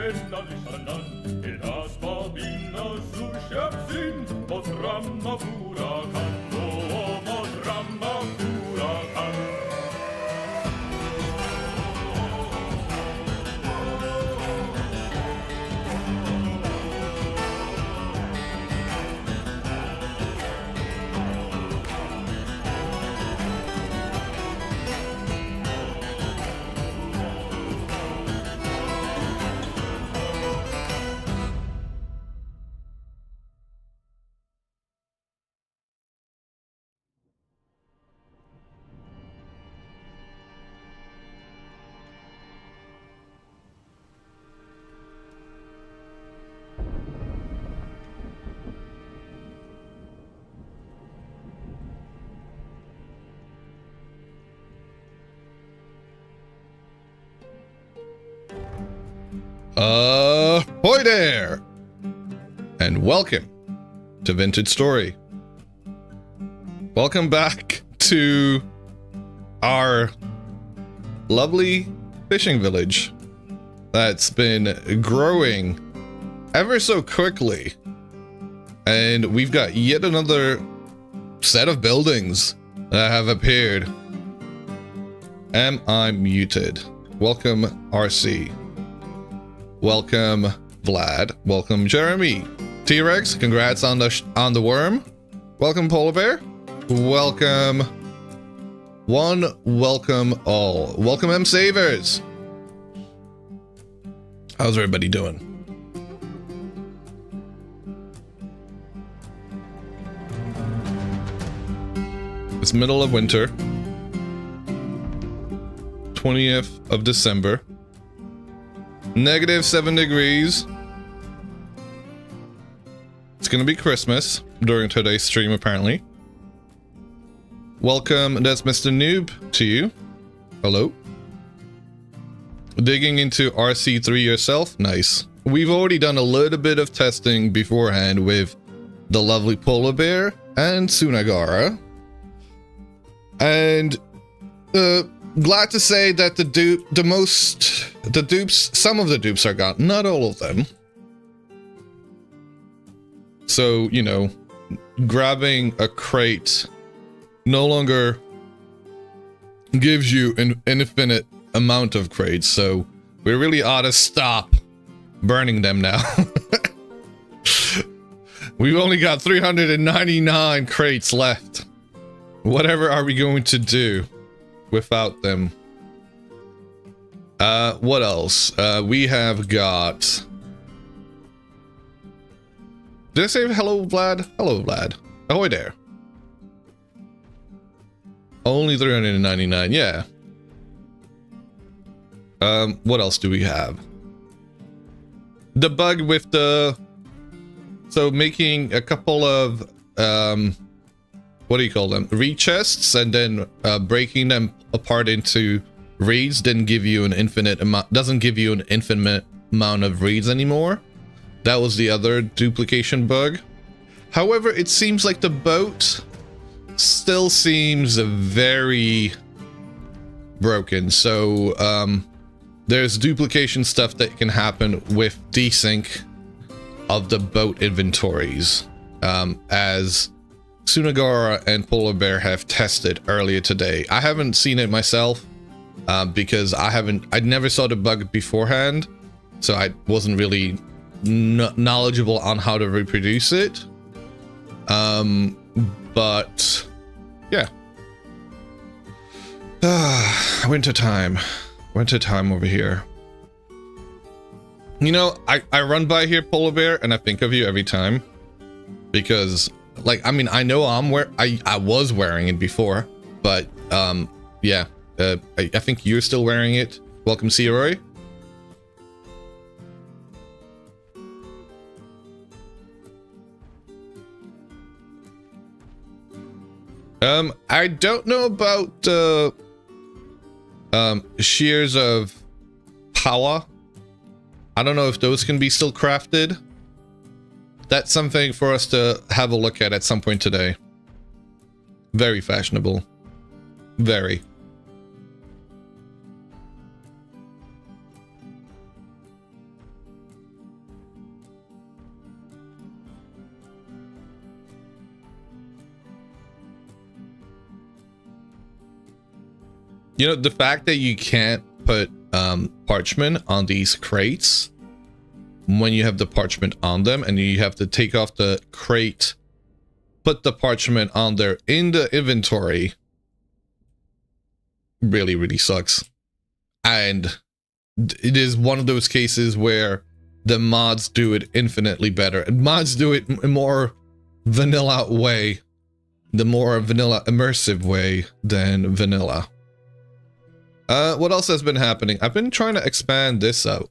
jedna liszanan, jedna spawina susia syn, moc rama hurakan, o moc rama hurakan. Ahoy there! And welcome to Vintage Story. Welcome back to our lovely fishing village that's been growing ever so quickly. And we've got yet another set of buildings that have appeared. Am I muted? Welcome, RC. Welcome, Vlad. Welcome, Jeremy. T-Rex, congrats on the worm. Welcome, Polar Bear. Welcome, one. Welcome all. Welcome, M Savers. How's everybody doing? It's middle of winter. 20th of December. -7 degrees. It's gonna be Christmas during today's stream, apparently. Welcome, that's Mr. Noob to you. Hello. Digging into RC3 yourself? Nice. We've already done a little bit of testing beforehand with the lovely Polar Bear and Sunagara. And glad to say that some of the dupes are gone, not all of them. So, you know, grabbing a crate no longer gives you an infinite amount of crates, so we really ought to stop burning them now. We've only got 399 crates left. Whatever are we going to do without them? What else? We have got... Did I say hello, Vlad? Hello, Vlad. Ahoy there. Only 399, yeah. What else do we have? The bug with the... So making a couple of, what do you call them? Reed chests, and then breaking them apart into reeds didn't give you an infinite amount, doesn't give you an infinite amount of reeds anymore. That was the other duplication bug. However, it seems like the boat still seems very broken. So there's duplication stuff that can happen with desync of the boat inventories, as Sunagara and Polar Bear have tested earlier today. I haven't seen it myself because I never saw the bug beforehand, so I wasn't really knowledgeable on how to reproduce it. But yeah. Wintertime over here. You know, I run by here, Polar Bear, and I think of you every time, because like, I mean, I know I was wearing it before, but yeah, I think you're still wearing it. Welcome, Roy. I don't know about shears of power. I don't know if those can be still crafted. That's something for us to have a look at some point today. Very fashionable. Very. You know, the fact that you can't put parchment on these crates when you have the parchment on them, and you have to take off the crate, put the parchment on there in the inventory, really, really sucks. And it is one of those cases where the mods do it infinitely better. And mods do it in more vanilla way, the more vanilla immersive way than vanilla. What else has been happening? I've been trying to expand this out.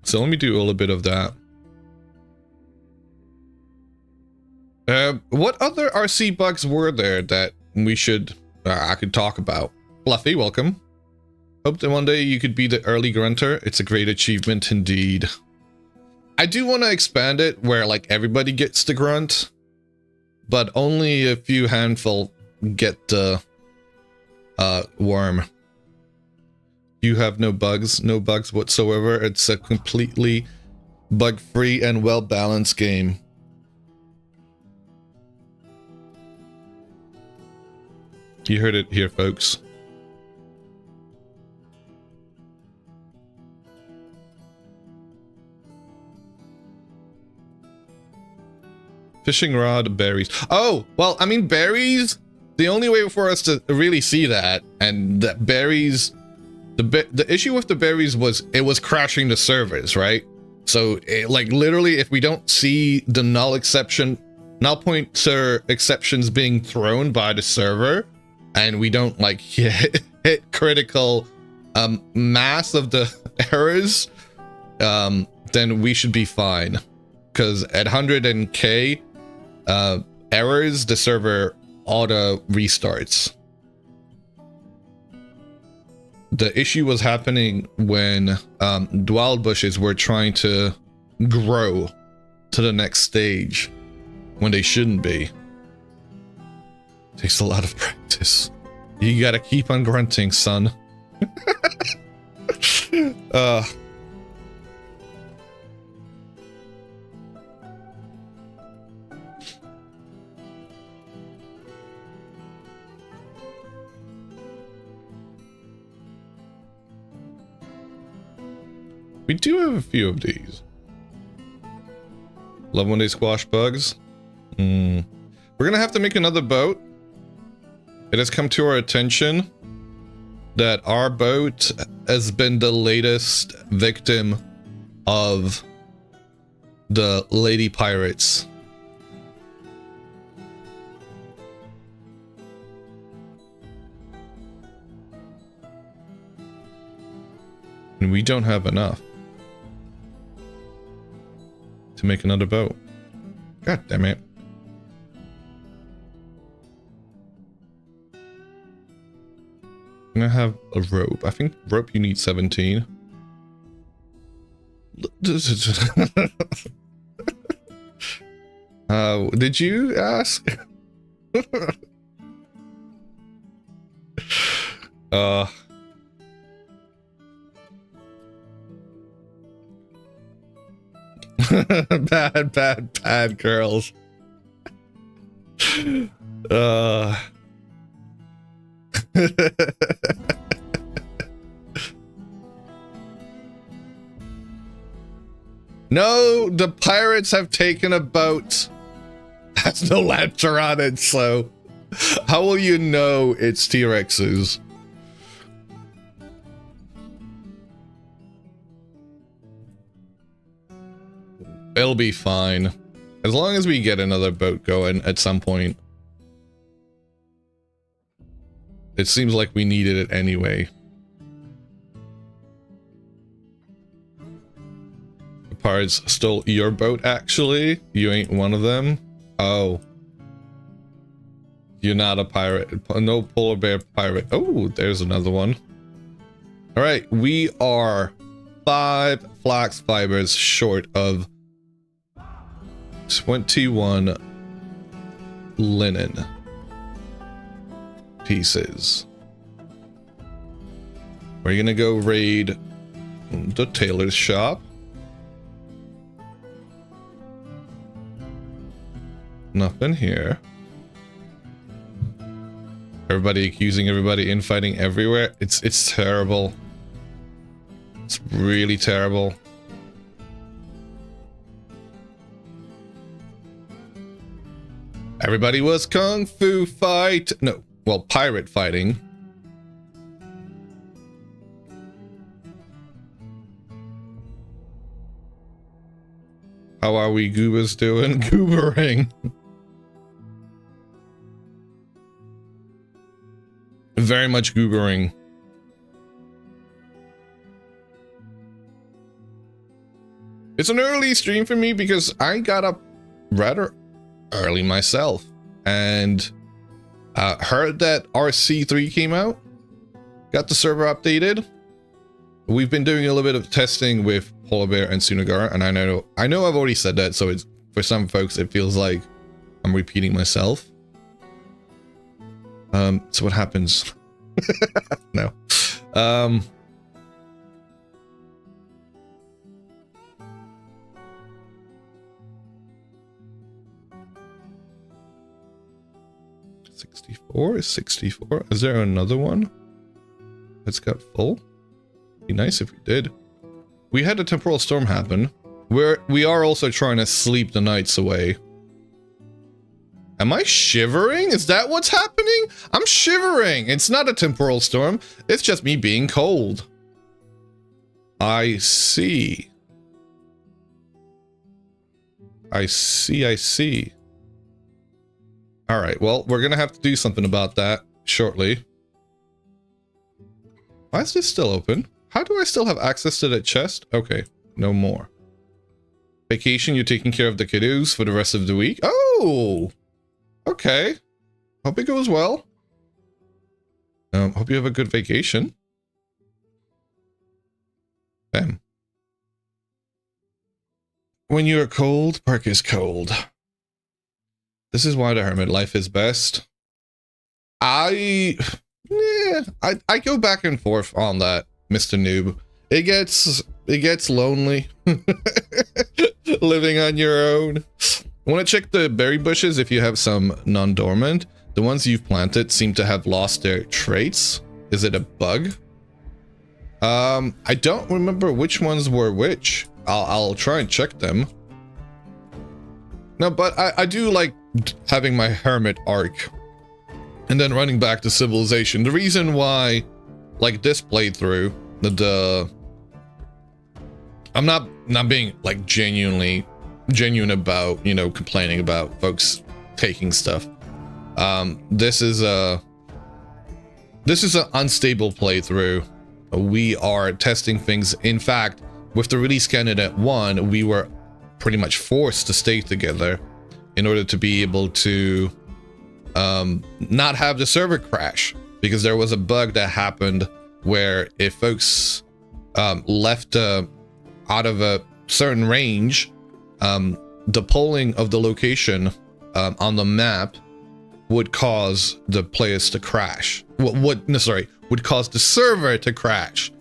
So let me do a little bit of that. What other RC bugs were there that we should, I could talk about? Fluffy, welcome. Hope that one day you could be the early grunter. It's a great achievement indeed. I do want to expand it where like everybody gets to grunt, but only a few handful get the worm. You have no bugs whatsoever. It's a completely bug-free and well-balanced game. You heard it here, folks. Fishing rod, berries. Oh, well, I mean, berries, the only way for us to really see that, and that berries, the issue with the berries was it was crashing the servers, right? So, like, literally, if we don't see the null pointer exceptions being thrown by the server, and we don't, like, hit critical mass of the errors, then we should be fine. Because at 100K errors, the server auto restarts. The issue was happening when wild bushes were trying to grow to the next stage when they shouldn't be. Takes a lot of practice. You gotta keep on grunting, son. We do have a few of these. Love when they squash bugs. We're gonna have to make another boat. It has come to our attention that our boat has been the latest victim of the lady pirates. And we don't have enough to make another boat. God damn it. I'm gonna have a rope. I think rope you need 17. Did you ask? Bad girls. No, the pirates have taken a boat. Has no lantern on it, so how will you know it's T-Rexes? It'll be fine. As long as we get another boat going at some point. It seems like we needed it anyway. The pirates stole your boat, actually? You ain't one of them? Oh. You're not a pirate. No polar bear pirate. Oh, there's another one. Alright, we are 5 flax fibers short of 21 linen pieces. We're gonna go raid the tailor's shop. Nothing here. Everybody accusing everybody, infighting everywhere. It's terrible. It's really terrible. Everybody was kung fu fight. No, well, pirate fighting. How are we goobers doing? Goobering. Very much goobering. It's an early stream for me because I got up rather early myself and heard that RC3 came out, got the server updated. We've been doing a little bit of testing with Polar Bear and Sunagara, and I know I've already said that, so it's, for some folks it feels like I'm repeating myself. So what happens? No. 64 is 64. Is there another one that's got full? Be nice if we did. We had a temporal storm happen. We are also trying to sleep the nights away. Am I shivering? Is that what's happening? I'm shivering. It's not a temporal storm. It's just me being cold. I see. I see. All right, well, we're gonna have to do something about that shortly. Why is this still open? How do I still have access to that chest? Okay, no more. Vacation, you're taking care of the kiddos for the rest of the week? Oh! Okay. Hope it goes well. Hope you have a good vacation. Bam. When you are cold, park is cold. This is why the hermit life is best. I go back and forth on that, Mr. Noob. It gets lonely living on your own. Want to check the berry bushes if you have some non-dormant? The ones you've planted seem to have lost their traits. Is it a bug? I don't remember which ones were which. I'll try and check them. No, but I do like having my hermit arc and then running back to civilization. The reason why, like this playthrough, I'm not being like genuine about, you know, complaining about folks taking stuff. This is an unstable playthrough. We are testing things. In fact, with the release candidate 1, we were pretty much forced to stay together in order to be able to not have the server crash, because there was a bug that happened where if folks left out of a certain range, the polling of the location on the map would cause the players to crash. Would cause the server to crash.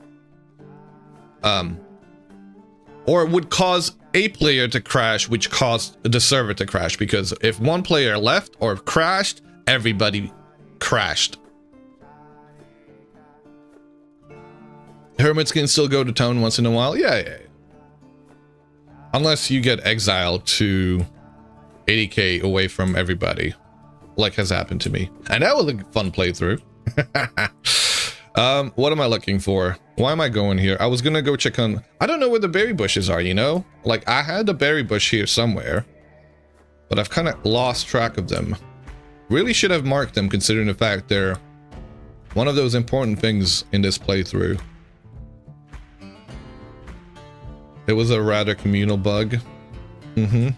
Or would cause a player to crash, which caused the server to crash, because if one player left or crashed, everybody crashed. Hermits can still go to town once in a while. Yeah. Unless you get exiled to 80k away from everybody, like has happened to me. And that was a fun playthrough. What am I looking for? Why am I going here? I was gonna go check on... I don't know where the berry bushes are, you know? Like, I had a berry bush here somewhere, but I've kind of lost track of them. Really should have marked them, considering the fact they're one of those important things in this playthrough. It was a rather communal bug. It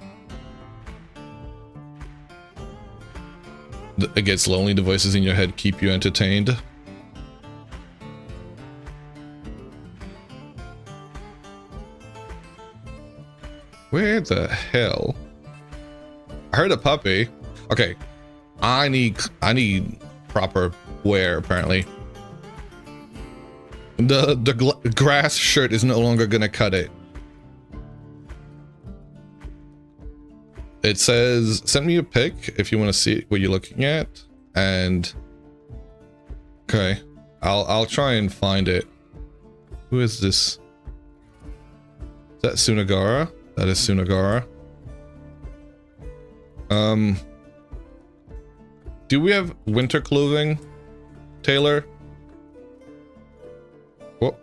gets lonely. The voices in your head keep you entertained. Where the hell? I heard a puppy. Okay, I need proper wear apparently. The grass shirt is no longer gonna cut it. It says, send me a pic if you want to see what you're looking at. And Okay. I'll try and find it. Who is this? Is that Sunagara? That is Sunagara. Do we have winter clothing, Taylor? What?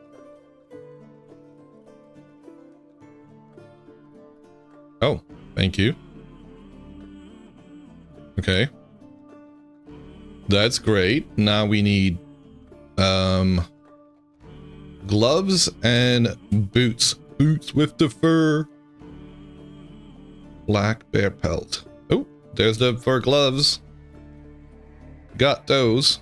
Oh, thank you. Okay. That's great. Now we need gloves and boots. Boots with the fur. Black bear pelt. Oh, there's the fur gloves. Got those.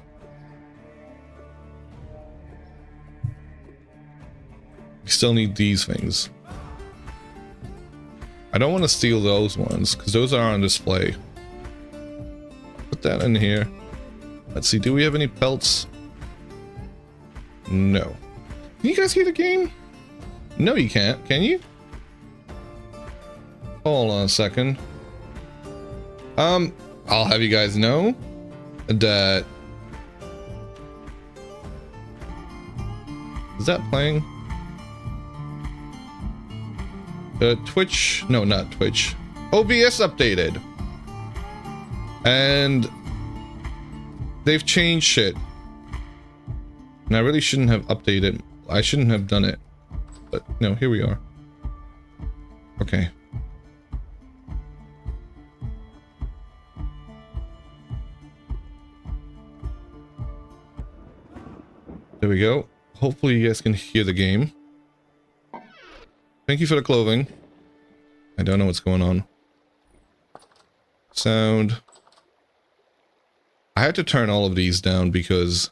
We still need these things. I don't want to steal those ones because those are on display. Put that in here. Let's see, do we have any pelts? No. Can you guys hear the game? No, you can't. Can you? Hold on a second. I'll have you guys know that... Is that playing? Twitch... No, not Twitch. OBS updated. And... they've changed shit. And I really shouldn't have updated. I shouldn't have done it. But no, here we are. Okay. There we go. Hopefully you guys can hear the game. Thank you for the clothing. I don't know what's going on. Sound. I had to turn all of these down because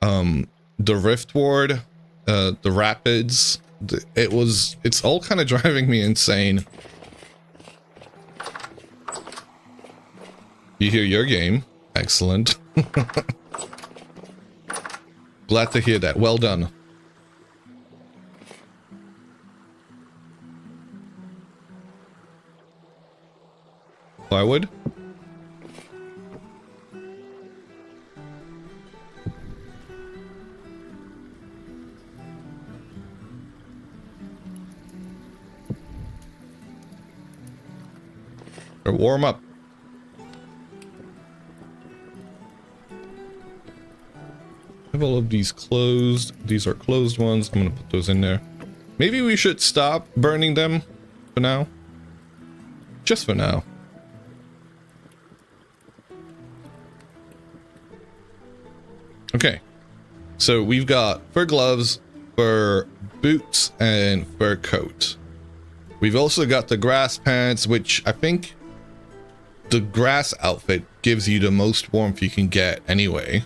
the Rift Ward, the rapids, it's all kind of driving me insane. You hear your game. Excellent. Glad to hear that. Well done. Plywood? Or warm up. Have all of these closed. These are closed ones. I'm gonna put those in there. Maybe we should stop burning them for now. Just for now. Okay. So we've got fur gloves, fur boots, and fur coat. We've also got the grass pants, which I think the grass outfit gives you the most warmth you can get anyway.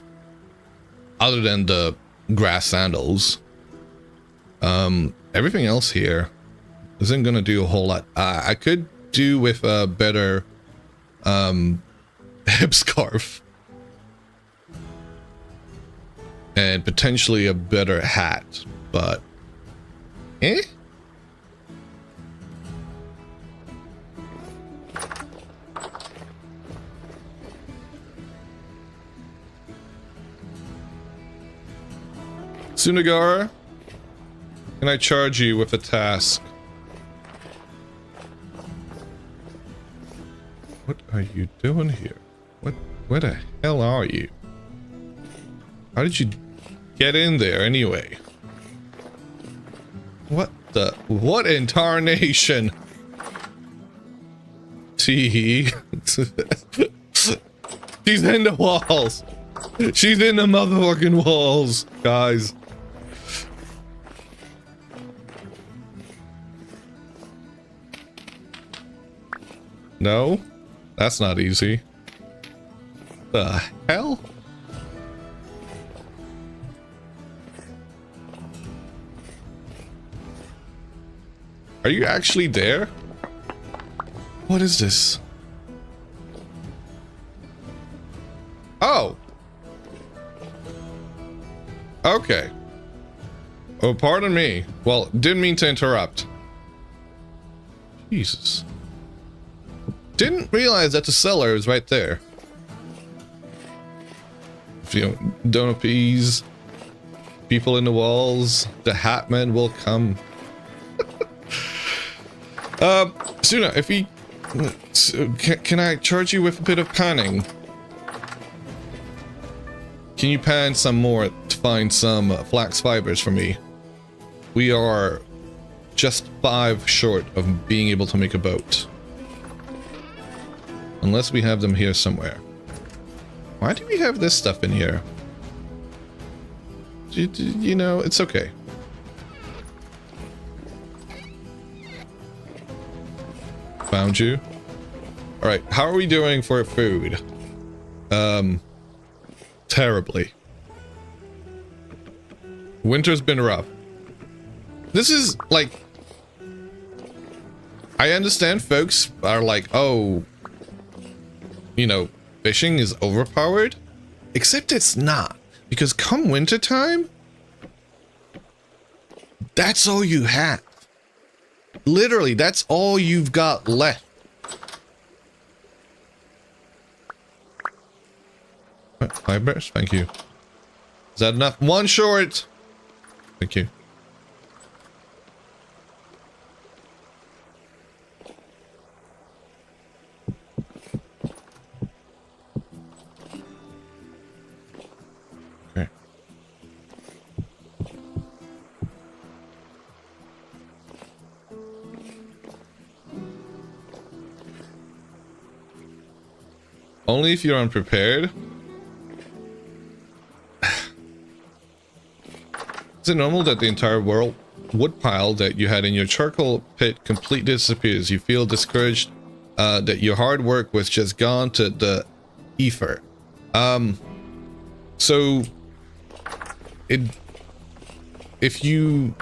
Other than the grass sandals. Everything else here isn't gonna do a whole lot. I could do with a better hip scarf. And potentially a better hat, but eh? Sunagara, can I charge you with a task? What are you doing here? Where the hell are you? How did you get in there anyway? What in tarnation? Tee. She's in the walls. She's in the motherfucking walls, guys. No, that's not easy. The hell? Are you actually there? What is this? Oh. Okay. Oh, pardon me. Well, didn't mean to interrupt. Jesus. Didn't realize that the cellar is right there. you know, don't appease people in the walls. The Hatman will come. Suna, if we... Can I charge you with a bit of panning? Can you pan some more to find some flax fibers for me? We are just 5 short of being able to make a boat. Unless we have them here somewhere. Why do we have this stuff in here? You know, it's okay. Found you. Alright, how are we doing for food? Terribly. Winter's been rough. This is like... I understand folks are like, oh, you know, fishing is overpowered. Except it's not. Because come wintertime, that's all you have. Literally, that's all you've got left. Fibers, thank you. Is that enough? 1 short. Thank you. Okay. Only if you're unprepared. Is it normal that the entire wood pile that you had in your charcoal pit completely disappears? You feel discouraged that your hard work was just gone to the ether. So if you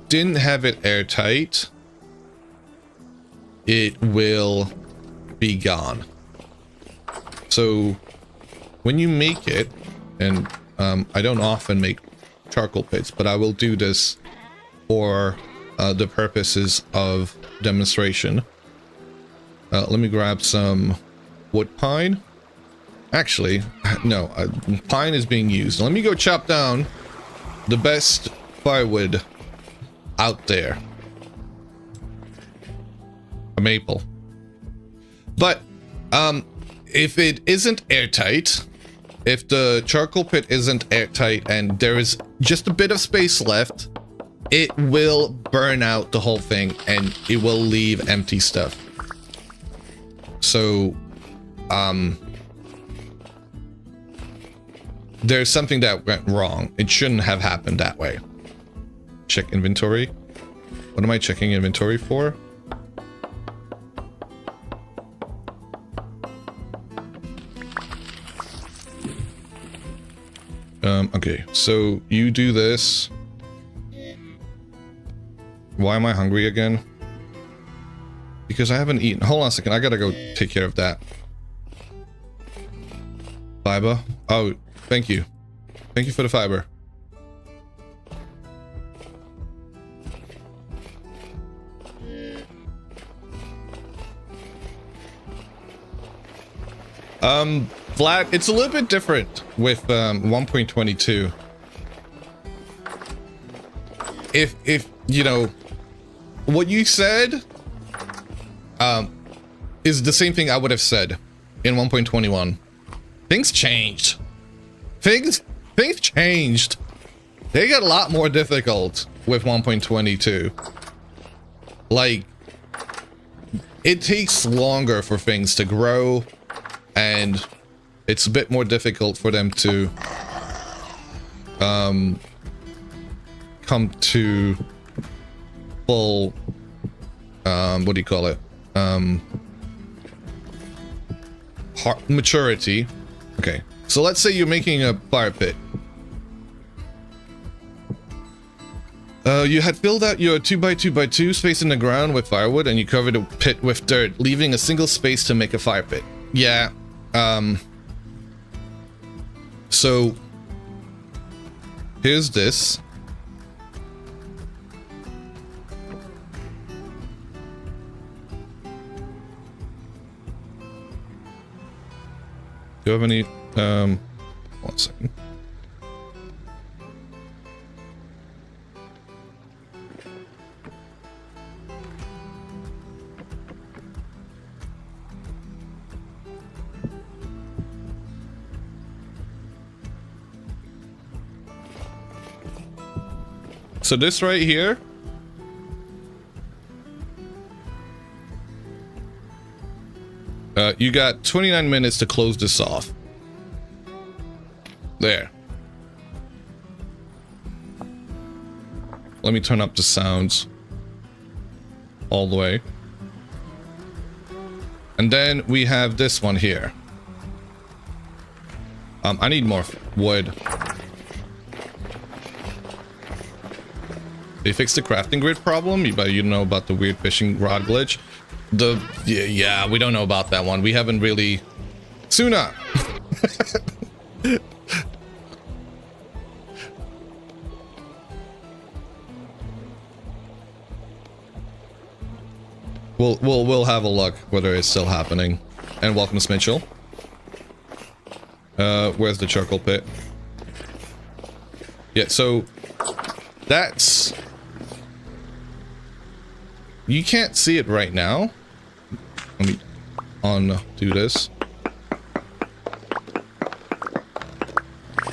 didn't have it airtight, it will be gone. So when you make it, and I don't often make charcoal pits, but I will do this for the purposes of demonstration. Let me grab some wood pine. Actually, no, pine is being used. Let me go chop down the best firewood out there. A maple. But if it isn't airtight, if the charcoal pit isn't airtight and there is just a bit of space left, it will burn out the whole thing and it will leave empty stuff. So, there's something that went wrong. It shouldn't have happened that way. Check inventory. What am I checking inventory for? Okay, so you do this. Why am I hungry again? Because I haven't eaten. Hold on a second, I gotta go take care of that. Fiber? Oh, thank you. Thank you for the fiber. Vlad, it's a little bit different with 1.22. If you know what you said is the same thing I would have said in 1.21. Things changed. Things changed. They got a lot more difficult with 1.22. Like, it takes longer for things to grow, and it's a bit more difficult for them to come to full what do you call it, maturity. Okay, so let's say you're making a fire pit. You had filled out your 2x2x2 space in the ground with firewood, and you covered the pit with dirt, leaving a single space to make a fire pit. Yeah. So here's this. Do you have any 1 second. So this right here, you got 29 minutes to close this off. There. Let me turn up the sounds all the way. And then we have this one here. I need more wood. They fixed the crafting grid problem, but you know about the weird fishing rod glitch. Yeah, we don't know about that one. We haven't really... Suna! We'll have a look whether it's still happening. And welcome to Mitchell. Where's the charcoal pit? Yeah, so that's... You can't see it right now. Let me undo this.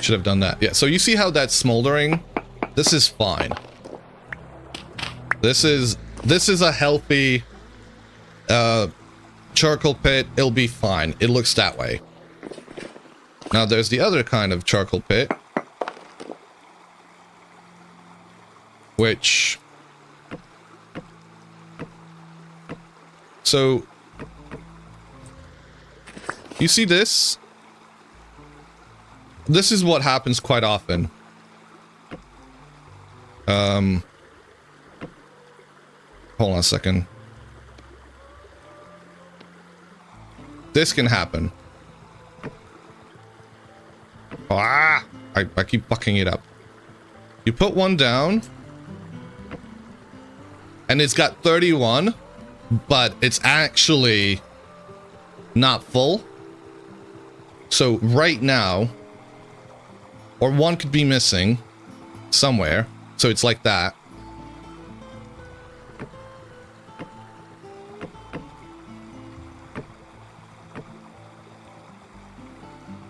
Should have done that. Yeah, so you see how that's smoldering? This is fine. This is a healthy charcoal pit. It'll be fine. It looks that way. Now there's the other kind of charcoal pit, which... So, you see this? This is what happens quite often. Hold on a second. This can happen. Ah! I keep fucking it up. You put one down, and it's got 31, but it's actually not full. So right now, or one could be missing somewhere. So it's like that.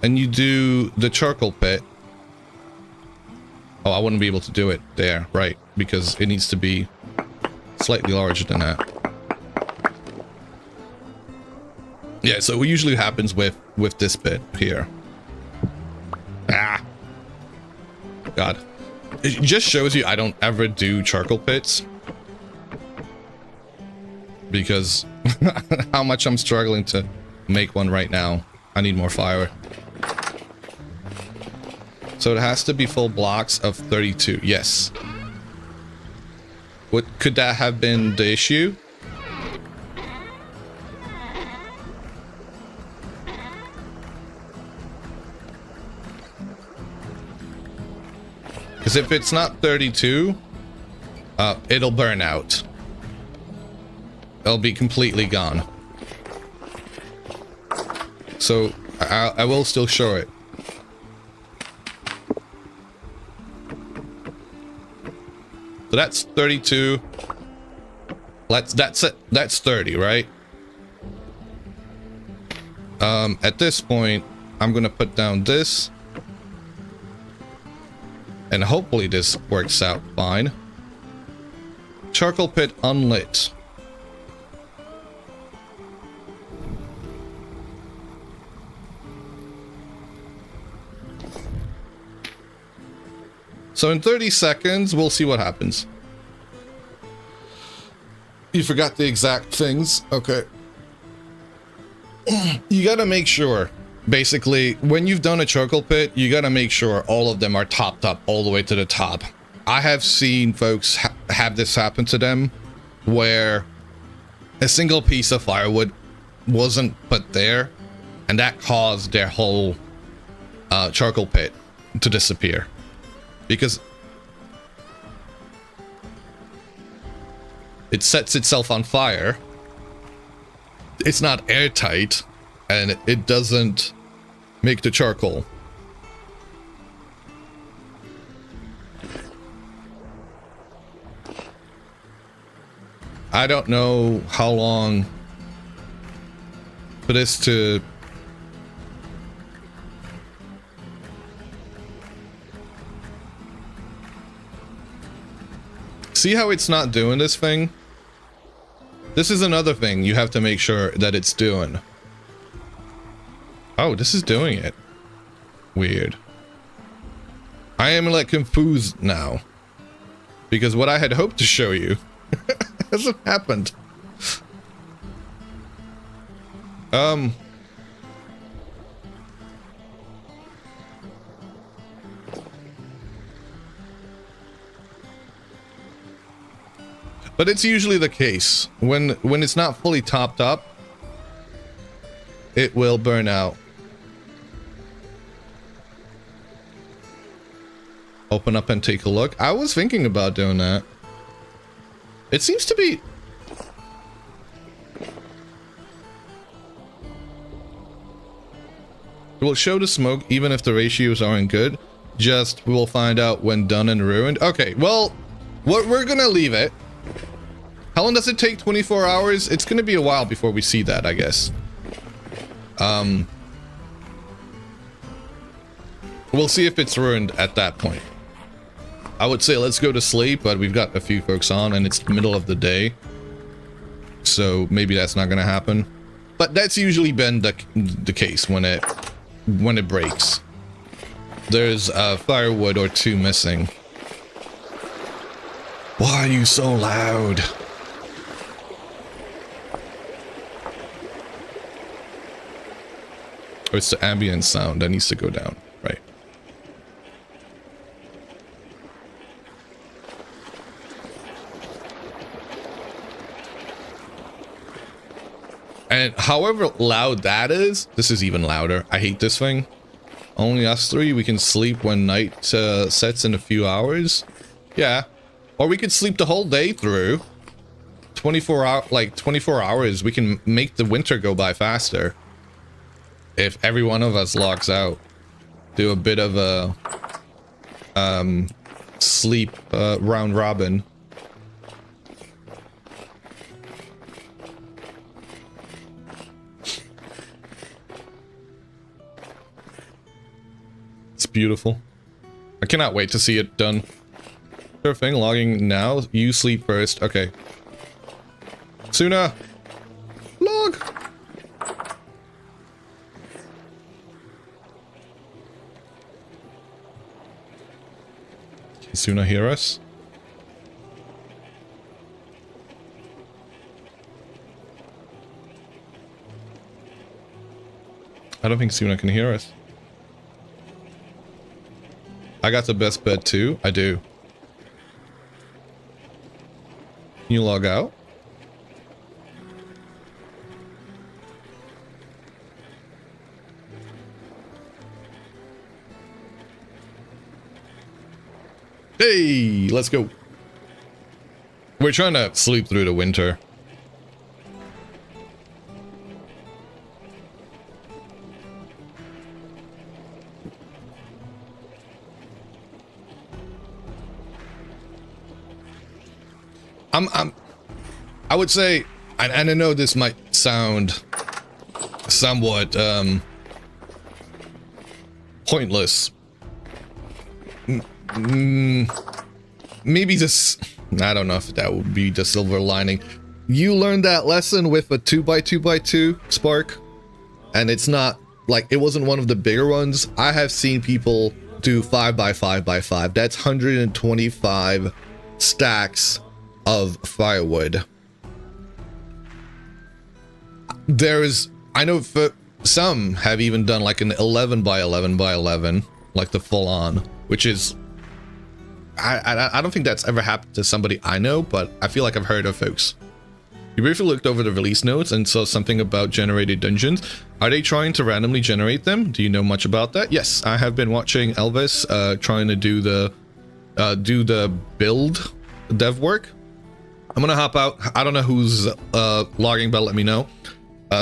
And you do the charcoal pit. Oh, I wouldn't be able to do it there, right? Because it needs to be slightly larger than that. Yeah, so it usually happens with this bit here. Ah. God. It just shows you I don't ever do charcoal pits. Because how much I'm struggling to make one right now. I need more fire. So it has to be full blocks of 32. Yes. What could that have been the issue? Because if it's not 32, it'll burn out. It'll be completely gone. So I will still show it. So that's 32. That's it. That's 30, right? At this point, I'm gonna put down this. And hopefully this works out fine. Charcoal pit unlit. So in 30 seconds, we'll see what happens. You forgot the exact things? Okay. You gotta make sure, basically, when you've done a charcoal pit, you gotta make sure all of them are topped up all the way to the top. I have seen folks have this happen to them, where a single piece of firewood wasn't put there, and that caused their whole charcoal pit to disappear. Because it sets itself on fire. It's not airtight, and it doesn't make the charcoal. I don't know how long for this to... See how it's not doing this thing? This is another thing you have to make sure that it's doing. Oh, this is doing it. Weird. I am like confused now. Because what I had hoped to show you hasn't happened. But it's usually the case. When it's not fully topped up, it will burn out. Open up and take a look. I was thinking about doing that. It seems to be... It will show the smoke even if the ratios aren't good. Just we'll find out when done and ruined. Okay, well, we're gonna leave it. How long does it take? 24 hours? It's gonna be a while before we see that, I guess. We'll see if it's ruined at that point. I would say let's go to sleep, but we've got a few folks on and it's the middle of the day. So maybe that's not gonna happen. But that's usually been the case when it breaks. There's firewood or two missing. Why are you so loud? Or it's the ambient sound that needs to go down, right? And however loud that is, this is even louder. I hate this thing. Only us three, we can sleep when night sets in a few hours. Yeah. Or we could sleep the whole day through. 24 hours, we can make the winter go by faster. If every one of us logs out. Do a bit of a sleep round robin. It's beautiful. I cannot wait to see it done. Sure thing, logging now. You sleep first. Okay. Suna! Log! Can Suna hear us? I don't think Suna can hear us. I got the best bed too. I do. Can you log out? Hey, let's go. We're trying to sleep through the winter. I would say, and I know this might sound somewhat pointless. Maybe just, I don't know if that would be the silver lining. You learned that lesson with a 2x2x2 spark, and it's not like, it wasn't one of the bigger ones. I have seen people do 5x5x5. That's 125 stacks of firewood. I know for some have even done like an 11x11x11, like the full on, which is, I don't think that's ever happened to somebody I know, but I feel like I've heard of folks. You briefly looked over the release notes and saw something about generated dungeons. Are they trying to randomly generate them? Do you know much about that? Yes, I have been watching Elvis trying to do the build dev work. I'm gonna hop out. I don't know who's logging, but let me know.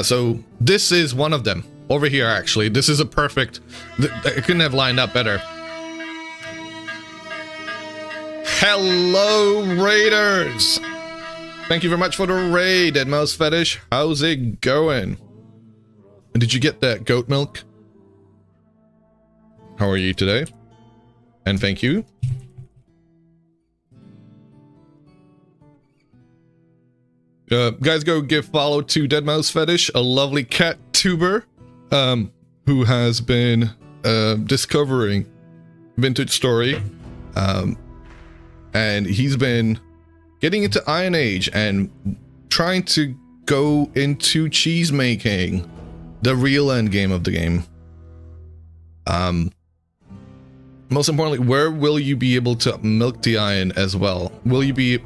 So this is one of them over here. Actually, this is a perfect. I couldn't have lined up better. Hello, Raiders. Thank you very much for the raid, Dead Mouse Fetish. How's it going? Did you get that goat milk? How are you today? And thank you. Guys, go give follow to Dead Mouse Fetish, a lovely cat tuber, who has been discovering Vintage Story, and he's been getting into Iron Age and trying to go into cheese making, the real end game of the game. Most importantly, where will you be able to milk the iron as well? Will you be...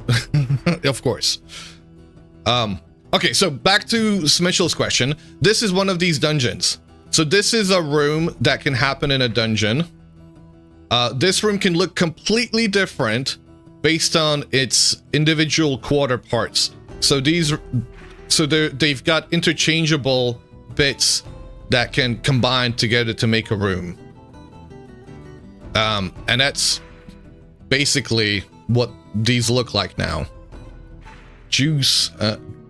Of course. Okay, so back to Mitchell's question. This is one of these dungeons. So this is a room that can happen in a dungeon. This room can look completely different based on its individual quarter parts. So they've got interchangeable bits that can combine together to make a room. And that's basically what these look like now. Juice,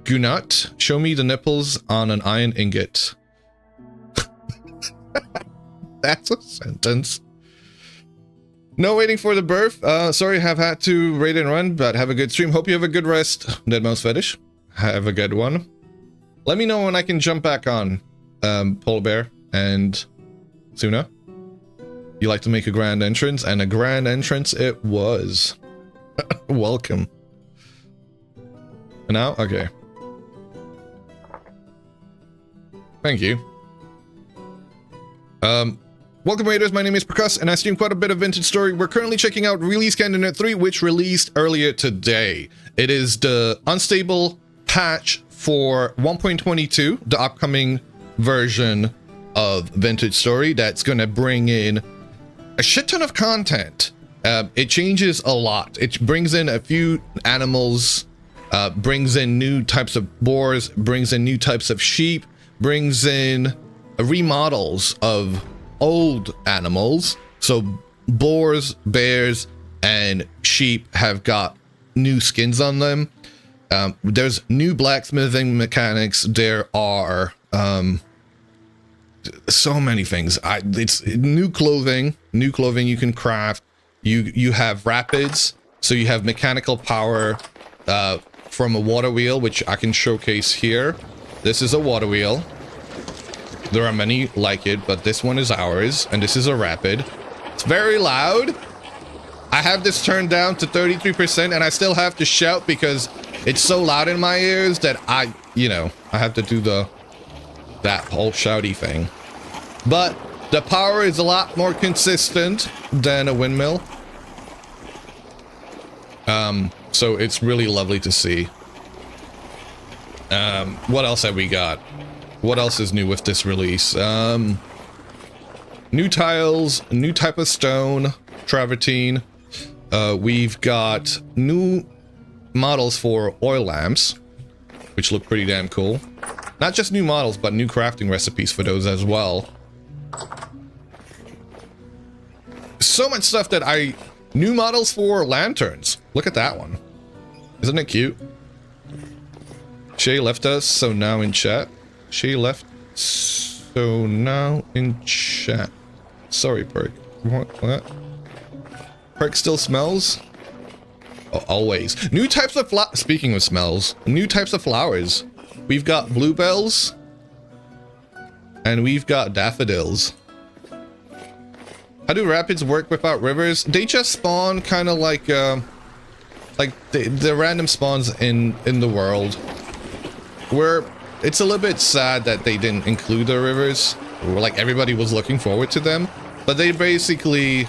Gunat, show me the nipples on an iron ingot. That's a sentence. No waiting for the birth. Sorry, have had to raid and run, but have a good stream. Hope you have a good rest, Dead Mouse Fetish. Have a good one. Let me know when I can jump back on, Polar Bear and Suna. You like to make a grand entrance, and a grand entrance it was. Welcome. Now? Okay. Thank you. Welcome raiders, my name is Percuss, and I stream quite a bit of Vintage Story. We're currently checking out Release Candidate 3, which released earlier today. It is the unstable patch for 1.22, the upcoming version of Vintage Story that's gonna bring in a shit ton of content. It changes a lot. It brings in a few animals, brings in new types of boars, brings in new types of sheep, brings in remodels of old animals. So boars, bears, and sheep have got new skins on them. There's new blacksmithing mechanics. There are so many things. It's new clothing you can craft. You have rapids, so you have mechanical power from a water wheel, which I can showcase here. This is a water wheel. There are many like it, but this one is ours, and this is a rapid. It's very loud. I have this turned down to 33%, and I still have to shout because it's so loud in my ears that I have to do that whole shouty thing. But the power is a lot more consistent than a windmill. So it's really lovely to see. What else have we got? What else is new with this release? New tiles, new type of stone, travertine. We've got new models for oil lamps, which look pretty damn cool. Not just new models, but new crafting recipes for those as well. So much stuff that new models for lanterns. Look at that one. Isn't it cute? Shay left us, so now in chat. She left, so now in chat. Sorry, Perk. What? Perk still smells? Oh, always. New types of speaking of smells, new types of flowers. We've got bluebells. And we've got daffodils. How do rapids work without rivers? They just spawn kind of like the random spawns in the world. Where it's a little bit sad that they didn't include the rivers. Like everybody was looking forward to them, but they basically,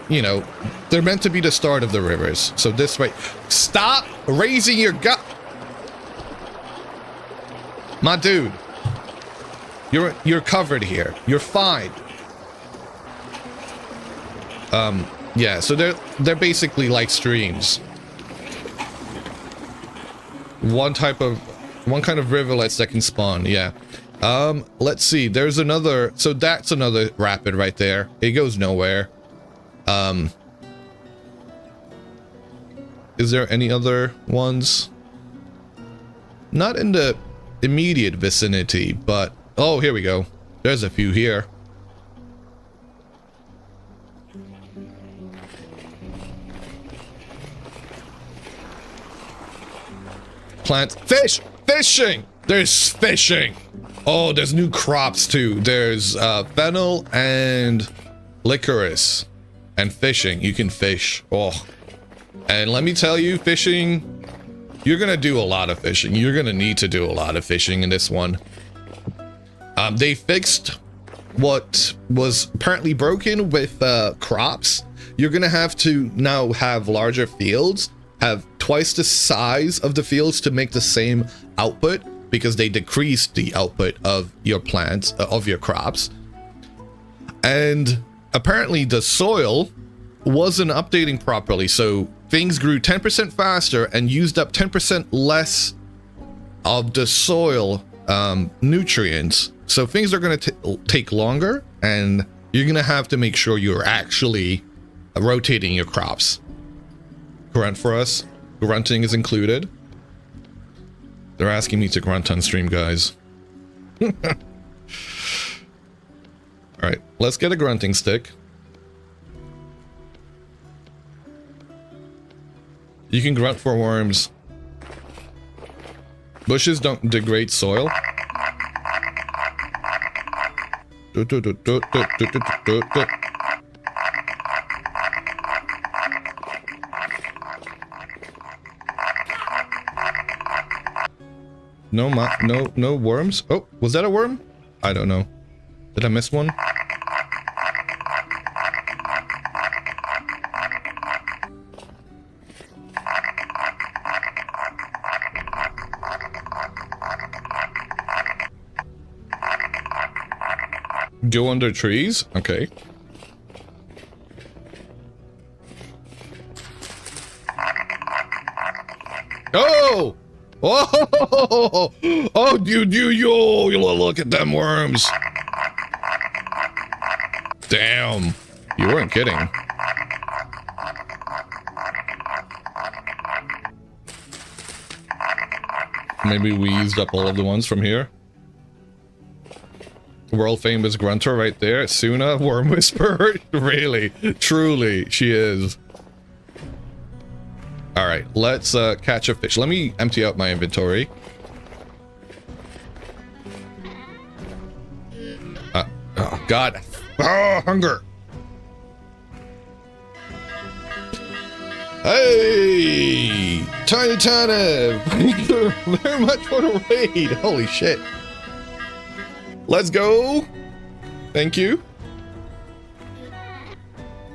they're meant to be the start of the rivers. So this way, stop raising your gut, my dude. You're covered here. You're fine. Yeah. So they're basically like streams. One kind of rivulets that can spawn, yeah. Let's see, there's another, so that's another rapid right there. It goes nowhere. Is there any other ones? Not in the immediate vicinity, but... Oh, here we go. There's a few here. Plant. Fish! Fishing! There's fishing! Oh, there's new crops too. There's fennel and licorice. And fishing. You can fish. Oh. And let me tell you, fishing... You're gonna do a lot of fishing. You're gonna need to do a lot of fishing in this one. They fixed what was apparently broken with crops. You're gonna have to now have larger fields, have twice the size of the fields to make the same output, because they decreased the output of your plants, of your crops. And apparently the soil wasn't updating properly, so things grew 10% faster and used up 10% less of the soil nutrients. So things are going to take longer, and you're going to have to make sure you're actually rotating your crops. Grunt for us. Grunting is included. They're asking me to grunt on stream, guys. Alright, let's get a grunting stick. You can grunt for worms. Bushes don't degrade soil. No worms. Oh, was that a worm? I don't know. Did I miss one? Go under trees? Okay. Oh! Oh! Oh, yo, look at them worms. Damn. You weren't kidding. Maybe we used up all of the ones from here. World famous grunter right there. Suna, worm whisperer. Really, truly, she is. All right, let's catch a fish. Let me empty out my inventory. Oh God! Oh, hunger! Hey, Tiny Tana! Thank you very much for the raid. Holy shit! Let's go. Thank you.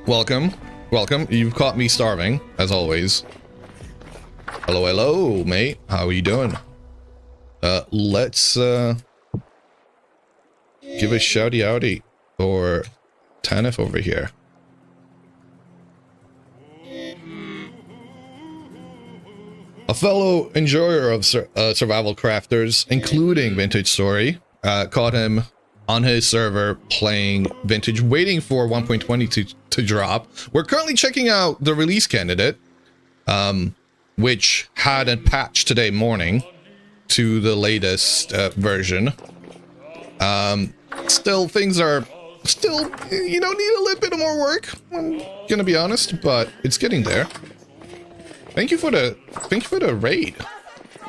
Welcome. Welcome. You've caught me starving, as always. Hello, hello, mate. How are you doing? Let's give a shouty outy for Tanif over here. A fellow enjoyer of survival crafters, including Vintage Story, caught him on his server playing Vintage, waiting for 1.20 to drop. We're currently checking out the release candidate, which had a patch today morning to the latest version. Still, things are still, you know, need a little bit more work. I'm gonna be honest, but it's getting there. Thank you for the raid.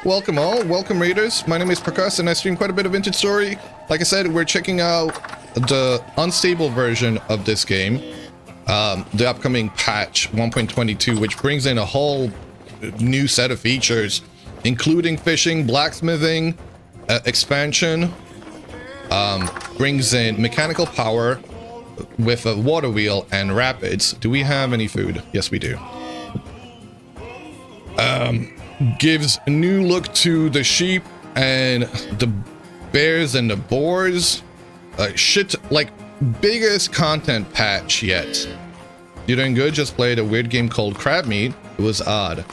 Welcome all, welcome raiders. My name is Prakash and I stream quite a bit of Vintage Story. Like I said, we're checking out the unstable version of this game, the upcoming patch 1.22, which brings in a whole new set of features, including fishing, blacksmithing, expansion, brings in mechanical power with a water wheel and rapids. Do we have any food? Yes, we do. Gives a new look to the sheep and the bears and the boars. Shit, like, biggest content patch yet. You doing good? Just played a weird game called Crab Meat. It was odd.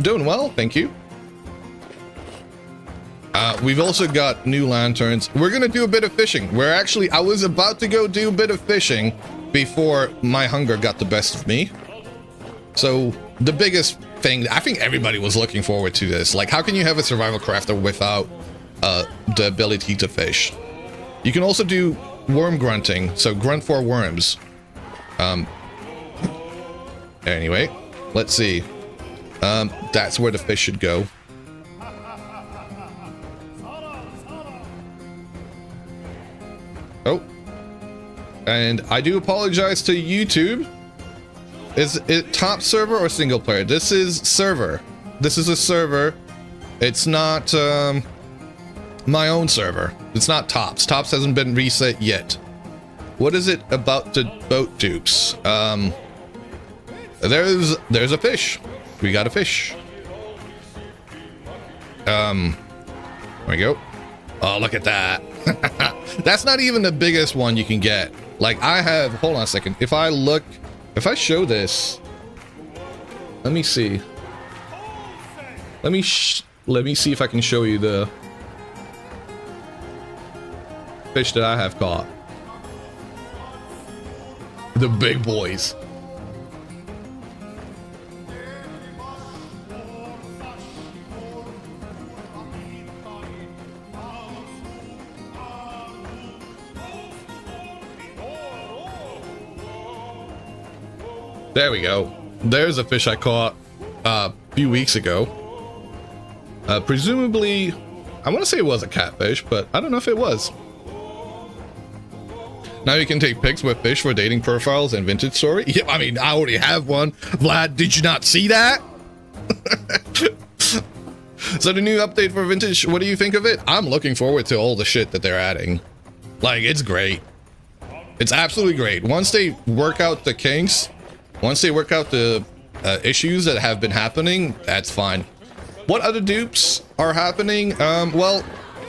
Doing well, thank you. We've also got new lanterns. We're gonna do a bit of fishing. I was about to go do a bit of fishing before my hunger got the best of me. So the biggest thing. I think everybody was looking forward to this. Like, how can you have a survival crafter without the ability to fish? You can also do worm grunting, so grunt for worms. Anyway, let's see. That's where the fish should go. Oh. And I do apologize to YouTube. Is it top server or single player? This is server. This is a server. It's not my own server. It's not Tops. Tops hasn't been reset yet. What is it about the boat dupes? There's a fish. We got a fish. There we go. Oh, look at that. That's not even the biggest one you can get. Like, I have, hold on a second. If I show this, let me see. Let me see if I can show you the fish that I have caught. The big boys. There we go. There's a fish I caught a few weeks ago. Presumably, I want to say it was a catfish, but I don't know if it was. Now you can take pics with fish for dating profiles and vintage story. Yeah, I mean, I already have one. Vlad, did you not see that? So the new update for vintage, what do you think of it? I'm looking forward to all the shit that they're adding. Like, it's great. It's absolutely great. Once they work out the kinks, once they work out the issues that have been happening, that's fine. What other dupes are happening? Well,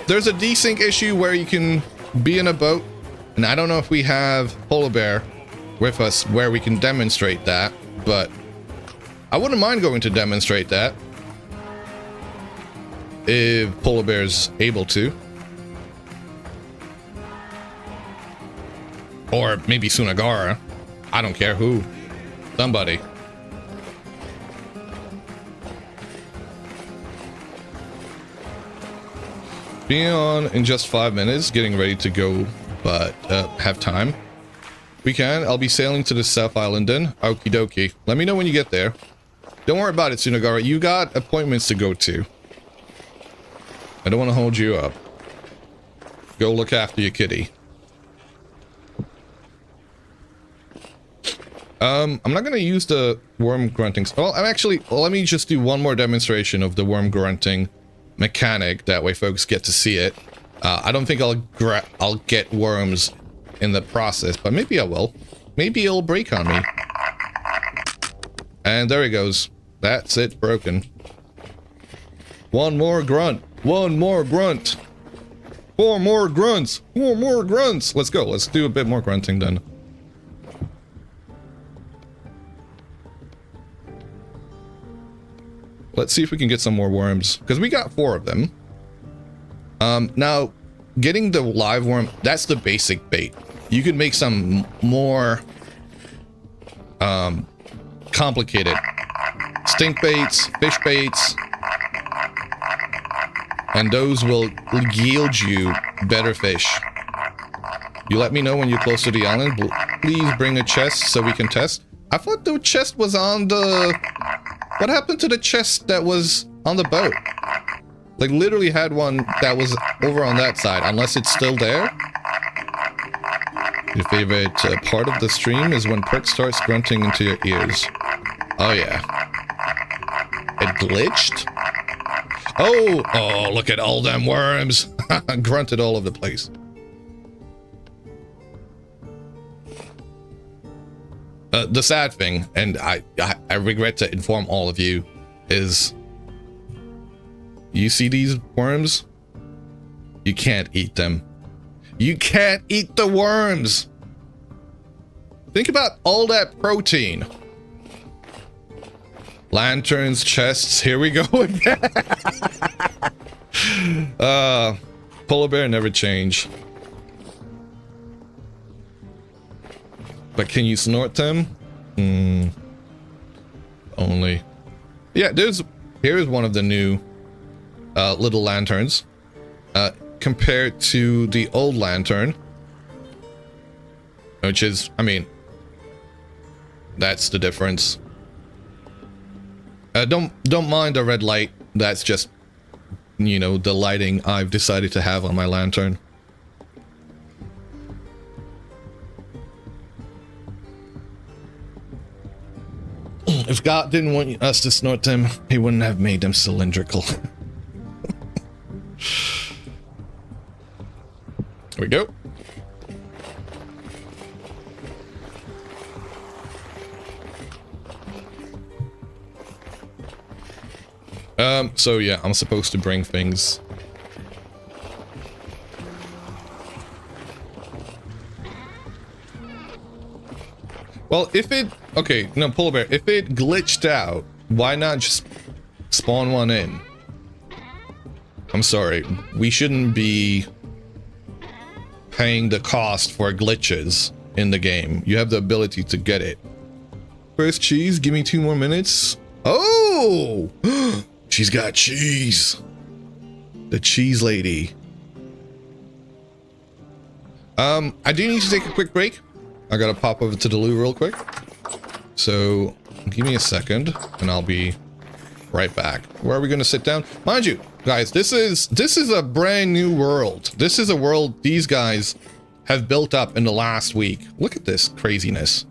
there's a desync issue where you can be in a boat, and I don't know if we have Polar Bear with us where we can demonstrate that, but I wouldn't mind going to demonstrate that if Polar Bear's able to. Or maybe Sunagara. I don't care who. Somebody. Being on in just 5 minutes, getting ready to go, but have time. We can. I'll be sailing to the South Island then. Okie dokie. Let me know when you get there. Don't worry about it, Sunagara. You got appointments to go to. I don't want to hold you up. Go look after your kitty. I'm not going to use the worm grunting. Well, let me just do one more demonstration of the worm grunting mechanic. That way folks get to see it. I don't think I'll get worms in the process, but maybe I will. Maybe it'll break on me. And there he goes. That's it, broken. One more grunt. One more grunt. 4 more grunts. 4 more grunts. Let's go. Let's do a bit more grunting then. Let's see if we can get some more worms, because we got 4 of them. Now, getting the live worm, that's the basic bait. You could make some more complicated stink baits, fish baits, and those will yield you better fish. You let me know when you're close to the island. Please bring a chest so we can test. I thought the chest was on the... What happened to the chest that was on the boat? Like, literally had one that was over on that side, unless it's still there. Your favorite part of the stream is when Perk starts grunting into your ears. Oh, yeah. It glitched? Oh, look at all them worms. Grunted all over the place. The sad thing, and I regret to inform all of you, is you see these worms? You can't eat them. You can't eat the worms. Think about all that protein. Lanterns, chests, here we go again. Polar bear never change. But can you snort them? Only. Yeah, here's one of the new little lanterns compared to the old lantern, which is, I mean, that's the difference. Don't mind the red light. That's just, you know, the lighting I've decided to have on my lantern. If God didn't want us to snort them, he wouldn't have made them cylindrical. Here we go. So yeah, I'm supposed to bring things. Well, if it... Okay, no, Polar Bear, if it glitched out, why not just spawn one in? I'm sorry, we shouldn't be paying the cost for glitches in the game. You have the ability to get it. First cheese, give me 2 more minutes. Oh! She's got cheese. The cheese lady. I do need to take a quick break. I gotta pop over to the loo real quick. So, give me a second, and I'll be right back. Where are we gonna sit down? Mind you, guys, this is a brand new world. This is a world these guys have built up in the last week. Look at this craziness.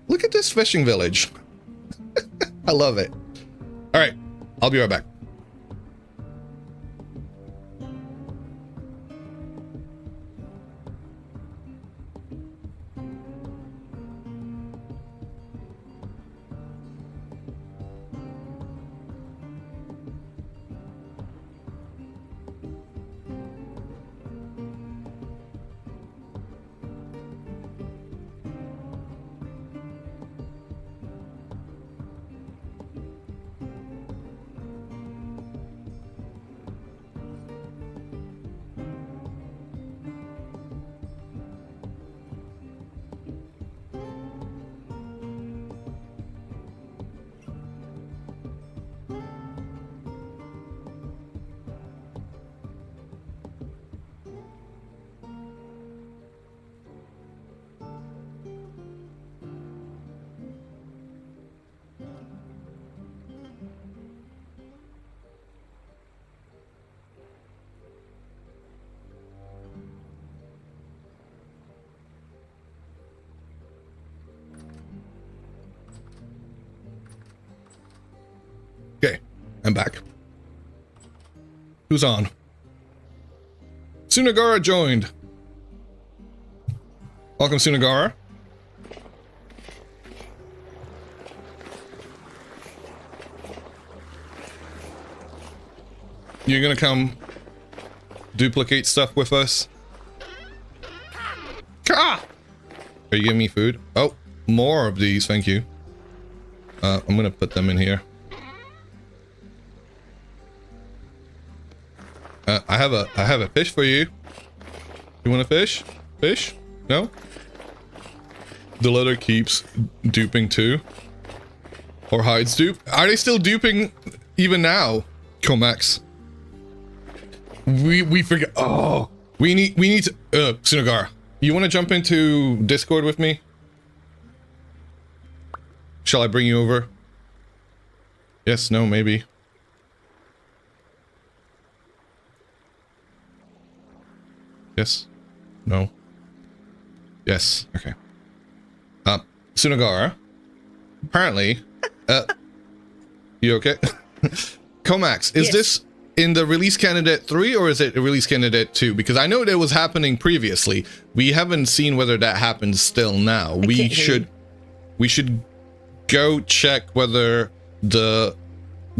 Look at this fishing village. I love it. All right, I'll be right back. Okay, I'm back. Who's on? Sunagara joined. Welcome, Sunagara. You're gonna come duplicate stuff with us? Are you giving me food? Oh, more of these, thank you. I'm gonna put them in here. I have a fish for you. You want a fish? Fish? No? The letter keeps duping too. Or hides dupe. Are they still duping even now? Comax. We forget. Oh, we need to. Sunagara, you want to jump into Discord with me? Shall I bring you over? Yes. No. Maybe. Yes. No. Yes. Okay. Sunagara. Apparently. You okay? Comax, is this in the release candidate 3 or is it a release candidate 2? Because I know it was happening previously. We haven't seen whether that happens still now. We should go check whether the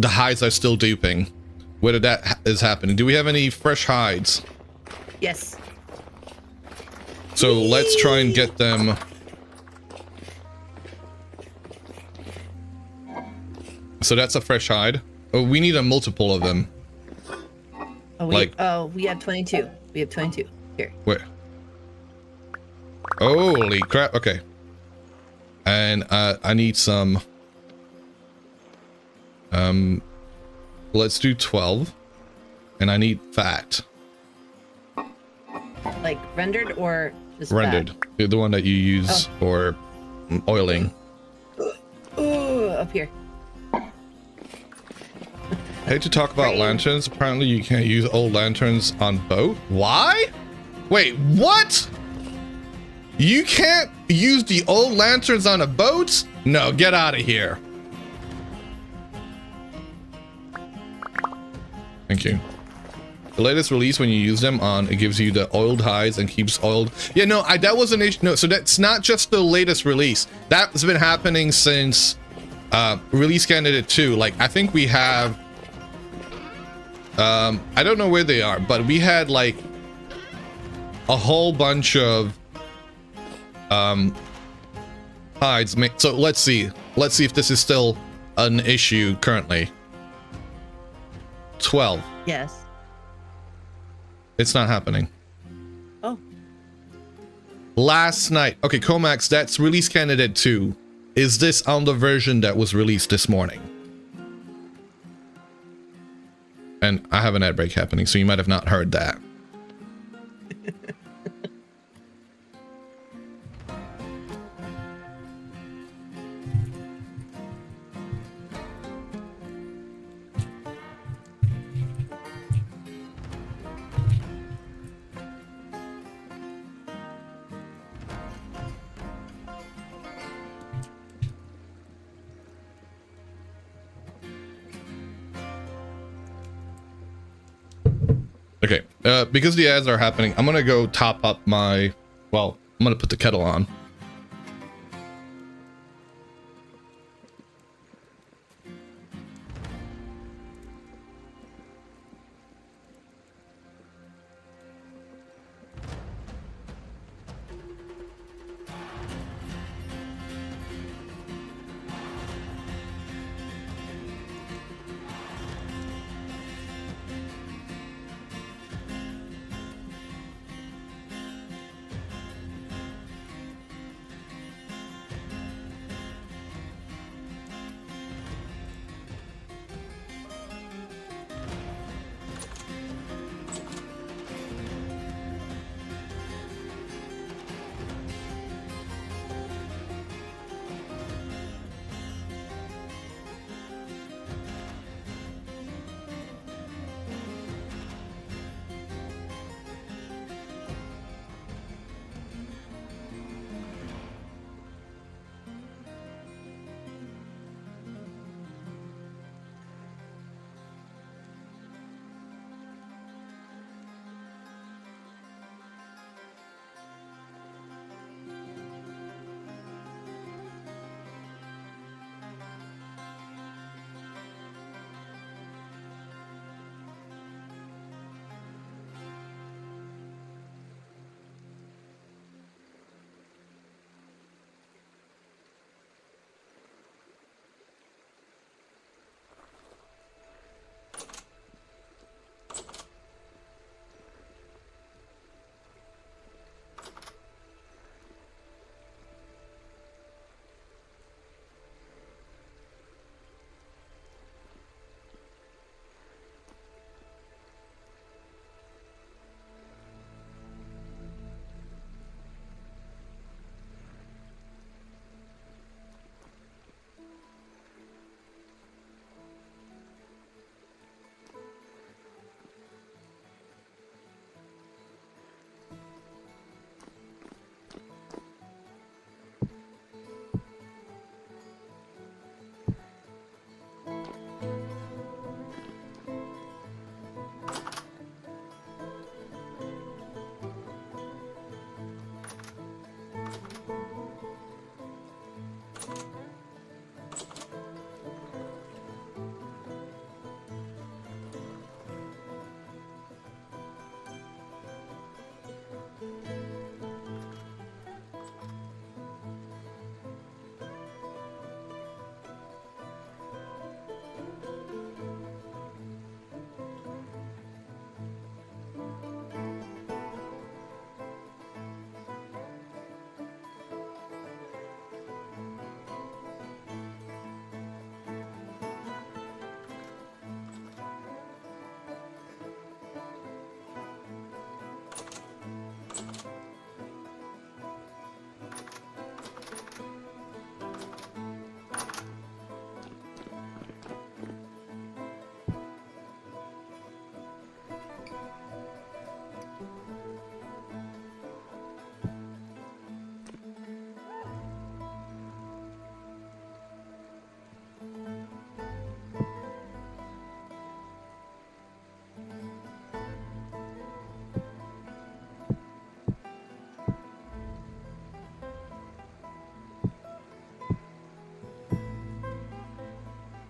hides are still duping. Whether that is happening. Do we have any fresh hides? Yes. So let's try and get them. So that's a fresh hide. Oh, we need a multiple of them. Oh, we have 22. We have 22. Here. Where? Holy crap. Okay. And I need some. Let's do 12. And I need fat. Like rendered or just Rendered. fat? The one that you use for oiling. Ooh, up here. I hate to talk about lanterns. Apparently you can't use old lanterns on boat. Why? Wait, what? You can't use the old lanterns on a boat? No, get out of here. Thank you. The latest release, when you use them on, it gives you the oiled hides and keeps oiled. Yeah, no, that was an issue. No, so that's not just the latest release. That's been happening since release candidate 2. Like, I think we have, I don't know where they are, but we had like a whole bunch of hides. So let's see if this is still an issue currently. 12. Yes. It's not happening. Oh. Last night. Okay, Comax, that's release candidate 2. Is this on the version that was released this morning? And I have an ad break happening, so you might have not heard that. Okay, because the ads are happening, I'm gonna go top up my, well, I'm gonna put the kettle on.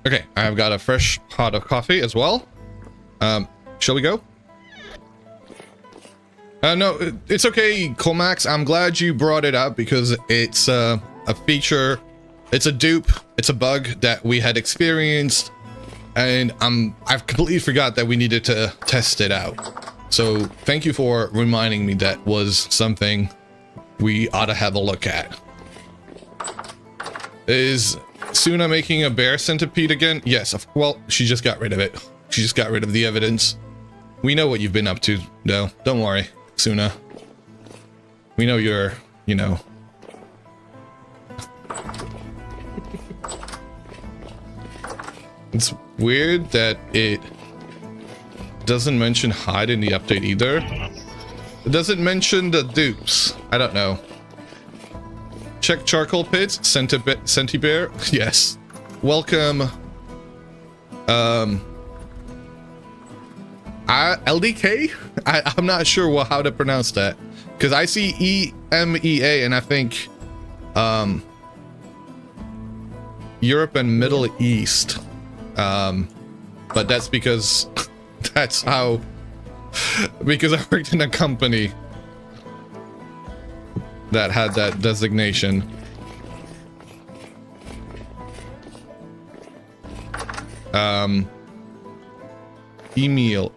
Okay, I've got a fresh pot of coffee as well. Shall we go? No, it's okay, Colmax. I'm glad you brought it up because it's a feature, it's a dupe, it's a bug that we had experienced, and I've completely forgot that we needed to test it out. So thank you for reminding me that was something we ought to have a look at. Is Suna making a bear centipede again? Yes, well, she just got rid of it. She just got rid of the evidence. We know what you've been up to, though. Don't worry, Suna. We know you're, you know. It's weird that it doesn't mention hide in the update either. It doesn't mention the dupes. I don't know. Check charcoal pits. Centibear. Yes. Welcome. LDK? I'm not sure how to pronounce that. Because I see EMEA and I think Europe and Middle East. But that's because that's how, because I worked in a company that had that designation. Emil.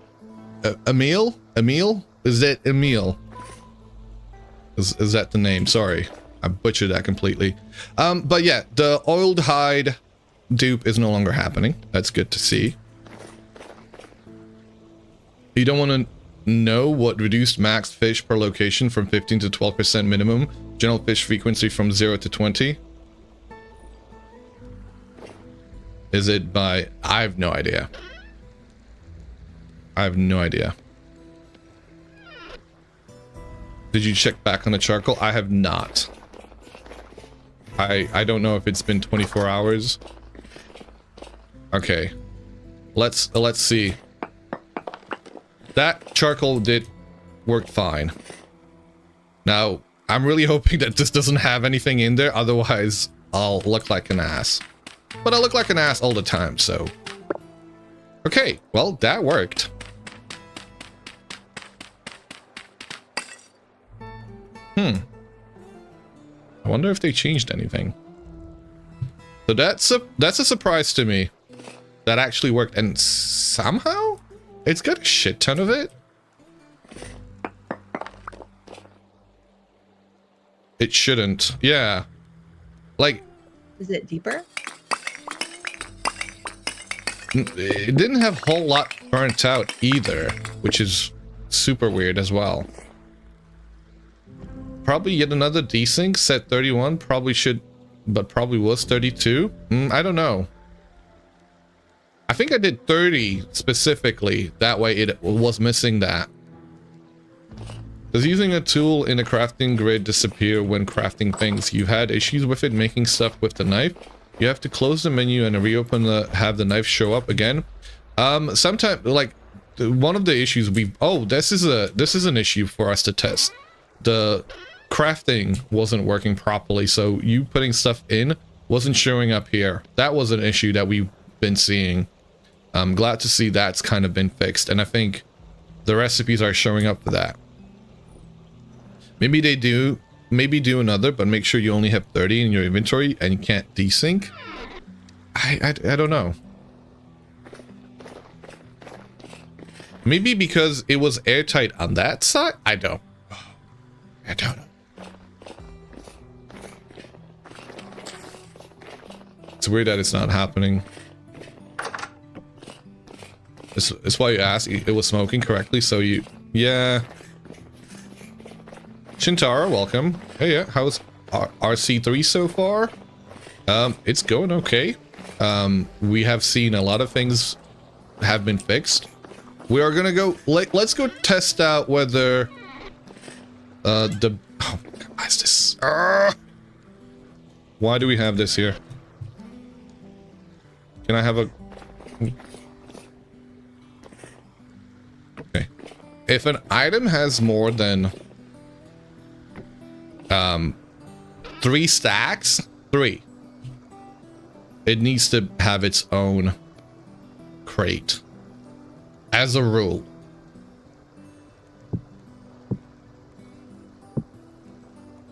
Emil? Is that Emil? Is that the name? Sorry, I butchered that completely. But yeah, the oiled hide dupe is no longer happening. That's good to see. You don't want to know what reduced max fish per location from 15 to 12% minimum. General fish frequency from 0 to 20. Is it by... I have no idea. I have no idea. Did you check back on the charcoal? I have not. I don't know if it's been 24 hours. Okay. Let's see. That charcoal did work fine. Now, I'm really hoping that this doesn't have anything in there, otherwise I'll look like an ass. But I look like an ass all the time, so... Okay, well, that worked. I wonder if they changed anything. So that's a surprise to me. That actually worked, and somehow it's got a shit ton of it. It shouldn't. Yeah. Like... Is it deeper? It didn't have a whole lot burnt out either, which is super weird as well. Probably yet another desync, set 31, probably should, but probably was 32. I don't know. I think I did 30 specifically, that way it was missing that. Does using a tool in a crafting grid disappear when crafting things? You had issues with it making stuff with the knife? You have to close the menu and reopen have the knife show up again. Sometimes, like, one of the issues this is an issue for us to test. The crafting wasn't working properly, so you putting stuff in wasn't showing up here. That was an issue that we've been seeing. I'm glad to see that's kind of been fixed, and I think the recipes are showing up for that. Maybe they do. Maybe do another, but make sure you only have 30 in your inventory and you can't desync. I don't know. Maybe because it was airtight on that side? I don't know. It's weird that it's not happening. It's why you asked. It was smoking correctly, so you... Yeah. Shintara, welcome. Hey, yeah, how's RC3 so far? It's going okay. We have seen a lot of things have been fixed. We are gonna go, let's go test out whether oh my god, why is this? Why do we have this here? Can I have a... Okay. If an item has more than 3 stacks, 3. it needs to have its own crate. As a rule.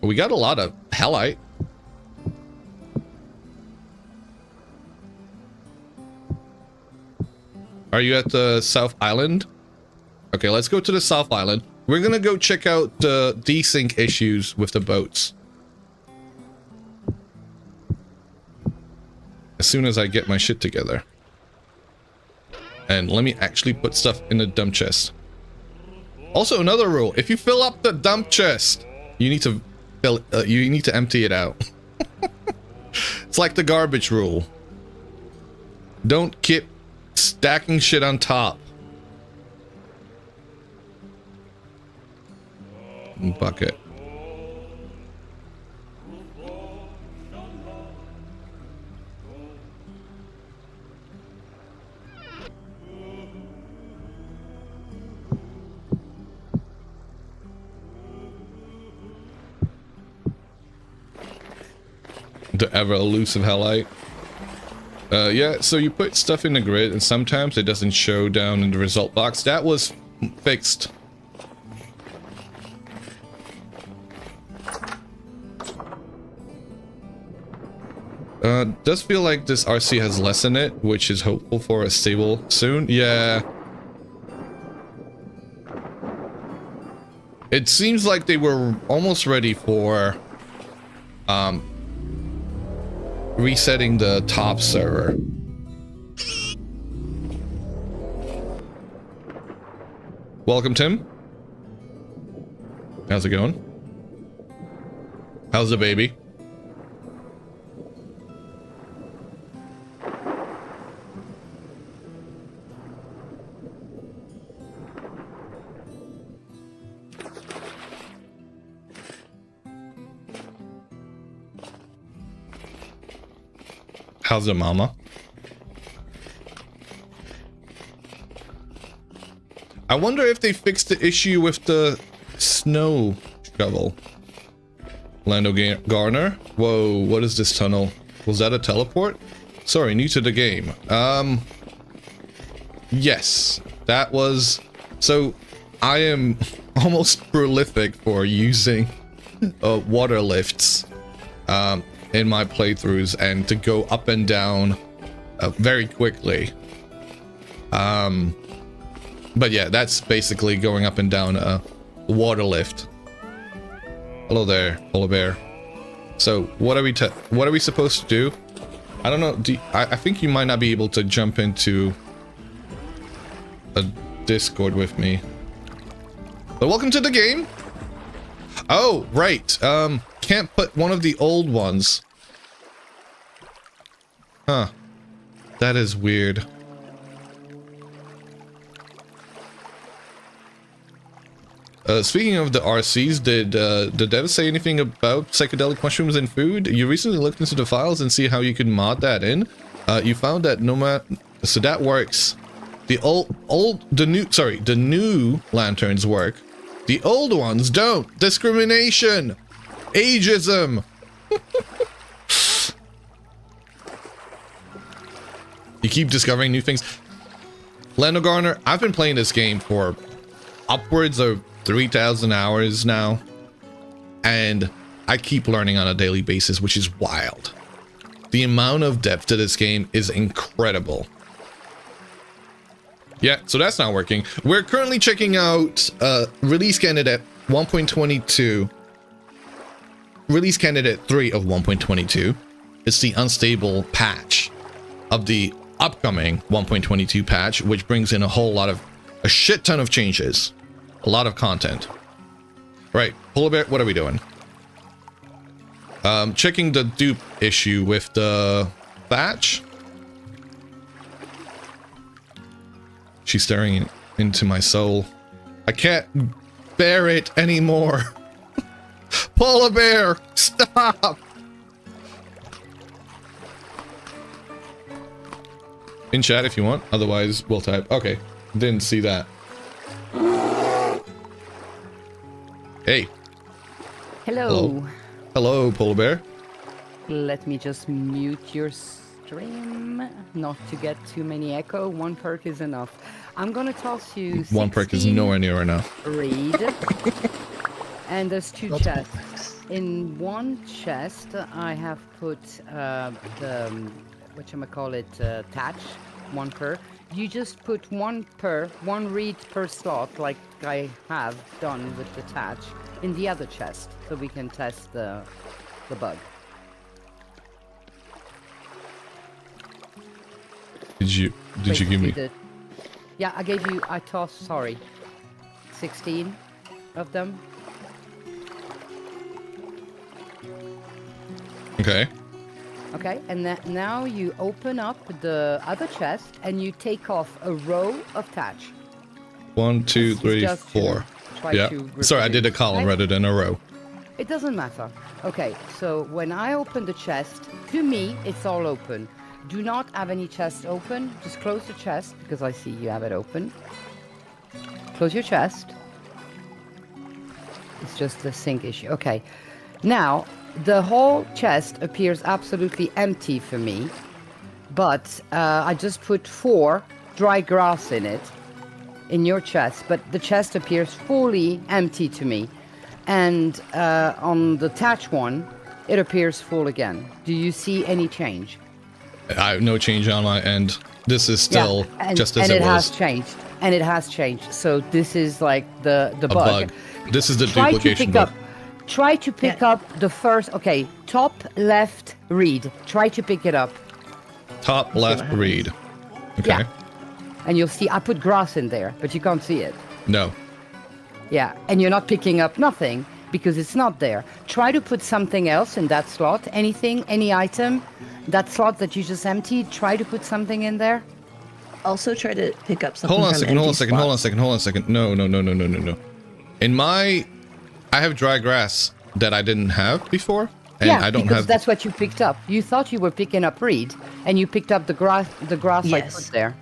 We got a lot of halite. Are you at the South Island? Okay, let's go to the South Island. We're gonna go check out the desync issues with the boats. As soon as I get my shit together. And let me actually put stuff in the dump chest. Also, another rule: if you fill up the dump chest, you need to empty it out. It's like the garbage rule. Don't keep stacking shit on top. Bucket. The ever elusive halite. Yeah, so you put stuff in the grid and sometimes it doesn't show down in the result box. That was fixed. Does feel like this RC has less in it, which is hopeful for a stable soon. Yeah. It seems like they were almost ready for resetting the top server. Welcome, Tim. How's it going? How's the baby? How's it, mama? I wonder if they fixed the issue with the snow shovel. Lando Garner? Whoa, what is this tunnel? Was that a teleport? Sorry, new to the game. Yes, that was... So, I am almost prolific for using water lifts. In my playthroughs and to go up and down very quickly. But yeah, that's basically going up and down a water lift. Hello there, polar bear. So what are we supposed to do? I don't know. I think you might not be able to jump into a Discord with me. But welcome to the game. Oh, right. Can't put one of the old ones. Huh. That is weird. Speaking of the RCs, did the devs say anything about psychedelic mushrooms in food? You recently looked into the files and see how you could mod that in. You found that so that works. The new lanterns work. The old ones don't. Discrimination. Ageism. You keep discovering new things. Lando Garner, I've been playing this game for upwards of 3,000 hours now. And I keep learning on a daily basis, which is wild. The amount of depth to this game is incredible. Yeah, so that's not working. We're currently checking out release candidate 1.22. Release candidate 3 of 1.22. It's the unstable patch of the upcoming 1.22 patch, which brings in a shit ton of changes. A lot of content. Right, Polar Bear, what are we doing? Checking the dupe issue with the thatch. She's staring into my soul. I can't bear it anymore. Polar Bear, stop! In chat if you want, otherwise we'll type. Okay, didn't see that. Hey. Hello. Hello. Hello, Polar Bear. Let me just mute your stream. Not to get too many echo. 1 perk is enough. I'm gonna toss you 1 perk is 16 nowhere near enough. reed. And there's 2 chests. In 1 chest, I have put the whatchamacallit, thatch, 1 per. You just put 1 reed per slot, like I have done with the thatch, in the other chest, so we can test the bug. Did you give me? Yeah, I gave you. I tossed. Sorry, 16 of them. Okay. Okay, and now you open up the other chest and you take off a row of thatch. 1, 2, This is 3, just to 4. try Yeah. to Sorry, I did a reproduce, column okay? rather than a row. It doesn't matter. Okay, so when I open the chest, to me, it's all open. Do not have any chests open. Just close the chest because I see you have it open. Close your chest. It's just the sync issue. Okay. Now, the whole chest appears absolutely empty for me, but I just put 4 dry grass in it, in your chest, but the chest appears fully empty to me. And on the thatch one, it appears full again. Do you see any change? I have no change on my end. This is still just as and it it was. has changed. And it has changed. So this is like the A bug. bug. This is the Try to duplication pick bug. up. Try to pick up the first. Okay, top left reed. Try to pick it up. Top left read. Okay. Yeah. And you'll see. I put grass in there, but you can't see it. No. Yeah, and you're not picking up nothing because it's not there. Try to put something else in that slot. Anything, any item. That slot that you just emptied. Try to put something in there. Also try to pick up something. Hold on a from second. Hold on a empty second. Hold on a spots. second. Hold on a second. No. In my, I have dry grass that I didn't have before, and yeah, I don't because have. that's what you picked up. You thought you were picking up reed, and you picked up the grass. The grass I Yes. put there.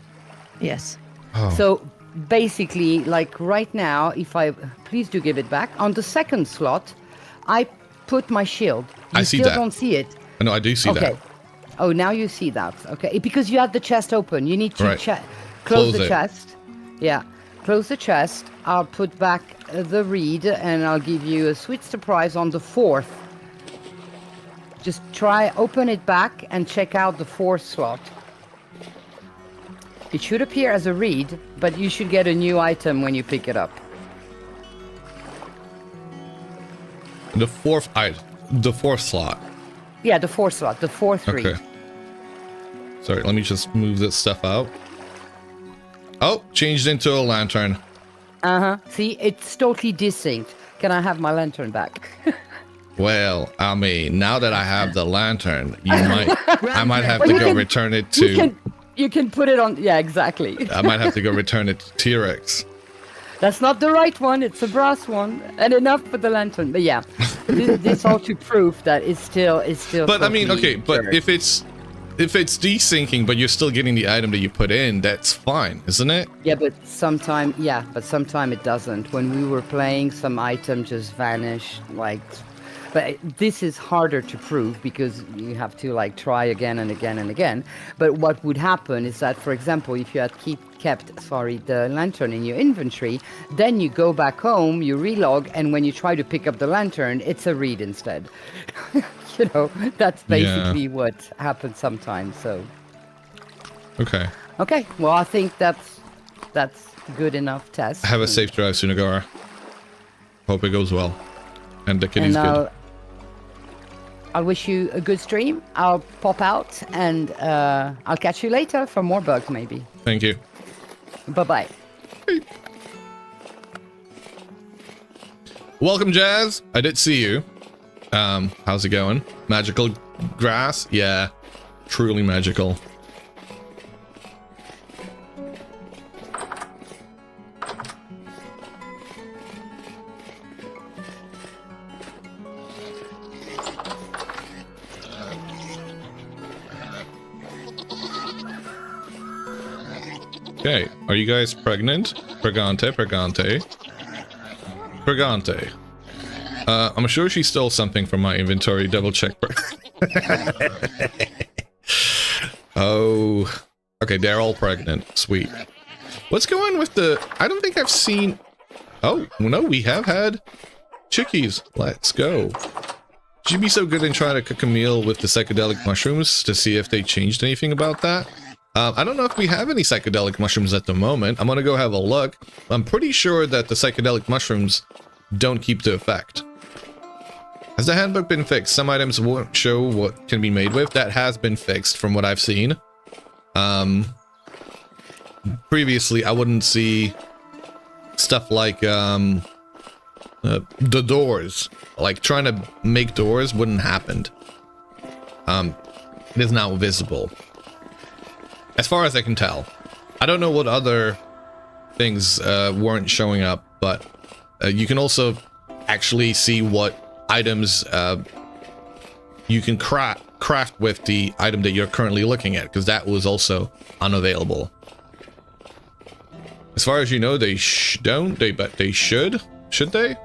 Yes. Oh. So basically, like right now, if I please do give it back on the second slot, I put my shield. You I see still that. don't see it. No, I do see Okay. that. Oh, now you see that. Okay, because you had the chest open. You need to Right. close Close the it. chest. Yeah, close the chest. I'll put back the reed, and I'll give you a sweet surprise on the 4th. Just try open it back and check out the 4th slot. It should appear as a reed, but you should get a new item when you pick it up. The 4th the 4th slot. Yeah, the 4th slot, the 4th Okay. reed. Sorry, let me just move this stuff out. Oh, changed into a lantern. See, it's totally distinct. Can I have my lantern back? Well, I mean, now that I have the lantern, I might have Well, to you go can- return it to. You can put it on. Yeah, exactly. I might have to go return it to T-Rex. That's not the right one. It's a brass one, and enough for the lantern. But yeah, this all to prove that it's still. But I mean, totally okay, but absurd. if it's desyncing, but you're still getting the item that you put in, that's fine, isn't it? Yeah, but sometime it doesn't. When we were playing, some item just vanished. Like, but this is harder to prove because you have to like try again and again and again. But what would happen is that, for example, if you had kept the lantern in your inventory, then you go back home, you relog, and when you try to pick up the lantern, it's a reed instead. You know, that's basically what happens sometimes. So. Okay. Okay, well, I think that's good enough test. Have a safe drive, Sunagara. Hope it goes well. And the kitty's good. I wish you a good stream. I'll pop out and I'll catch you later for more bugs, maybe. Thank you. Bye-bye. Welcome, Jazz. I did see you. How's it going? Magical grass? Yeah, truly magical. Okay, are you guys pregnant? Pregante. I'm sure she stole something from my inventory. Double check. Oh, okay, they're all pregnant. Sweet. What's going with the... I don't think I've seen... Oh, no, we have had chickies. Let's go. Would you be so good in trying to cook a meal with the psychedelic mushrooms to see if they changed anything about that? I don't know if we have any psychedelic mushrooms at the moment. I'm gonna go have a look. I'm pretty sure that the psychedelic mushrooms don't keep the effect. Has the handbook been fixed? Some items won't show what can be made with. That has been fixed from what I've seen. Previously, I wouldn't see stuff like the doors. Like trying to make doors wouldn't happen. It is now visible. As far as I can tell. I don't know what other things weren't showing up, but you can also actually see what items you can craft with the item that you're currently looking at, because that was also unavailable. As far as you know, they don't, but they should. Should they?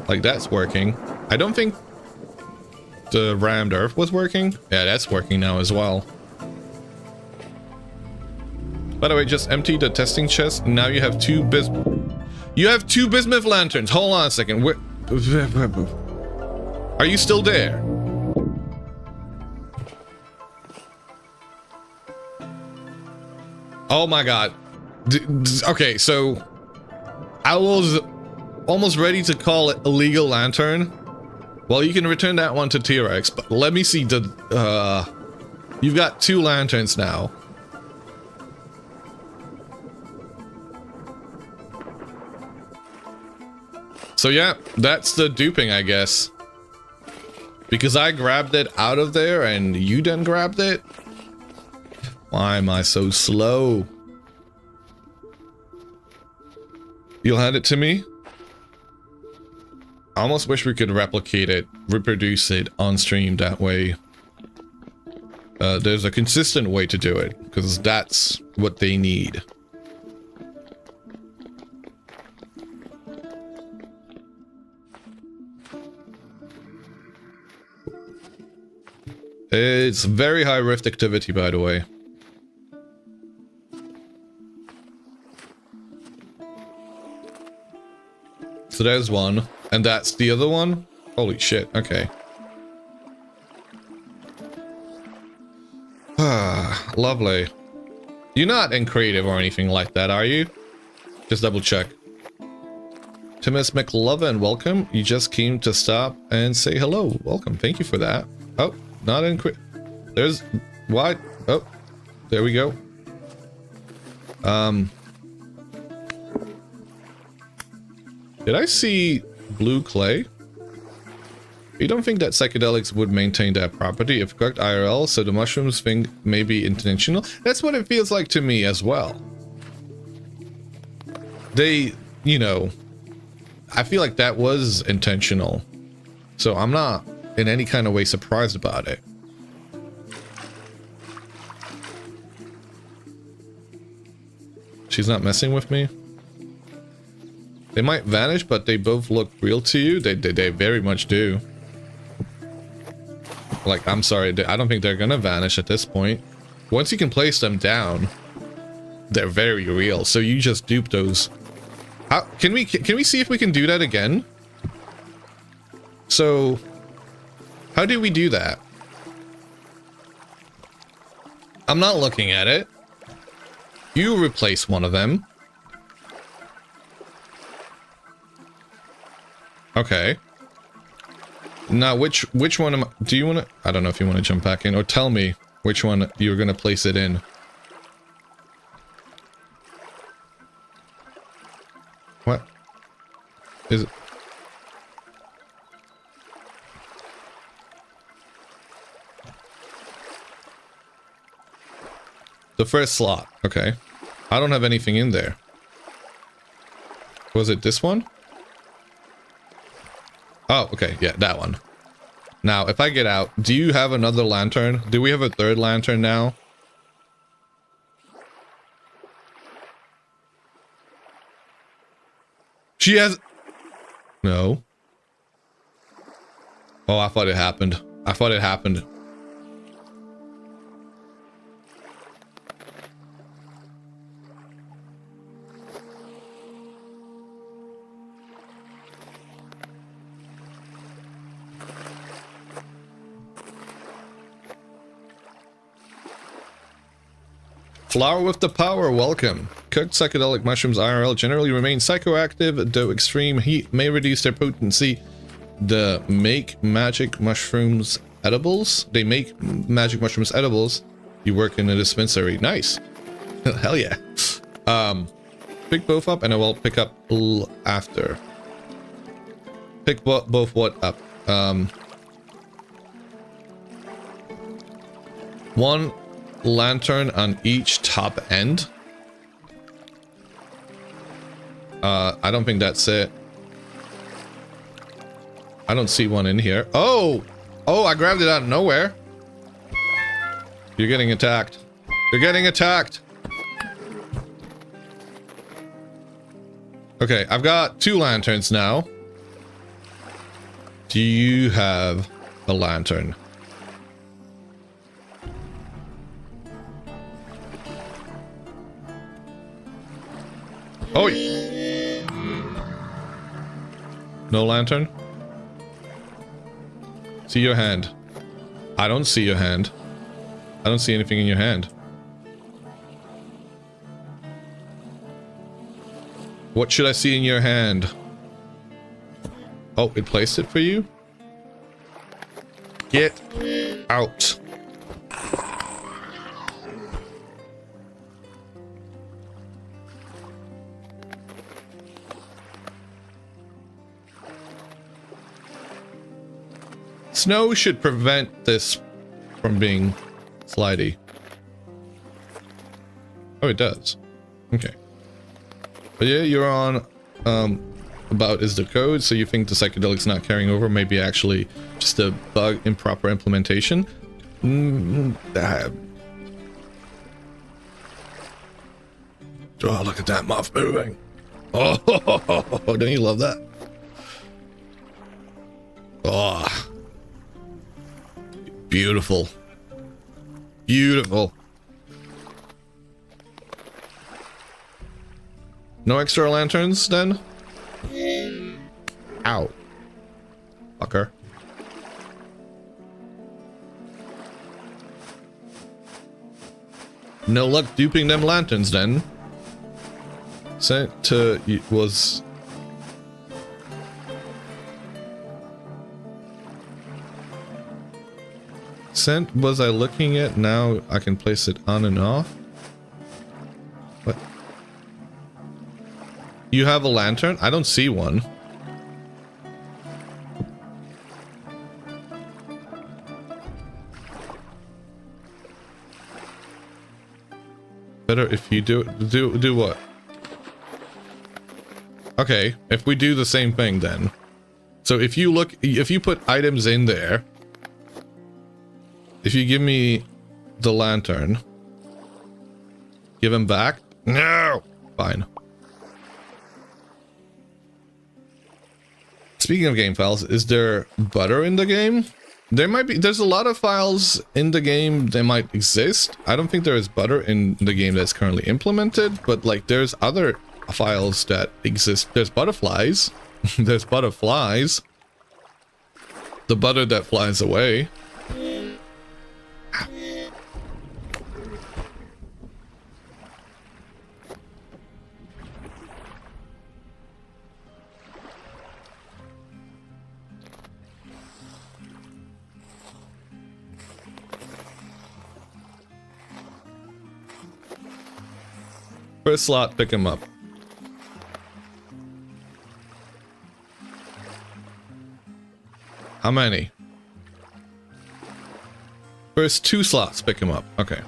Like, that's working. I don't think the rammed earth was working. Yeah, that's working now as well. By the way, just empty the testing chest. Now you have two bismuth lanterns. Hold on a second. Are you still there? Oh my god. Okay, so I was almost ready to call it a legal lantern. Well, you can return that one to T-Rex, but let me see the you've got two lanterns now. So yeah, that's the duping, I guess. Because I grabbed it out of there and you then grabbed it? Why am I so slow? You'll hand it to me? I almost wish we could replicate it, reproduce it on stream that way. There's a consistent way to do it, because that's what they need. It's very high rift activity, by the way. So there's one, and that's the other one? Holy shit, okay. Ah, lovely. You're not in creative or anything like that, are you? Just double check. Timus McLovin, welcome. You just came to stop and say hello. Welcome, thank you for that. Oh, not in creative. There's... what? Oh, there we go. Did I see blue clay? You don't think that psychedelics would maintain that property if cooked IRL, so the mushrooms thing may be intentional? That's what it feels like to me as well. They, you know, I feel like that was intentional. So I'm not in any kind of way surprised about it. She's not messing with me? They might vanish, but they both look real to you. They very much do. Like, I'm sorry, I don't think they're gonna vanish at this point. Once you can place them down, they're very real. So you just dupe those. How can we see if we can do that again? So, how do we do that? I'm not looking at it. You replace one of them. Okay. Now, which one do you want to... I don't know if you want to jump back in, or tell me which one you're going to place it in. What? Is it... The first slot. Okay. I don't have anything in there. Was it this one? Oh, okay. Yeah, that one. Now, if I get out, do you have another lantern? Do we have a third lantern now? She has... No. Oh, I thought it happened. I thought it happened. Flower with the power, welcome. Cooked psychedelic mushrooms IRL generally remain psychoactive, though extreme heat may reduce their potency. The make magic mushrooms edibles? They make magic mushrooms edibles. You work in a dispensary. Nice. Hell yeah. Pick both up and I will pick up after. Pick both what up? One lantern on each top end. I don't think that's it. I don't see one in here. Oh! Oh, I grabbed it out of nowhere. You're getting attacked. You're getting attacked. Okay, I've got 2 lanterns now. Do you have a lantern? Oh! No lantern? See your hand. I don't see your hand. I don't see anything in your hand. What should I see in your hand? Oh, it placed it for you? Get out. Snow should prevent this from being slidey. Oh, it does. Okay. But yeah, you're on about is the code, so you think the psychedelic's not carrying over, maybe actually just a bug, improper implementation. Oh, look at that moth moving. Oh, don't you love that? Oh, beautiful. Beautiful. No extra lanterns, then? Ow. Fucker. No luck duping them lanterns, then. Sent to... was... Sent was I looking at? Now I can place it on and off? What? You have a lantern? I don't see one. Better if you do what? Okay, if we do the same thing then. So if you look, if you put items in there, if you give me the lantern, give him back? No! Fine. Speaking of game files, is there butter in the game? There might be. There's a lot of files in the game that might exist. I don't think there is butter in the game that's currently implemented, but like there's other files that exist. There's butterflies. There's butterflies. The butter that flies away. First slot, pick him up. How many? First 2 slots, pick him up. Okay.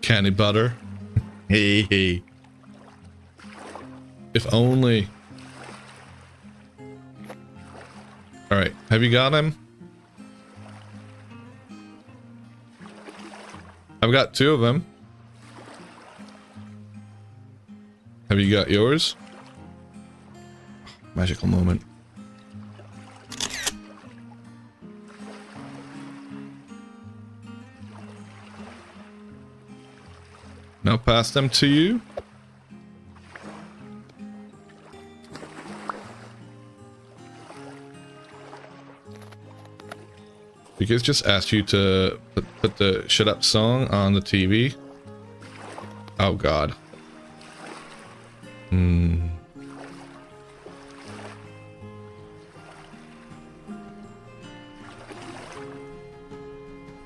Candy butter. Hey, hey. If only. Alright, have you got him? I've got 2 of them. Have you got yours? Magical moment. Now pass them to you. Because just asked you to put the shut up song on the TV. Oh god.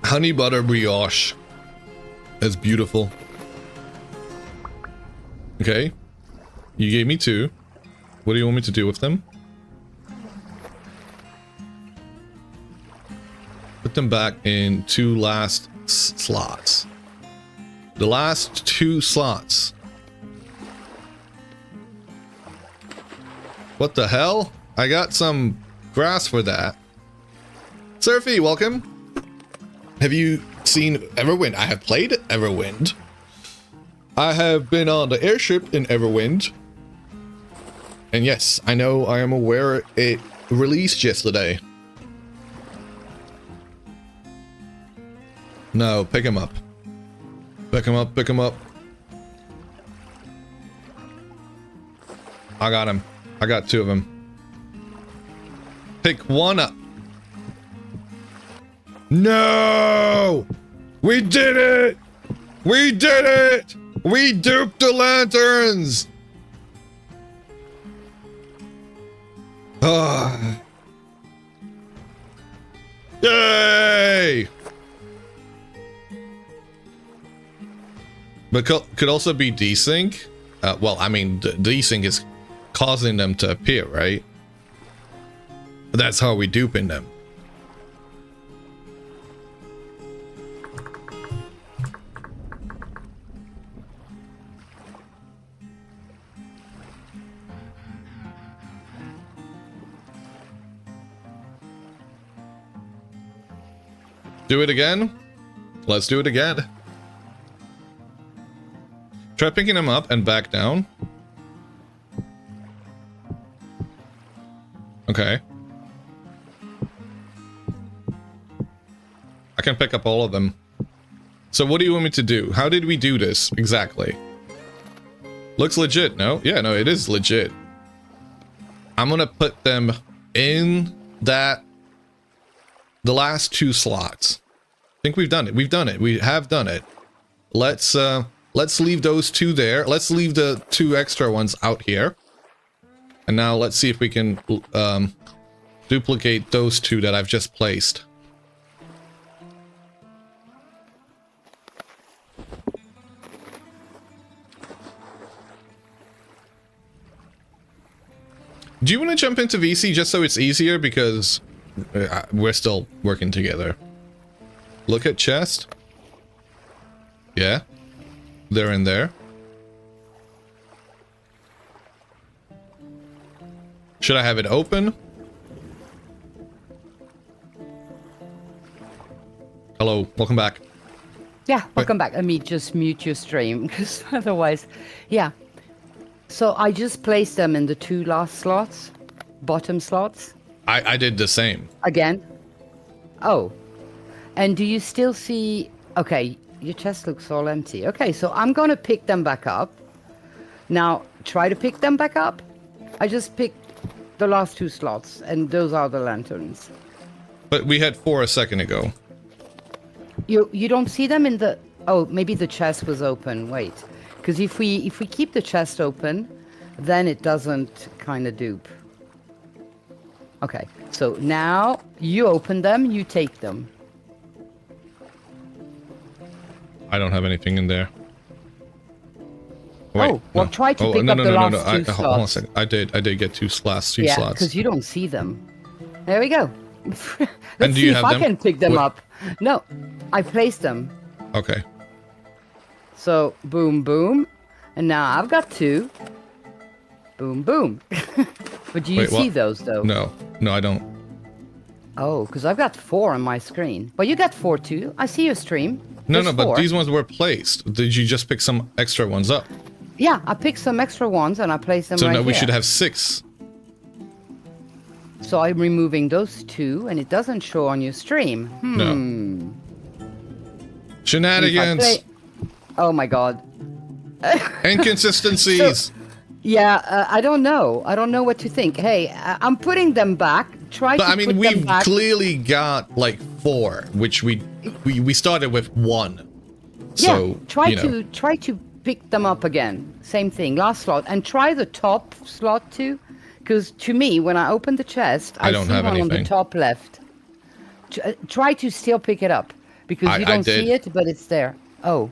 Honey butter brioche. That's beautiful. Okay. You gave me 2. What do you want me to do with them? Put them back in 2 last slots. The last 2 slots. What the hell? I got some grass for that. Surfy, welcome. Have you seen Everwind? I have played Everwind. I have been on the airship in Everwind. And yes, I know, I am aware it released yesterday. No, pick him up. Pick him up, pick him up. I got him. I got 2 of them. Pick one up. No! We did it! We did it! We duped the lanterns! Ah. Yay! But could also be desync. Well, I mean, desync is causing them to appear, right? That's how we duping them. Do it again? Let's do it again. Try picking him up and back down. Okay. I can pick up all of them. So what do you want me to do? How did we do this exactly? Looks legit, no? Yeah, no, it is legit. I'm gonna put them in the last 2 slots. I think we've done it. We've done it. We have done it. Let's leave those 2 there. Let's leave the 2 extra ones out here. And now let's see if we can duplicate those 2 that I've just placed. Do you want to jump into VC just so it's easier? Because we're still working together. Look at chest. Yeah. They're in there. Should I have it open? Hello, welcome back. Yeah, welcome back. Let me just mute your stream, because otherwise... Yeah. So I just placed them in the 2 last slots. Bottom slots. I did the same. Again? Oh. And do you still see... Okay, your chest looks all empty. Okay, so I'm going to pick them back up. Now, try to pick them back up. I just picked the last 2 slots, and those are the lanterns. But we had 4 a second ago. You don't see them in the... Oh, maybe the chest was open. Wait. Because if we keep the chest open, then it doesn't kind of dupe. Okay, so now you open them, you take them. I don't have anything in there. Wait, oh, well, no. try to pick up the last 2 slots. Hold on a second. I did get 2 slots. Yeah, because you don't see them. There we go. Let's And do you see have if them? I can pick them What? up. No, I placed them. Okay. So, boom, boom. And now I've got 2. Boom, boom. But do you Wait, see what? those, though? No, I don't. Oh, because I've got 4 on my screen. But you got 4 too. I see your stream. No, There's but 4. these ones were placed. Did you just pick some extra ones up? Yeah, I picked some extra ones and I placed them So right now we here. should have 6. So I'm removing those 2, and it doesn't show on your stream. No. If I Shenanigans. play- Oh my god. Inconsistencies. Yeah, I don't know. I don't know what to think. Hey, I'm putting them back. Try But to I mean, put them we've back. clearly got like 4, which we started with 1. So, Yeah, try you know. to pick them up again. Same thing, last slot, and try the top slot too, because to me, when I open the chest, I don't see have one on the anything. top left. Try to still pick it up because you I don't did. see it, but it's there. Oh,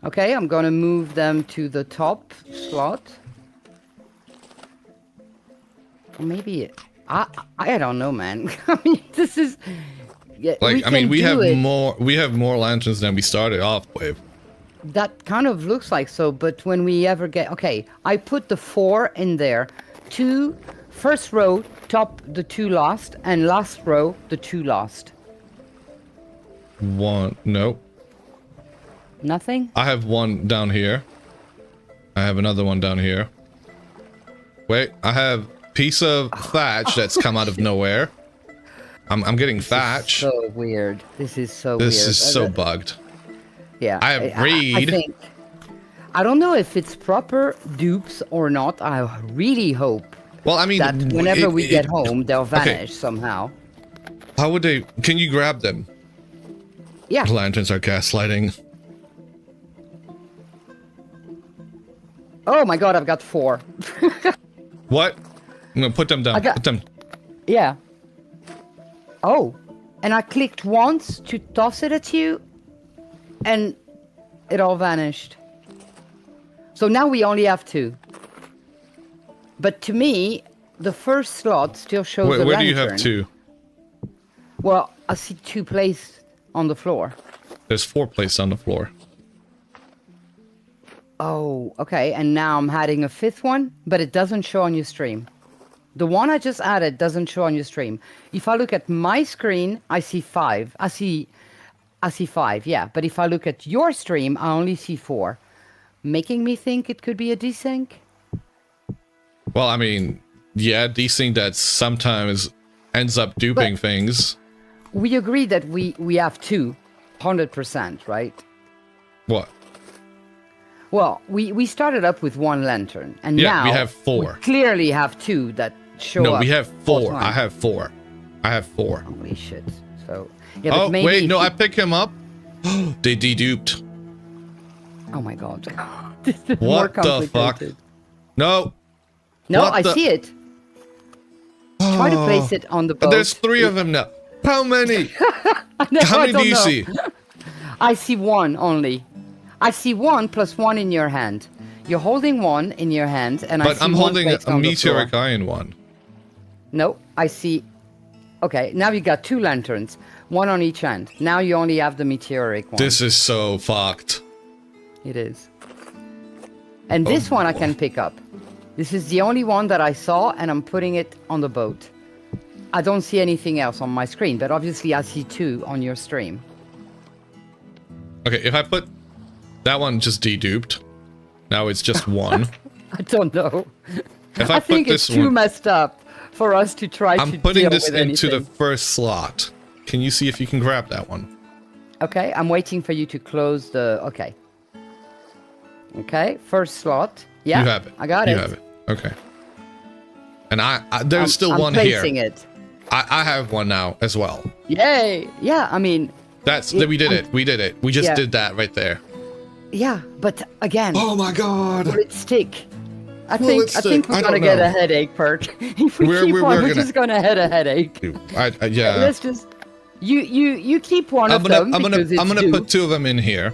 Okay, I'm gonna move them to the top slot. Or maybe I don't know, man. I mean, this is. Yeah, Like, I mean, can do it. we have more lanterns than we started off with. That kind of looks like so, but when we ever get... Okay, I put the 4 in there. 2, first row, top, the 2 last, and last row, the 2 last. 1, no. Nothing? I have 1 down here. I have another one down here. Wait, I have piece of thatch that's come out of nowhere. I'm getting thatch. So weird. This is so weird. This is so bugged. Yeah. I have reed. I think... I don't know if it's proper dupes or not. I really hope Well, I mean, that whenever we get it- home, they'll okay. vanish somehow. How would they? Can you grab them? Yeah. Lanterns are gaslighting. Oh my god, I've got 4. What? I'm gonna put them down. I got- Put them. Yeah. Oh, and I clicked once to toss it at you, and it all vanished. So now we only have 2. But to me, the first slot still shows Where, a where do you have lantern. 2? Well, I see 2 placed on the floor. There's 4 placed on the floor. Oh, okay. And now I'm adding a 5th one, but it doesn't show on your stream. The one I just added doesn't show on your stream. If I look at my screen, I see 5. I see 5, yeah. But if I look at your stream, I only see 4. Making me think it could be a desync? Well, I mean, yeah, desync that sometimes ends up duping But- things. We agree that we have 2, 100%, right? What? Well, we started up with 1 lantern, and Yeah, now we have 4. we clearly have 2 that show No, up. we have all 4. the I time. have 4. I have 4. Holy shit. So, yeah, but Oh, maybe wait, if no, you- I pick him up. They deduped. Oh my god. This is more What the fuck? complicated. No. No, What I the- see it. Try to place it on the boat. There's 3 of them now. How many? No, How I many do don't you know. see? I see 1 only. I see 1 plus 1 in your hand. You're holding 1 in your hand, and I But see I'm 1 holding placed a on the meteoric floor. iron one. No, I see. Okay, now you got 2 lanterns, 1 on each end. Now you only have the meteoric one. This is so fucked. It is. And this one I can pick up. This is the only one that I saw, and I'm putting it on the boat. I don't see anything else on my screen, but obviously I see 2 on your stream. Okay, if I put that one just deduped, now it's just 1. I don't know. If I I, think put it's this too one, messed up for us to try to I'm putting deal this with into the anything. first slot. Can you see if you can grab that one? Okay, I'm waiting for you to close the... Okay. Okay, first slot. Yeah, You have it. I got you it. You have it. Okay. And there's still I'm one here. placing it. I have one now as well. Yay! Yeah, I mean, We did it. We did it. We just Yeah. did that right there. yeah, but again, Oh my god. will it stick? I Will think it I think stick? we're I gonna don't get know. a headache, Perk. If we We're- keep we're- one, we're we're gonna- just gonna have a headache. Yeah. Let's just you keep one I'm of gonna them I'm because it's gonna due. put 2 of them in here.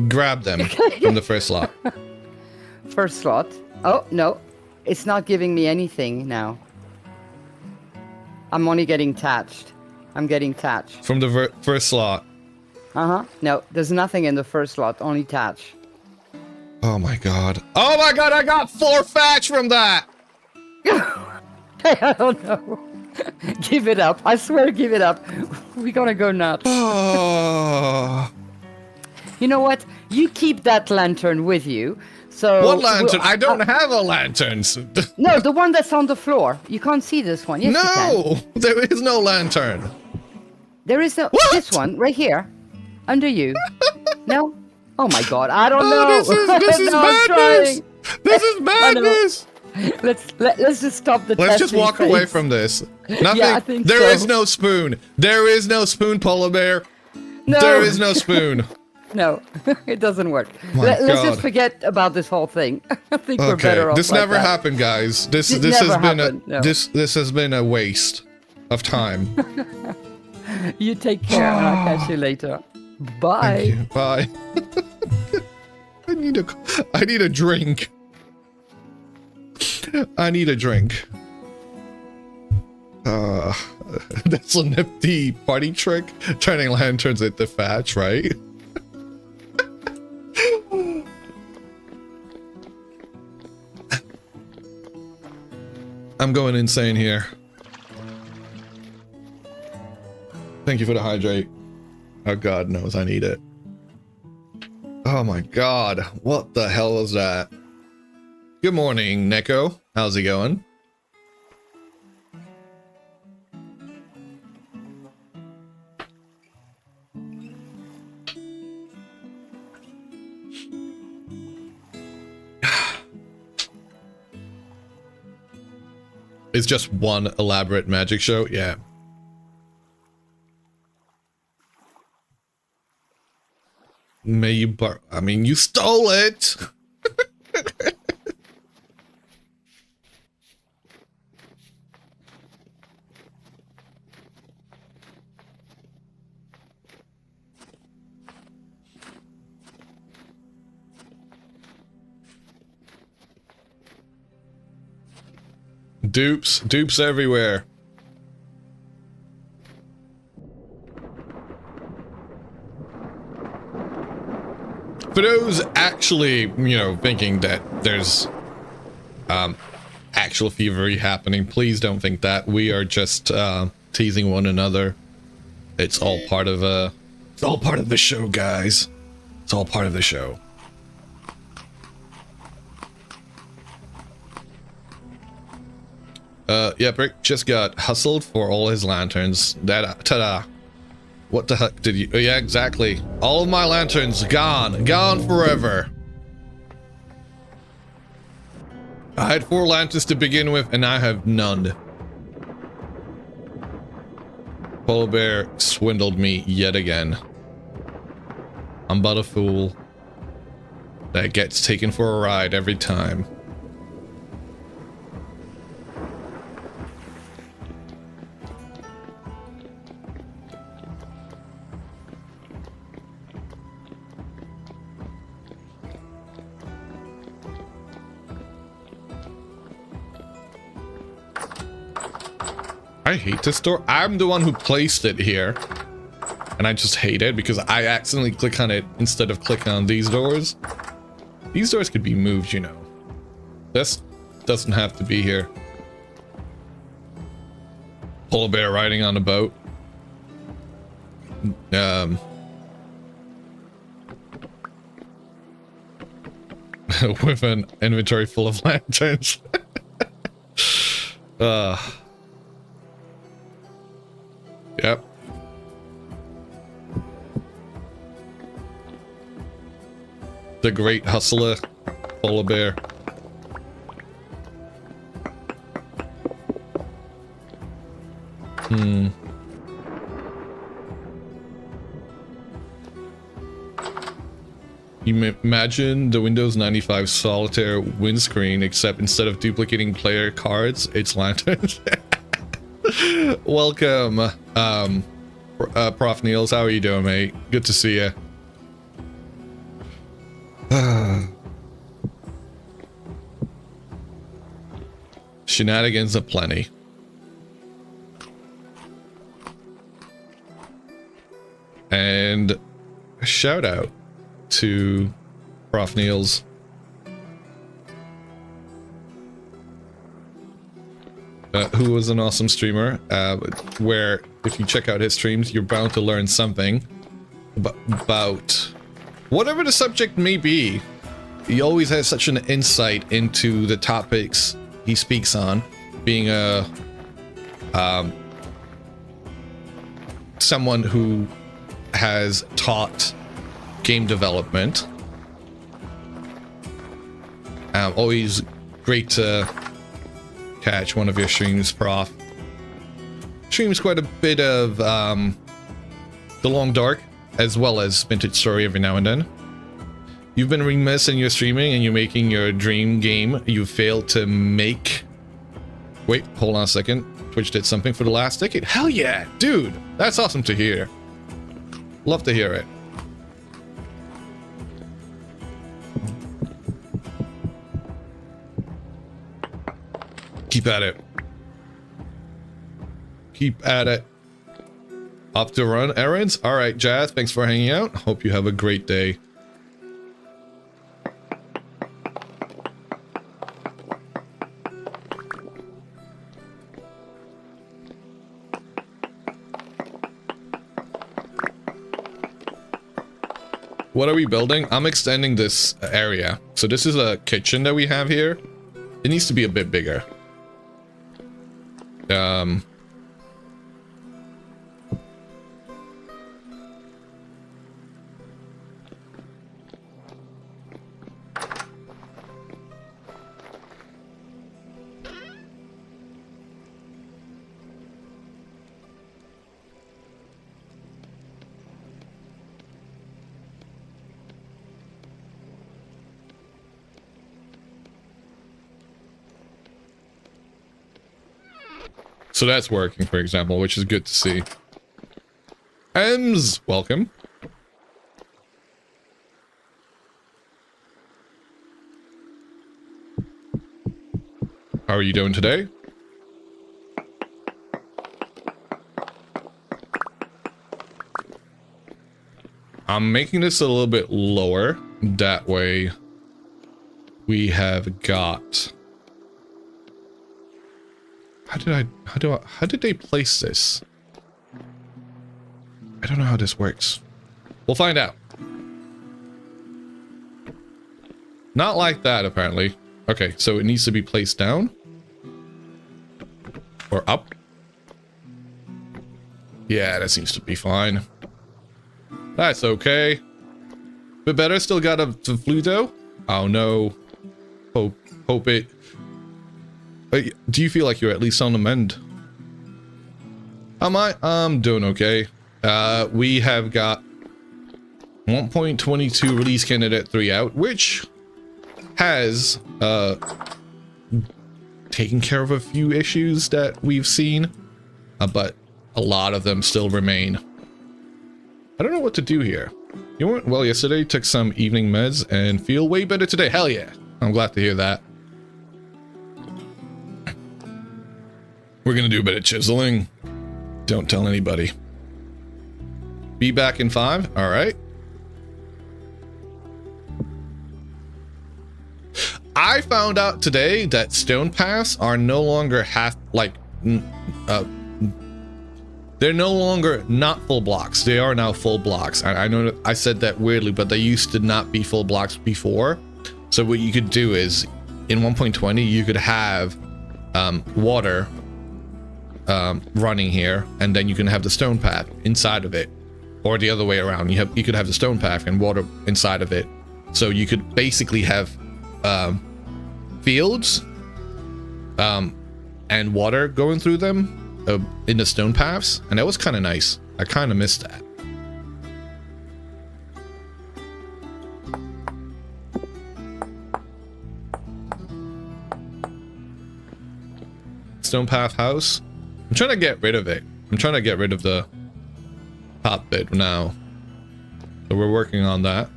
Grab them from the first slot. First slot. Oh no, it's not giving me anything now. I'm only getting touched. I'm getting touched. From the first slot. No, there's nothing in the first slot. Only touch. Oh my god. Oh my god, I got 4 fetch from that! I don't know. Give it up. I swear, give it up. We're gonna go nuts. Oh. You know what? You keep that lantern with you. So What lantern? I don't have a lantern. No, the one that's on the floor. You can't see this one. Yes, you can. No, there is no lantern. There is no What? this one right here, under you. No. Oh my God! I don't Oh, know. this is No, I'm madness. trying. This is madness. Let's just stop the. Let's just testing walk away phase. from this. Nothing. I think There so. is no spoon. There is no spoon, polar bear. No. There is no spoon. No, it doesn't work. My Let's just God. forget about this whole thing. I think we're Okay, better off. this like never that. happened, guys. This It has never been happened, no. this has been a waste of time. You take care, and I'll catch you later. Bye. Thank you. Bye. I need a drink. I need a drink. That's a nifty party trick. Turning lanterns into fats, right? I'm going insane here. Thank you for the hydrate. Oh, God knows I need it. Oh my God. What the hell was that? Good morning, Neko. How's it going? It's just one elaborate magic show? Yeah. May you I mean, you stole it! Dupes everywhere. For those actually, thinking that there's actual thievery happening, please don't think that. We are just teasing one another. It's all part of the show, guys. It's all part of the show. Yeah, Brick just got hustled for all his lanterns. Ta-da. What the heck did you... Yeah, exactly. All of my lanterns gone. Gone forever. I had 4 lanterns to begin with, and I have none. Polar Bear swindled me yet again. I'm but a fool that gets taken for a ride every time. I hate this door. I'm the one who placed it here. And I just hate it because I accidentally click on it instead of clicking on these doors. These doors could be moved, This doesn't have to be here. Polar bear riding on a boat. With an inventory full of lanterns. Yep. The great hustler, polar bear. You imagine the Windows 95 solitaire windscreen, except instead of duplicating player cards, it's lanterns. Welcome, Prof. Niels. How are you doing, mate? Good to see you. Shenanigans aplenty. And a shout out to Prof. Niels. Who was an awesome streamer, where if you check out his streams, you're bound to learn something about whatever the subject may be, he always has such an insight into the topics he speaks on, being a someone who has taught game development. Always great to catch one of your streams, Prof. Streams quite a bit of The Long Dark, as well as Vintage Story every now and then. You've been remiss in your streaming and you're making your dream game you failed to make. Wait, hold on a second. Twitch did something for the last decade. Hell yeah, dude. That's awesome to hear. Love to hear it. Keep at it. Keep at it. Off to run errands? Alright, Jazz, thanks for hanging out. Hope you have a great day. What are we building? I'm extending this area. So this is a kitchen that we have here. It needs to be a bit bigger. So that's working, for example, which is good to see. Ems, welcome. How are you doing today? I'm making this a little bit lower. That way we have got... How did they place this? I don't know how this works. We'll find out. Not like that, apparently. Okay, so it needs to be placed down. Or up. Yeah, that seems to be fine. That's okay. Bit better, still got a Fluto? Oh no. Hope it... Do you feel like you're at least on the mend? Am I? I'm doing okay. We have got 1.22 release candidate 3 out, which has taken care of a few issues that we've seen, but a lot of them still remain. I don't know what to do here. You weren't well yesterday, took some evening meds, and feel way better today. Hell yeah. I'm glad to hear that. We're gonna do a bit of chiseling. Don't tell anybody. Be back in 5. All right. I found out today that stone paths are no longer they're no longer not full blocks. They are now full blocks. I know that I said that weirdly, but they used to not be full blocks before. So what you could do is in 1.20 you could have water running here, and then you can have the stone path inside of it, or the other way around. You could have the stone path and water inside of it, so you could basically have fields and water going through them in the stone paths, and that was kind of nice. I kind of missed that. Stone path house. I'm trying to get rid of it. I'm trying to get rid of the top bit now. So we're working on that.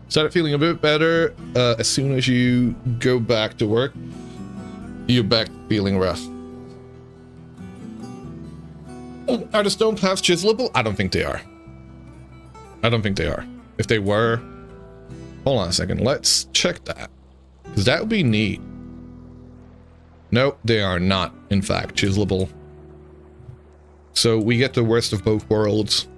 Started feeling a bit better. As soon as you go back to work, you're back feeling rough. Are the stone paths chiselable? I don't think they are. I don't think they are. If they were... Hold on a second. Let's check that. Because that would be neat. Nope, they are not, in fact, chiselable. So we get the worst of both worlds.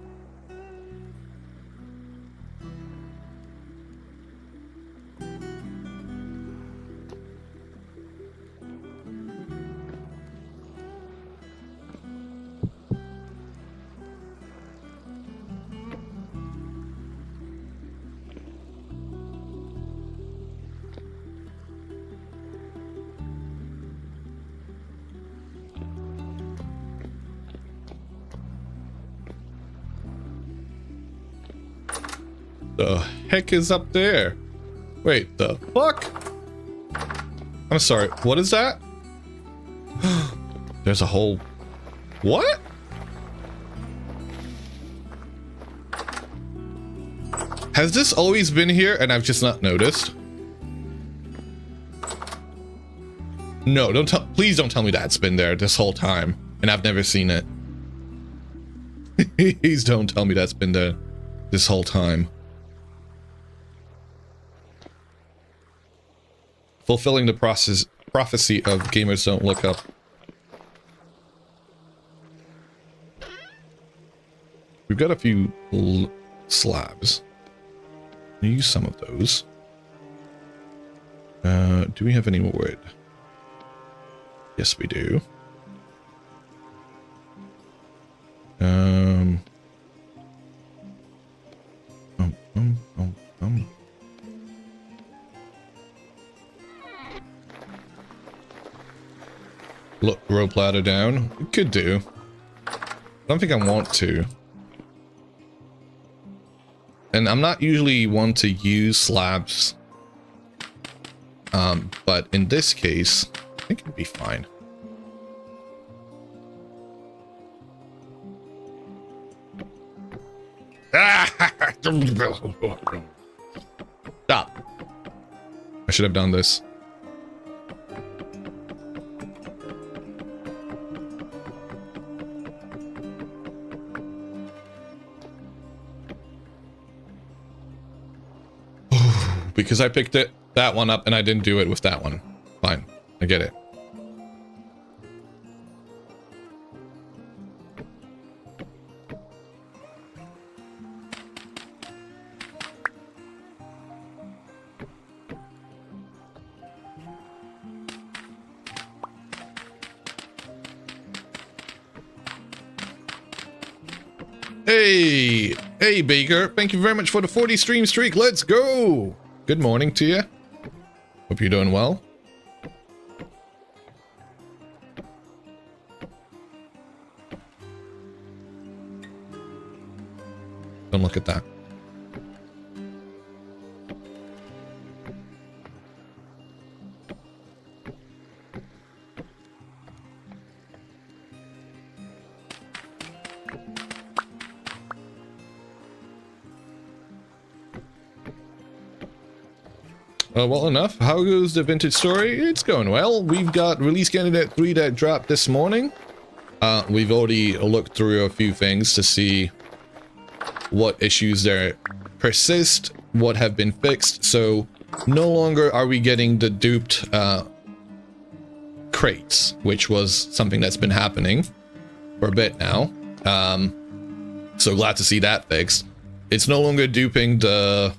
The heck is up there? Wait, the fuck? I'm sorry, what is that? There's a whole... What? Has this always been here and I've just not noticed? No, don't tell, please don't tell me that's been there this whole time and I've never seen it. Please don't tell me that's been there this whole time. Fulfilling the prophecy of gamers don't look up. We've got a few slabs. Use some of those. Do we have any more wood? Yes, we do. Look, rope ladder down. We could do. I don't think I want to. And I'm not usually one to use slabs. But in this case, I think it'd be fine. Stop. I should have done this. Because I picked that one up and I didn't do it with that one. Fine. I get it. Hey Baker, thank you very much for the 40 stream streak. Let's go. Good morning to you. Hope you're doing well. Don't look at that. Well enough. How goes the vintage story? It's going well. We've got release candidate 3 that dropped this morning. We've already looked through a few things to see what issues there persist, what have been fixed. So no longer are we getting the duped crates, which was something that's been happening for a bit now. So glad to see that fixed. It's no longer duping the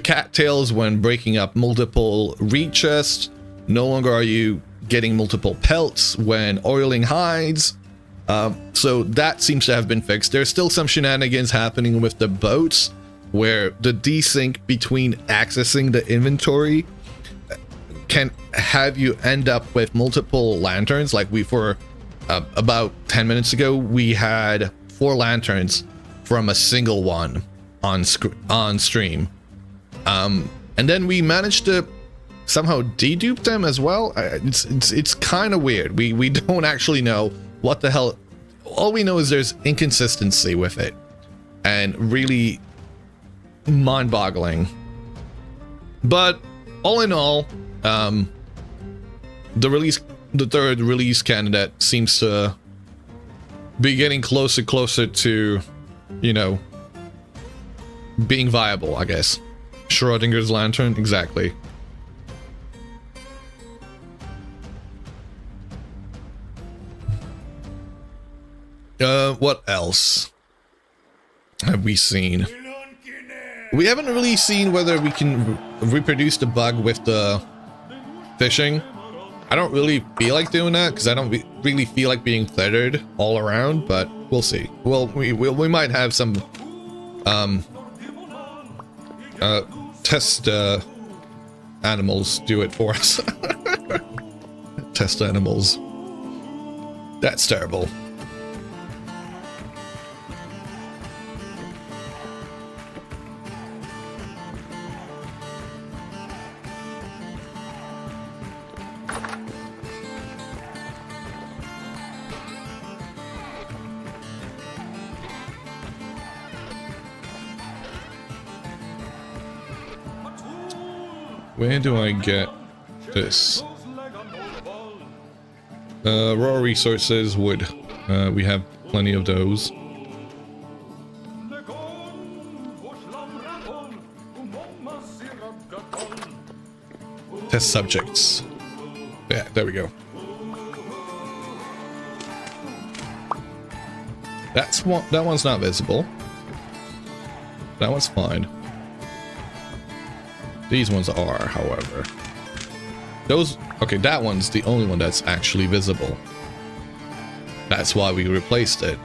cattails when breaking up multiple reed chests. No longer are you getting multiple pelts when oiling hides. So that seems to have been fixed. There's still some shenanigans happening with the boats where the desync between accessing the inventory can have you end up with multiple lanterns. Like for about 10 minutes ago, we had 4 lanterns from a single one on stream. And then we managed to somehow dedupe them as well. It's kind of weird. We don't actually know what the hell. All we know is there's inconsistency with it, and really mind-boggling. But all in all, the third release candidate seems to be getting closer to, you know, being viable, I guess. Schrodinger's lantern, exactly. What else have we seen? We haven't really seen whether we can reproduce the bug with the fishing. I don't really feel like doing that because I don't really feel like being cluttered all around, but we'll see. Well, we might have some test animals do it for us. Test animals. That's terrible. Where do I get this? Raw resources, wood. We have plenty of those. Test subjects. Yeah, there we go. That's one. That one's not visible. That one's fine. These ones are, however. Those. Okay, that one's the only one that's actually visible. That's why we replaced it.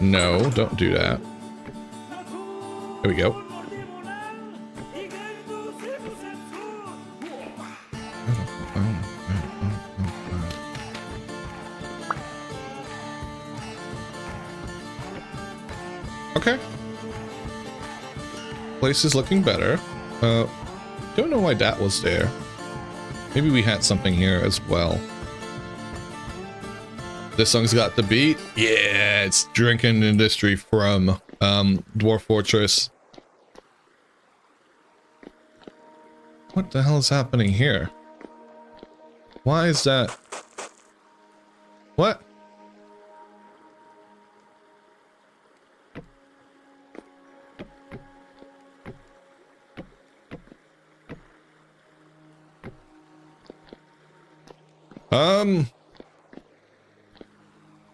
No, don't do that. There we go. Okay. Place is looking better. Don't know why that was there. Maybe we had something here as well. This song's got the beat. Yeah, it's drinking industry from Dwarf Fortress. What the hell is happening here? Why is that? What?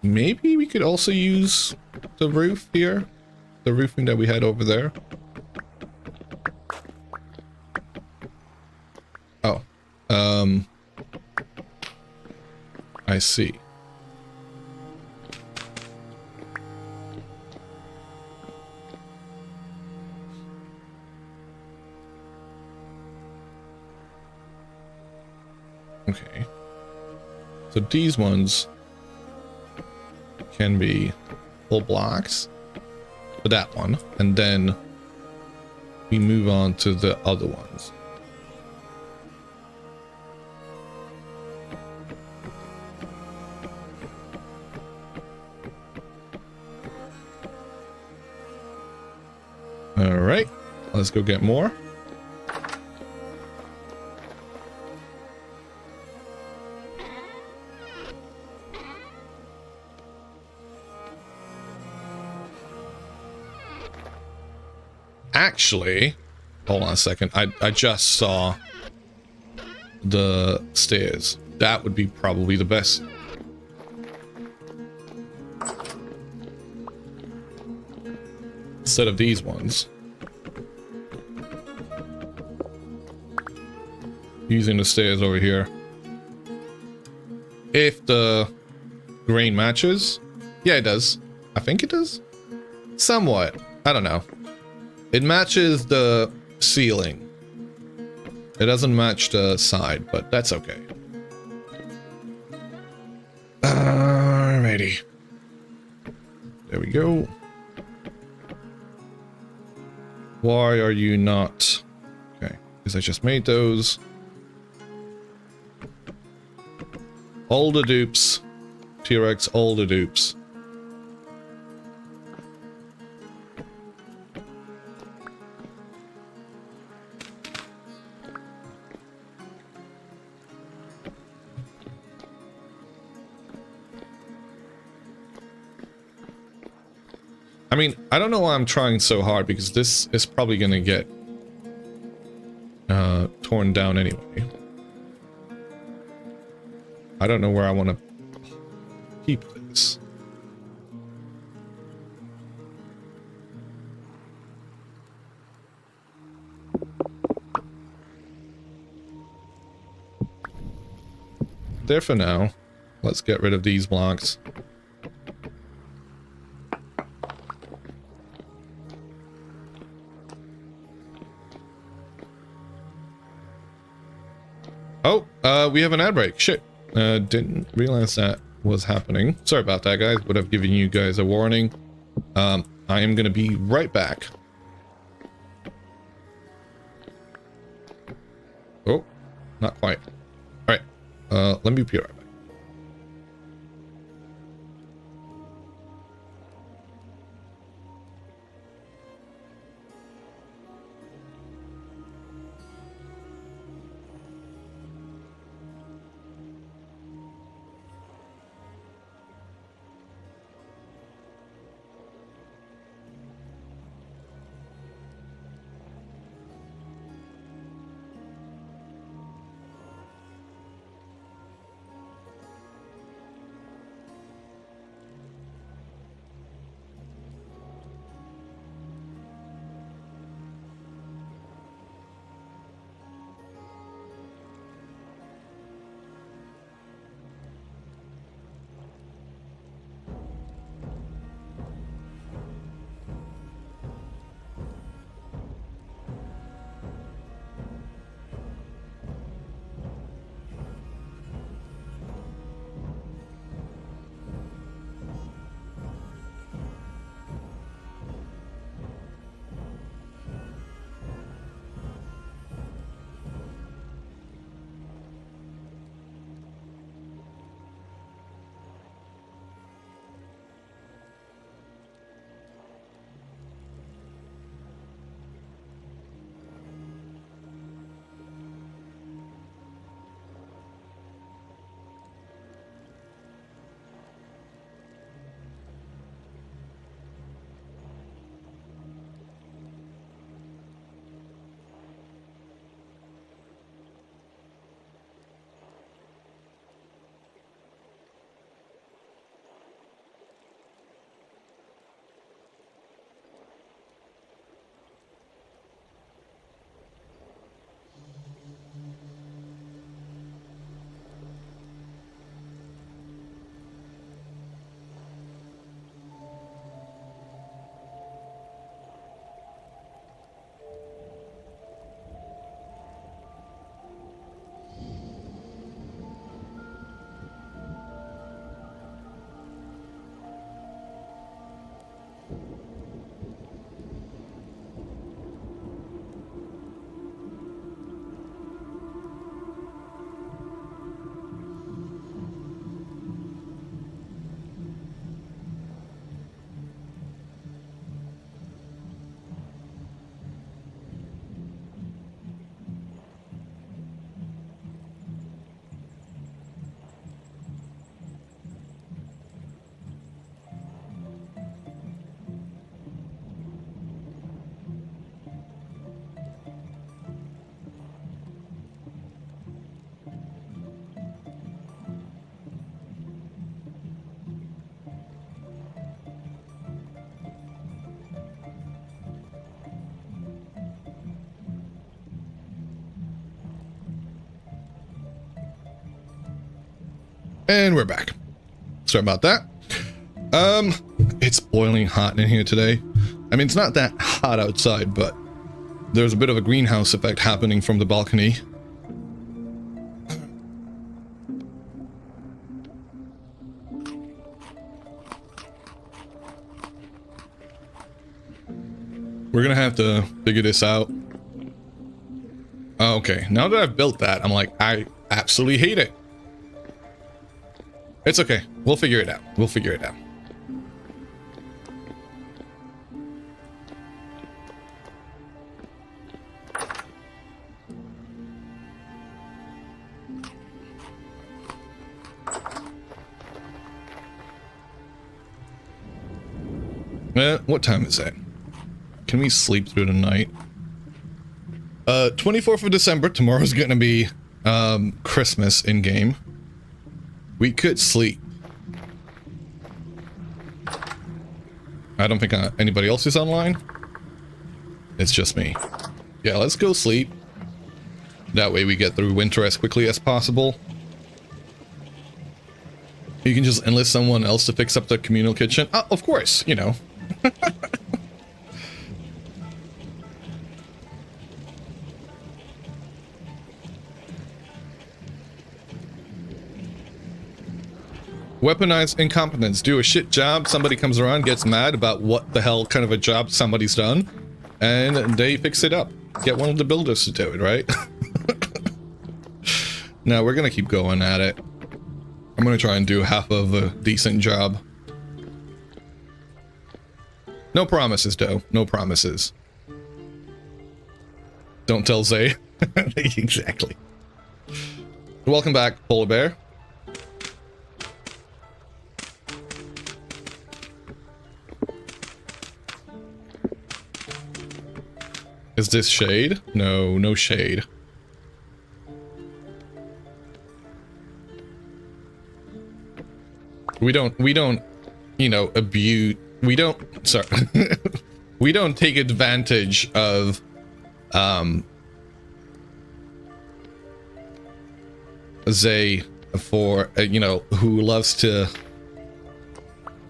Maybe we could also use the roof here. The roofing that we had over there. Oh. I see. Okay. So these ones can be full blocks for that one, and then we move on to the other ones. All right, let's go get more. Actually, hold on a second. I just saw the stairs. That would be probably the best. Instead of these ones. Using the stairs over here. If the grain matches. Yeah, it does. I think it does. Somewhat. I don't know. It matches the ceiling. It doesn't match the side, but that's okay. Alrighty. There we go. Why are you not? Okay, because I just made those. All the dupes. T-Rex, all the dupes. I mean, I don't know why I'm trying so hard, because this is probably going to get torn down anyway. I don't know where I want to keep this. There for now. Let's get rid of these blocks. Oh, we have an ad break. Shit. Didn't realize that was happening. Sorry about that, guys. Would have given you guys a warning. I am going to be right back. Oh, not quite. All right. Let me be right back. And we're back. Sorry about that. It's boiling hot in here today. I mean, it's not that hot outside, but there's a bit of a greenhouse effect happening from the balcony. We're gonna have to figure this out. Okay, now that I've built that, I'm like, I absolutely hate it. It's okay. We'll figure it out. We'll figure it out. What time is it? Can we sleep through the night? 24th of December. Tomorrow's gonna be Christmas in game. We could sleep. I don't think anybody else is online. It's just me. Yeah, let's go sleep. That way we get through winter as quickly as possible. You can just enlist someone else to fix up the communal kitchen. Of course, you know. Weaponized incompetence. Do a shit job, somebody comes around, gets mad about what the hell kind of a job somebody's done, and they fix it up. Get one of the builders to do it, right? Now we're gonna keep going at it. I'm gonna try and do half of a decent job. No promises, though. No promises. Don't tell Zay. Exactly. Welcome back, Polar Bear. Is this shade? No, no shade. We don't, you know, abuse, we don't, sorry. We don't take advantage of, Zay for, you know, who loves to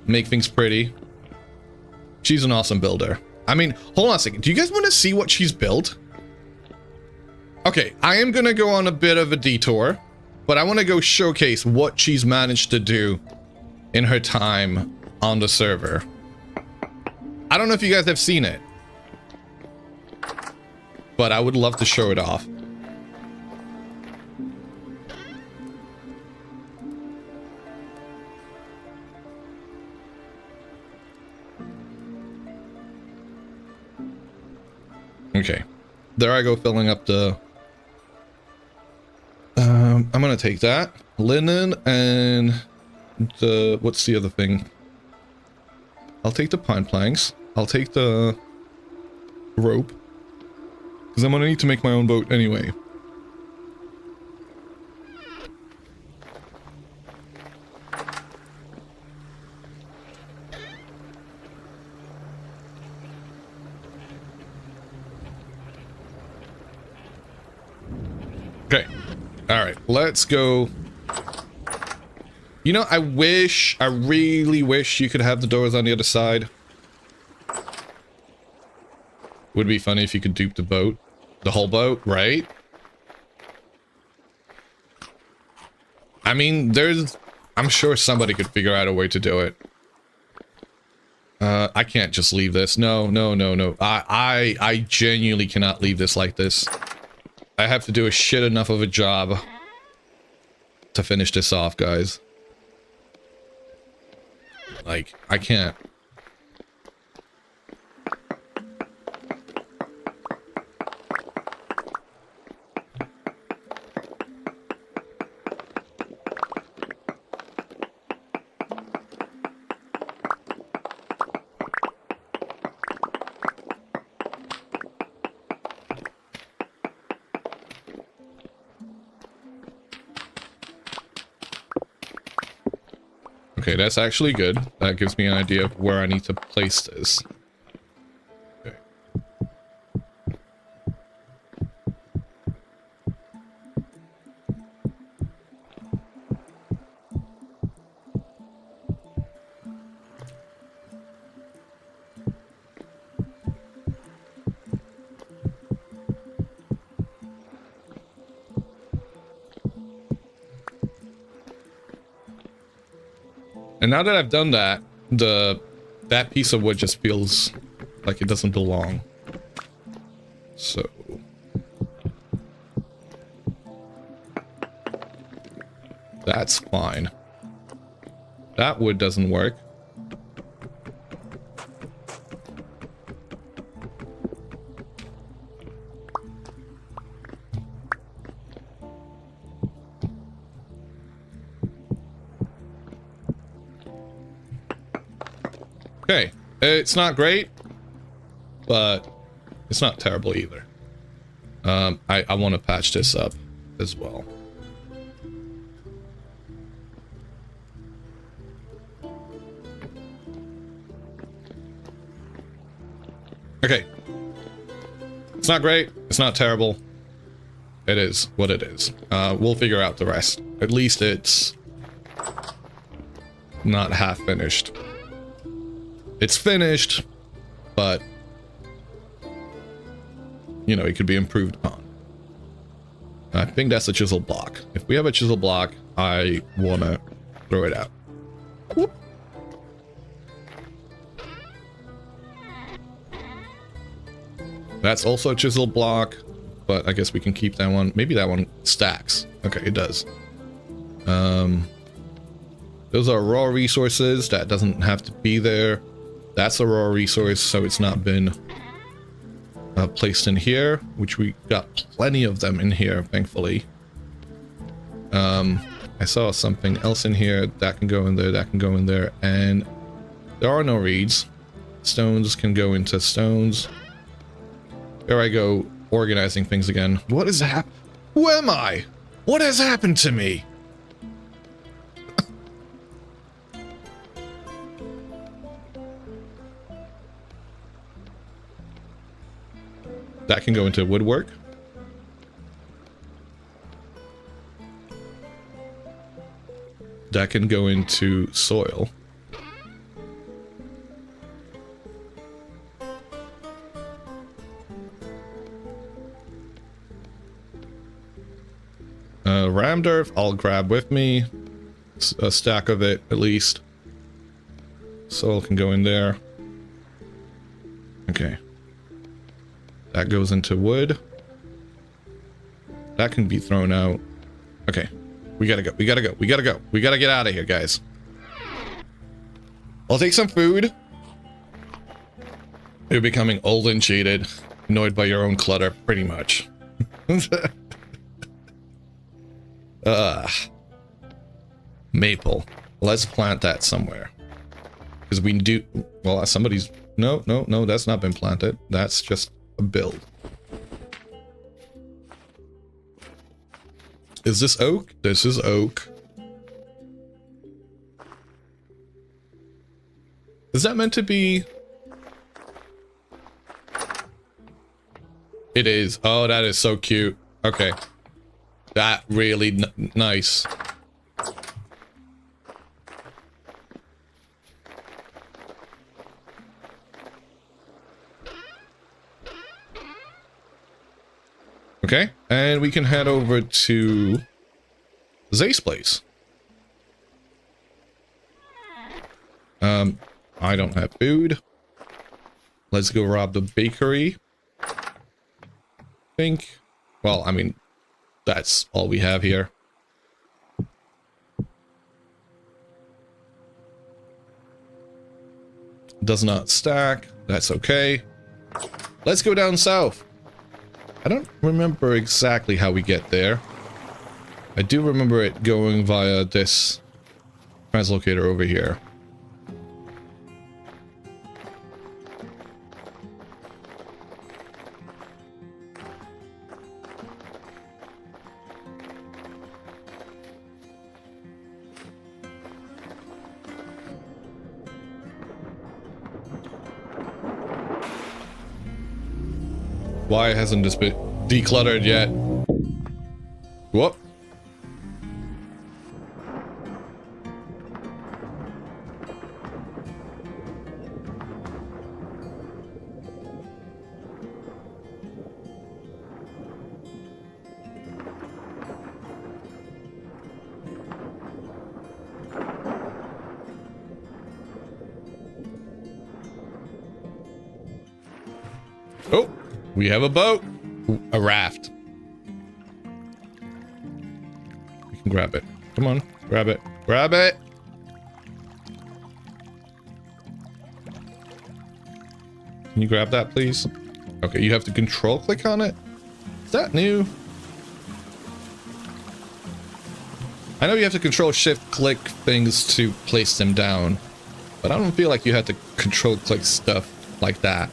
make things pretty. She's an awesome builder. I mean, hold on a second. Do you guys want to see what she's built? Okay, I am going to go on a bit of a detour, but I want to go showcase what she's managed to do in her time on the server. I don't know if you guys have seen it, but I would love to show it off. Okay, there I go filling up the... I'm gonna take that. Linen and the... what's the other thing? I'll take the pine planks. I'll take the rope. Because I'm gonna need to make my own boat anyway. Okay. Alright, let's go. You know, I really wish you could have the doors on the other side. Would be funny if you could dupe the boat. The whole boat, right? I mean, I'm sure somebody could figure out a way to do it. I can't just leave this. No. I genuinely cannot leave this like this. I have to do a shit enough of a job to finish this off, guys. Like, I can't. Okay, that's actually good. That gives me an idea of where I need to place this. Okay. And now that I've done that, that piece of wood just feels like it doesn't belong. So that's fine. That wood doesn't work. Okay, it's not great, but it's not terrible either. I want to patch this up as well. Okay. It's not great. It's not terrible. It is what it is. We'll figure out the rest. At least it's not half finished. It's finished, but you know, it could be improved upon. I think that's a chisel block. If we have a chisel block, I want to throw it out. Whoop. That's also a chisel block, but I guess we can keep that one. Maybe that one stacks. Okay, it does. Those are raw resources. That doesn't have to be there. That's a raw resource, so it's not been placed in here, which we got plenty of them in here, thankfully. I saw something else in here. That can go in there, that can go in there, and there are no reeds. Stones can go into stones. There I go, organizing things again. What is happening? Who am I? What has happened to me? That can go into woodwork. That can go into soil. Rammed earth, I'll grab with me. A stack of it, at least. Soil can go in there. Okay. That goes into wood. That can be thrown out. Okay. We gotta go. We gotta go. We gotta go. We gotta get out of here, guys. I'll take some food. You're becoming old and cheated. Annoyed by your own clutter, pretty much. Maple. Let's plant that somewhere. Because we do... Well, somebody's... No, that's not been planted. That's just a build. Is this oak? This is oak. Is that meant to be... It is. Oh, that is so cute. Okay. That really nice. Okay, and we can head over to Zay's place. I don't have food. Let's go rob the bakery. Think. Well, I mean, that's all we have here. Does not stack. That's okay. Let's go down south. I don't remember exactly how we get there. I do remember it going via this translocator over here. Why hasn't this been decluttered yet? Whoop. Oh, we have a boat. Ooh, a raft. We can grab it. Come on, grab it. Grab it. Can you grab that, please? Okay, you have to control click on it. Is that new? I know you have to control shift click things to place them down, but I don't feel like you had to control click stuff like that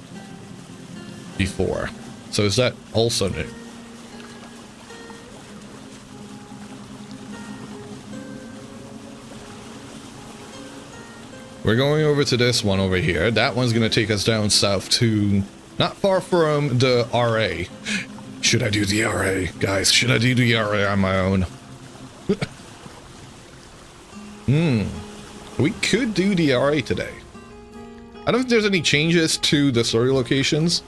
before. So is that also new? We're going over to this one over here. That one's going to take us down south to not far from the RA. Should I do the RA? Guys, should I do the RA on my own? We could do the RA today. I don't think there's any changes to the story locations,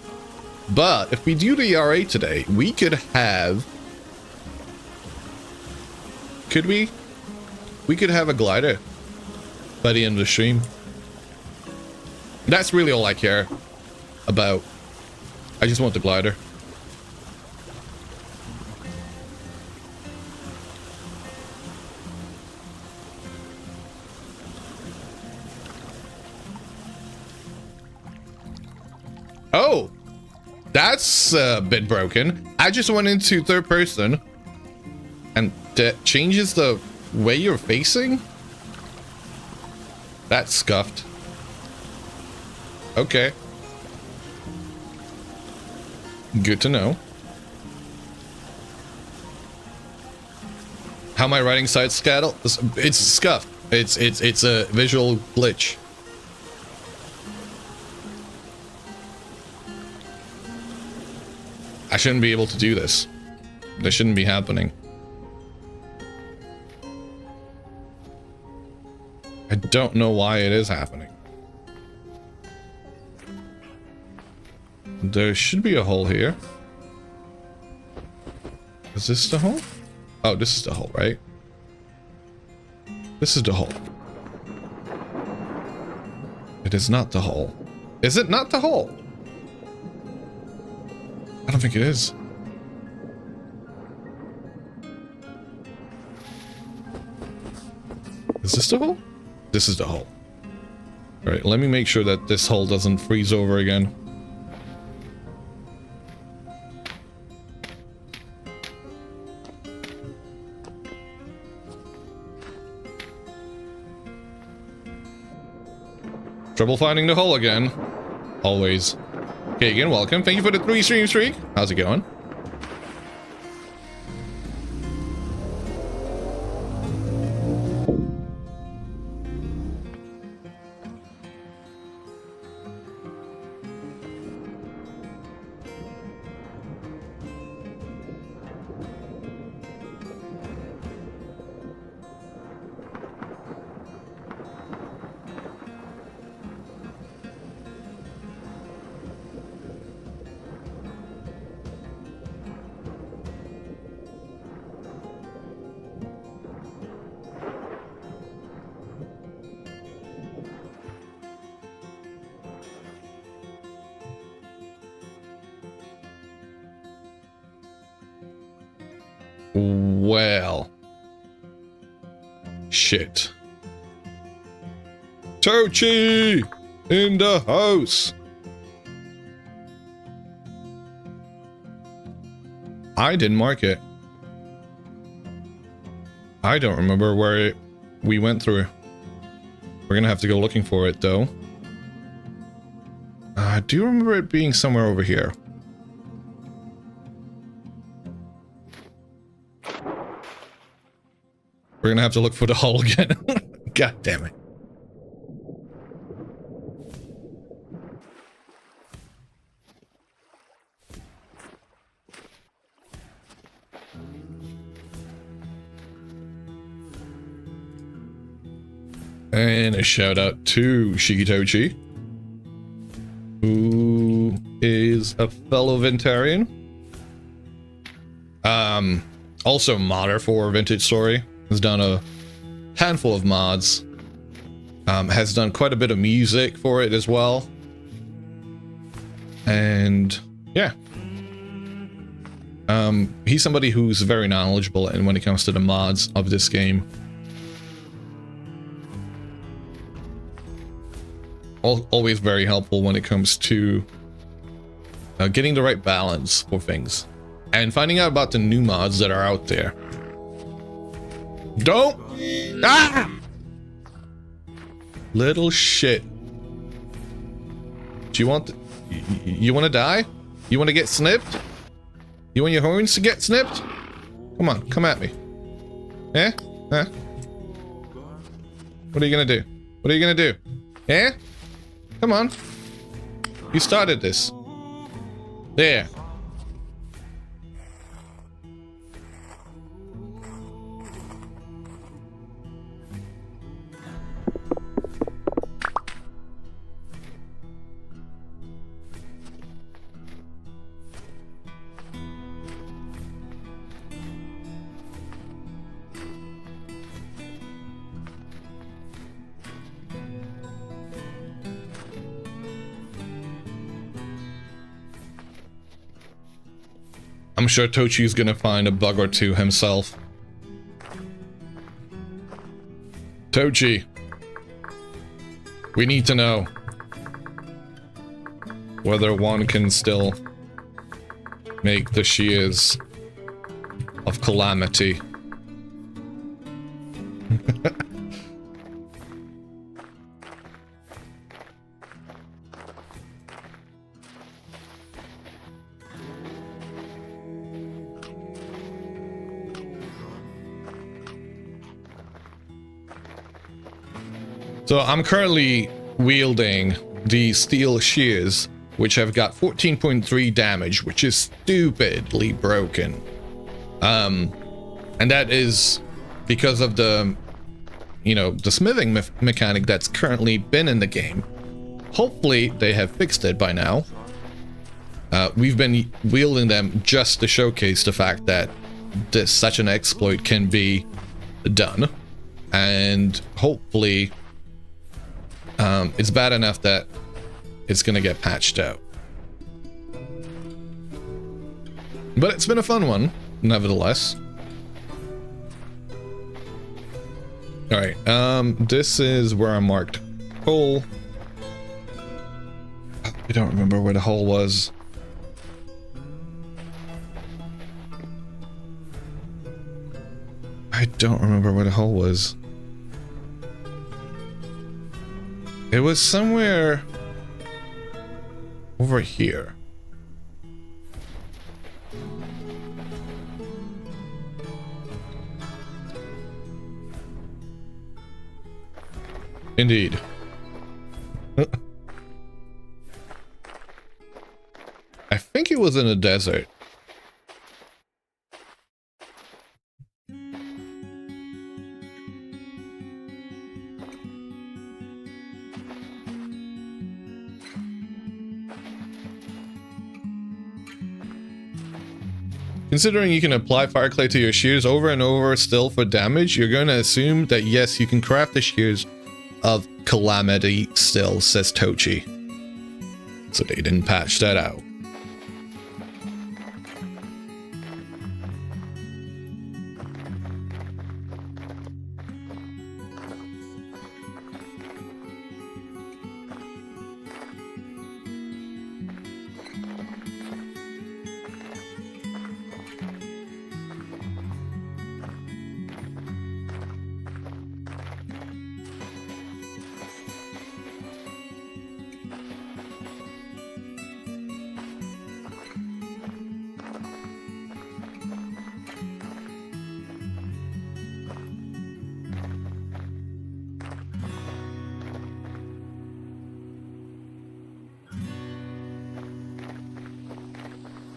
but if we do the RA today, we could have... Could we? We could have a glider by the end of the stream. That's really all I care about. I just want the glider. Oh, that's a bit broken. I just went into third person and that changes the way you're facing. That's scuffed. Okay. Good to know. How am I writing side scuttle? It's scuffed. It's a visual glitch. I shouldn't be able to do this. This shouldn't be happening. I don't know why it is happening. There should be a hole here. Is this the hole? Oh, this is the hole, right? This is the hole. It is not the hole. Is it not the hole? I don't think it is. Is this the hole? This is the hole. All right, let me make sure that this hole doesn't freeze over again. Trouble finding the hole again. Always. Okay, again, welcome. Thank you for the 3 stream streak. How's it going? Well. Shit. Tochi! In the house! I didn't mark it. I don't remember where we went through. We're gonna have to go looking for it, though. I do remember it being somewhere over here. We're gonna have to look for the hole again. God damn it. And a shout out to Shigitochi, who is a fellow Ventarian. Also modder for Vintage Story. Has done a handful of mods. Has done quite a bit of music for it as well. And Yeah. He's somebody who's very knowledgeable and when it comes to the mods of this game. Always very helpful when it comes to getting the right balance for things. And finding out about the new mods that are out there. Don't! Ah! Little shit. Do you want... You want to die? You want to get snipped? You want your horns to get snipped? Come on, come at me. Eh? Huh? What are you gonna do? What are you gonna do? Eh? Come on. You started this. There. I'm sure Tochi's gonna find a bug or two himself. Tochi, we need to know whether one can still make the Shears of Calamity. So I'm currently wielding the steel shears, which have got 14.3 damage, which is stupidly broken. And that is because of the, you know, the smithing mechanic that's currently been in the game. Hopefully they have fixed it by now. We've been wielding them just to showcase the fact that such an exploit can be done. And hopefully it's bad enough that it's gonna get patched out. But it's been a fun one, nevertheless. Alright, this is where I marked hole. I don't remember where the hole was. I don't remember where the hole was. It was somewhere over here. Indeed. I think it was in a desert. Considering you can apply fire clay to your shears over and over still for damage, you're going to assume that yes, you can craft the shears of Calamity still, says Tochi. So they didn't patch that out.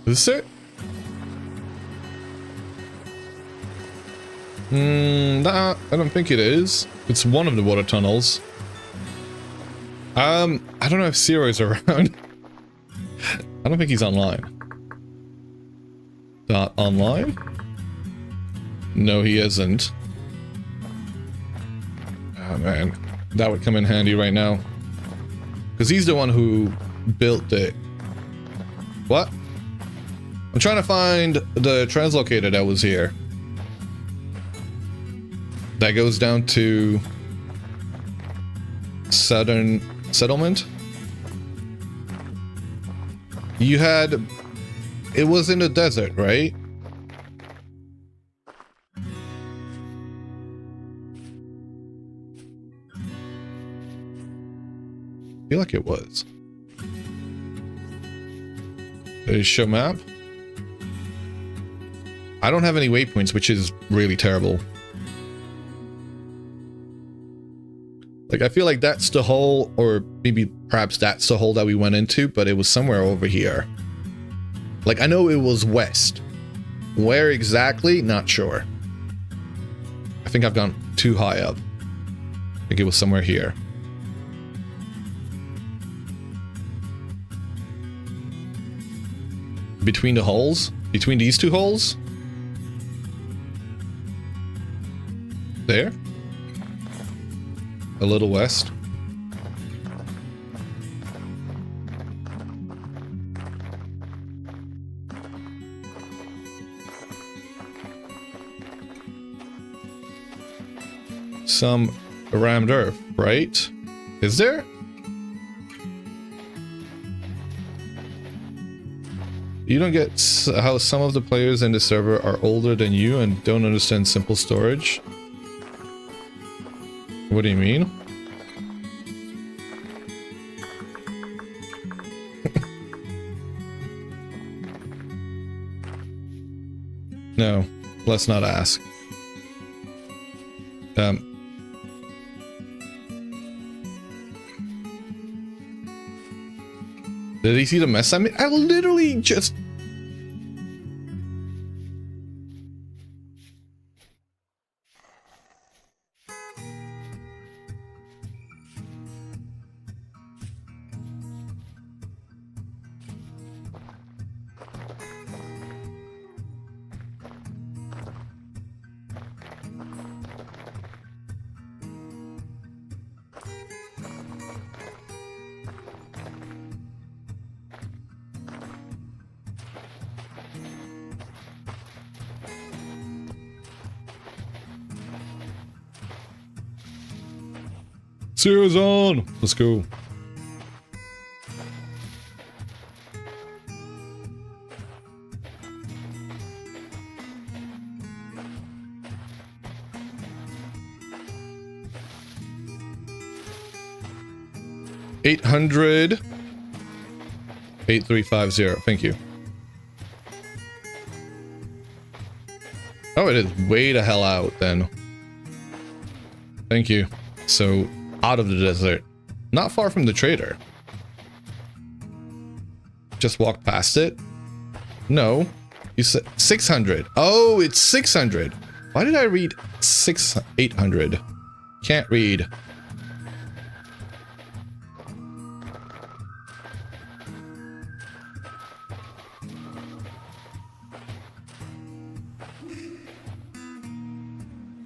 Is this it? Nah, I don't think it is. It's one of the water tunnels. I don't know if Zero's around. I don't think he's online. Online? No, he isn't. Oh man, that would come in handy right now. Because he's the one who built it. What? I'm trying to find the translocator that was here. That goes down to Southern Settlement. You had... It was in the desert, right? I feel like it was. There's show map. I don't have any waypoints, which is really terrible. Like, I feel like that's the hole, or maybe perhaps that's the hole that we went into, but it was somewhere over here. Like, I know it was west. Where exactly? Not sure. I think I've gone too high up. I think it was somewhere here. Between the holes? Between these two holes? There? A little west. Some rammed earth, right? Is there? You don't get how some of the players in the server are older than you and don't understand simple storage? What do you mean? No, let's not ask. Did he see the mess I made? I literally just... Shears on! Let's go. $800 8350. Thank you. Oh, it is way the hell out then. Thank you. So, out of the desert. Not far from the trader. Just walk past it? No. You said 600. Oh, it's 600. Why did I read 800? Can't read.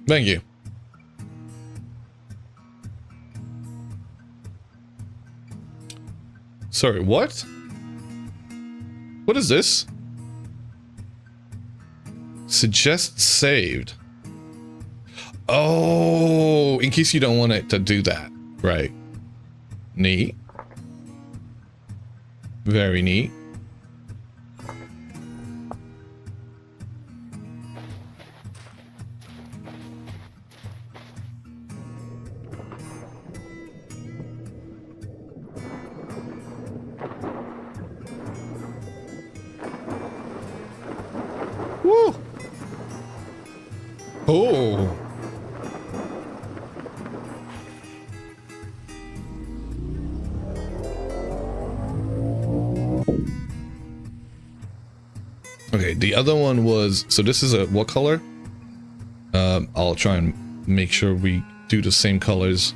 Thank you. Sorry, what? What is this? Suggest saved. Oh, in case you don't want it to do that. Right. Neat. Very neat. Woo! Oh. Okay, the other one was, so this is a, what color? I'll try and make sure we do the same colors.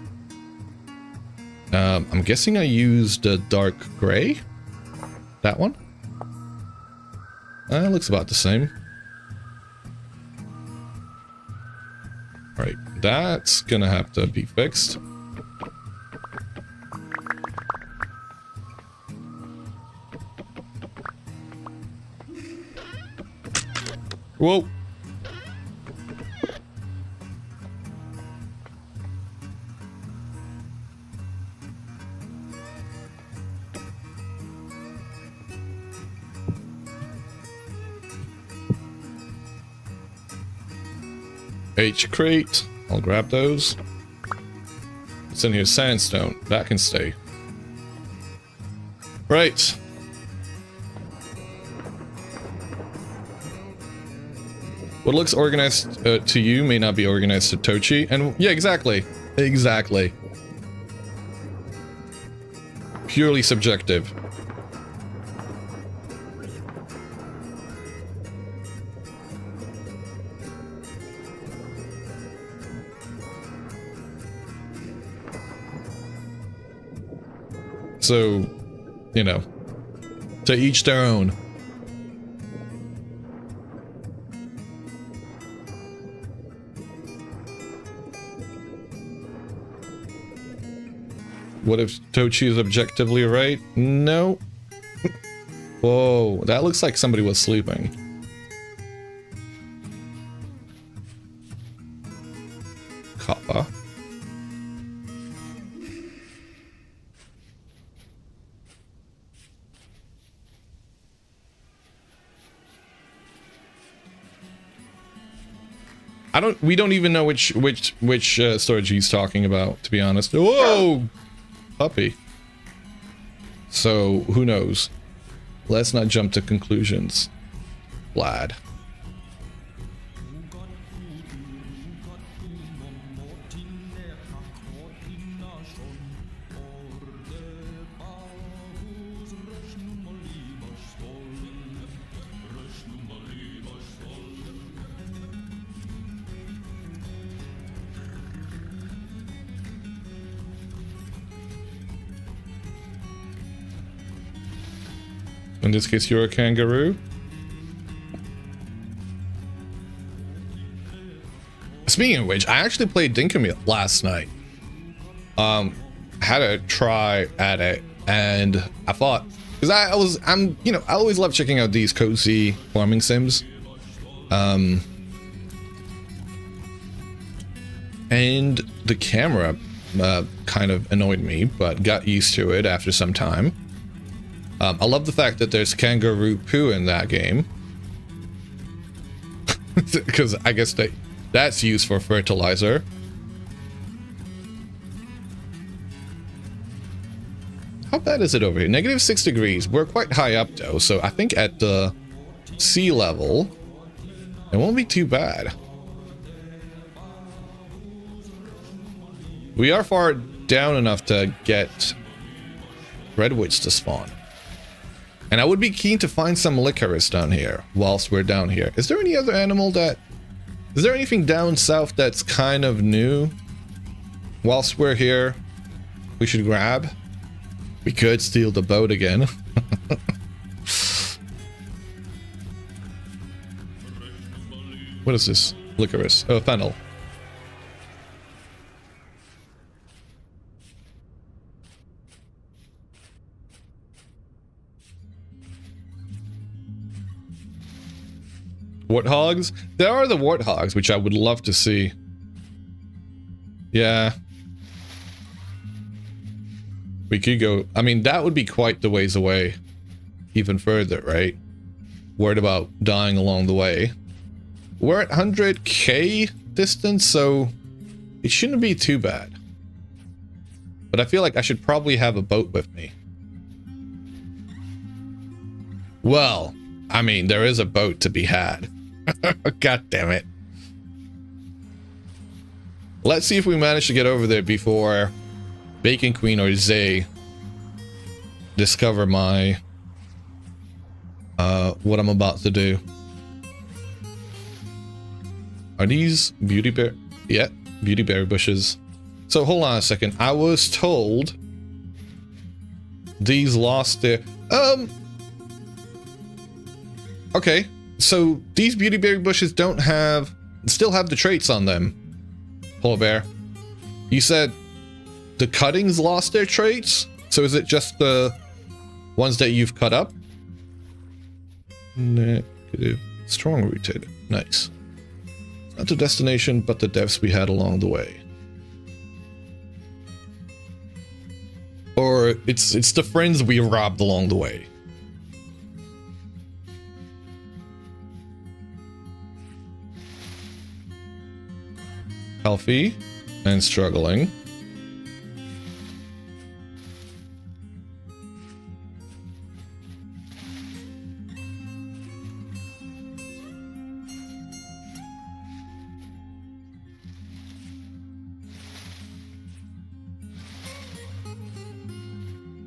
I'm guessing I used a dark gray. That one? It looks about the same. Right, that's gonna have to be fixed. Whoa. H crate. I'll grab those. What's in here? Sandstone. That can stay. Right. What looks organized to you may not be organized to Tochi. And yeah, exactly. Exactly. Purely subjective. So, you know, to each their own. What if Tochi is objectively right? No. Whoa, that looks like somebody was sleeping. Copper. We don't even know which storage he's talking about, to be honest. Whoa! Puppy. So, who knows? Let's not jump to conclusions. Lad. In this case, you're a kangaroo. Speaking of which, I actually played Dinkamil last night. Had a try at it, and I thought, because I always love checking out these cozy farming sims. And the camera kind of annoyed me, but got used to it after some time. I love the fact that there's kangaroo poo in that game. Because I guess that's used for fertilizer. How bad is it over here? -6 degrees. We're quite high up though, so I think at the sea level, it won't be too bad. We are far down enough to get redwoods to spawn. And I would be keen to find some licorice down here whilst we're down here. Is there any other animal that... Is there anything down south that's kind of new? Whilst we're here, we should grab. We could steal the boat again. What is this? Licorice. Oh, fennel. Warthogs? There are the warthogs, which I would love to see. Yeah. We could go... I mean, that would be quite the ways away. Even further, right? Worried about dying along the way. We're at 100k distance, so it shouldn't be too bad. But I feel like I should probably have a boat with me. Well, I mean, there is a boat to be had. God damn it. Let's see if we manage to get over there before Bacon Queen or Zay discover my what I'm about to do. Are these beauty berry? Yeah, beauty berry bushes. So hold on a second. I was told these lost their okay, so these beauty berry bushes still have the traits on them. Polar bear, you said the cuttings lost their traits? So is it just the ones that you've cut up? Negative Strong rooted. Nice. Not the destination, but the devs we had along the way. Or it's the friends we robbed along the way. Healthy and struggling.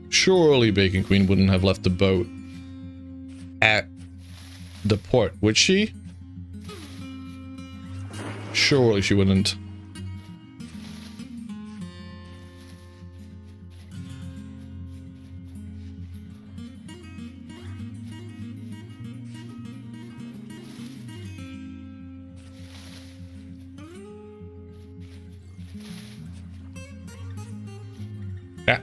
Surely Bacon Queen wouldn't have left the boat at the port, would she? Surely she wouldn't. Yeah.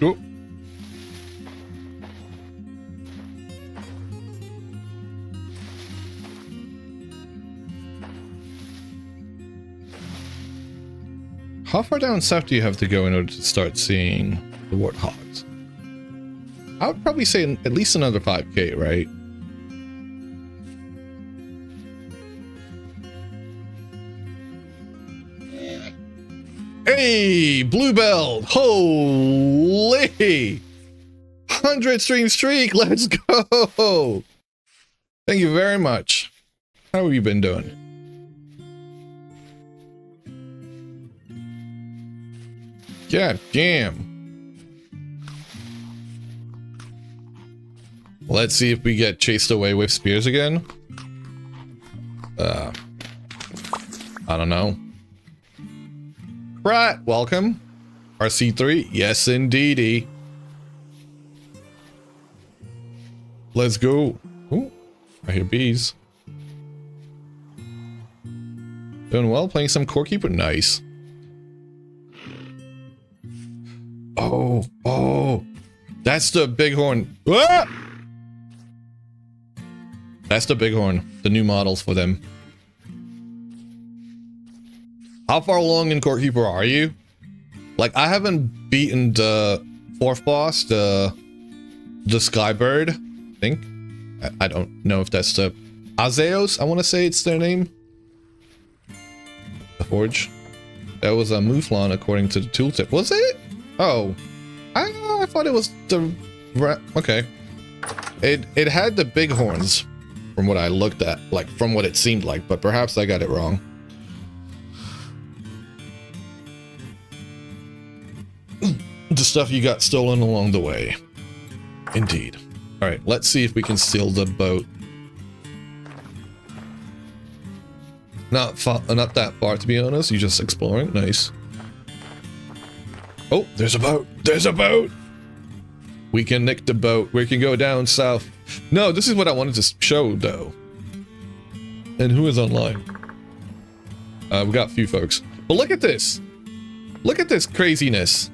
Oh. How far down south do you have to go in order to start seeing the warthogs? I would probably say at least another 5K, right? Hey, Blue Belt! Holy! 100 stream streak! Let's go! Thank you very much. How have you been doing? God damn. Let's see if we get chased away with spears again. I don't know. Right, welcome. RC3, yes indeedy. Let's go. Ooh, I hear bees. Doing well, playing some Core Keeper, nice. Oh, that's the bighorn. Ah! That's the bighorn, the new models for them. How far along in Core Keeper are you? Like, I haven't beaten the 4th boss, the Skybird, I think. I don't know if that's the Azeos, I want to say it's their name. The Forge. That was a Mouflon according to the tooltip. Was it? Oh. I thought it was the... Okay. It had the big horns from what I looked at, like from what it seemed like, but perhaps I got it wrong. The stuff you got stolen along the way. Indeed. Alright, let's see if we can steal the boat. Not that far, to be honest. You're just exploring. Nice. Oh, there's a boat. There's a boat. We can nick the boat. We can go down south. No, this is what I wanted to show, though. And who is online? We got a few folks. But look at this. Look at this craziness.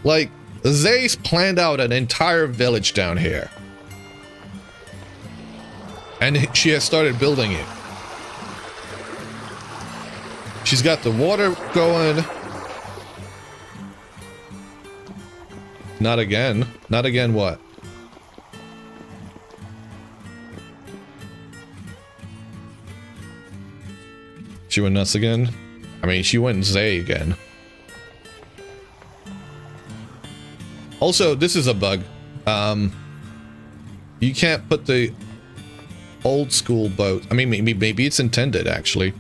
Like, Zay's planned out an entire village down here. And she has started building it. She's got the water going. Not again. Not again what? She went nuts again? I mean, she went Zay again. Also, this is a bug. You can't put the old school boat. I mean, maybe it's intended, actually.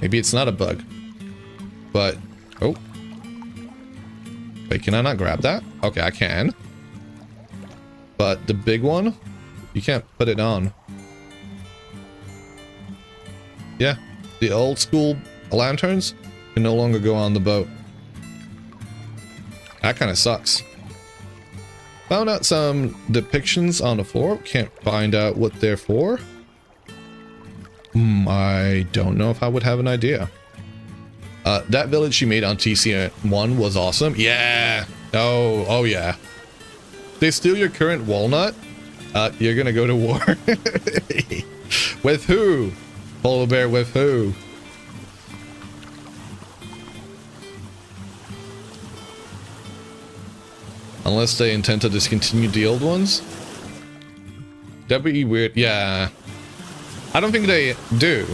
Maybe it's not a bug. But, oh. Wait, can I not grab that? Okay, I can. But the big one, you can't put it on. Yeah, the old school lanterns can no longer go on the boat. That kind of sucks. Found out some depictions on the floor. Can't find out what they're for. I don't know if I would have an idea. That village you made on TC1 was awesome. Yeah. Oh yeah. They steal your current walnut? You're gonna go to war. With who? Polar bear, with who? Unless they intend to discontinue the old ones? That'd be weird. Yeah. I don't think they do.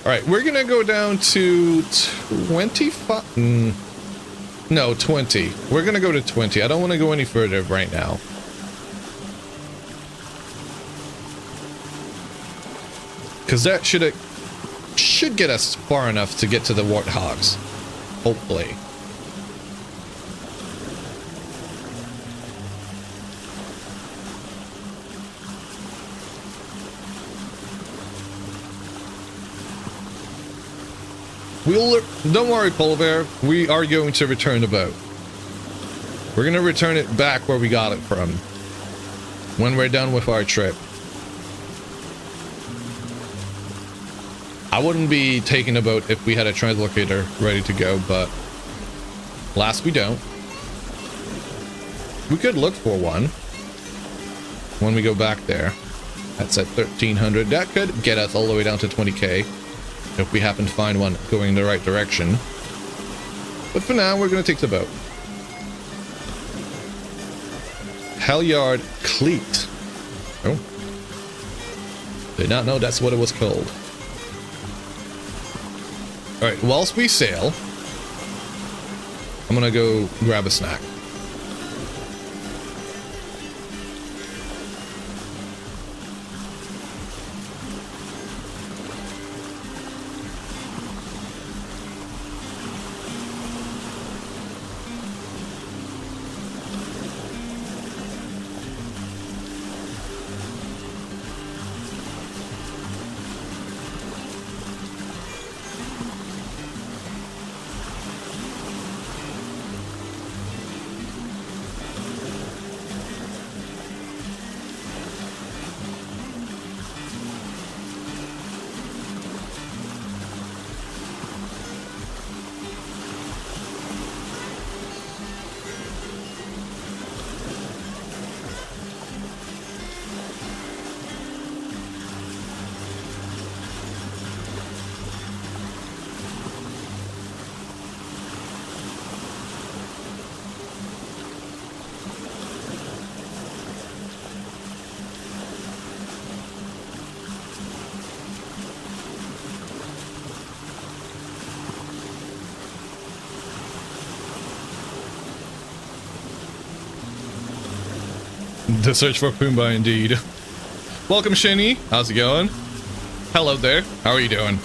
Alright, we're gonna go down to 25. No, 20. We're gonna go to 20. I don't want to go any further right now. Because that should get us far enough to get to the warthogs. Hopefully. Don't worry, Polar Bear. We are going to return the boat. We're going to return it back where we got it from. When we're done with our trip. I wouldn't be taking a boat if we had a translocator ready to go, but last we don't. We could look for one when we go back there. That's at 1300. That could get us all the way down to 20k if we happen to find one going in the right direction. But for now, we're going to take the boat. Halyard Cleat. Oh. Did not know that's what it was called. Alright, whilst we sail, I'm gonna go grab a snack. The search for Pumbaa, indeed. Welcome, Shinny. How's it going? Hello there. How are you doing?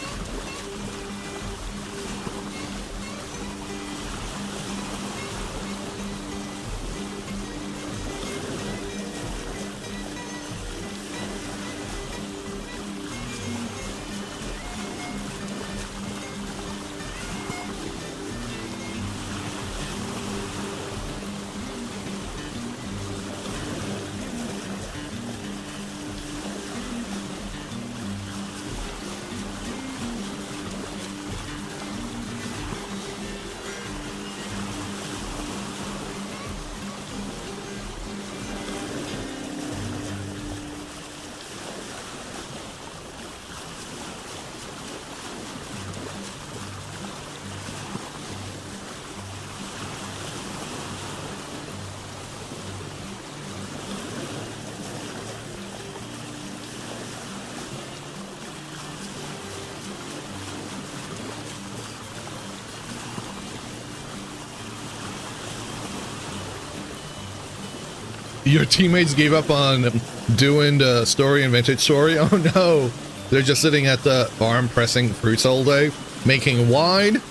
Your teammates gave up on doing the story and vintage story? Oh no! They're just sitting at the farm pressing fruits all day, making wine?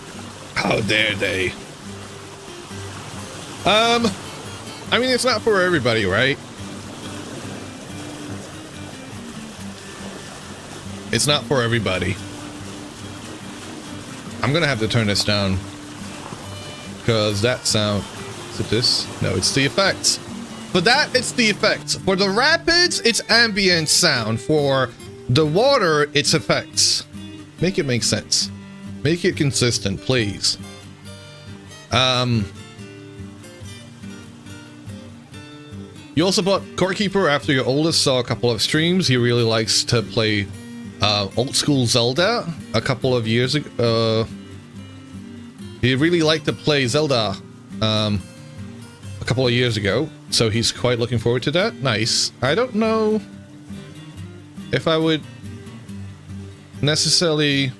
How dare they? I mean, it's not for everybody, right? It's not for everybody. I'm gonna have to turn this down. Because that sound... Is it this? No, it's the effects. For that, it's the effects. For the rapids, it's ambient sound. For the water, it's effects. Make it make sense. Make it consistent, please. You also bought Core Keeper after your oldest saw a couple of streams. He really likes to play old school Zelda a couple of years ago. He really liked to play Zelda a couple of years ago, so he's quite looking forward to that. Nice. I don't know if I would necessarily...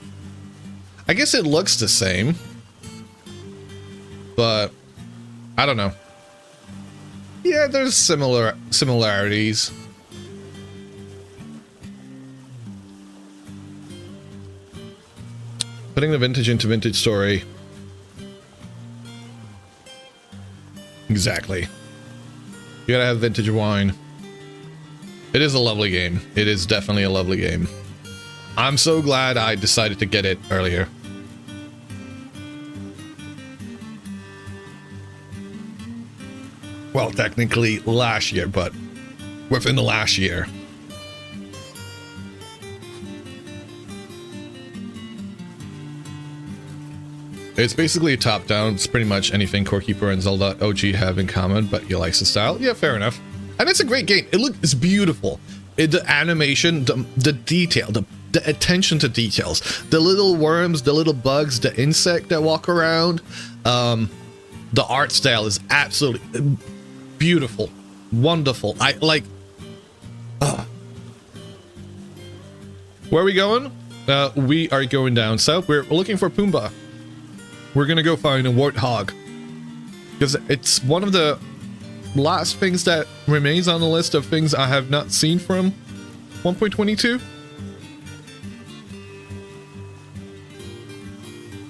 I guess it looks the same, but I don't know. Yeah, there's similarities. Putting the vintage into vintage story. Exactly. You gotta have vintage wine. It is a lovely game. It is definitely a lovely game. I'm so glad I decided to get it earlier. Well, technically last year, but within the last year. It's basically a top-down. It's pretty much anything Core Keeper and Zelda OG have in common, but he likes the style. Yeah, fair enough. And it's a great game. It's beautiful. The animation, the detail, the attention to details, the little worms, the little bugs, the insect that walk around. The art style is absolutely beautiful, wonderful. I like. Where are we going? We are going down south. We're looking for Pumbaa. We're gonna go find a warthog because it's one of the last things that remains on the list of things I have not seen from 1.22.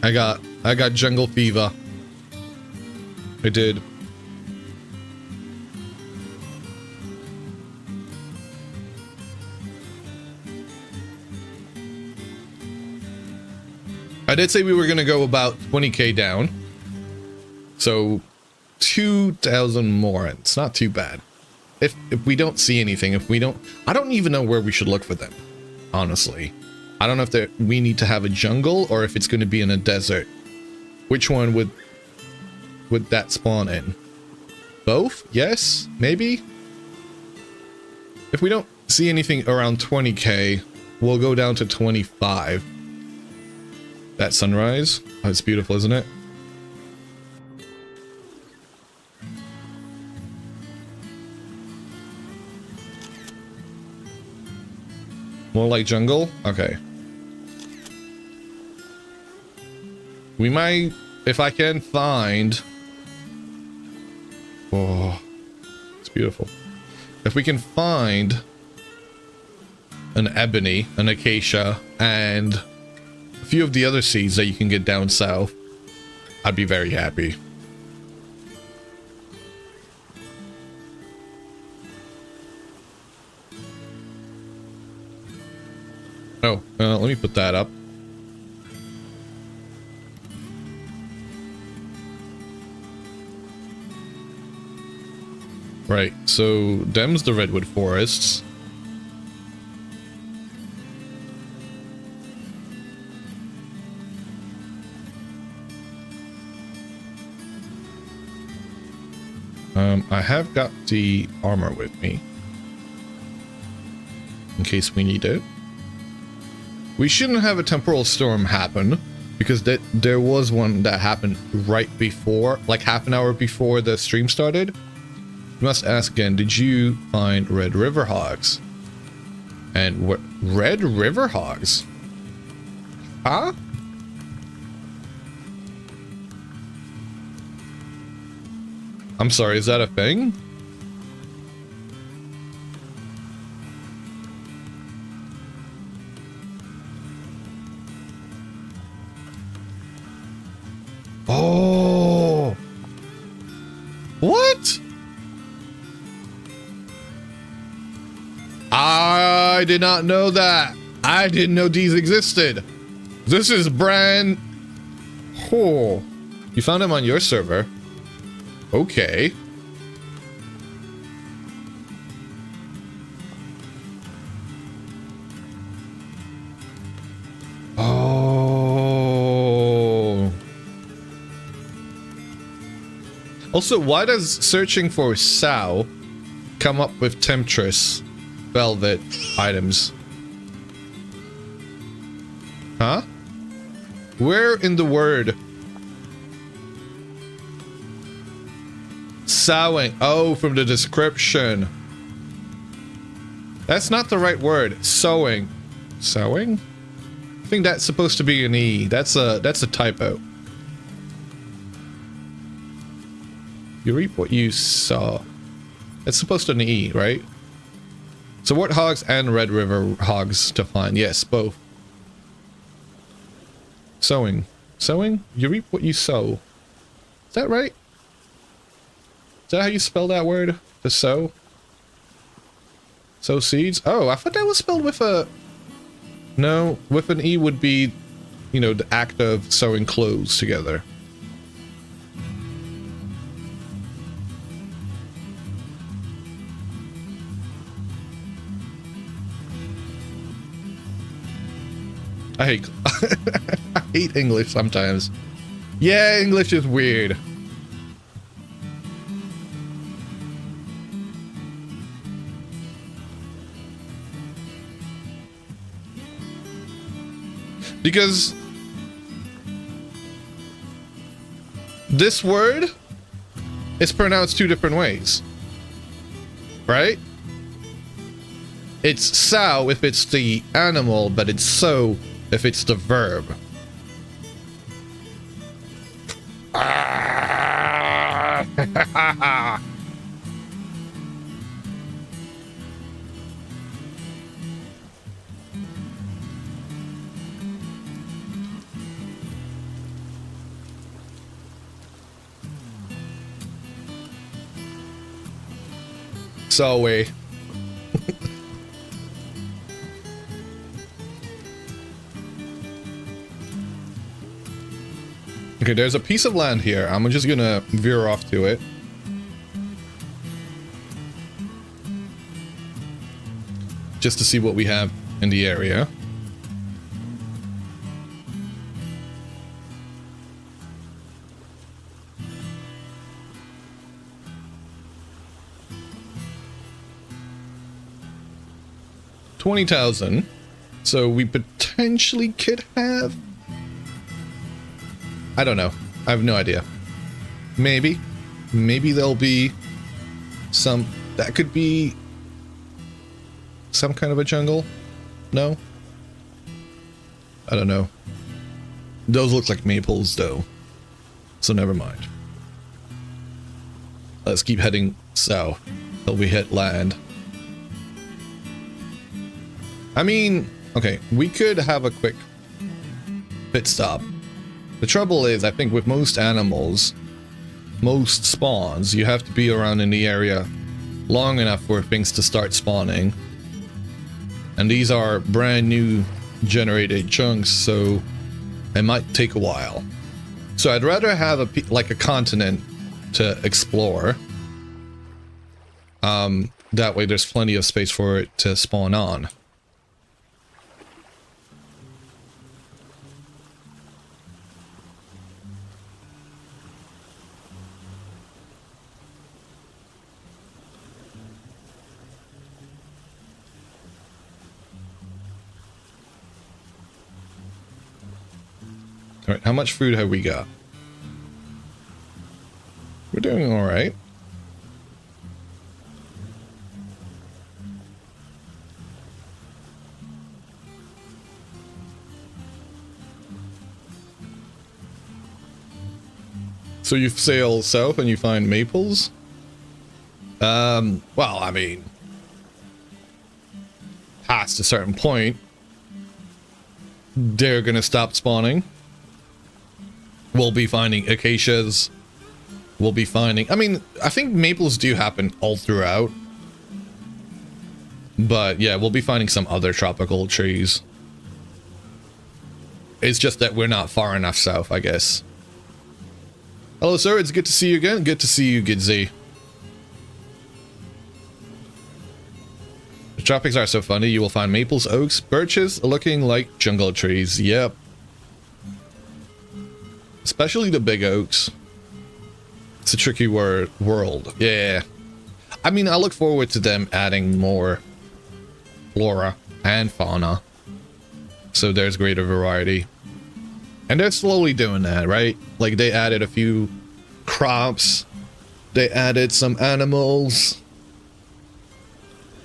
I got jungle fever. I did. I did say we were going to go about 20k down. So 2,000 more. It's not too bad. If we don't see anything, I don't even know where we should look for them. Honestly. I don't know if we need to have a jungle or if it's going to be in a desert. Which one would that spawn in? Both? Yes? Maybe? If we don't see anything around 20k, we'll go down to 25. That sunrise. Oh, it's beautiful, isn't it? More like jungle? Okay. We might, if I can find... Oh, it's beautiful. If we can find an ebony, an acacia, and a few of the other seeds that you can get down south, I'd be very happy. Oh, let me put that up. Right, so them's the redwood forests. I have got the armor with me in case we need it. We shouldn't have a temporal storm happen because there was one that happened right before, like half an hour before the stream started. You must ask again, did you find red river hogs? And what red river hogs? Huh? I'm sorry, is that a thing? I did not know that. I didn't know these existed. This is brand... Oh. You found them on your server. Okay. Oh. Also, why does searching for Sow come up with Temptress Velvet items? Huh? Where in the word? Sowing. Oh, from the description. That's not the right word. Sowing. Sowing? I think that's supposed to be an E. That's a typo. You reap what you sow. It's supposed to be an E, right? So warthogs and Red River hogs to find. Yes, both. Sowing. Sowing? You reap what you sow. Is that right? Is that how you spell that word? To sow? Sow seeds? Oh, I thought that was spelled with a... No, with an E would be, you know, the act of sewing clothes together. I hate I hate English sometimes. Yeah, English is weird. Because this word is pronounced two different ways. Right? It's sow if it's the animal, but it's sow if it's the verb. Sorry. Okay, there's a piece of land here. I'm just gonna veer off to it. Just to see what we have in the area. $20,000. So we potentially could have... I don't know. I have no idea. Maybe. Maybe there'll be some... That could be some kind of a jungle? No? I don't know. Those look like maples, though. So never mind. Let's keep heading south till we hit land. I mean, okay, we could have a quick pit stop. The trouble is, I think with most animals, most spawns, you have to be around in the area long enough for things to start spawning. And these are brand new generated chunks, so it might take a while. So I'd rather have a continent to explore. That way there's plenty of space for it to spawn on. Alright, how much food have we got? We're doing alright. So you sail south and you find maples? Well, I mean, past a certain point, they're gonna stop spawning. We'll be finding acacias. We'll be finding... I mean, I think maples do happen all throughout. But yeah, we'll be finding some other tropical trees. It's just that we're not far enough south, I guess. Hello, sir. It's good to see you again. Good to see you, Gidzy. The tropics are so funny. You will find maples, oaks, birches looking like jungle trees. Yep. Especially the big oaks. It's a tricky world. Yeah. I mean, I look forward to them adding more flora and fauna. So there's greater variety. And they're slowly doing that, right? Like, they added a few crops. They added some animals.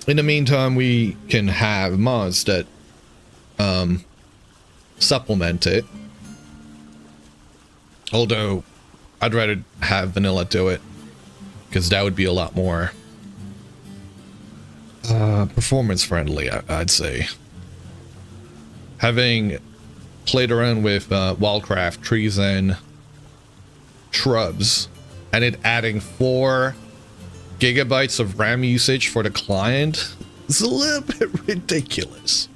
In the meantime, we can have mods that supplement it. Although, I'd rather have vanilla do it, because that would be a lot more performance friendly, I'd say. Having played around with wildcraft trees and shrubs, and it adding 4 gigabytes of RAM usage for the client is a little bit ridiculous.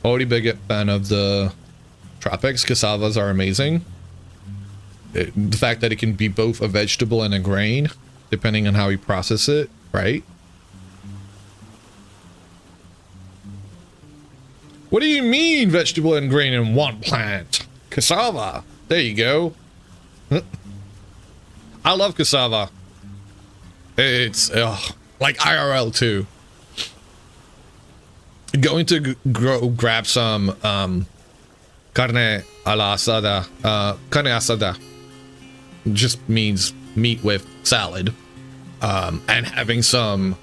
Already big fan of the tropics. Cassavas are amazing. The fact that it can be both a vegetable and a grain, depending on how you process it, right? What do you mean vegetable and grain in one plant? Cassava. There you go. I love cassava. It's like IRL too. Going to grab some carne a la asada. Carne asada just means meat with salad, and having some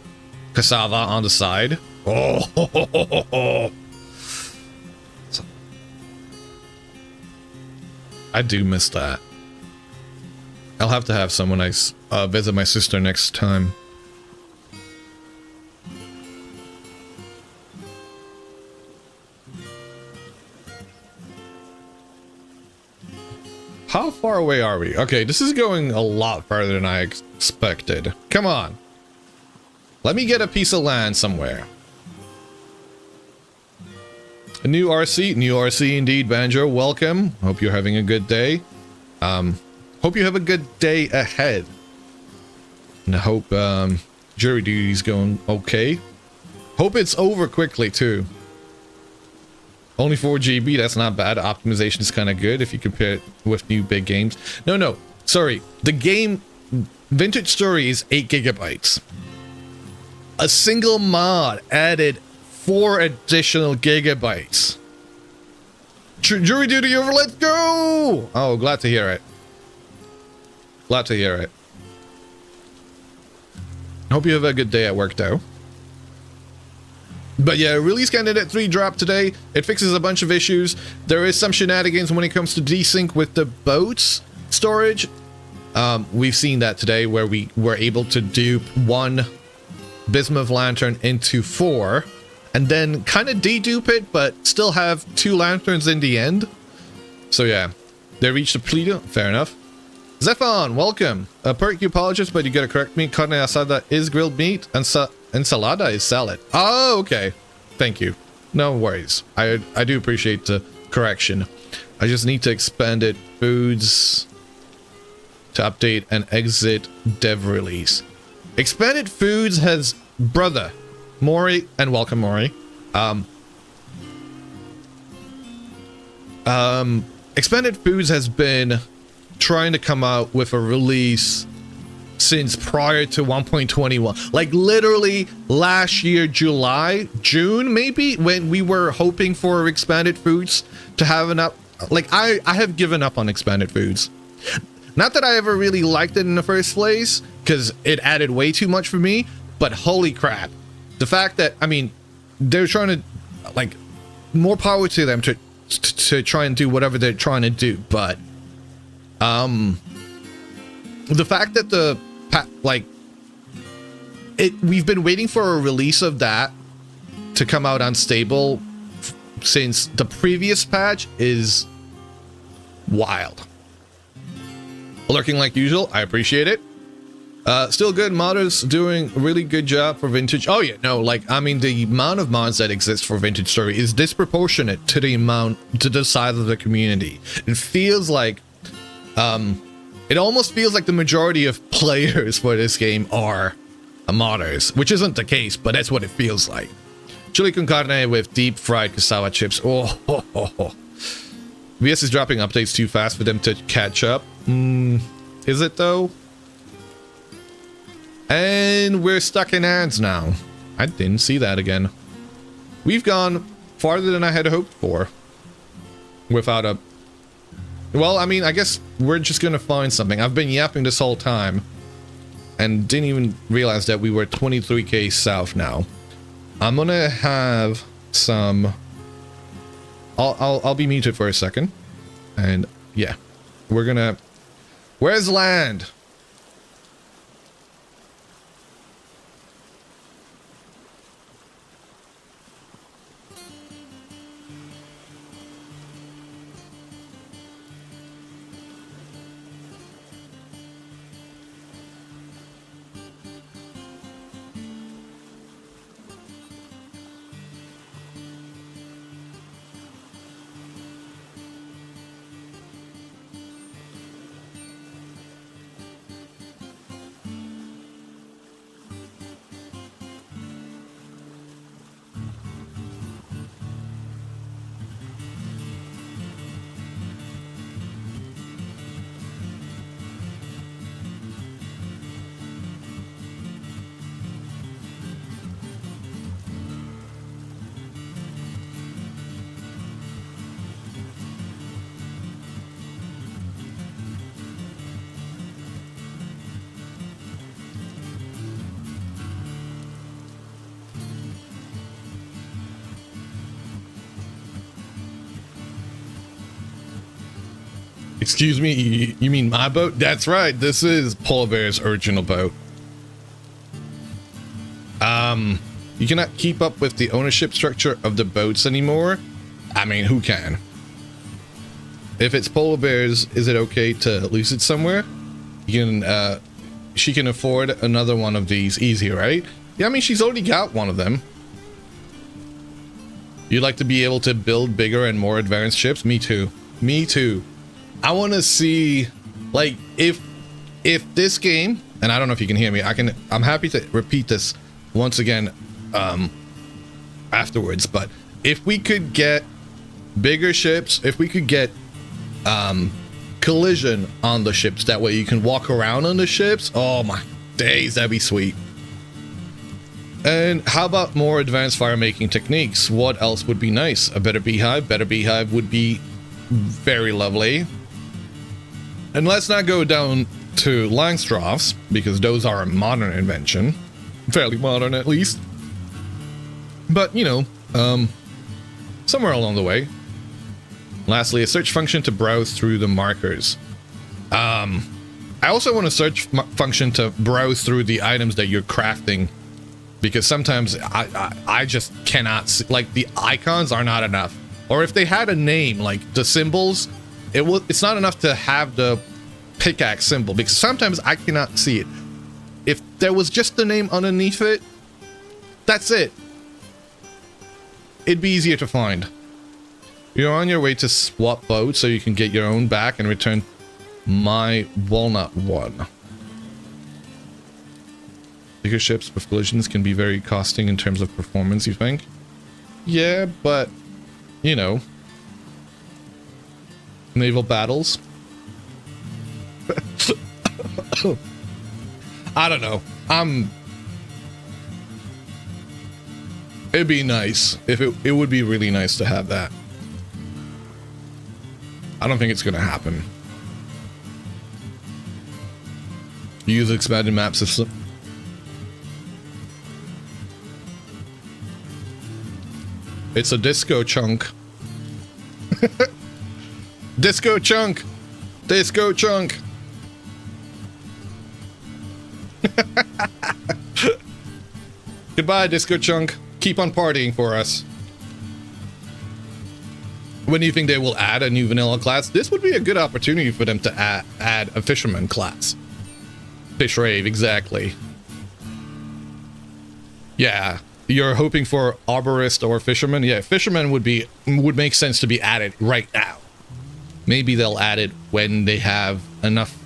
cassava on the side. Oh, I do miss that. I'll have to have some when I visit my sister next time. How far away are we? Okay, this is going a lot farther than I expected. Come on. Let me get a piece of land somewhere. A new RC? New RC indeed, Banjo. Welcome. Hope you're having a good day. Hope you have a good day ahead. And I hope jury duty's going okay. Hope it's over quickly, too. Only 4 GB, that's not bad. Optimization is kind of good if you compare it with new big games. No, sorry. The game, Vintage Story, is 8 gigabytes. A single mod added 4 additional gigabytes. Jury duty over, let's go! Oh, glad to hear it. Glad to hear it. Hope you have a good day at work, though. But yeah, Release Candidate 3 dropped today. It fixes a bunch of issues. There is some shenanigans when it comes to desync with the boats storage. We've seen that today where we were able to dupe 1 Bismuth Lantern into 4 and then kind of dedupe it, but still have 2 lanterns in the end. So yeah, they reached a pleader. Fair enough. Zephon, welcome. Perk, you apologize, but you gotta correct me. Carne asada is grilled meat and ensalada is salad. Oh, okay. Thank you. No worries. I do appreciate the correction. I just need to expand it. Foods to update and exit dev release. Expanded Foods has brother Maury, and welcome Maury. Expanded Foods has been trying to come out with a release since prior to 1.21, like literally last year, June maybe, when we were hoping for Expanded Foods to have an up. Like I have given up on Expanded Foods. Not that I ever really liked it in the first place, because it added way too much for me, but holy crap, the fact that, I mean, they're trying to, like, more power to them to try and do whatever they're trying to do, but the fact that we've been waiting for a release of that to come out unstable since the previous patch is wild. Lurking like usual, I appreciate it. Still good. Modders doing a really good job for vintage. Oh yeah, no, like, I mean, the amount of mods that exist for Vintage Story is disproportionate to the size of the community. It feels like, it almost feels like the majority of players for this game are modders, which isn't the case, but that's what it feels like. Chili con carne with deep fried cassava chips. Oh, ho, ho, ho. VS is dropping updates too fast for them to catch up. Is it though? And we're stuck in ads now. I didn't see that again. We've gone farther than I had hoped for. Without a... Well, I mean, I guess we're just gonna find something. I've been yapping this whole time. And didn't even realize that we were 23k south now. I'm gonna have some... I'll be muted for a second. And yeah. We're gonna... Where's land? Excuse me, you mean my boat? That's right, this is Polar Bear's original boat. You cannot keep up with the ownership structure of the boats anymore. I mean, who can? If it's Polar Bear's, is it okay to lease it somewhere? You can, she can afford another one of these easy, right? Yeah, I mean, she's already got one of them. You'd like to be able to build bigger and more advanced ships? Me too. Me too. I want to see, like, if this game, and I don't know if you can hear me, I'm happy to repeat this once again afterwards, but if we could get bigger ships, if we could get collision on the ships, that way you can walk around on the ships, oh my days, that'd be sweet. And how about more advanced fire making techniques? What else would be nice? A better beehive would be very lovely. And let's not go down to Langstroths, because those are a modern invention. Fairly modern, at least. But, you know, somewhere along the way. Lastly, a search function to browse through the markers. I also want a search function to browse through the items that you're crafting, because sometimes I just cannot see, like, the icons are not enough. Or if they had a name, like the symbols, it's not enough to have the pickaxe symbol, because sometimes I cannot see it. If there was just the name underneath it, that's it. It'd be easier to find. You're on your way to swap boats so you can get your own back and return my walnut one. Bigger ships with collisions can be very costing in terms of performance, you think? Yeah, but, you know, naval battles. I don't know. It'd be nice. If it would be really nice to have that. I don't think it's gonna happen. Use expanded map system. It's a disco chunk. Disco chunk. Disco chunk. Goodbye, disco chunk. Keep on partying for us. When do you think they will add a new vanilla class? This would be a good opportunity for them to add a fisherman class. Fish rave, exactly. Yeah, you're hoping for arborist or fisherman. Yeah, fisherman would make sense to be added right now. Maybe they'll add it when they have enough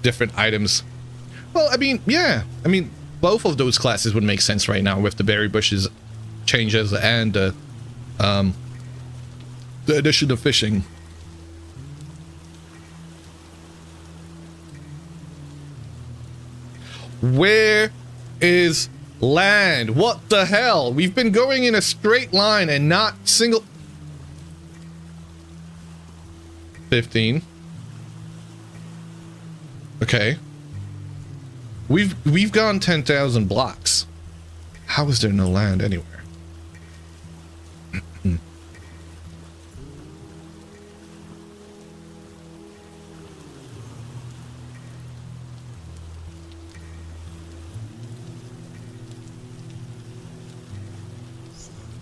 different items. Well, I mean, yeah. I mean, both of those classes would make sense right now with the berry bushes changes and the addition of fishing. Where is land? What the hell? We've been going in a straight line and not single... 15. Okay. We've gone 10,000 blocks. How is there no land anywhere?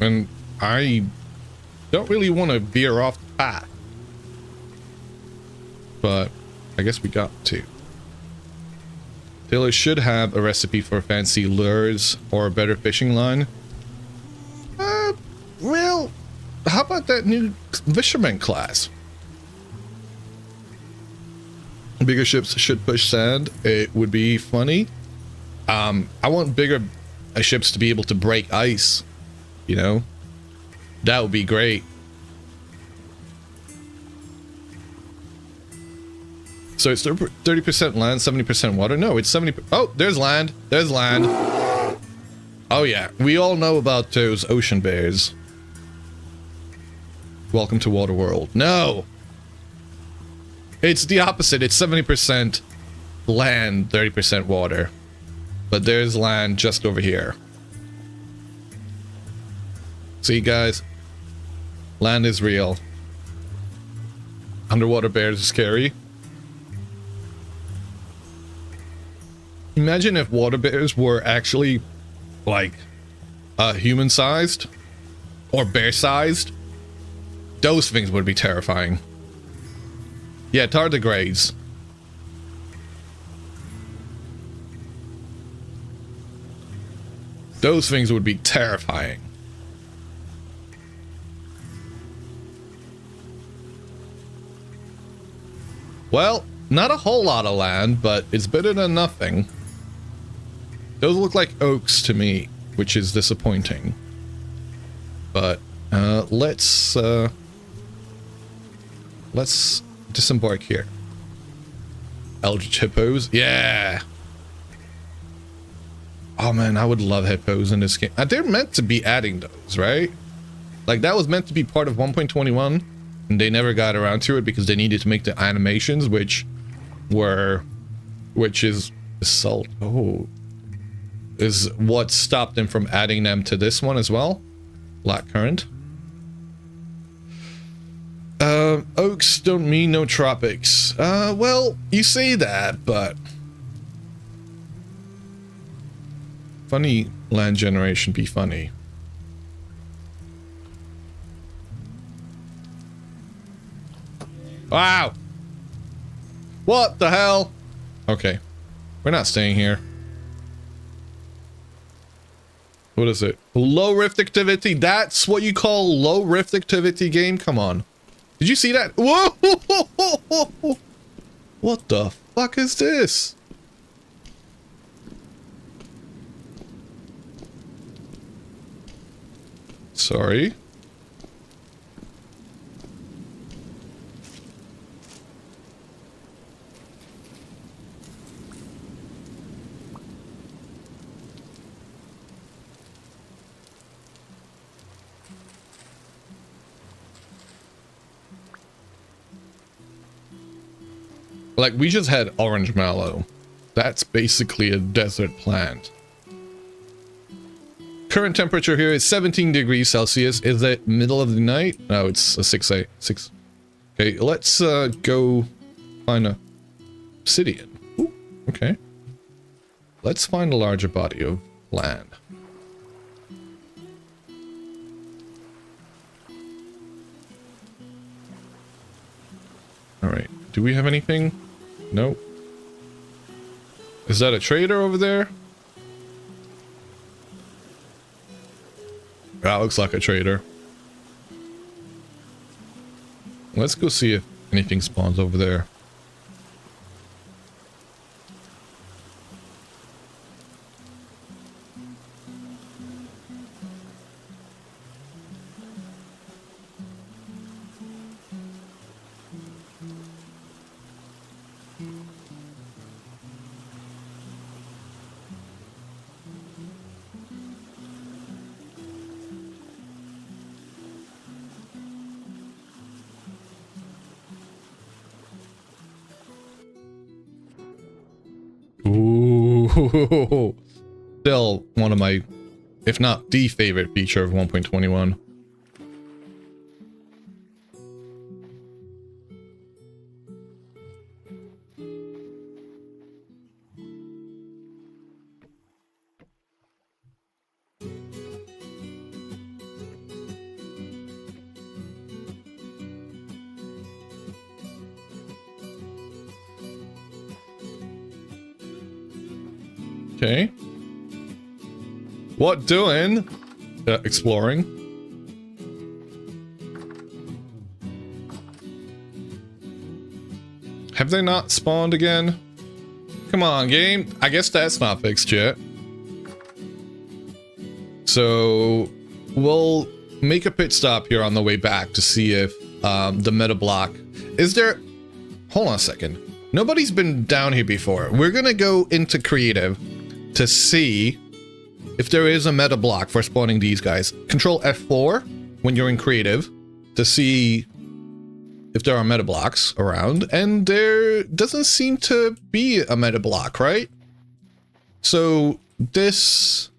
And I don't really want to veer off the path. But I guess we got to. Taylor should have a recipe for fancy lures or a better fishing line. Well, how about that new fisherman class? Bigger ships should push sand. It would be funny. I want bigger ships to be able to break ice. You know, that would be great. So it's 30% land, 70% water. No, it's 70. Oh, there's land. There's land. Oh yeah, we all know about those ocean bears. Welcome to Water World. No, it's the opposite. It's 70% land, 30% water. But there's land just over here. See, guys, land is real. Underwater bears are scary. Imagine if water bears were actually, like, human-sized or bear-sized. Those things would be terrifying. Yeah, tardigrades. Those things would be terrifying. Well, not a whole lot of land, but it's better than nothing. Those look like oaks to me, which is disappointing. But let's disembark here. Eldritch hippos, yeah. Oh man, I would love hippos in this game. They're meant to be adding those, right? Like that was meant to be part of 1.21. And they never got around to it because they needed to make the animations, which is salt. Oh, is what stopped them from adding them to this one as well. Blackcurrant. Oaks don't mean no tropics. Well, you say that, but funny land generation be funny. Wow! What the hell? Okay. We're not staying here. What is it? Low rift activity? That's what you call low rift activity game? Come on. Did you see that? Whoa! What the fuck is this? Sorry. Like, we just had orange mallow. That's basically a desert plant. Current temperature here is 17 degrees Celsius. Is it middle of the night? No, it's a 6. Okay, let's go find a obsidian. Ooh, okay. Let's find a larger body of land. All right. Do we have anything? Nope. Is that a trader over there? That looks like a trader. Let's go see if anything spawns over there. Ooh, still one of my, if not the favorite feature of 1.21. Okay. What doing? Exploring. Have they not spawned again? Come on, game. I guess that's not fixed yet. So we'll make a pit stop here on the way back to see if the meta block is there. Hold on a second. Nobody's been down here before. We're gonna go into creative to see if there is a meta block for spawning these guys. Control F4 when you're in creative to see if there are meta blocks around, and there doesn't seem to be a meta block, right? So this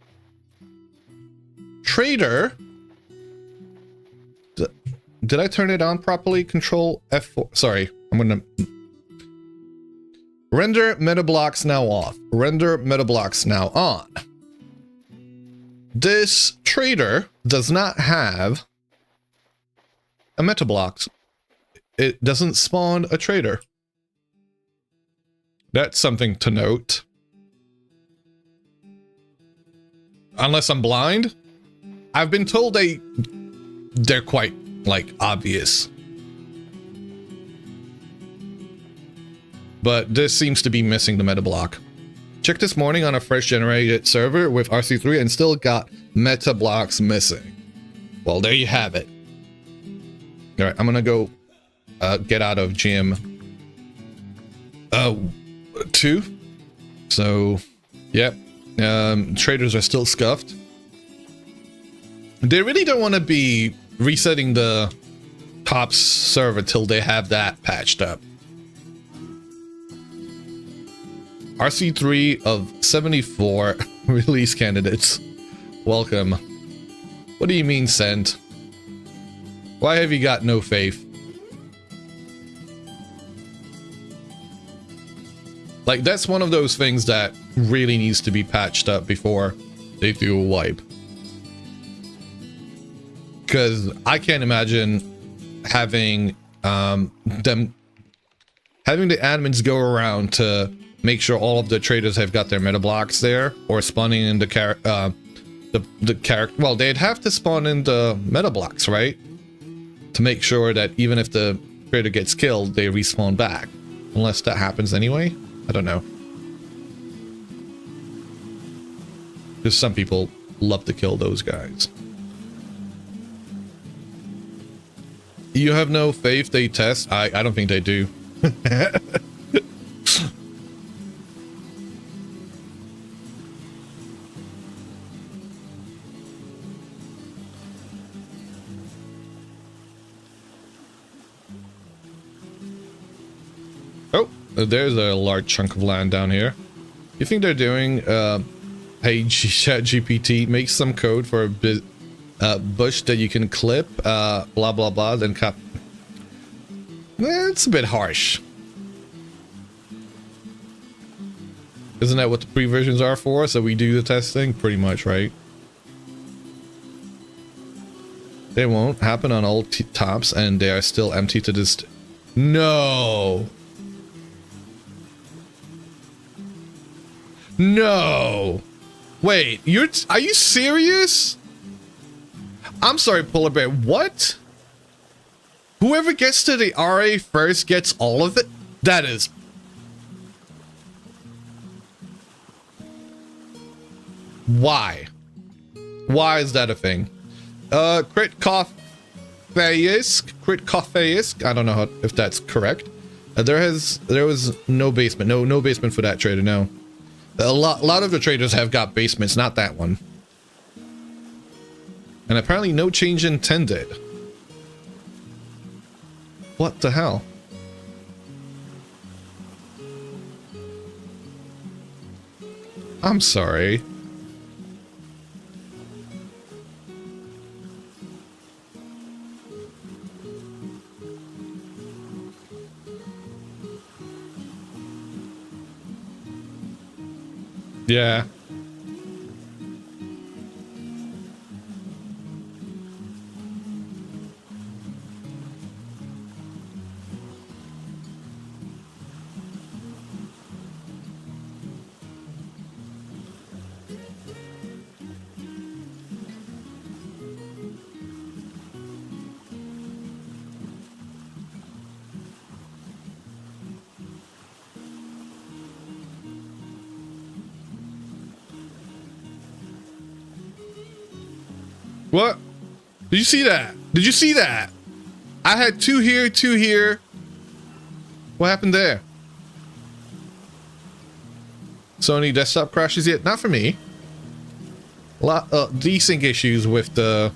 trader, did I turn it on properly? Control F4. Sorry, I'm gonna render meta blocks now off. Render meta blocks now on. This trader does not have a meta block. It doesn't spawn a trader. That's something to note. Unless I'm blind. I've been told they're quite, like, obvious. But this seems to be missing the meta block. Checked this morning on a fresh generated server with RC3 and still got meta blocks missing. Well, there you have it. All right, I'm gonna go get out of gym 2. So, yep. Traders are still scuffed. They really don't want to be resetting the top server till they have that patched up. RC3 of 74 release candidates. Welcome. What do you mean sent? Why have you got no faith? Like, that's one of those things that really needs to be patched up before they do a wipe. Because I can't imagine having having the admins go around to make sure all of the traders have got their meta blocks there, or spawning in the character. Well, they'd have to spawn in the meta blocks, right? To make sure that even if the trader gets killed, they respawn back. Unless that happens anyway. I don't know. Because some people love to kill those guys. You have no faith they test? I don't think they do. Oh, there's a large chunk of land down here. You think they're doing, hey, ChatGPT, make some code for a bush that you can clip, blah, blah, blah, then cut. It's a bit harsh. Isn't that what the pre-versions are for? So we do the testing? Pretty much, right? They won't happen on all tops, and they are still empty to this. No. No. Wait, are you serious? I'm sorry, Polar Bear. What? Whoever gets to the RA first gets all of it? That is... Why? Why is that a thing? Crit Coffeisk. I don't know if that's correct. There was no basement. No basement for that trader, no. A lot of the traders have got basements, not that one. And apparently no change intended. What the hell? I'm sorry. Yeah. What? Did you see that? Did you see that? I had two here, two here. What happened there? Sony desktop crashes yet? Not for me. A lot desync issues with the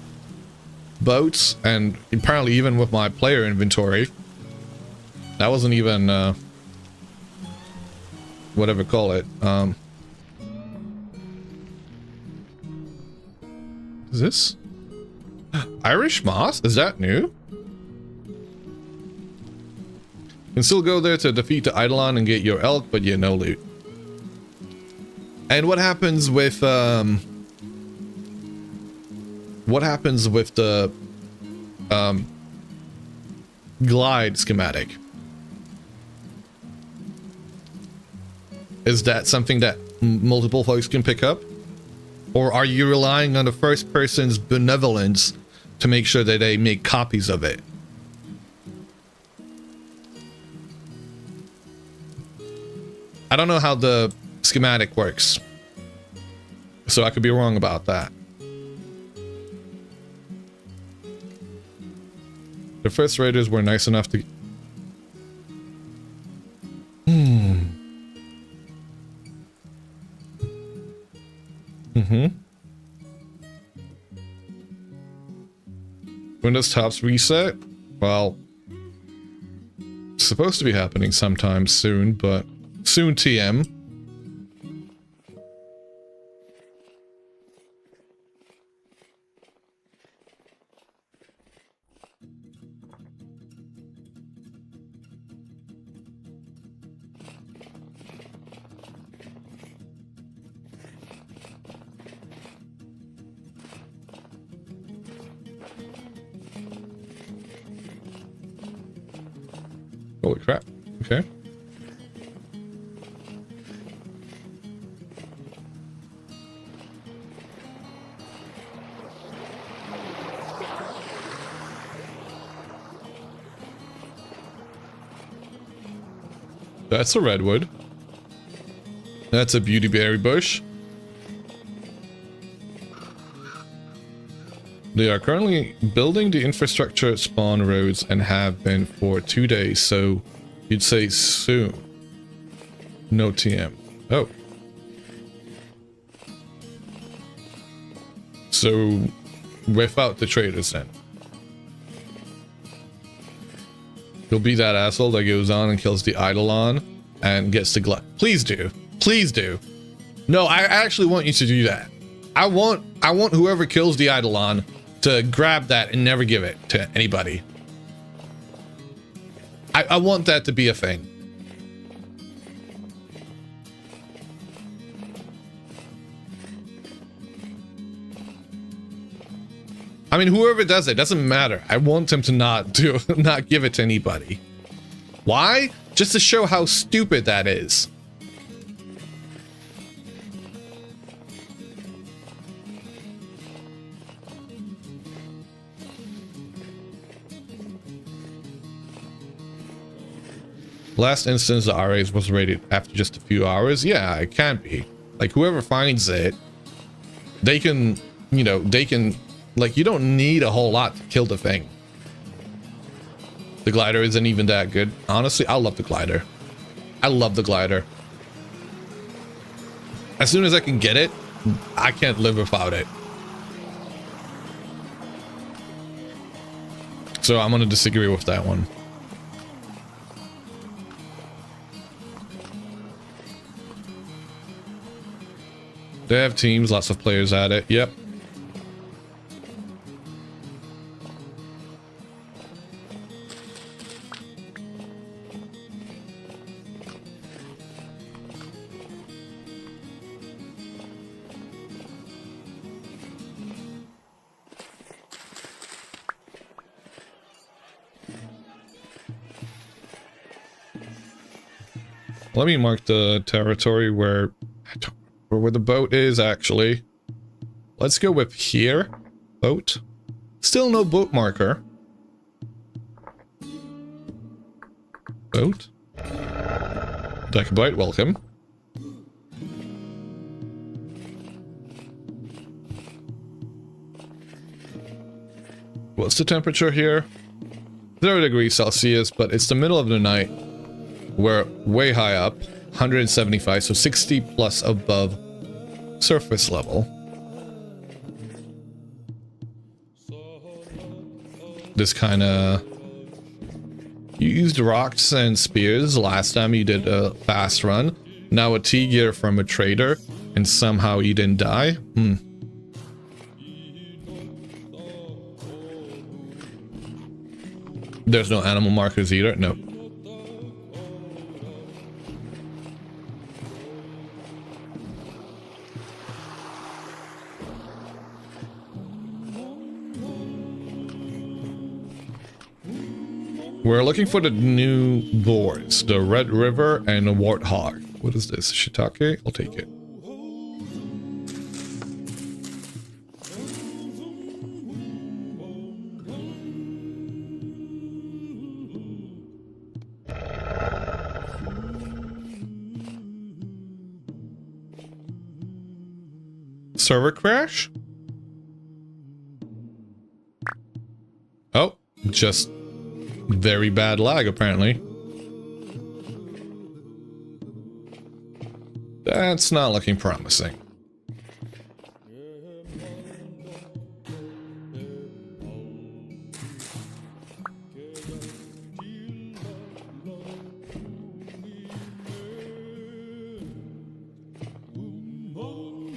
boats, and apparently even with my player inventory. That wasn't even whatever call it. Is this Irish moss? Is that new? You can still go there to defeat the Eidolon and get your elk, but yeah, no loot. And what happens with the glide schematic? Is that something that multiple folks can pick up? Or are you relying on the first person's benevolence to make sure that they make copies of it? I don't know how the schematic works, so I could be wrong about that. The first raiders were nice enough to... Windows tops reset? Well, it's supposed to be happening sometime soon, but soon TM. Holy crap. Okay. That's a redwood. That's a beautyberry bush. They are currently building the infrastructure spawn roads and have been for 2 days, so you'd say soon. No TM. Oh. So, without the traders then. You'll be that asshole that goes on and kills the Eidolon and gets the glut. Please do. Please do. No, I actually want you to do that. I want whoever kills the Eidolon to grab that and never give it to anybody. I want that to be a thing. I mean, whoever does it, doesn't matter. I want them to not give it to anybody. Why? Just to show how stupid that is. Last instance, the RAs was rated after just a few hours. Yeah, it can't be. Like, whoever finds it, they can, you know, they can, like, you don't need a whole lot to kill the thing. The glider isn't even that good. Honestly, I love the glider. I love the glider. As soon as I can get it, I can't live without it. So I'm gonna disagree with that one. They have teams, lots of players at it. Yep. Let me mark the territory where the boat is, actually. Let's go with here. Boat. Still no boat marker. Boat. Decabite, welcome. What's the temperature here? 0 degrees Celsius, but it's the middle of the night. We're way high up. 175, so 60 plus above surface level. This kind of... You used rocks and spears last time you did a fast run. Now a T-gear from a trader, and somehow you didn't die? There's no animal markers either? No. We're looking for the new boars, the Red River and the Warthog. What is this? Shiitake? I'll take it. Server crash? Oh, just very bad lag, apparently. That's not looking promising.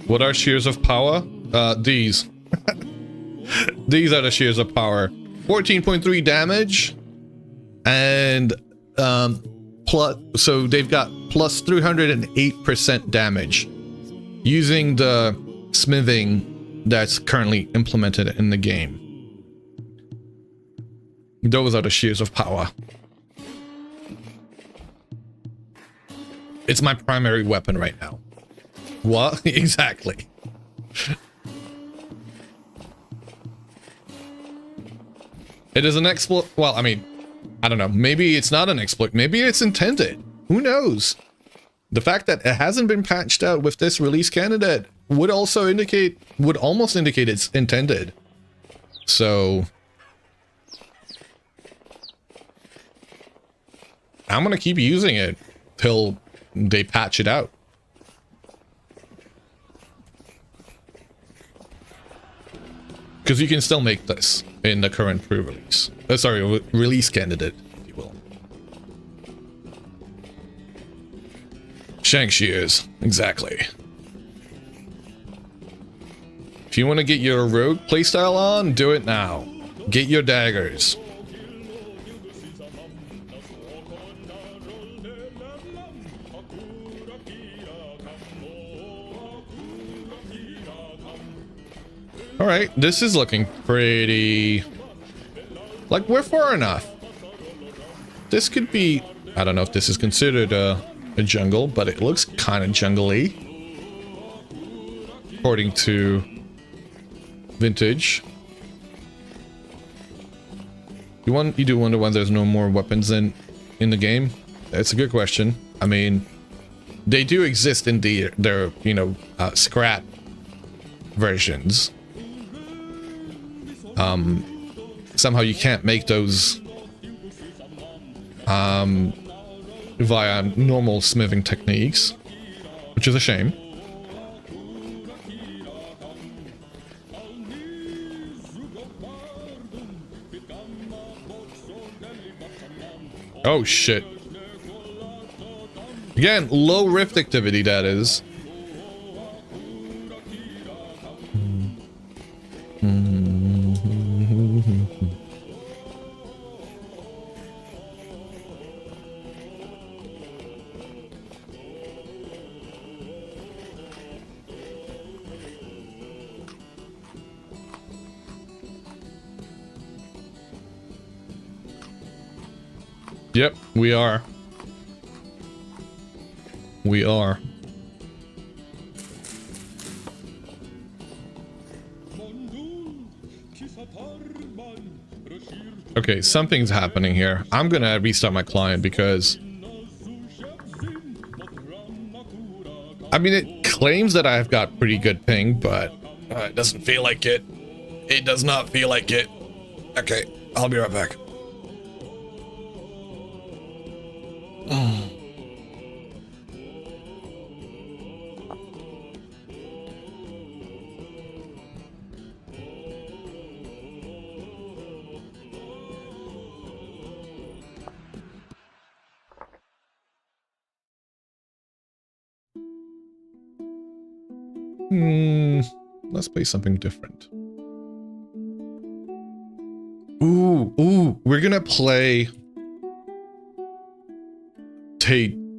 What are shears of power? These. These are the shears of power. 14.3 damage. And plus, so they've got plus 308% damage using the smithing that's currently implemented in the game. Those are the shears of power. It's my primary weapon right now. What? Exactly. It is an exploit. Well, I mean, I don't know. Maybe it's not an exploit. Maybe it's intended. Who knows? The fact that it hasn't been patched out with this release candidate would almost indicate it's intended. So I'm gonna keep using it till they patch it out. Because you can still make this in the current pre-release. Sorry, release candidate, if you will. Shank shears, exactly. If you want to get your rogue playstyle on, do it now. Get your daggers. Alright, this is looking pretty... like, we're far enough. This could be I don't know if this is considered a jungle, but it looks kind of jungly. According to Vintage. You do wonder why there's no more weapons in the game? It's a good question. I mean, they do exist in their you know, scrap versions. Somehow you can't make those via normal smithing techniques, which is a shame. Oh shit. Again, low rift activity that is. Yep, we are. We are. Okay, something's happening here. I'm gonna restart my client because... I mean, it claims that I've got pretty good ping, but it doesn't feel like it. It does not feel like it. Okay, I'll be right back. Let's play something different. Ooh, we're gonna play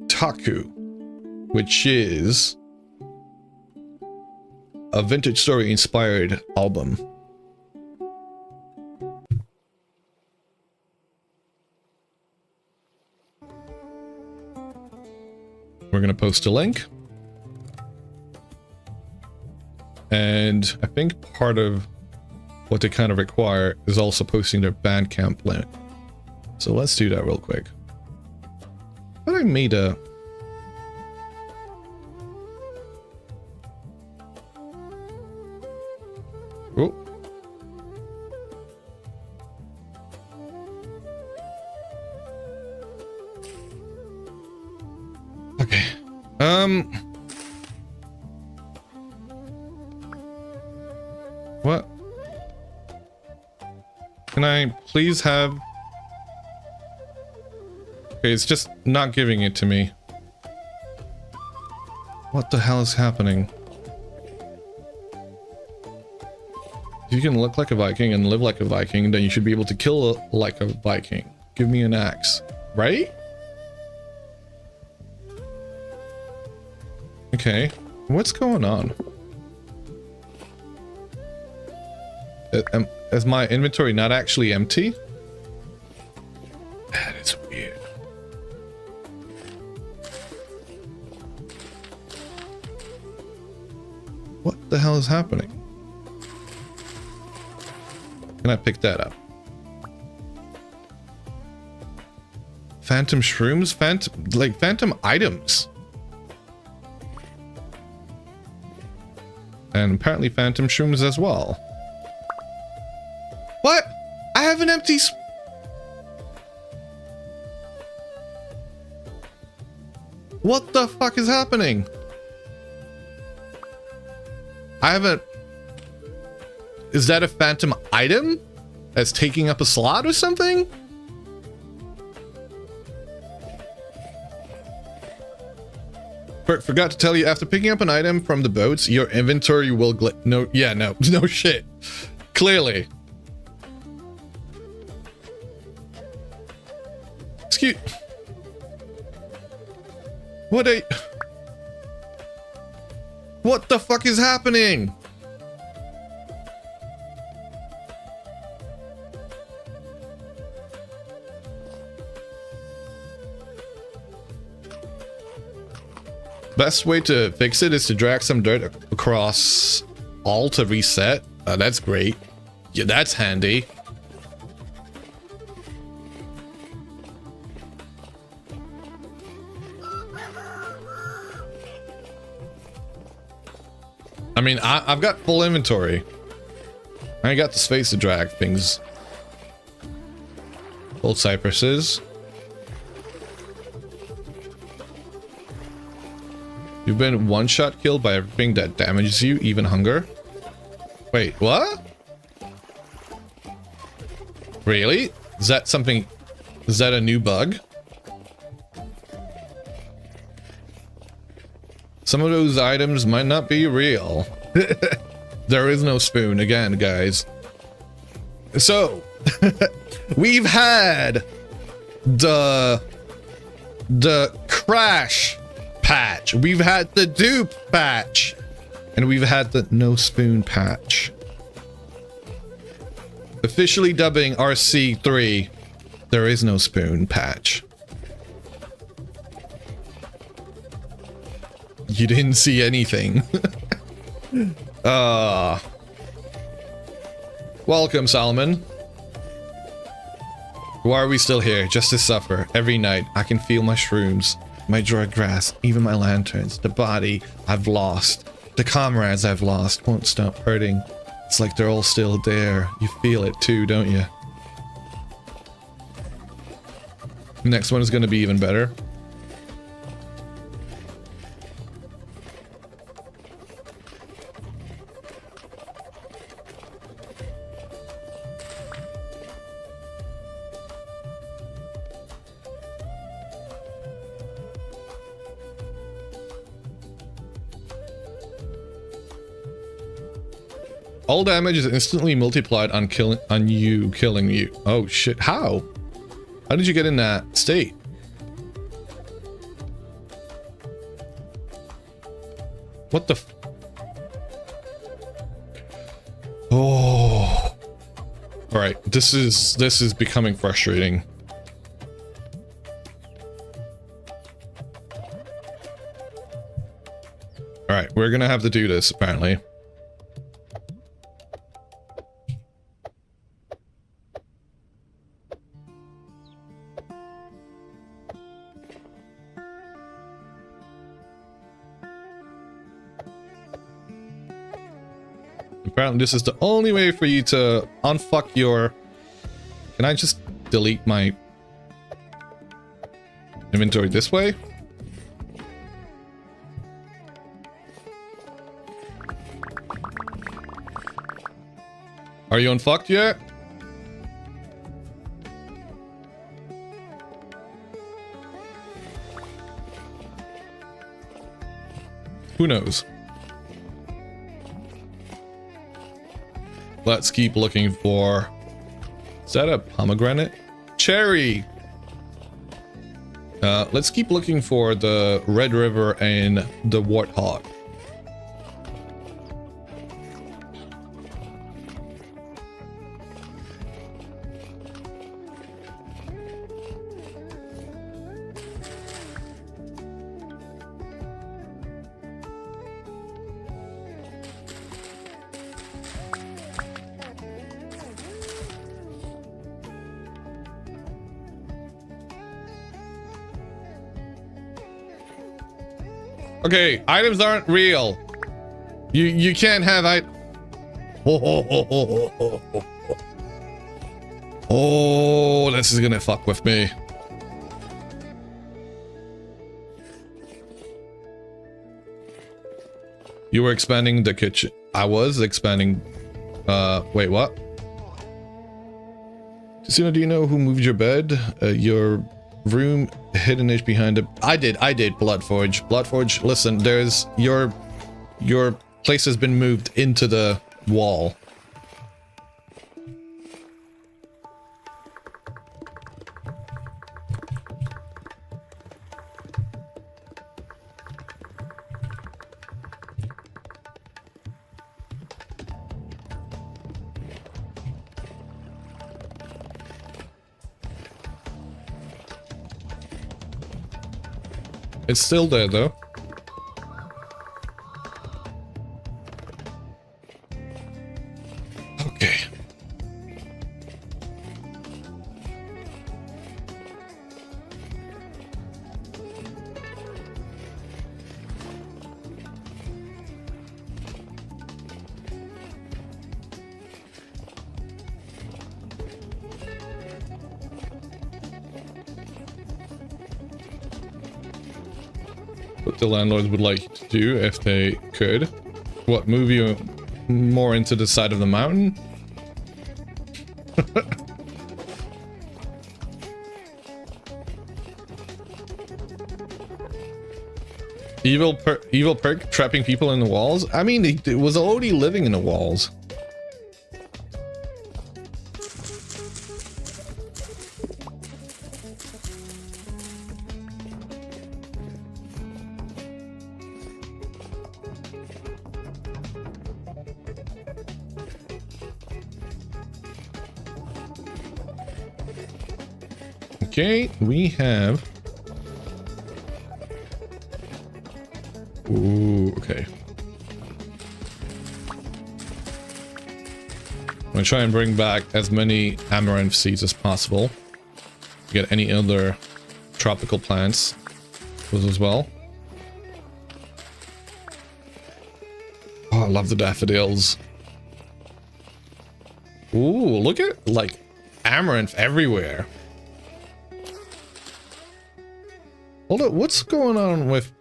Taku, which is a vintage story inspired album. We're gonna post a link. And I think part of what they kind of require is also posting their Bandcamp link. So let's do that real quick. But I made a... Oh. Okay. What? Can I please have... Okay, it's just not giving it to me. What the hell is happening? If you can look like a Viking and live like a Viking, then you should be able to kill like a Viking. Give me an axe, right? Okay, what's going on? Is my inventory not actually empty? That is weird. What the hell is happening? Can I pick that up? Phantom shrooms? Phantom items. And apparently phantom shrooms as well. What? I have an empty... What the fuck is happening? I have a... Is that a phantom item? That's taking up a slot or something? Forgot to tell you, after picking up an item from the boats, your inventory will no shit. Clearly. Excuse... What the fuck is happening? Best way to fix it is to drag some dirt across all to reset. That's great. Yeah, that's handy. I mean, I've got full inventory. I ain't got the space to drag things. Old cypresses. You've been one-shot killed by everything that damages you, even hunger. Wait, what? Really? Is that something? Is that a new bug? Some of those items might not be real. There is no spoon again, guys. So, we've had the crash patch. We've had the dupe patch. And we've had the no spoon patch. Officially dubbing RC3, there is no spoon patch. You didn't see anything. Welcome, Solomon. Why are we still here? Just to suffer. Every night, I can feel my shrooms, my dry grass, even my lanterns, the body I've lost, the comrades I've lost won't stop hurting. It's like they're all still there. You feel it too, don't you? Next one is going to be even better. All damage is instantly multiplied on you killing you. Oh shit, how? How did you get in that state? What the f— Oh. Alright, this is becoming frustrating. Alright, we're gonna have to do this apparently. Apparently this is the only way for you to unfuck your— Can I just delete my inventory this way? Are you unfucked yet? Who knows? Let's keep looking for— Is that a pomegranate? Cherry! Let's keep looking for the Red River and the Warthog. Okay, items aren't real. You can't have Oh, this is gonna fuck with me. You were expanding the kitchen. I was expanding. Wait, what? Justina, do you know who moved your bed? Your room hidden is behind it. I did, Bloodforge. Bloodforge, listen, there's your place has been moved into the wall. It's still there, though. what the landlords would like you to do if they could. What, move you more into the side of the mountain? Evil perk trapping people in the walls? I mean, it was already living in the walls. Okay, we have... Ooh, okay. I'm gonna try and bring back as many amaranth seeds as possible. Get any other tropical plants. Those as well. Oh, I love the daffodils. Ooh, look at, like, amaranth everywhere. Hold up, what's going on with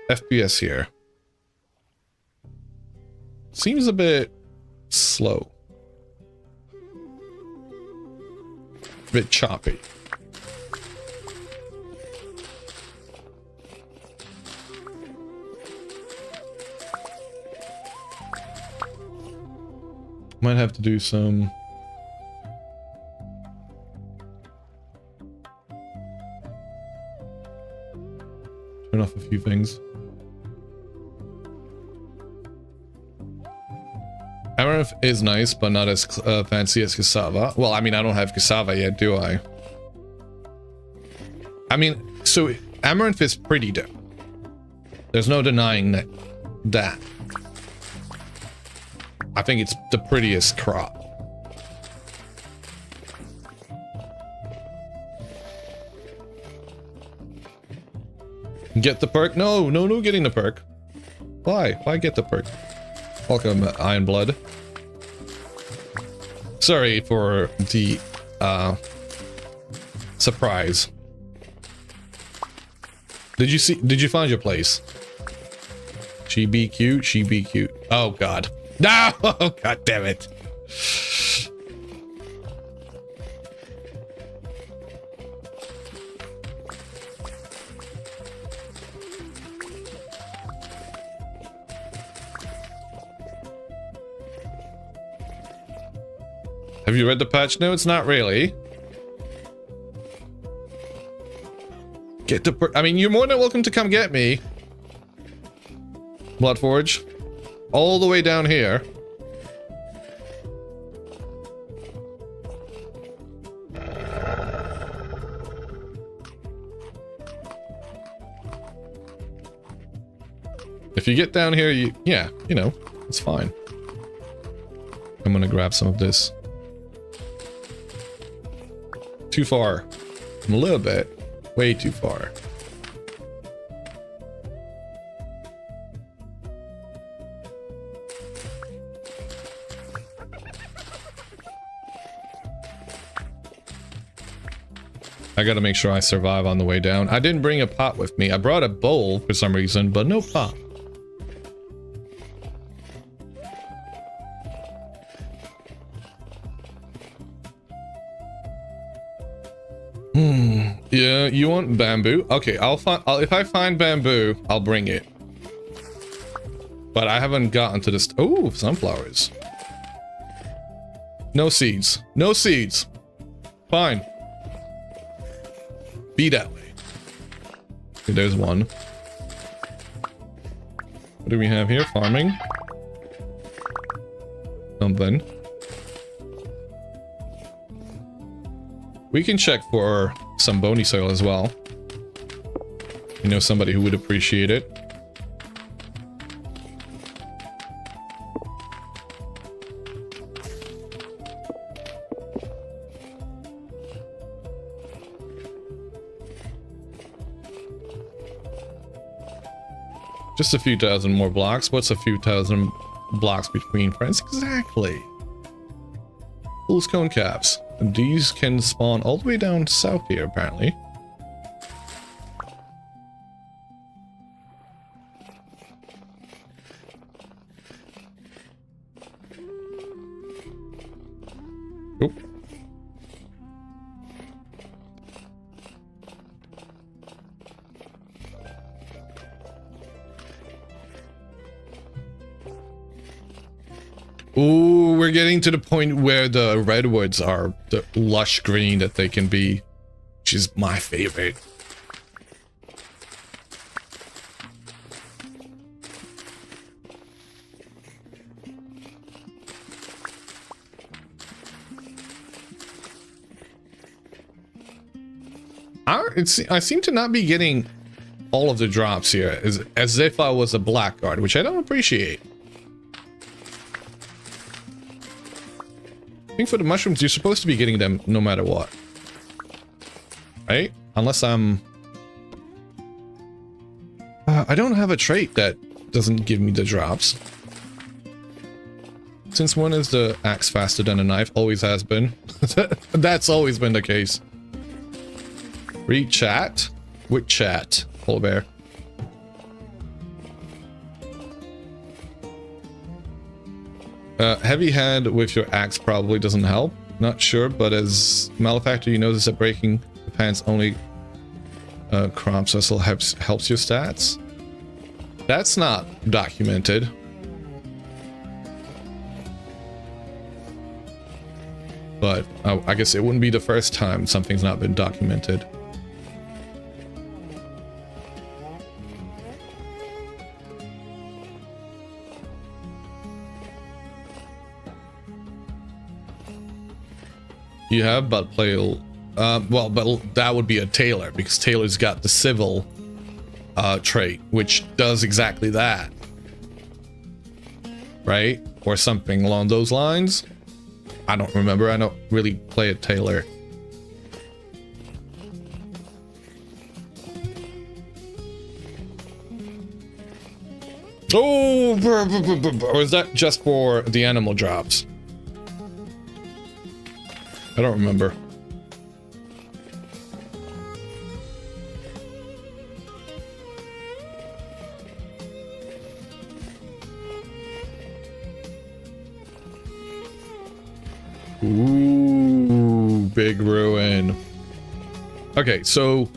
FPS here? Seems a bit slow. A bit choppy. Might have to do some... turn off a few things. Amaranth is nice, but not as fancy as cassava. Well, I mean, I don't have cassava yet, do I? I mean, so amaranth is pretty though. There's no denying that. I think it's the prettiest crop. Get the perk? No, no, no getting the perk. Why? Why get the perk? Welcome, Iron Blood. Sorry for the surprise. Did you find your place? She be cute, she be cute. Oh god. No! Oh god damn it. Have you read the patch notes? Not really. Get the I mean, you're more than welcome to come get me. Bloodforge. All the way down here. If you get down here, yeah, you know, it's fine. I'm gonna grab some of this. Too far. A little bit. Way too far. I gotta make sure I survive on the way down. I didn't bring a pot with me. I brought a bowl for some reason, but no pot. Yeah, you want bamboo? Okay, if I find bamboo, I'll bring it. But I haven't gotten to this. Oh, sunflowers. No seeds. No seeds. Fine. Be that way. Okay, there's one. What do we have here? Farming. Something. We can check for some bony soil as well. You know somebody who would appreciate it. Just a few thousand more blocks. What's a few thousand blocks between friends? Exactly. Fool's cone caps. And these can spawn all the way down south here, apparently. Ooh, we're getting to the point where the redwoods are the lush green that they can be, which is my favorite. I seem to not be getting all of the drops here, as if I was a blackguard, which I don't appreciate. I think for the mushrooms, you're supposed to be getting them no matter what. Right? Unless I'm... I don't have a trait that doesn't give me the drops. Since when is the axe faster than a knife? Always has been. That's always been the case. Read chat? With chat, polar bear. Heavy hand with your axe probably doesn't help. Not sure, but as malefactor, you notice that breaking the pants only crops also helps your stats. That's not documented. But I guess it wouldn't be the first time something's not been documented. You have but Playle. Well, but that would be a tailor, because tailor's got the civil trait, which does exactly that. Right? Or something along those lines. I don't remember. I don't really play a tailor. Oh! Or is that just for the animal drops? I don't remember. Ooh, big ruin. Okay, so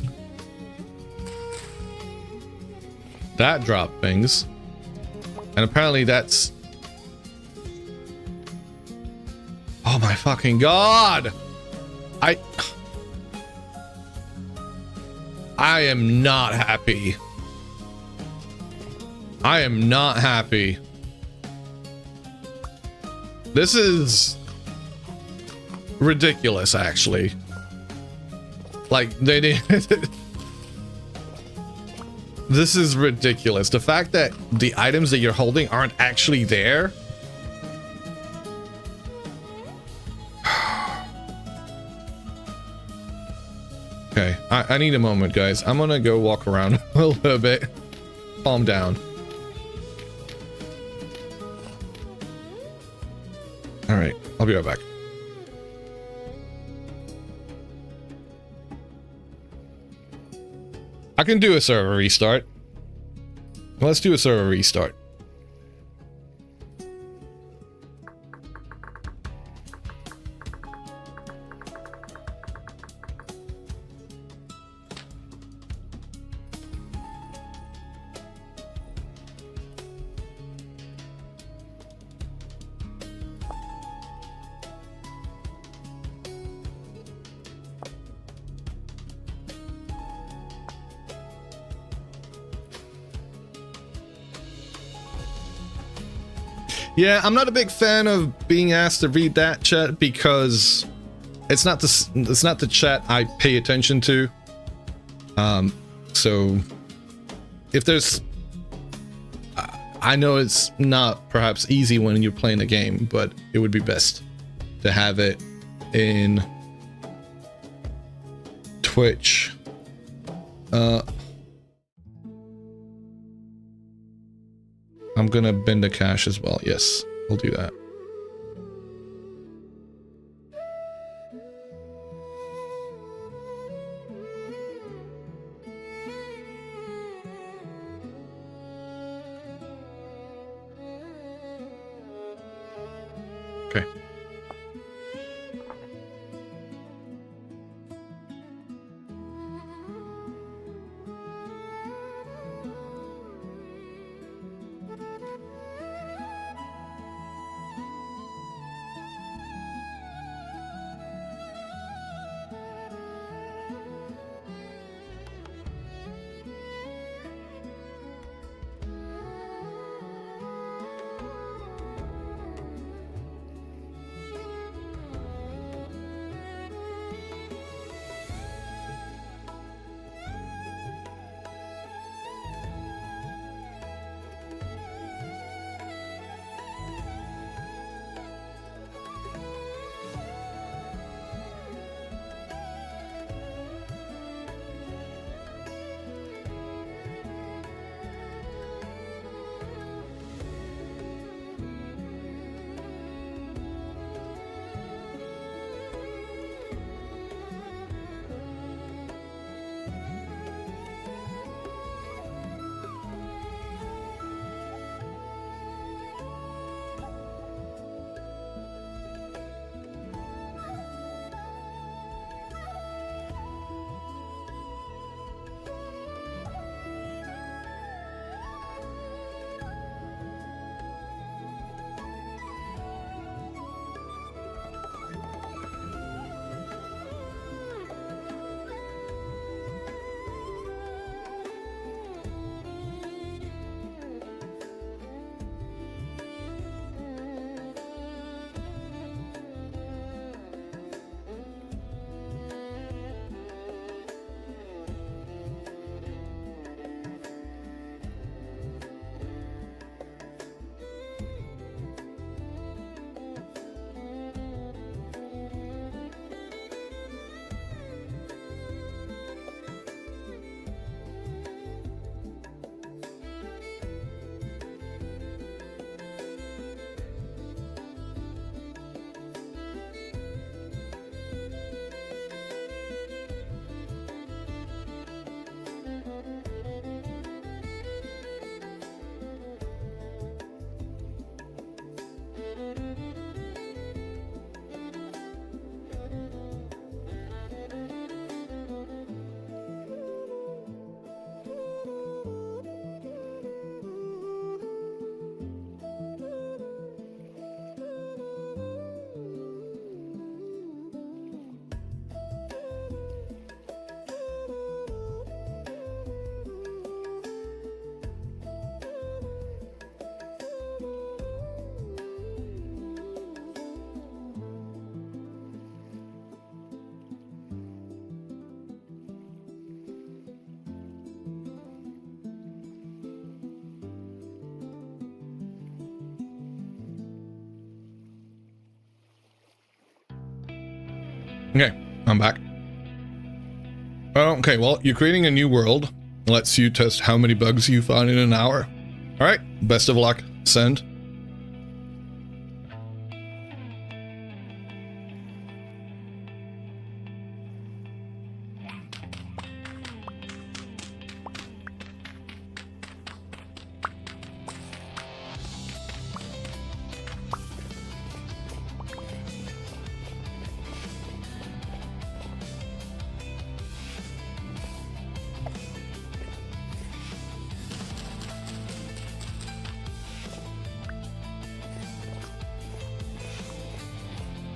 that dropped things, and apparently that's... Oh my fucking god! I am not happy. I am not happy. This is ridiculous, actually. Like, they did... This is ridiculous. The fact that the items that you're holding aren't actually there. Okay, I need a moment, guys. I'm gonna go walk around a little bit. Calm down. Alright, I'll be right back. I can do a server restart. Let's do a server restart. Yeah, I'm not a big fan of being asked to read that chat because it's not the chat I pay attention to. So if there's, I know it's not perhaps easy when you're playing a game, but it would be best to have it in Twitch. I'm gonna bend the cache as well. Yes, we'll do that. Okay. Okay, I'm back. Okay, well, you're creating a new world. Lets you test how many bugs you find in an hour. All right, best of luck. Send.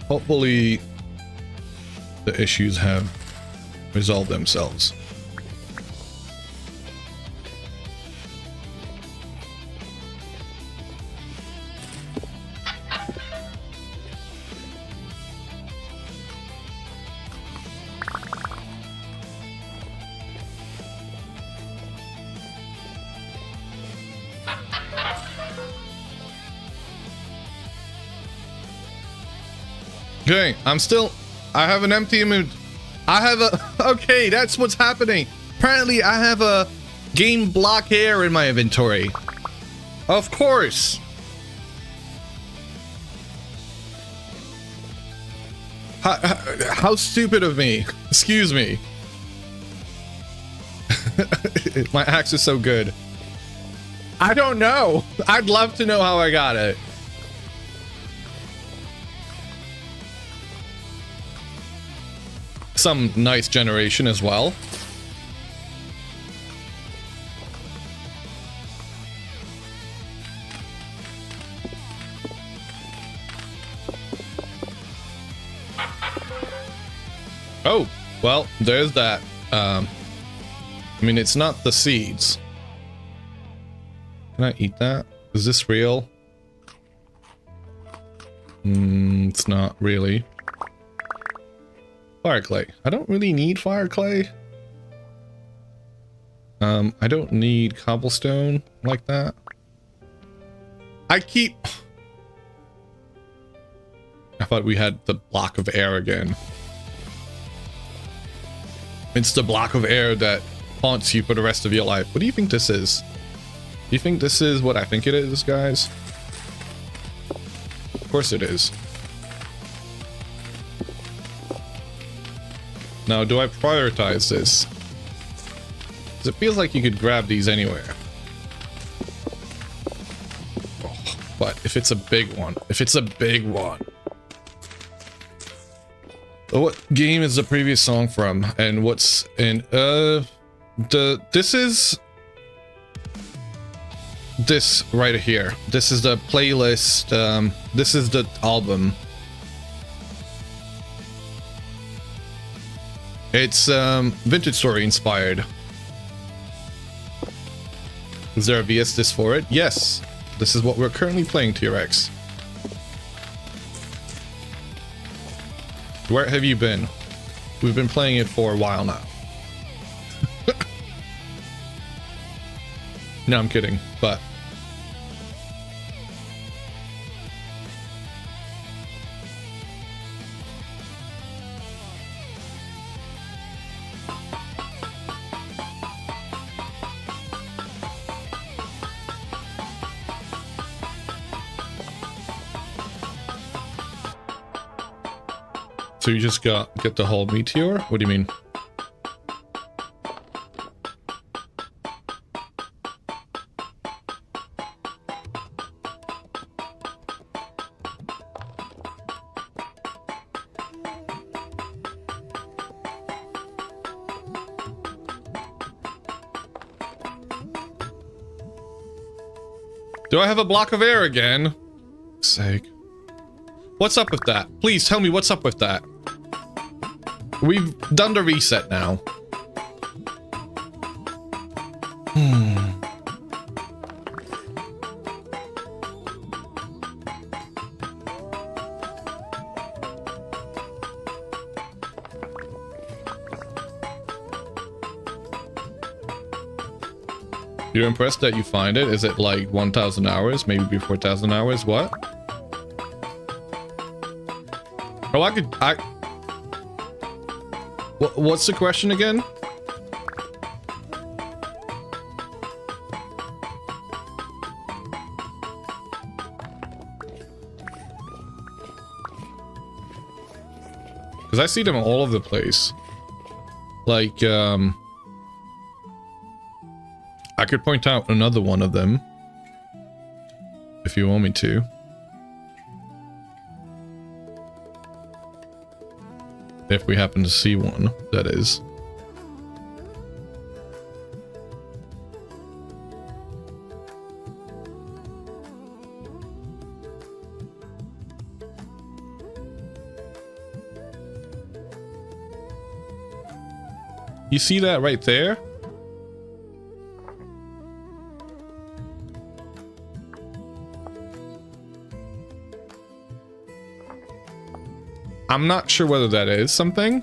Hopefully, the issues have resolved themselves. Okay, I have an empty image. I have a, okay, that's what's happening. Apparently I have a game block air in my inventory. Of course. How stupid of me. Excuse me. My axe is so good. I don't know. I'd love to know how I got it. Some nice generation as well. Oh, well, there's that. I mean, it's not the seeds. Can I eat that? Is this real? It's not really. Fire clay. I don't really need fire clay. I don't need cobblestone like that. I thought we had the block of air again. It's the block of air that haunts you for the rest of your life. What do you think this is? Do you think this is what I think it is, guys? Of course it is. Now, do I prioritize this? Because it feels like you could grab these anywhere. Oh, but if it's a big one, what game is the previous song from? And what's in, this is this right here. This is the playlist, this is the album. It's Vintage Story inspired. Is there a VS disc for it? Yes. This is what we're currently playing, T-Rex. Where have you been? We've been playing it for a while now. No, I'm kidding, but so you just get the whole meteor? What do you mean? Do I have a block of air again? For sake. What's up with that? Please tell me what's up with that. We've done the reset now. You're impressed that you find it? Is it like 1,000 hours? Maybe 4,000 hours? What? Oh, What's the question again? Because I see them all over the place. Like, I could point out another one of them. If you want me to. If we happen to see one, that is. You see that right there? I'm not sure whether that is something.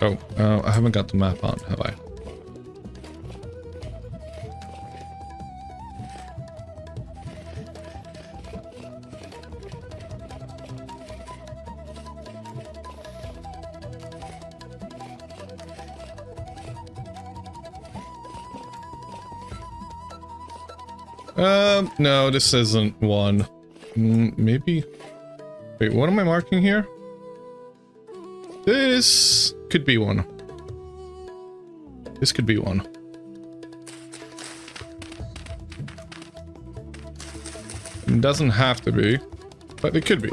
Oh, I haven't got the map on, have I? No, this isn't one. Maybe. Wait, what am I marking here? This could be one. This could be one. It doesn't have to be, but it could be.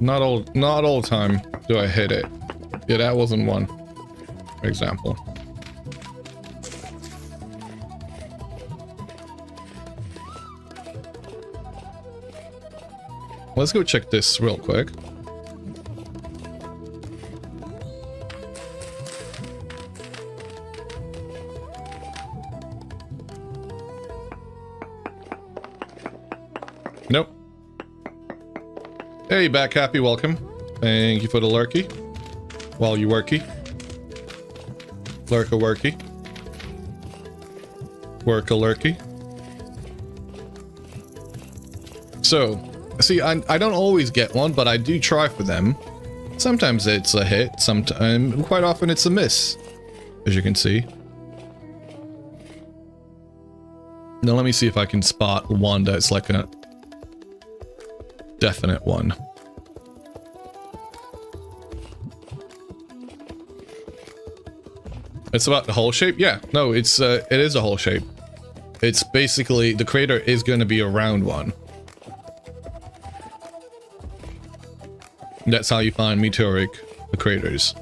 Not all the time do I hit it. Yeah, that wasn't one, for example. Let's go check this real quick. Nope. Hey, back happy, welcome. Thank you for the lurky. While you worky. Lurka worky. Worka lurky. So, see, I don't always get one, but I do try for them. Sometimes it's a hit, quite often it's a miss, as you can see. Now let me see if I can spot one that's like a definite one. It's about the hole shape? Yeah, no, it is a hole shape. It's basically, the crater is going to be a round one. That's how you find meteoric craters.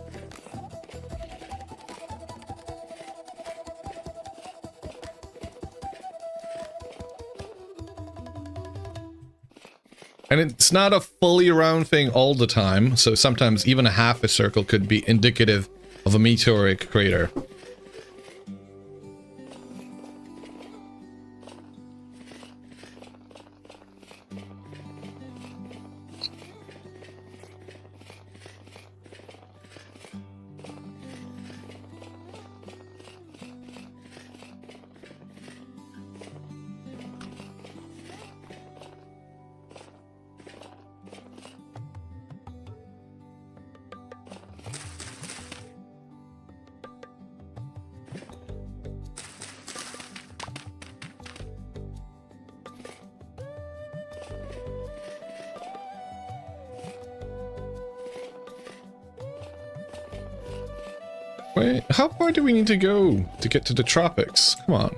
And it's not a fully round thing all the time, so sometimes even a half a circle could be indicative of a meteoric crater. Wait, how far do we need to go to get to the tropics? Come on.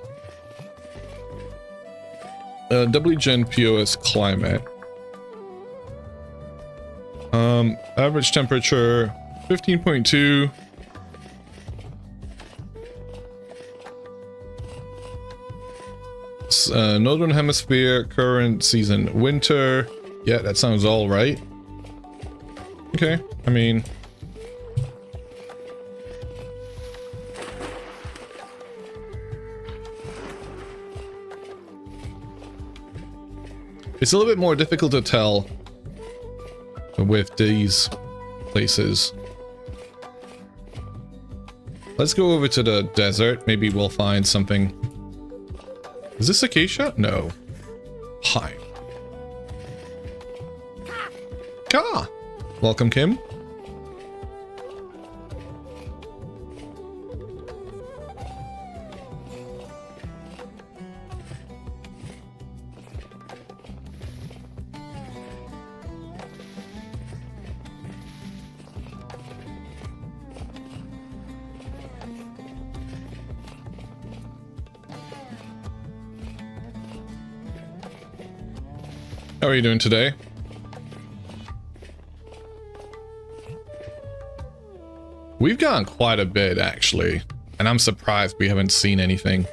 WGen POS climate. Average temperature 15.2. Northern Hemisphere, current season winter. Yeah, that sounds all right. Okay, I mean, it's a little bit more difficult to tell with these places. Let's go over to the desert. Maybe we'll find something Is this Acacia? No. Hi. Ka! Welcome, Kim. How are you doing today? We've gone quite a bit, actually. And I'm surprised we haven't seen anything.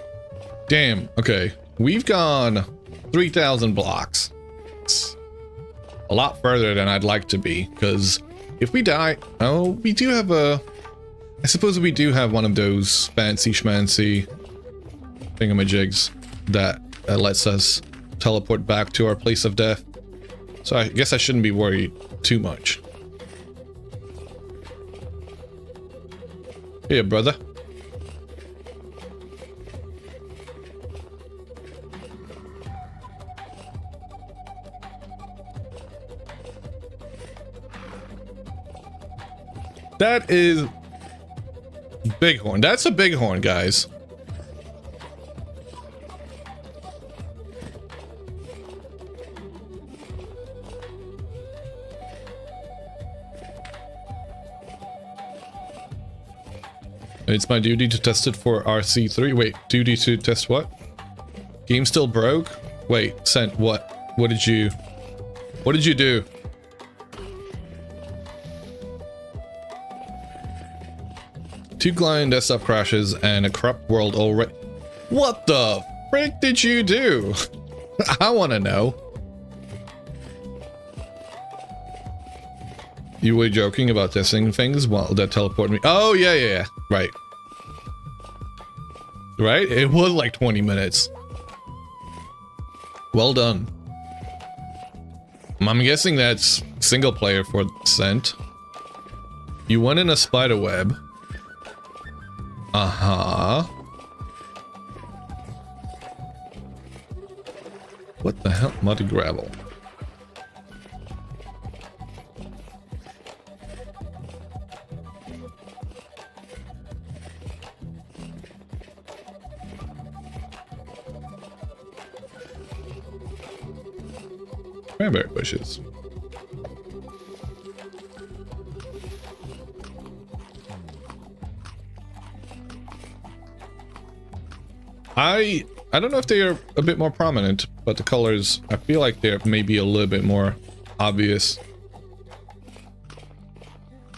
Damn, okay. We've gone 3,000 blocks. It's a lot further than I'd like to be, because if we die... Oh, we do have a... I suppose we do have one of those fancy schmancy thingamajigs that lets us teleport back to our place of death. So I guess I shouldn't be worried too much. Here, brother. That is bighorn. That's a bighorn, guys. It's my duty to test it for RC3. Wait, duty to test what? Game still broke? Wait, sent what? What did you do? Two client desktop crashes and a corrupt world already. What the frick did you do? I want to know. You were joking about testing things while that teleported me. Oh, yeah. Right. Right? It was like 20 minutes. Well done. I'm guessing that's single player for Scent. You went in a spider web. Uh-huh. What the hell? Muddy gravel. Cranberry bushes. I don't know if they are a bit more prominent, but the colors, I feel like they're maybe a little bit more obvious.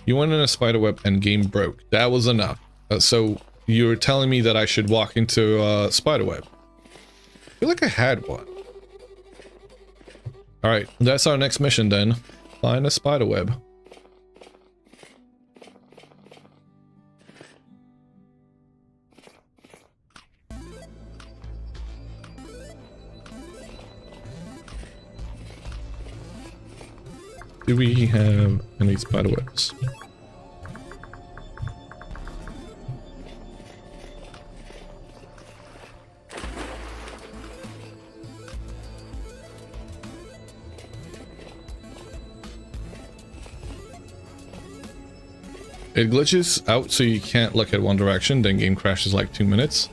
You went in a spider web and game broke. That was enough. So you're telling me that I should walk into a spider web. I feel like I had one. Alright, that's our next mission then. Find a spider web. Do we have any spider webs? It glitches out so you can't look at one direction, then game crashes like 2 minutes.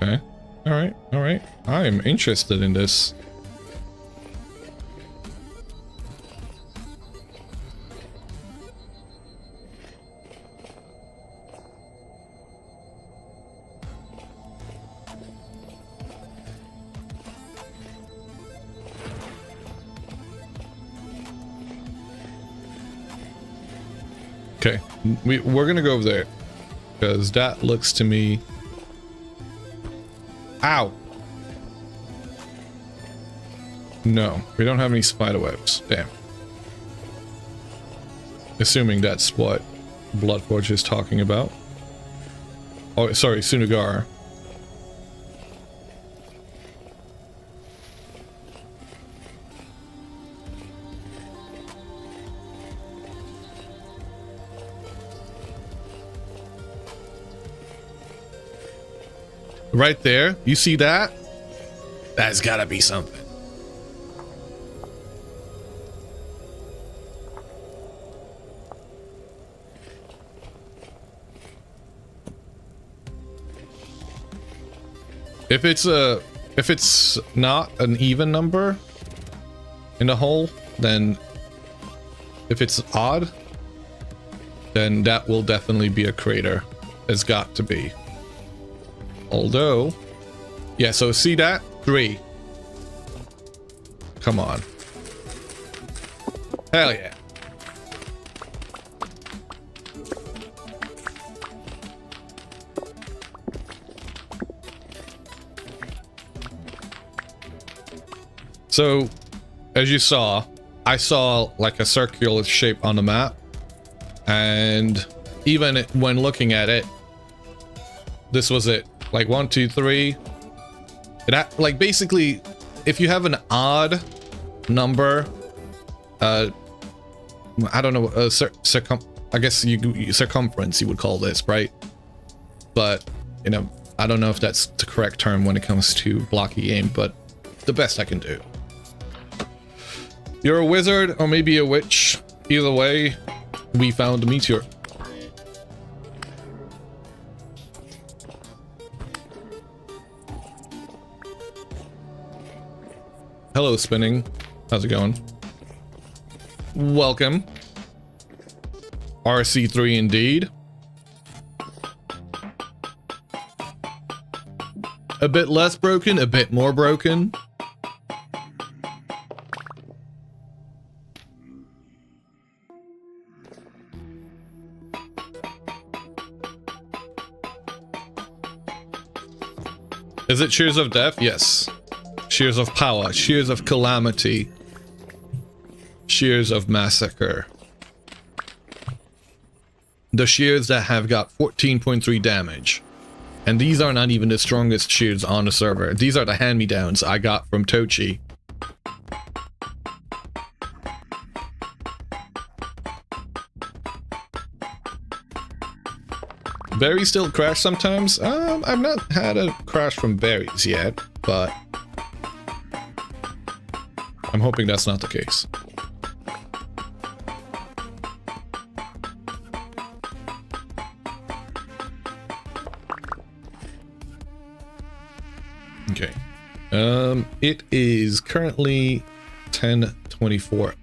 Okay. Alright. I'm interested in this. Okay, we're gonna go over there because that looks to me. Ow! No, we don't have any spider webs. Damn. Assuming that's what Bloodforge is talking about. Oh, sorry, Sunagar. right there. You see that? That's gotta be something. If it's not an even number in the hole, then if it's odd, then that will definitely be a crater. It's got to be. Although, yeah, so see that? 3. Come on. Hell yeah. So, as you saw, I saw like a circular shape on the map, and even when looking at it, this was it. Like 1, 2, 3. Like basically, if you have an odd number, I don't know, I guess circumference you would call this, right? But you know, I don't know if that's the correct term when it comes to blocky aim, but the best I can do. You're a wizard or maybe a witch. Either way, we found a meteor. Hello, Spinning. How's it going? Welcome. RC3 indeed. A bit less broken, a bit more broken. Is it Shears of Death? Yes. Shears of Power, Shears of Calamity, Shears of Massacre. The shears that have got 14.3 damage. And these are not even the strongest shears on the server. These are the hand-me-downs I got from Tochi. Berries still crash sometimes? I've not had a crash from berries yet, but I'm hoping that's not the case. Okay. It is currently 10:24.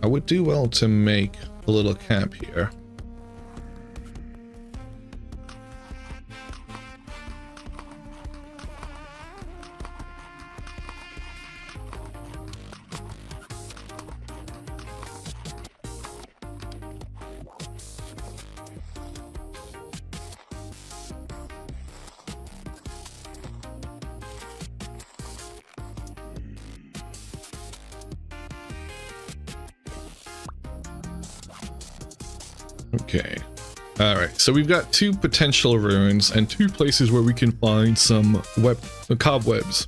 I would do well to make a little camp here. Okay. Alright, so we've got 2 potential ruins and 2 places where we can find some cobwebs.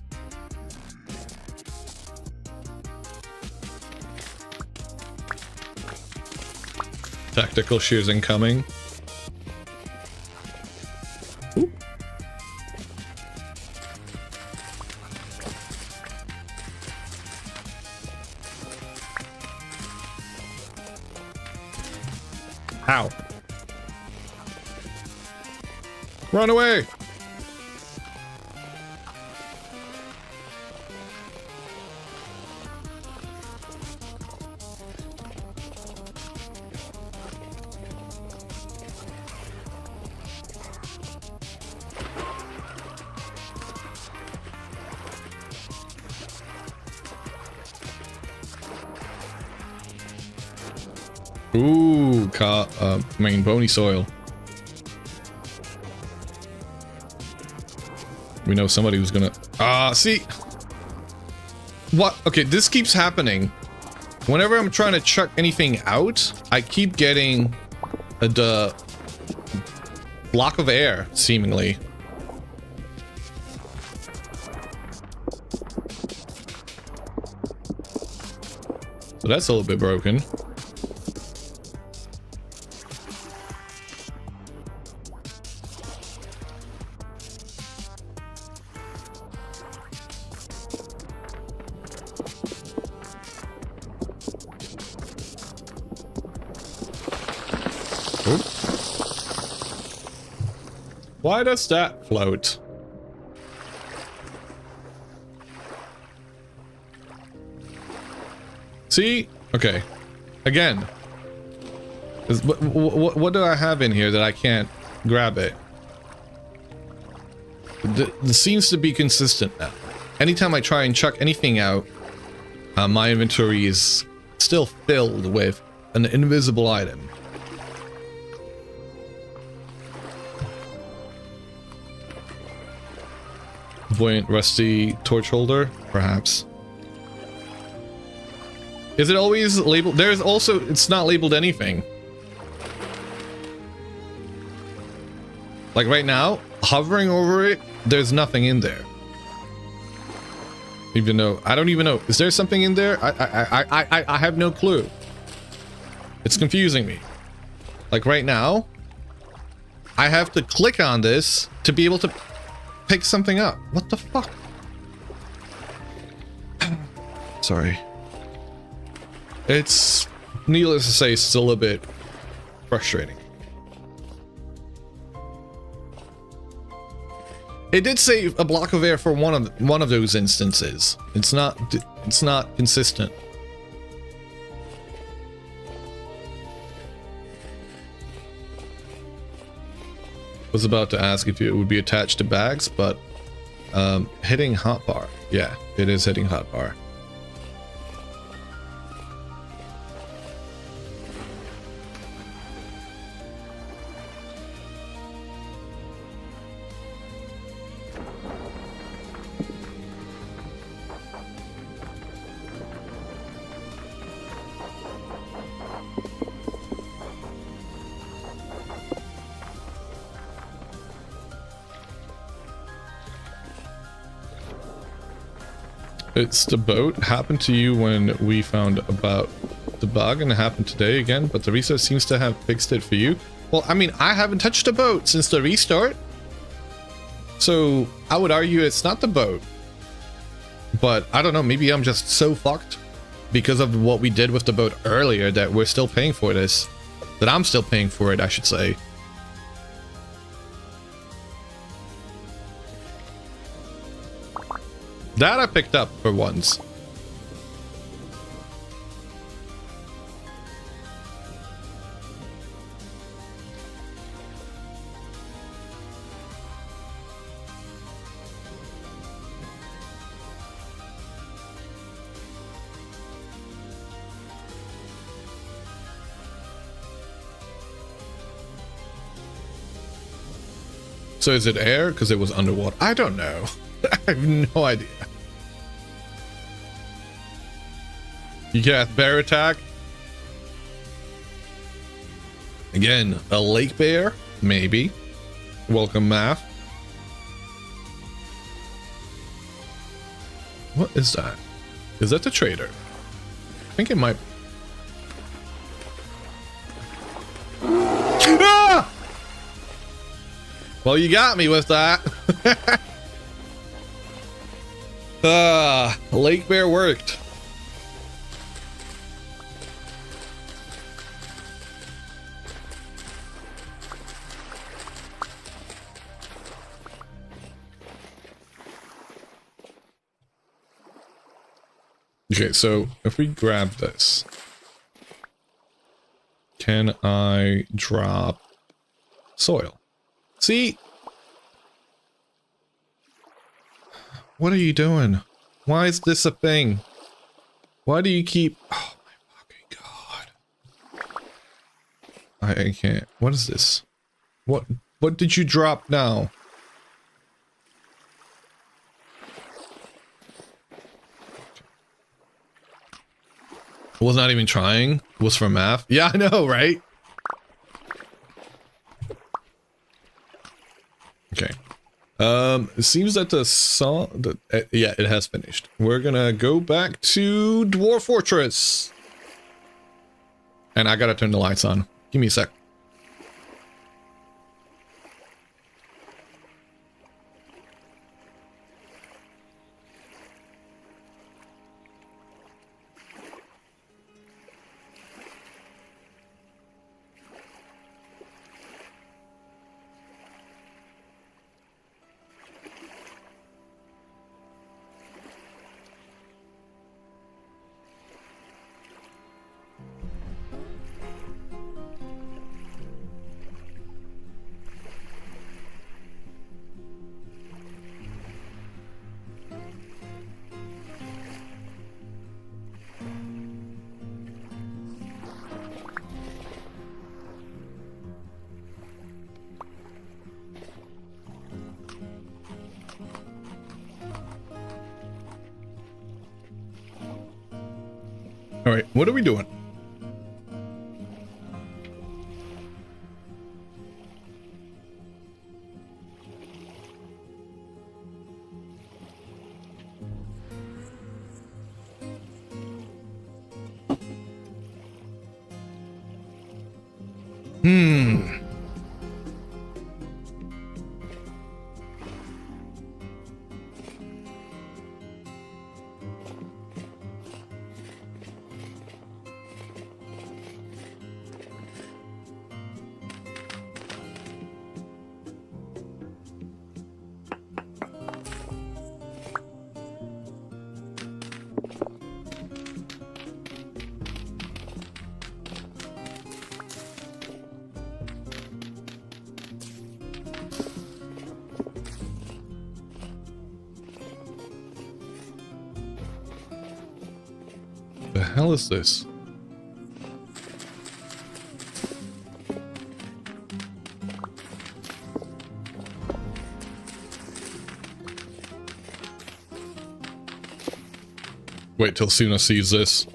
Tactical shears incoming. Ooh. Ow. Run away! Ooh, bony soil. We know somebody who's gonna... see? What? Okay, this keeps happening. Whenever I'm trying to chuck anything out, I keep getting the block of air, seemingly. So that's a little bit broken. Why does that float? See? Okay. Again. What do I have in here that I can't grab it? It seems to be consistent now. Anytime I try and chuck anything out, my inventory is still filled with an invisible item. Buoyant rusty torch holder, perhaps. Is it always labeled? There's also, it's not labeled anything. Like right now, hovering over it, there's nothing in there. Even though, I don't even know. Is there something in there? I have no clue. It's confusing me. Like right now, I have to click on this to be able to pick something up. What the fuck? Sorry. It's, needless to say, still a bit frustrating. It did save a block of air for one of those instances. It's not consistent. Was about to ask if it would be attached to bags, but hitting hotbar. Yeah, it is hitting hotbar. It's the boat. Happened to you when we found about the bug, and it happened today again, but the reset seems to have fixed it for you. Well, I mean, I haven't touched the boat since the restart, so I would argue it's not the boat. But I don't know, maybe I'm just so fucked because of what we did with the boat earlier that we're still paying for this. That I'm still paying for it, I should say. That I picked up for once. So is it air? Because it was underwater. I don't know. I have no idea. You cast bear attack. Again, a lake bear? Maybe. Welcome, Math. What is that? Is that the trader? I think it might be. Ah! Well, you got me with that. Lake bear worked. Okay, so if we grab this, can I drop soil? See? What are you doing? Why is this a thing? Why do you keep... Oh my fucking god. I can't. What is this? What did you drop now? I was not even trying. It was for math. Yeah, I know, right? Okay. It seems that the song... yeah, it has finished. We're gonna go back to Dwarf Fortress. And I gotta turn the lights on. Give me a sec. All right, what are we doing? The hell is this? Wait till Suna sees this.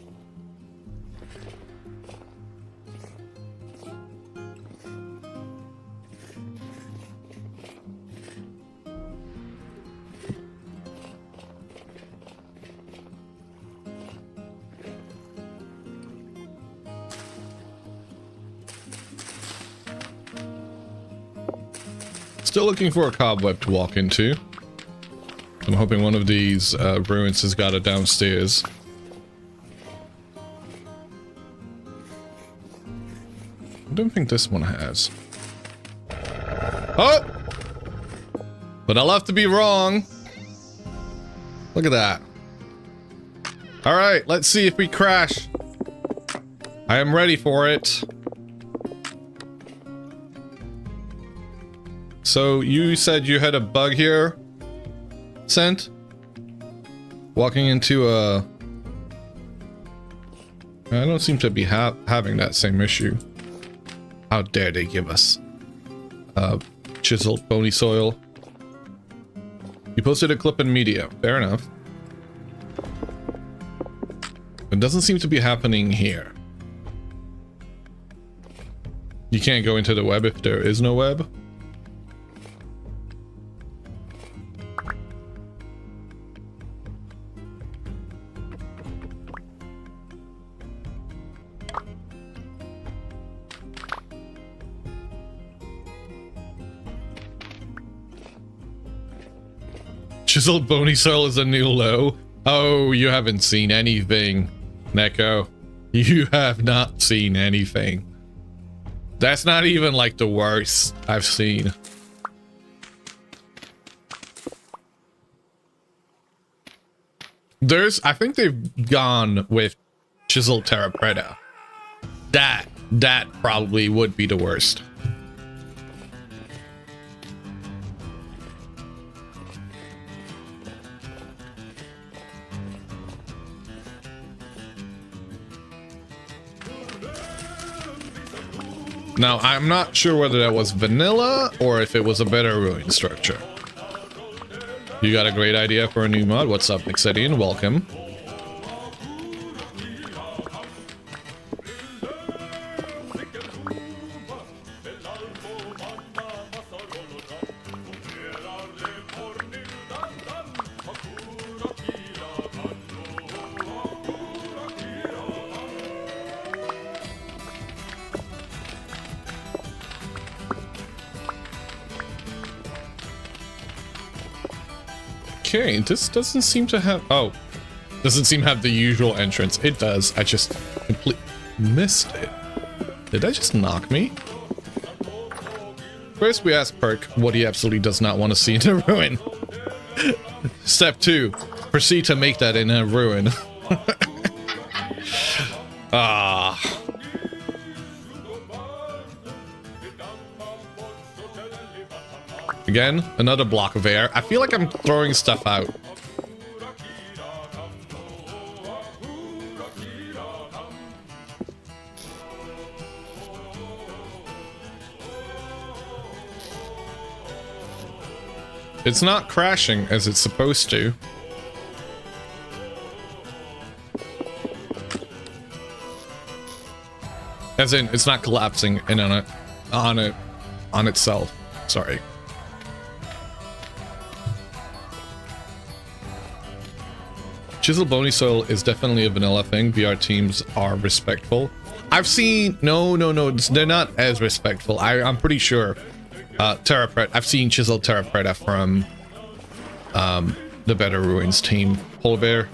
Still looking for a cobweb to walk into. I'm hoping one of these ruins has got it downstairs. I don't think this one has. Oh! But I'll have to be wrong. Look at that. Alright, let's see if we crash. I am ready for it. So you said you had a bug here, Sent? Walking into a... I don't seem to be having that same issue. How dare they give us chiseled bony soil. You posted a clip in media. Fair enough. It doesn't seem to be happening here. You can't go into the web if there is no web. Chiseled bony soil is a new low. Oh, you haven't seen anything, Neko. You have not seen anything. That's not even like the worst I've seen. I think they've gone with chiseled terra preta. That probably would be the worst. Now, I'm not sure whether that was vanilla or if it was a better ruin structure. You got a great idea for a new mod? What's up, Mixidian? Welcome. Okay, this doesn't seem to have... Oh, doesn't seem to have the usual entrance. It does. I just completely missed it. Did I just knock me? First, we ask Perk what he absolutely does not want to see in a ruin. Step 2, proceed to make that in a ruin. Ah. Again, another block of air. I feel like I'm throwing stuff out. It's not crashing as it's supposed to. As in, it's not collapsing in on itself. Sorry. Chisel Bony Soil is definitely a vanilla thing. VR teams are respectful. I've seen no, they're not as respectful. I'm pretty sure. Terra Preta. I've seen Chisel Terra Preta from the Better Ruins team. Polar Bear.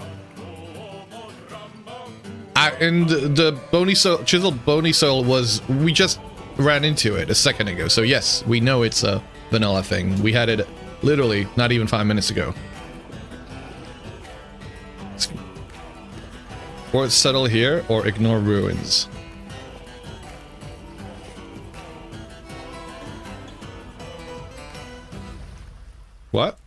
And the Bony Soil, Chisel Bony Soil was, we just ran into it a second ago. So yes, we know it's a vanilla thing. We had it literally not even 5 minutes ago. Or settle here or ignore ruins. What?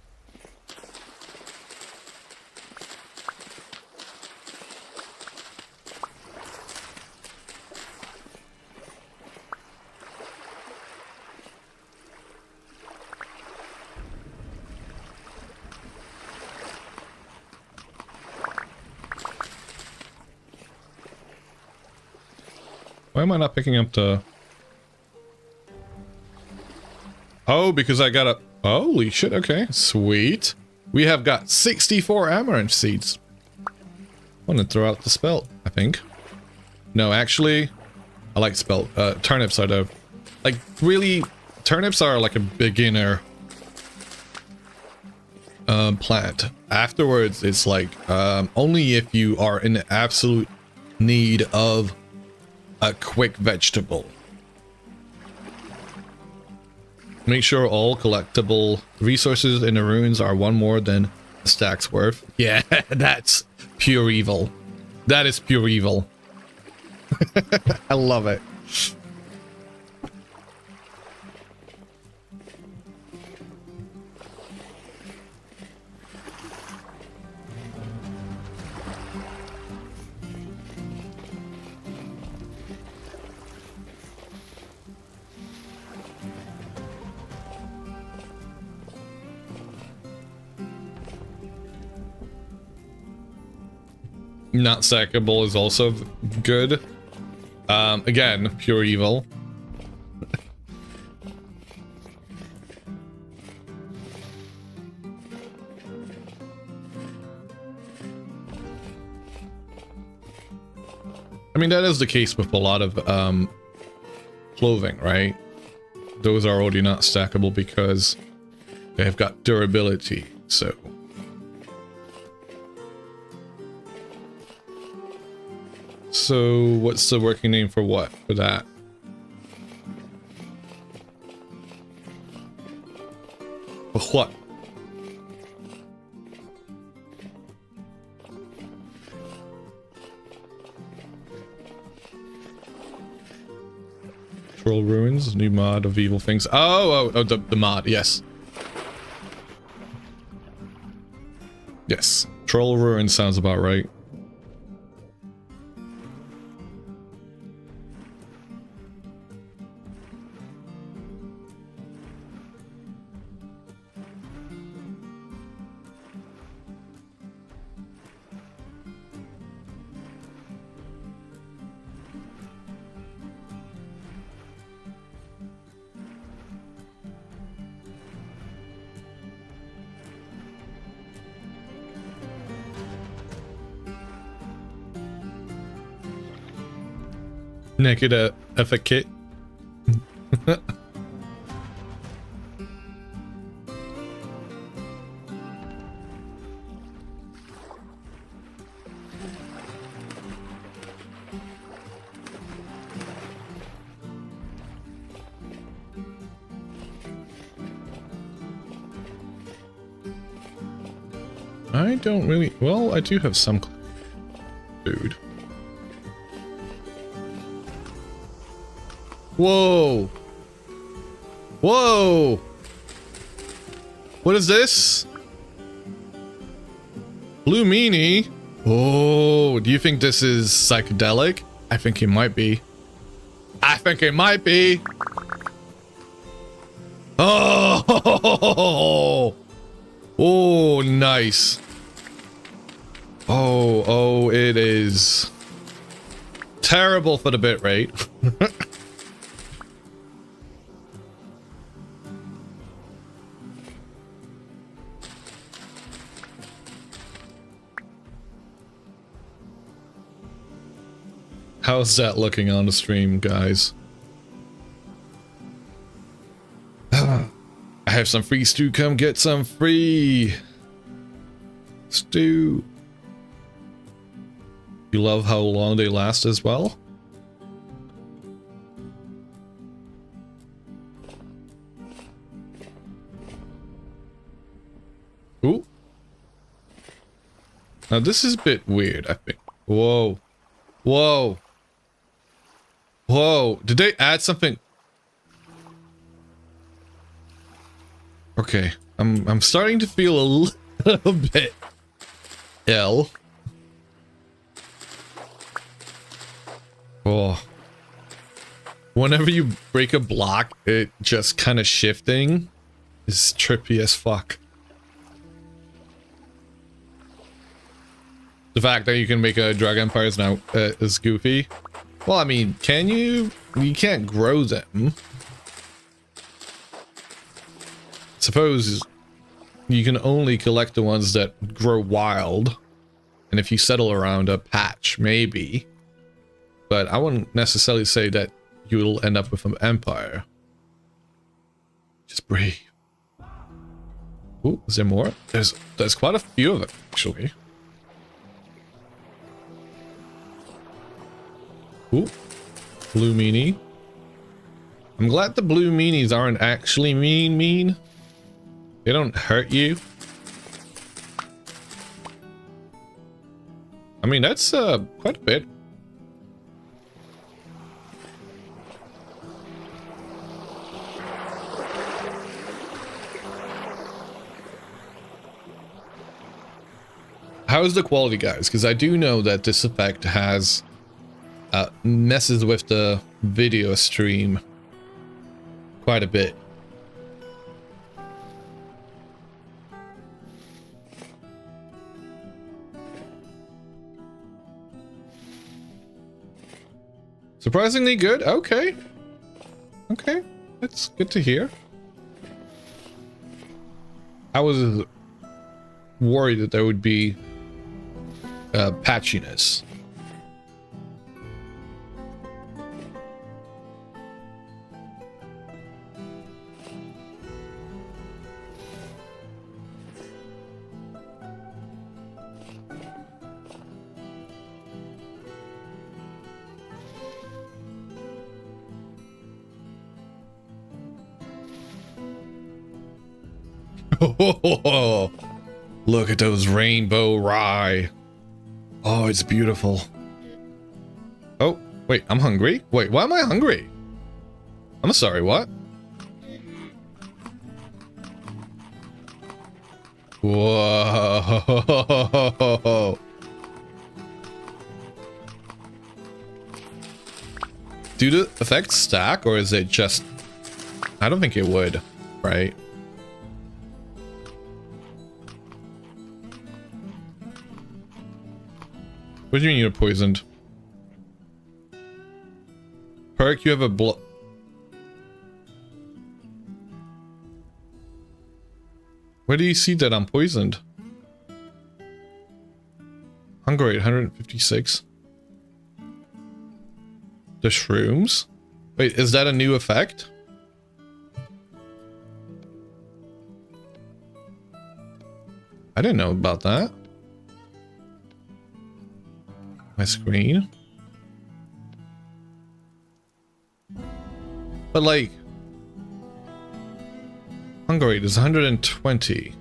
Why am I not picking up the... Oh, because I got a... Holy shit, okay. Sweet. We have got 64 amaranth seeds. I'm gonna throw out the spelt, I think. No, actually, I like spelt. Turnips are the... Like, really, turnips are like a beginner plant. Afterwards, it's like, only if you are in absolute need of a quick vegetable. Make sure all collectible resources in the ruins are one more than a stack's worth. Yeah, that's pure evil. That is pure evil. I love it. Not stackable is also good. Again, pure evil. I mean, that is the case with a lot of clothing, right? Those are already not stackable because they have got durability, so... So, what's the working name for what? For that? For what? Troll Ruins, new mod of evil things. Oh, the mod, yes. Yes, Troll Ruins sounds about right. Naked efficate. I don't really... Well, I do have some food. Whoa! Whoa! What is this? Blue meanie? Oh, do you think this is psychedelic? I think it might be. I think it might be. Oh! Oh, nice. Oh, it is. Terrible for the bit rate. How's that looking on the stream, guys? I have some free stew. Come get some free stew. You love how long they last as well? Ooh. Now this is a bit weird, I think. Whoa. Whoa. Whoa. Did they add something? Okay. I'm starting to feel a little bit ill. Oh. Whenever you break a block, it just kind of shifting is trippy as fuck. The fact that you can make a drug empire is now is goofy. Well, I mean, can you? You can't grow them. Suppose you can only collect the ones that grow wild. And if you settle around a patch, maybe. But I wouldn't necessarily say that you'll end up with an empire. Just breathe. Ooh, is there more? There's quite a few of them, actually. Ooh, blue meanie. I'm glad the blue meanies aren't actually mean. They don't hurt you. I mean, that's quite a bit. How's the quality, guys? Because I do know that this effect has messes with the video stream quite a bit. Surprisingly good. Okay. Okay. That's good to hear. I was worried that there would be patchiness. Oh, look at those rainbow rye. Oh, it's beautiful. Oh, wait, I'm hungry. Wait, why am I hungry? I'm sorry, what? Whoa. Do the effects stack, or is it just... I don't think it would, right? What do you mean you're poisoned? Perk, you have a Where do you see that I'm poisoned? Hunger rate 156. The shrooms? Wait, is that a new effect? I didn't know about that. My screen. But like, hunger rate is 120.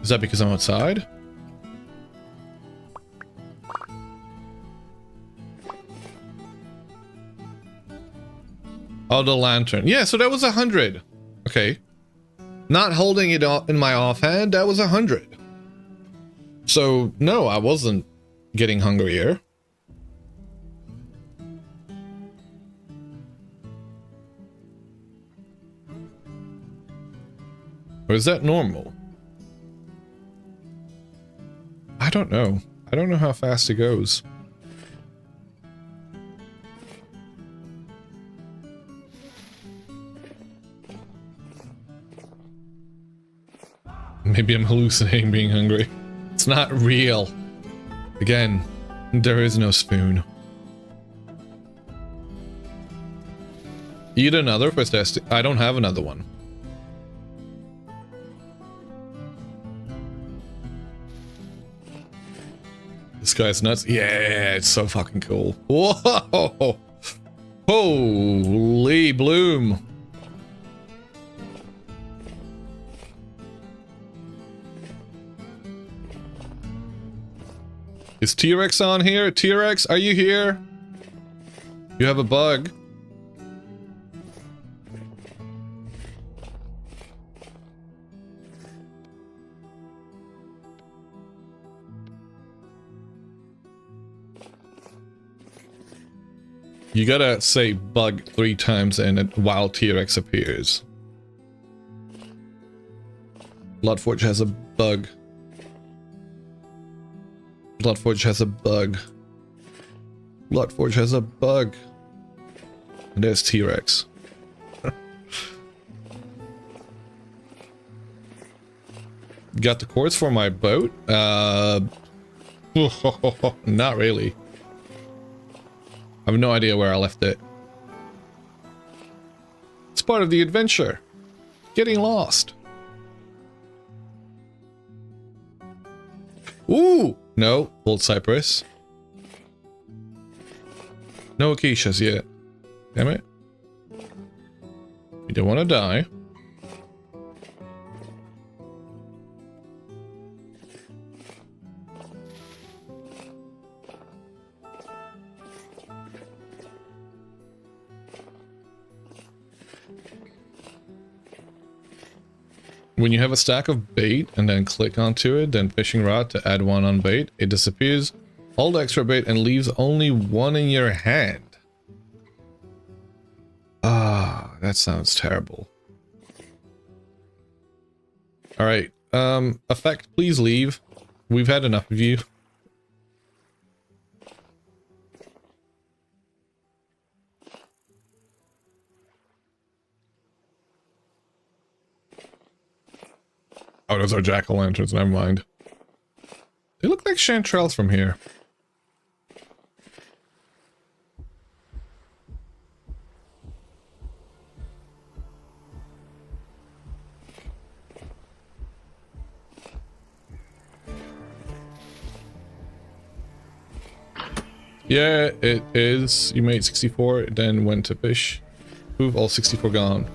Is that because I'm outside? Oh, the lantern. Yeah, so that was 100. Okay. Not holding it in my offhand, that was 100. So, no, I wasn't getting hungrier. Or is that normal? I don't know. I don't know how fast it goes. maybe I'm hallucinating being hungry. It's not real. Again, there is no spoon. Eat another for testing. I don't have another one. This guy's nuts. Yeah, it's so fucking cool. Whoa! Holy bloom! Is T-Rex on here? T-Rex, are you here? You have a bug. You gotta say bug 3 times and a wild T-Rex appears. Bloodforge has a bug. Bloodforge has a bug. Bloodforge has a bug. And there's T-Rex. Got the cords for my boat? Not really. I have no idea where I left it. It's part of the adventure. Getting lost. Ooh! No, old cypress. No acacias yet. Damn it. You don't want to die. When you have a stack of bait and then click onto it, then fishing rod to add one on bait, it disappears all the extra bait and leaves only one in your hand. Ah, that sounds terrible. Alright, effect, please leave. We've had enough of you. Oh, those are jack-o'-lanterns, never mind. They look like chanterelles from here. Yeah, it is. You made 64, then went to fish. Prove all 64 gone.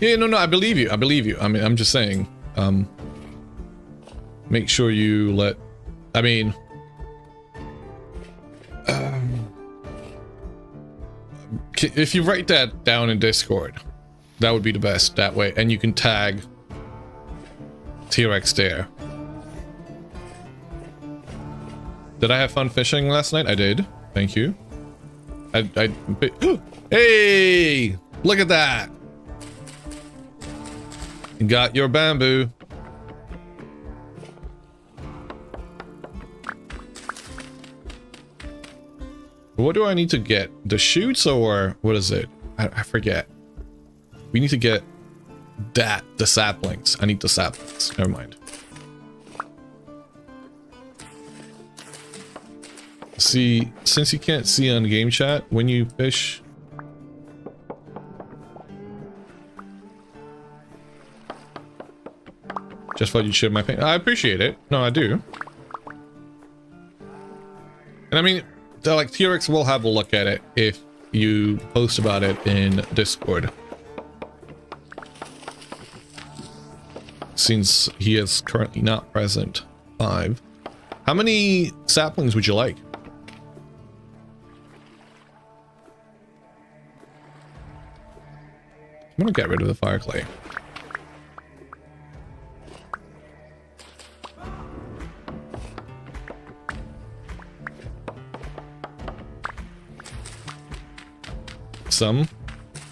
Yeah, no, I believe you. I believe you. I mean, I'm just saying. Make sure you let... I mean... if you write that down in Discord, that would be the best that way. And you can tag T-Rex there. Did I have fun fishing last night? I did. Thank you. Hey! Look at that! You got your bamboo. What do I need to get? The shoots or what is it? I forget. We need to get that, the saplings. I need the saplings. Never mind. See, since you can't see on game chat when you fish, just thought you'd share my pain. I appreciate it. No, I do. And I mean, like, T-Rex will have a look at it if you post about it in Discord. Since he is currently not present. 5. How many saplings would you like? I'm gonna get rid of the fire clay. Some.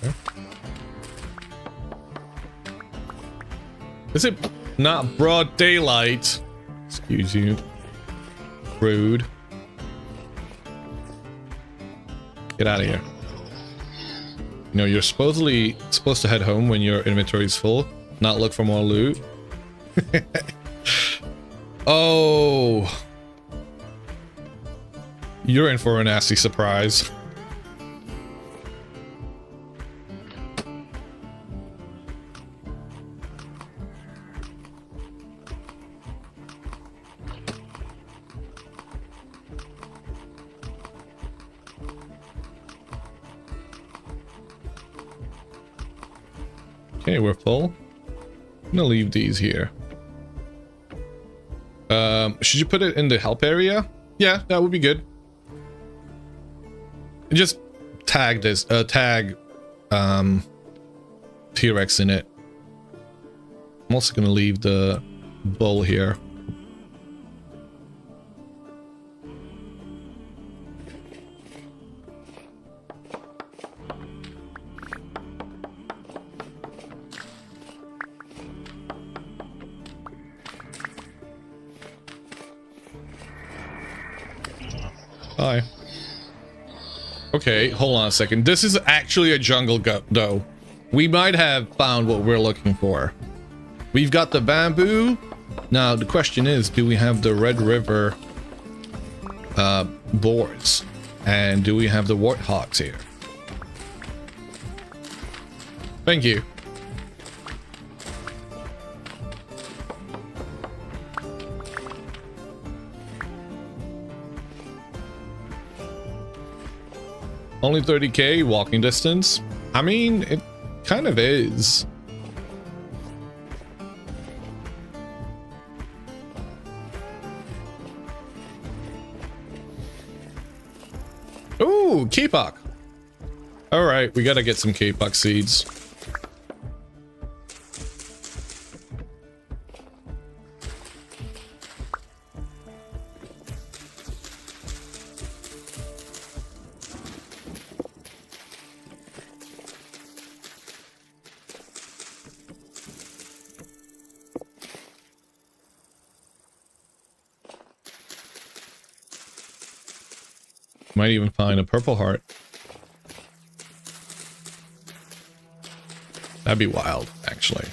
Okay. Is it not broad daylight? Excuse you. Rude. Get out of here. You know, you're supposed to head home when your inventory is full, not look for more loot. Oh. You're in for a nasty surprise. Okay, we're full. I'm gonna leave these here. Should you put it in the help area? Yeah, that would be good. Just tag this, tag T-Rex in it. I'm also gonna leave the bull here. Hi. Okay, hold on a second. This is actually a jungle goat, though. We might have found what we're looking for. We've got the bamboo. Now, the question is, do we have the Red River boards? And do we have the warthogs here? Thank you. Only 30k walking distance? I mean, it kind of is. Ooh, kapok. All right, we gotta get some kapok seeds. Might even find a purple heart. That'd be wild, actually.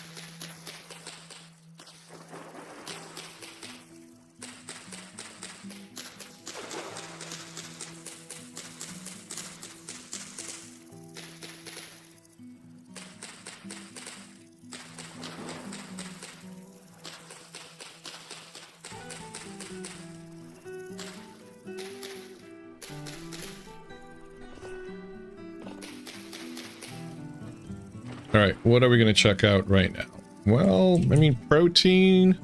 All right, what are we going to check out right now? Well, I mean, protein.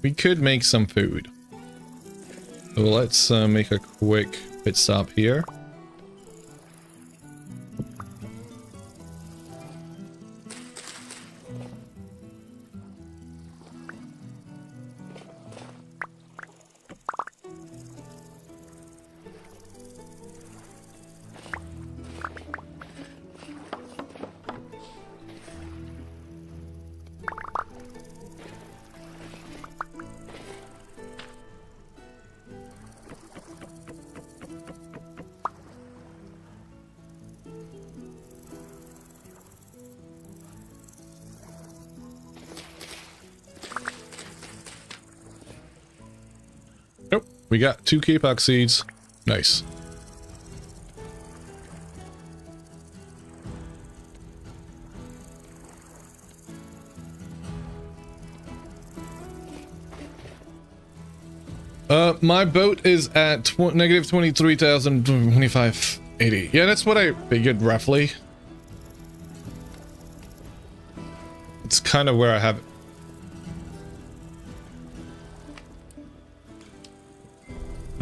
We could make some food. So let's make a quick pit stop here. We got 2 kapok seeds. Nice. My boat is at negative 23,025.80. Yeah, that's what I figured roughly. It's kind of where I have it.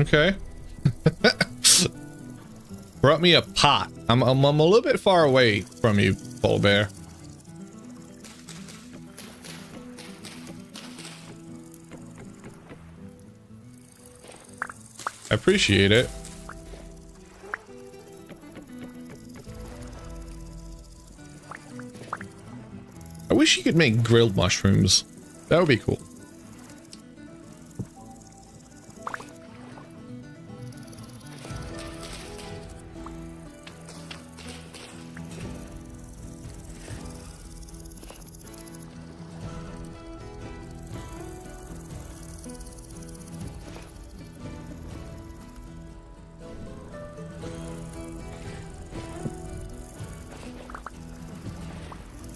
Okay. Brought me a pot. I'm a little bit far away from you, Bull Bear. I appreciate it. I wish you could make grilled mushrooms. That would be cool.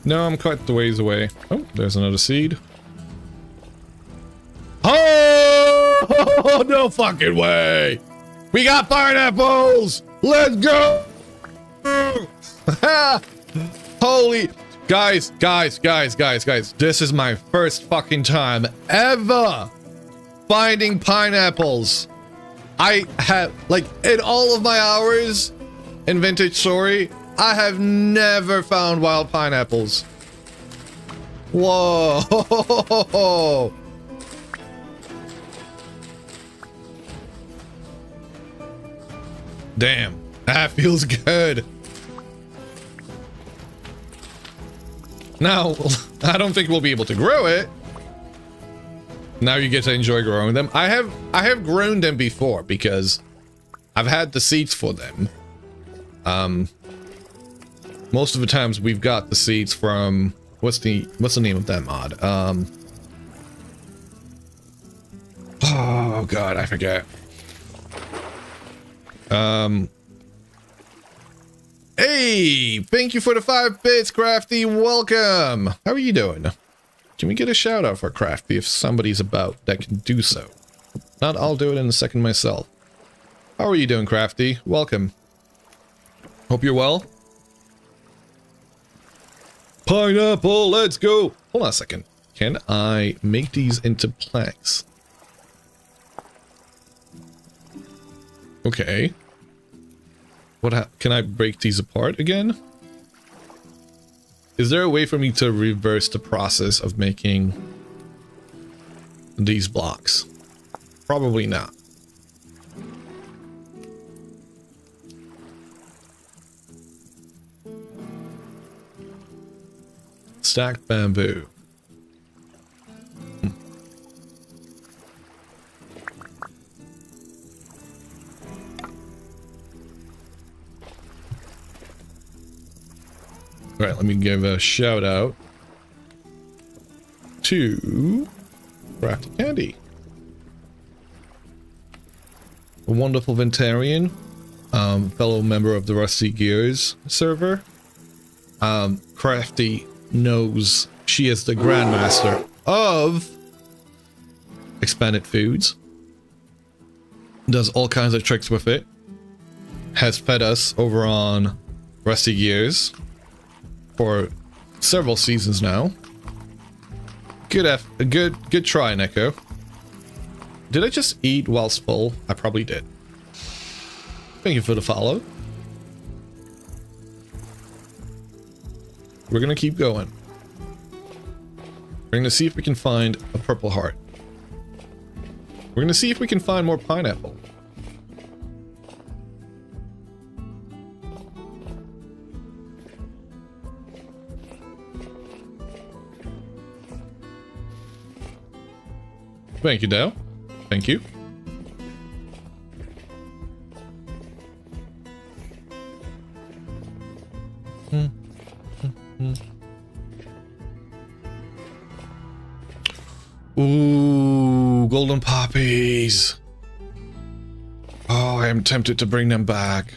No, I'm quite the ways away. Oh, there's another seed. Oh, no fucking way! We got pineapples! Let's go! Holy... Guys, this is my first fucking time ever finding pineapples. I have, like, in all of my hours in Vintage Story, I have never found wild pineapples. Whoa! Damn, that feels good. Now, I don't think we'll be able to grow it. Now you get to enjoy growing them. I have grown them before because I've had the seeds for them. Most of the times we've got the seeds from what's the name of that mod? Oh god, I forget. Hey, thank you for the 5 bits, Crafty. Welcome. How are you doing? Can we get a shout out for Crafty if somebody's about that can do so? Not, I'll do it in a second myself. How are you doing, Crafty? Welcome. Hope you're well. Pineapple, let's go. Hold on a second. Can I make these into planks? Okay. Can I break these apart again? Is there a way for me to reverse the process of making these blocks? Probably not. Stacked bamboo. Alright, let me give a shout out to Crafty Candy. A wonderful Ventarian, fellow member of the Rusty Gears server. Crafty knows she is the grandmaster of expanded foods. Does all kinds of tricks with it. Has fed us over on Rusty Gears for several seasons now. Good try, Neko. Did I just eat whilst full? I probably did. Thank you for the follow. We're gonna keep going. We're gonna see if we can find a purple heart. We're gonna see if we can find more pineapple. Thank you, Dale. Thank you. Ooh, golden poppies. Oh, I am tempted to bring them back.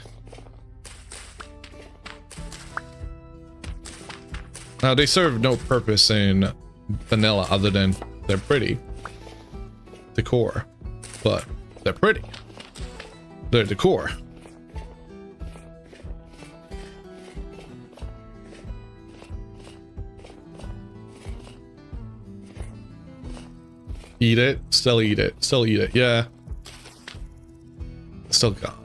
Now, they serve no purpose in vanilla other than they're pretty. Decor, but they're pretty. They're decor. Eat it, still eat it, still eat it, yeah. Still gone.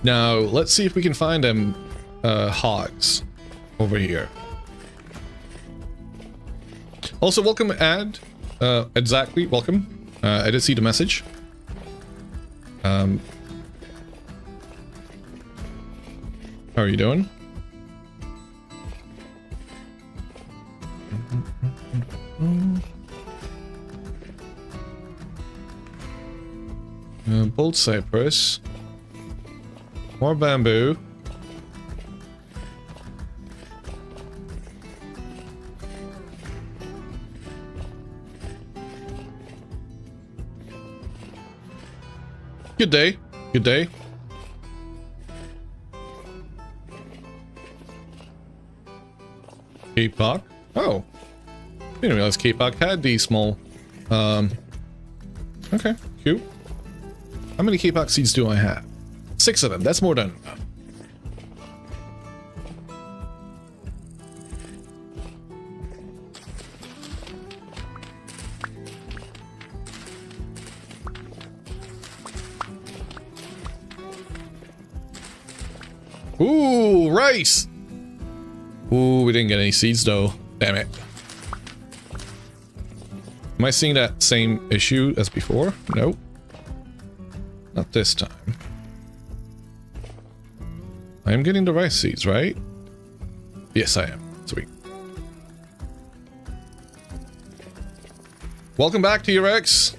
Now, let's see if we can find them hogs over here. Also, welcome, Ad. Exactly, welcome. I did see the message. How are you doing? Bold cypress. More bamboo. Good day. Good day. K-Park. Oh. Didn't realize K-Park had these small... Okay, cute. How many K-Park seeds do I have? 6 of them. That's more than enough. Ooh, rice! Ooh, we didn't get any seeds though. Damn it. Am I seeing that same issue as before? Nope. Not this time. I am getting the rice seeds, right? Yes, I am. Sweet. Welcome back, T-Rex.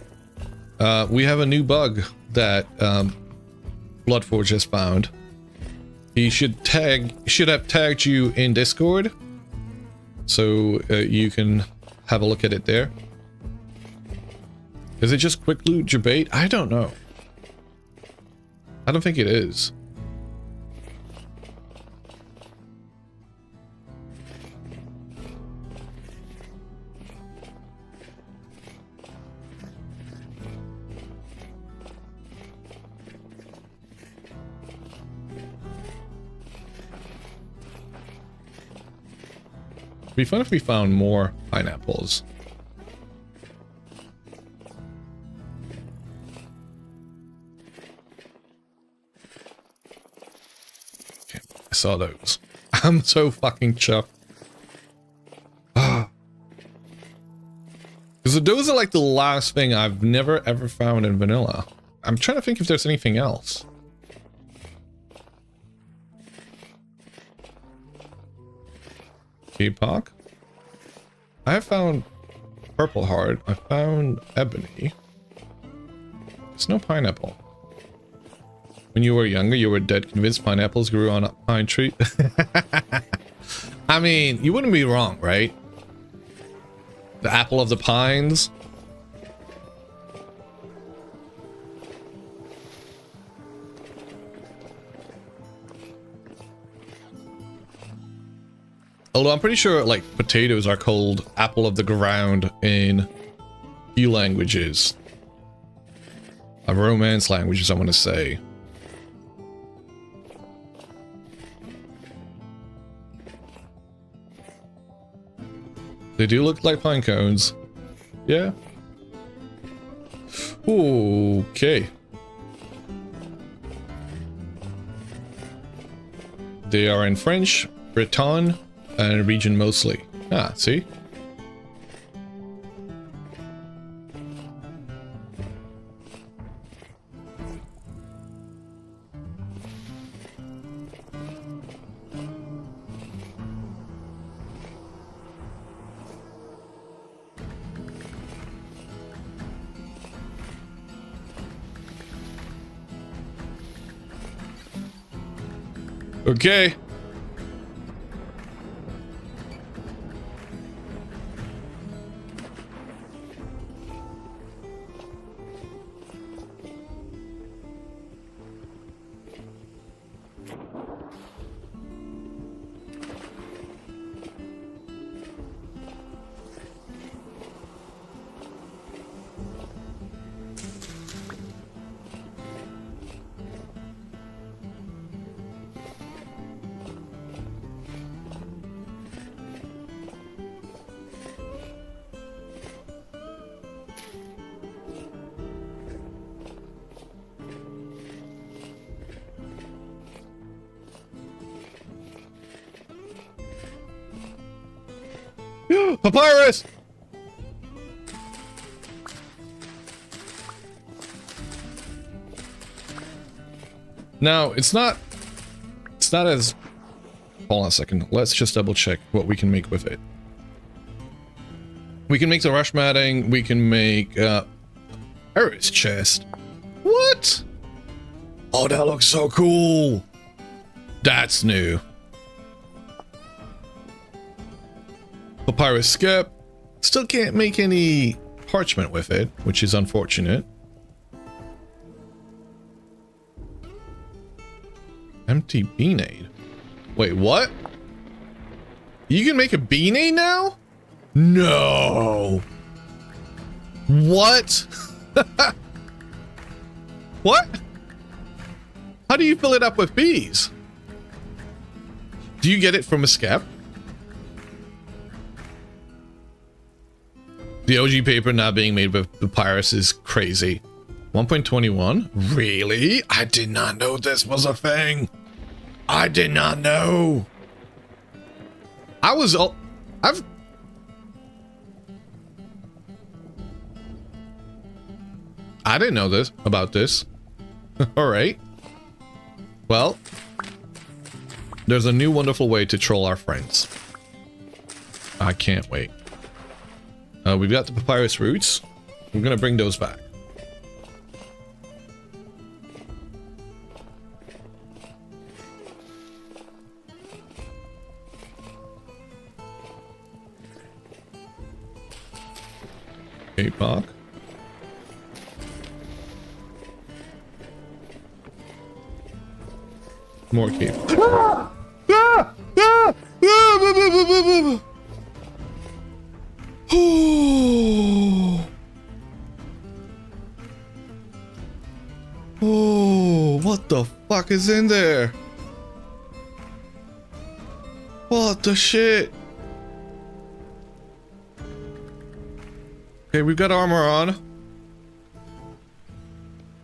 We have a new bug that Bloodforge has found. He should have tagged you in Discord, so you can have a look at it there. Is it just quick loot debate? I don't know. I don't think it is. It'd be fun if we found more pineapples. Okay, I saw those. I'm so fucking chuffed. Because those are like the last thing I've never ever found in vanilla. I'm trying to think if there's anything else. K-Park. I have found purple heart. I found ebony. There's no pineapple. When you were younger, you were dead convinced pineapples grew on a pine tree. I mean, you wouldn't be wrong, right? The apple of the pines. Although I'm pretty sure, like, potatoes are called apple of the ground in few languages. Romance languages, I want to say. They do look like pine cones. Yeah. Okay. They are in French, Breton, and region mostly. Ah, see? Okay. Papyrus! Now, it's not as... Hold on a second. Let's just double check what we can make with it. We can make the rush matting. We can make Eris chest. What? Oh, that looks so cool. That's new. Papyrus skip. Still can't make any parchment with it, which is unfortunate. Anti-beanade. Wait, what? You can make a beanade now? No. What? What? How do you fill it up with bees? Do you get it from a scab? The OG paper not being made with papyrus is crazy. 1.21? Really? I did not know this was a thing. I did not know. I didn't know this about this. All right. Well, there's a new wonderful way to troll our friends. I can't wait. We've got the papyrus roots. We're gonna bring those back. Park. More cave. Ah! Ah! Ah! Oh, what the fuck is in there? What the shit? Okay, we've got armor on.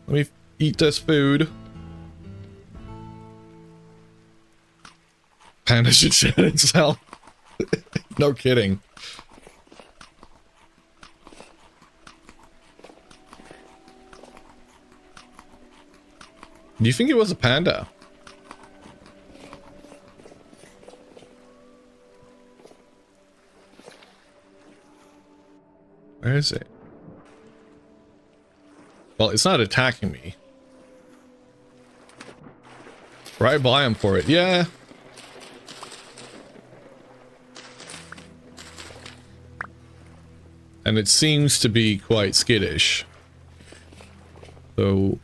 Let me eat this food. Panda should shit itself. No kidding. Do you think it was a panda? Where is it? Well, it's not attacking me. Right by him for it. Yeah. And it seems to be quite skittish. So,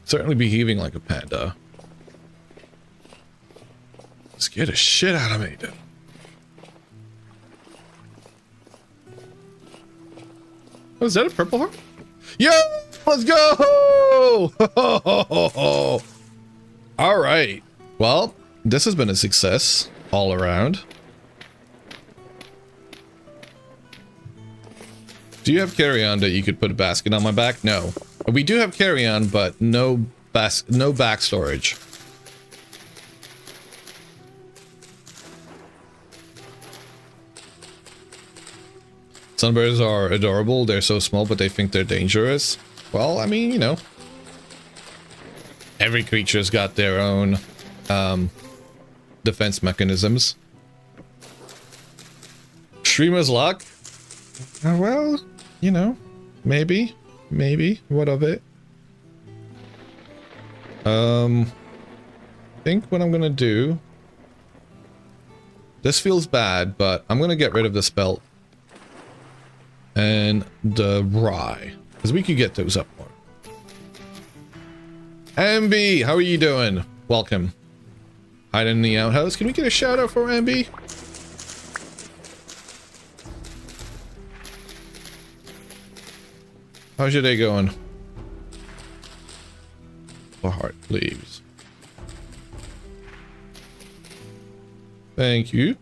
certainly behaving like a panda. Scared the shit out of me, dude. Oh, is that a purple heart? Yo, let's go! All right. Well, this has been a success all around. Do you have carry-on that you could put a basket on my back? No. We do have carry-on, but no back storage. Sunbears are adorable. They're so small, but they think they're dangerous. Well, I mean, you know. Every creature's got their own defense mechanisms. Streamer's luck? Well, you know, maybe. What of it? I think what I'm gonna do... This feels bad, but I'm gonna get rid of this belt. And the rye. Because we could get those up more. MB, how are you doing? Welcome. Hide in the outhouse. Can we get a shout out for MB? How's your day going? For heart, please. Thank you.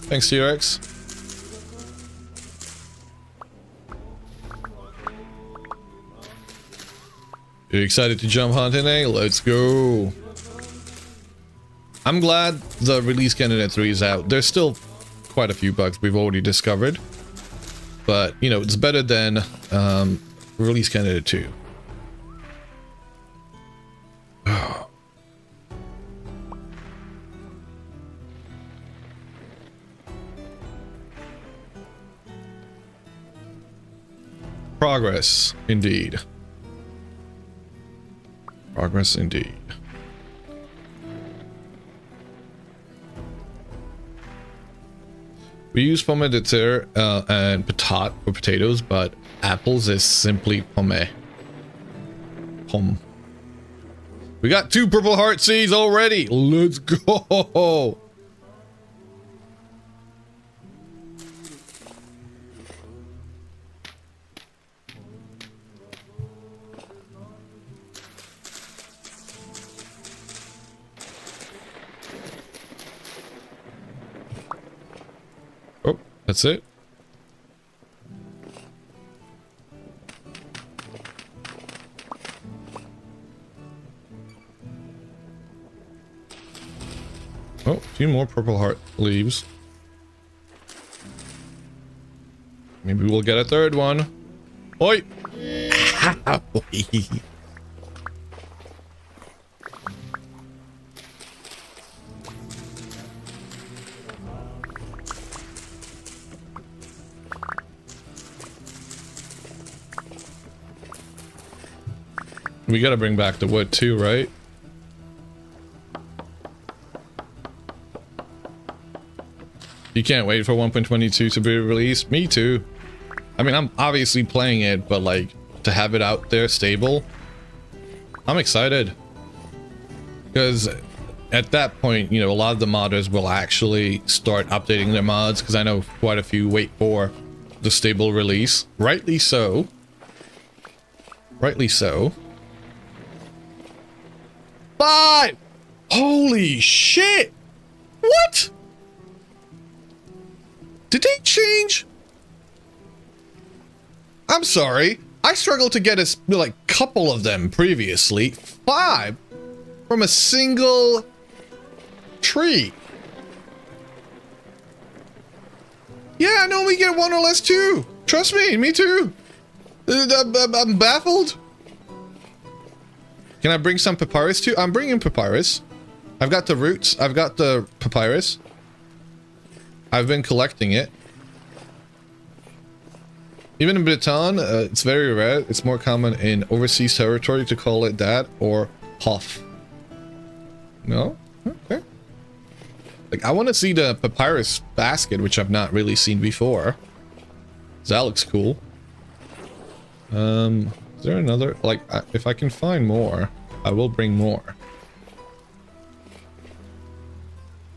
Thanks, T-Rex. You excited to jump hunting, eh? Let's go. I'm glad the release candidate 3 is out. There's still quite a few bugs we've already discovered. But, you know, it's better than release candidate 2. Progress, indeed. Progress, indeed. We use pomme de terre and patat for potatoes, but apples is simply pomme. Pomme. We got 2 purple heart seeds already. Let's go. Oh, that's it. Oh, a few more purple heart leaves. Maybe we'll get a 3rd one. Oi! We gotta bring back the wood too, right? You can't wait for 1.22 to be released? Me too. I mean, I'm obviously playing it, but like, to have it out there stable, I'm excited. Because at that point, you know, a lot of the modders will actually start updating their mods, because I know quite a few wait for the stable release. Rightly so. Rightly so. 5! Holy shit! What? Did they change? I'm sorry. I struggled to get a like couple of them previously. 5 from a single tree. Yeah, I normally get 1 or less too. Trust me too. I'm baffled. Can I bring some papyrus too? I'm bringing papyrus. I've got the roots. I've got the papyrus. I've been collecting it. Even in Britain, it's very rare. It's more common in overseas territory to call it that or Hoff. No? Okay. Like, I want to see the papyrus basket, which I've not really seen before. That looks cool. Is there another? Like, if I can find more, I will bring more.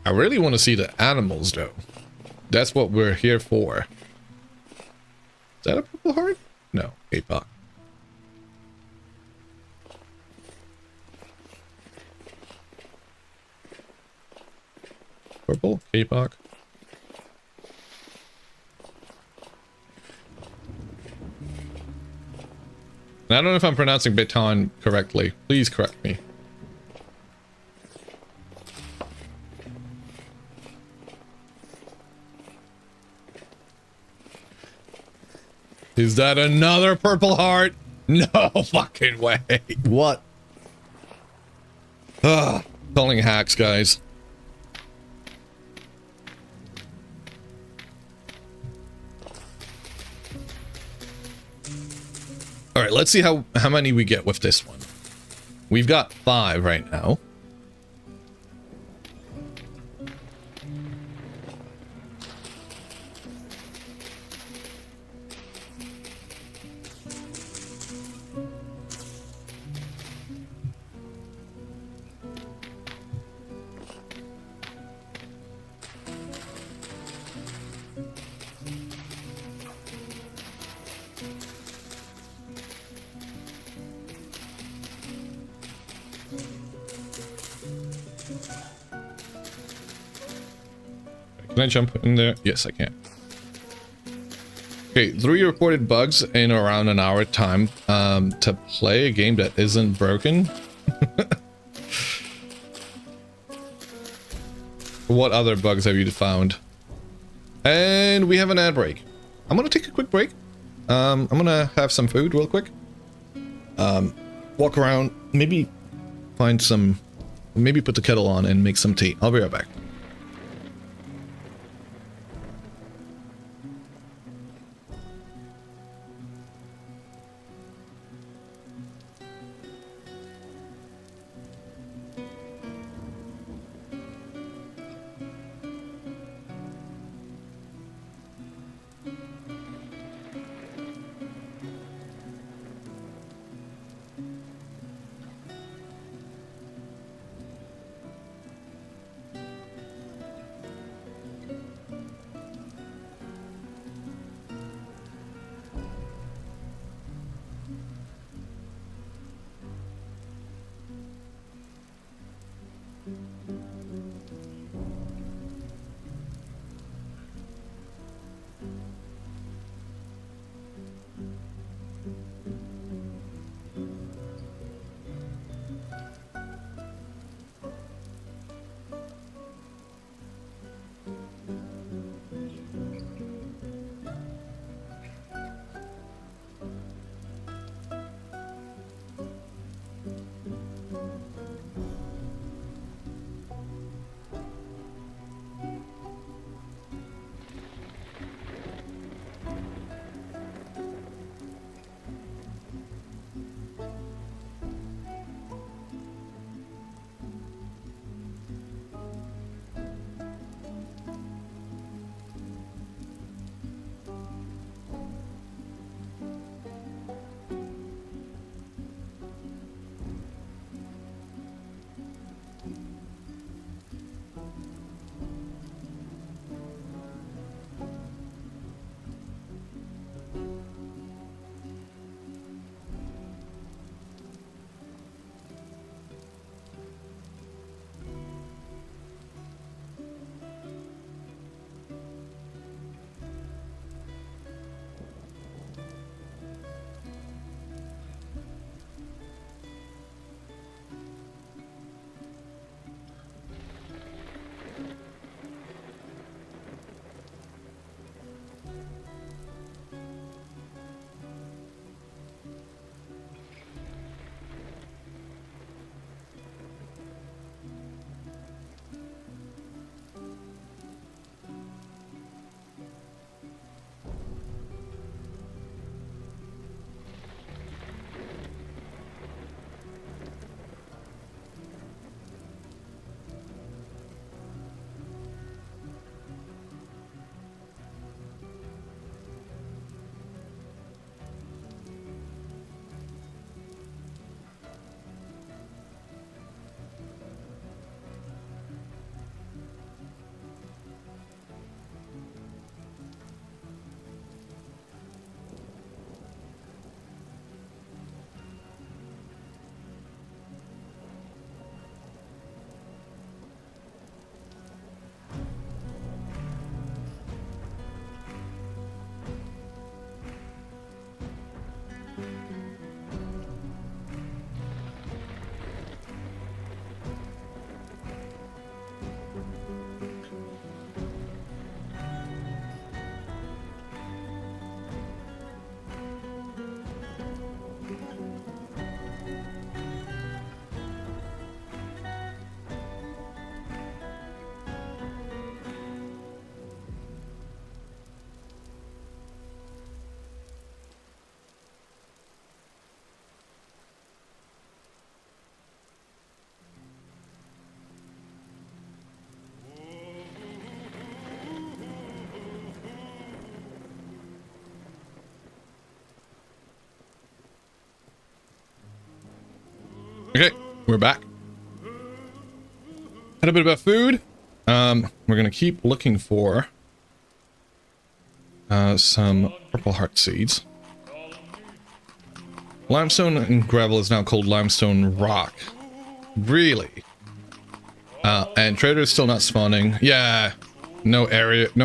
I really want to see the animals, though. That's what we're here for. Is that a purple heart? No, APOC. Purple? APOC? I don't know if I'm pronouncing Baton correctly. Please correct me. Is that another purple heart? No fucking way. What? Ugh. Calling hacks, guys. Alright, let's see how many we get with this one. We've got 5 right now. Can I jump in there? Yes, I can. Okay, 3 reported bugs in around an hour time to play a game that isn't broken. What other bugs have you found? And we have an ad break. I'm gonna take a quick break. I'm gonna have some food real quick. Walk around, maybe find some, maybe put the kettle on and make some tea. I'll be right back. Okay, we're back. Had a bit of food. We're gonna keep looking for some purple heart seeds. Limestone and gravel is now called limestone rock. Really? And trader is still not spawning. Yeah, no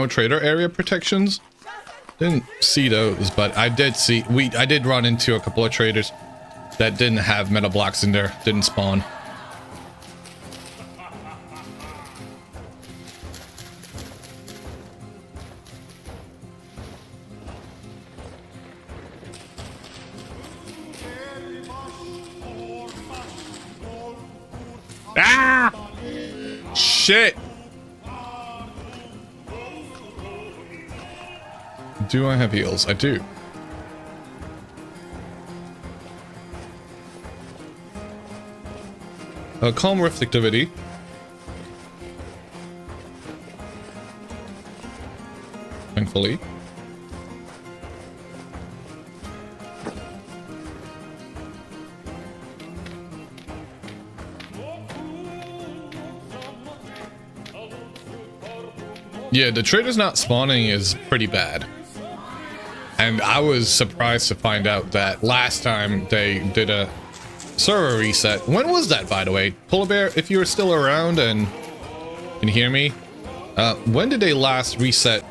trader area protections. Didn't see those, but I did see. I did run into a couple of traders that didn't have metal blocks in there. Didn't spawn. Ah! Shit! Do I have heals? I do. Calm reflectivity. Thankfully. Yeah, the trader's not spawning is pretty bad. And I was surprised to find out that last time they did a server reset. When was that, by the way? Polar Bear, if you were still around and can hear me, when did they last reset?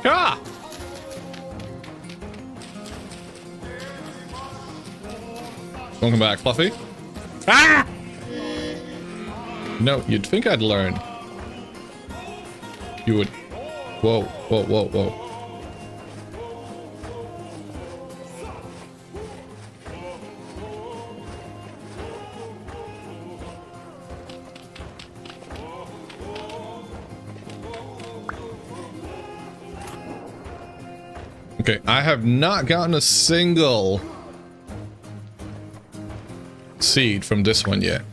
Ah! Welcome back, Fluffy. Ah! No, you'd think I'd learn. You would. Whoa, whoa, whoa, whoa. Okay, I have not gotten a single seed from this one yet.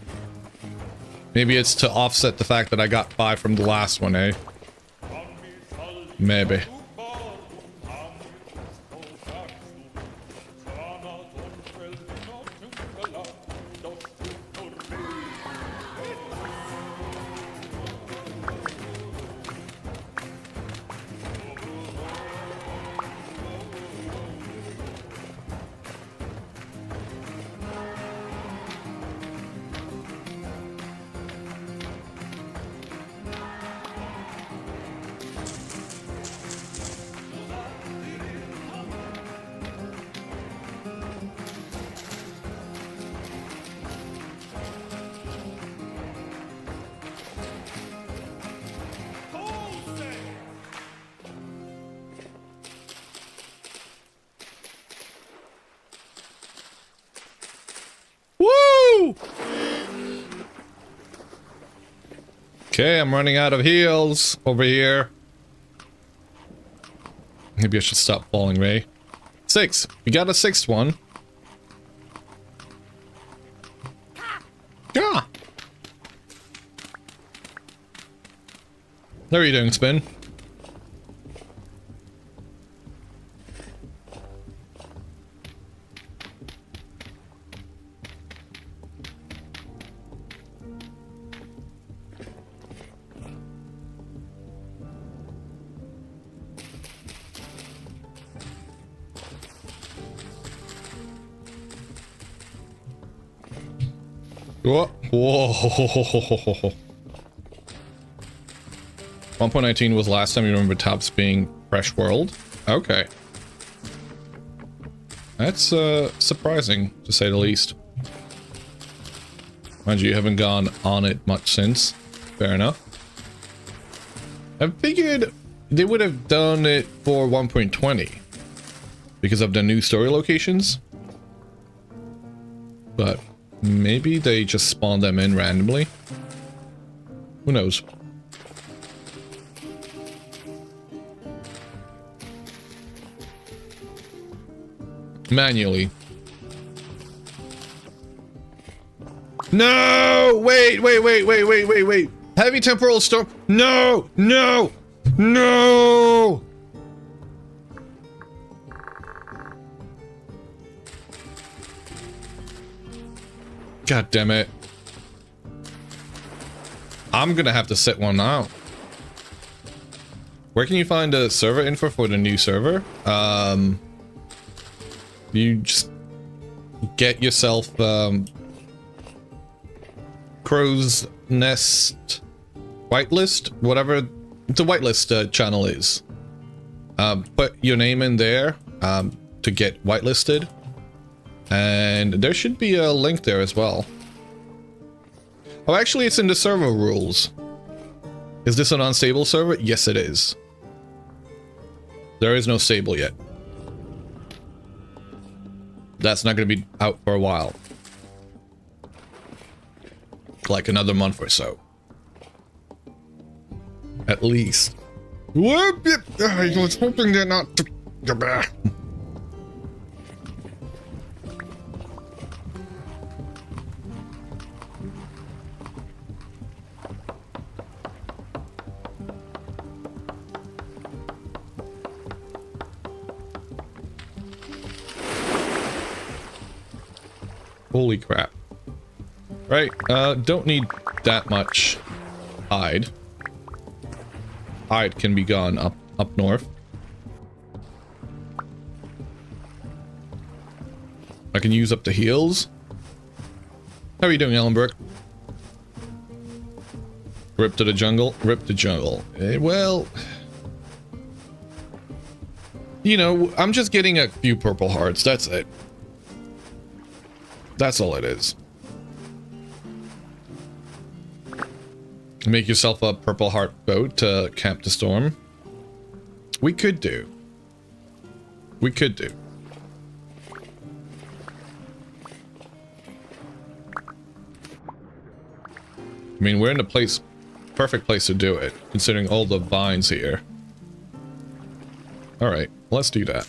Maybe it's to offset the fact that I got 5 from the last one, eh? Maybe. Woo! Okay, I'm running out of heals over here. Maybe I should stop falling, Ray. 6. We got a 6th one. Yeah. How are you doing, Spin? Whoa. Whoa. 1.19 was last time you remember Tops being Fresh World. Okay. That's surprising, to say the least. Mind you, you haven't gone on it much since. Fair enough. I figured they would have done it for 1.20 because of the new story locations. But maybe they just spawned them in randomly. Who knows? Manually. No! Wait. Heavy temporal storm. No! No! No! God damn it. I'm gonna have to set one out. Where can you find a server info for the new server? You just get yourself Crow's Nest whitelist, whatever the whitelist channel is. Put your name in there to get whitelisted, and there should be a link there as well. Oh, actually, it's in the server rules. Is this an unstable server? Yes, it is. There is no stable yet. That's not going to be out for a while. Like another month or so. At least. Whoop! I was hoping they're not... Holy crap. Right, don't need that much hide. Hide can be gone up north. I can use up the heals. How are you doing, Ellenbrook? Rip to the jungle? Rip the jungle. Well... You know, I'm just getting a few purple hearts, that's it. That's all it is. Make yourself a purple heart boat to camp the storm. We could do. We could do. I mean, we're in the place, perfect place to do it, considering all the vines here. All right, let's do that.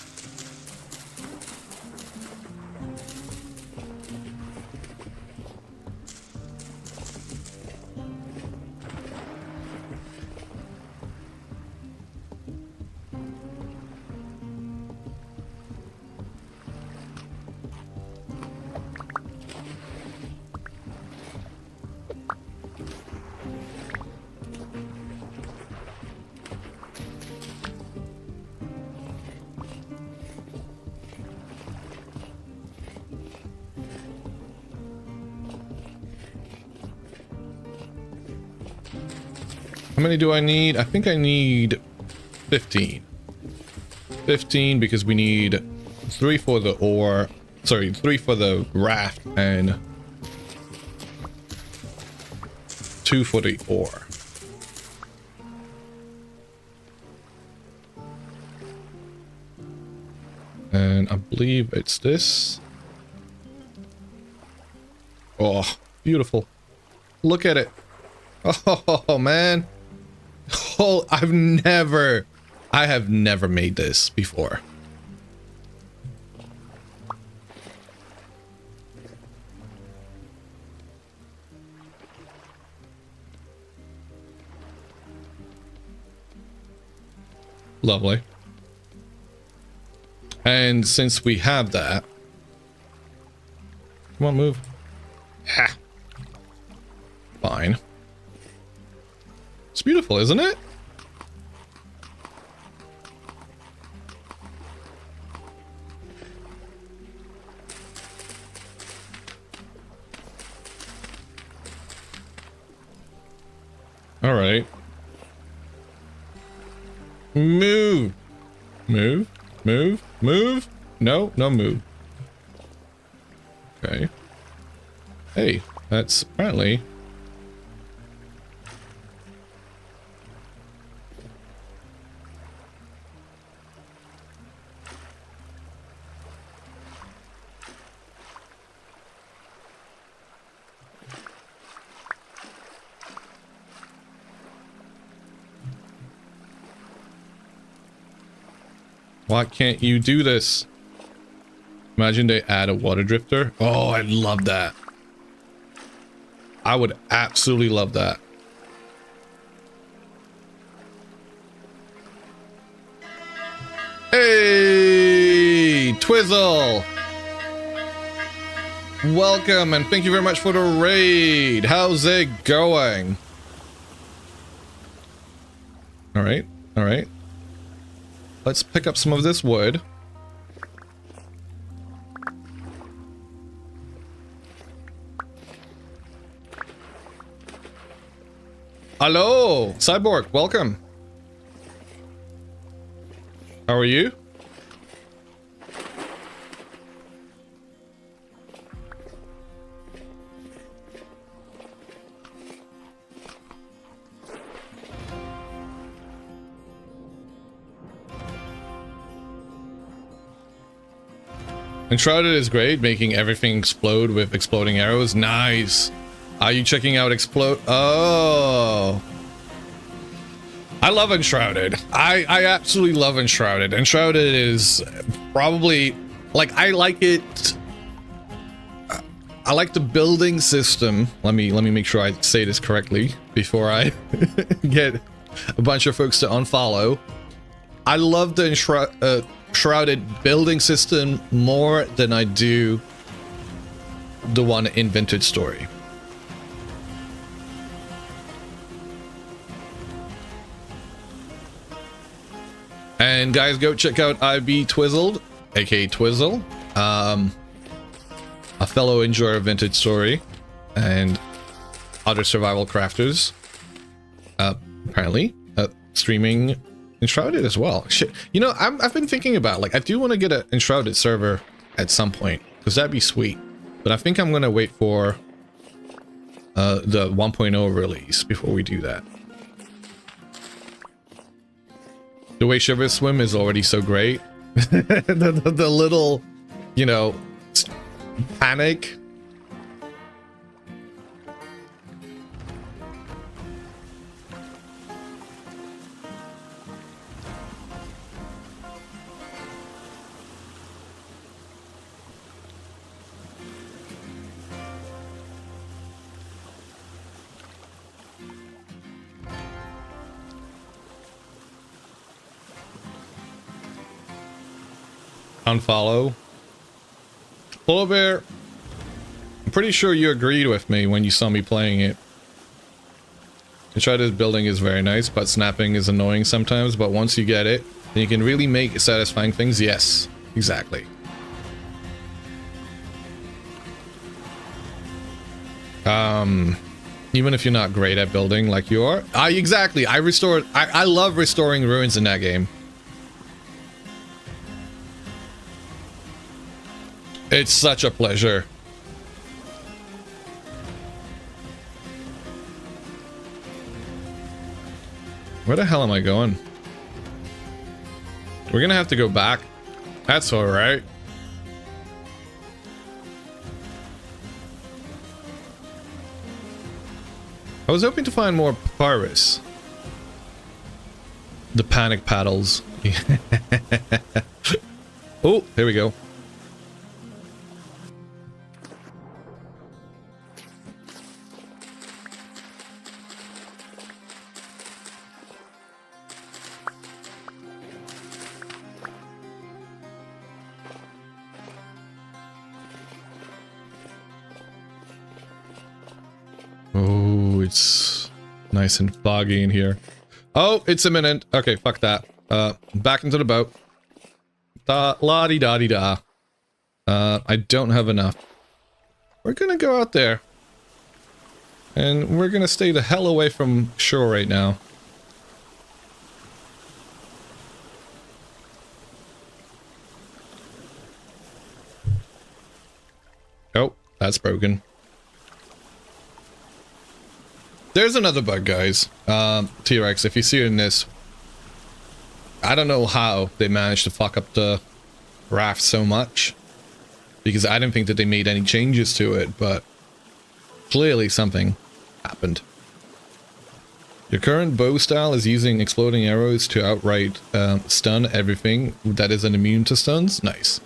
How many do I need? I think I need 15. 15 because we need 3 for the ore. Sorry, 3 for the raft and 2 for the ore. And I believe it's this. Oh, beautiful. Look at it. Oh, man. Oh, I have never made this before. Lovely. And since we have that... Come on, move. Ha. Fine. It's beautiful, isn't it? All right. Move. Move. Move. Move. No, no move. Okay. Hey, that's apparently... Why can't you do this? Imagine they add a water drifter. Oh, I'd love that. I would absolutely love that. Hey, Twizzle! Welcome and thank you very much for the raid. How's it going? All right, all right. Let's pick up some of this wood. Hello, Cyborg, welcome. How are you? Enshrouded is great, making everything explode with exploding arrows. Nice. Are you checking out Explode? Oh. I love Enshrouded. I absolutely love Enshrouded. Enshrouded is probably, like, I like it. I like the building system. Let me make sure I say this correctly before I get a bunch of folks to unfollow. I love the Shrouded building system more than I do the one in Vintage Story. And guys, go check out IB Twizzled, aka Twizzle, a fellow enjoyer of Vintage Story and other survival crafters, apparently streaming Enshrouded as well. Shit, you know, I've been thinking about, like, I do want to get an Enshrouded server at some point, because that'd be sweet. But I think I'm gonna wait for the 1.0 release before we do that. The way Shivers swim is already so great. the little, you know, panic. Unfollow. Polar Bear, I'm pretty sure you agreed with me when you saw me playing it. Enshrouded building is very nice, but snapping is annoying sometimes, but once you get it, then you can really make satisfying things. Yes, exactly. Even if you're not great at building like you are. Exactly. I love restoring ruins in that game. It's such a pleasure. Where the hell am I going? We're gonna have to go back. That's alright. I was hoping to find more papyrus. The panic paddles. Oh, here we go. Oh, it's nice and foggy in here. Oh, it's imminent. Okay, fuck that. Back into the boat. La-di-da-di-da. I don't have enough. We're gonna go out there. And we're gonna stay the hell away from shore right now. Oh, that's broken. There's another bug, guys. T-Rex, if you see it in this, I don't know how they managed to fuck up the raft so much, because I didn't think that they made any changes to it, but clearly something happened. Your current bow style is using exploding arrows to outright stun everything that isn't immune to stuns. Nice.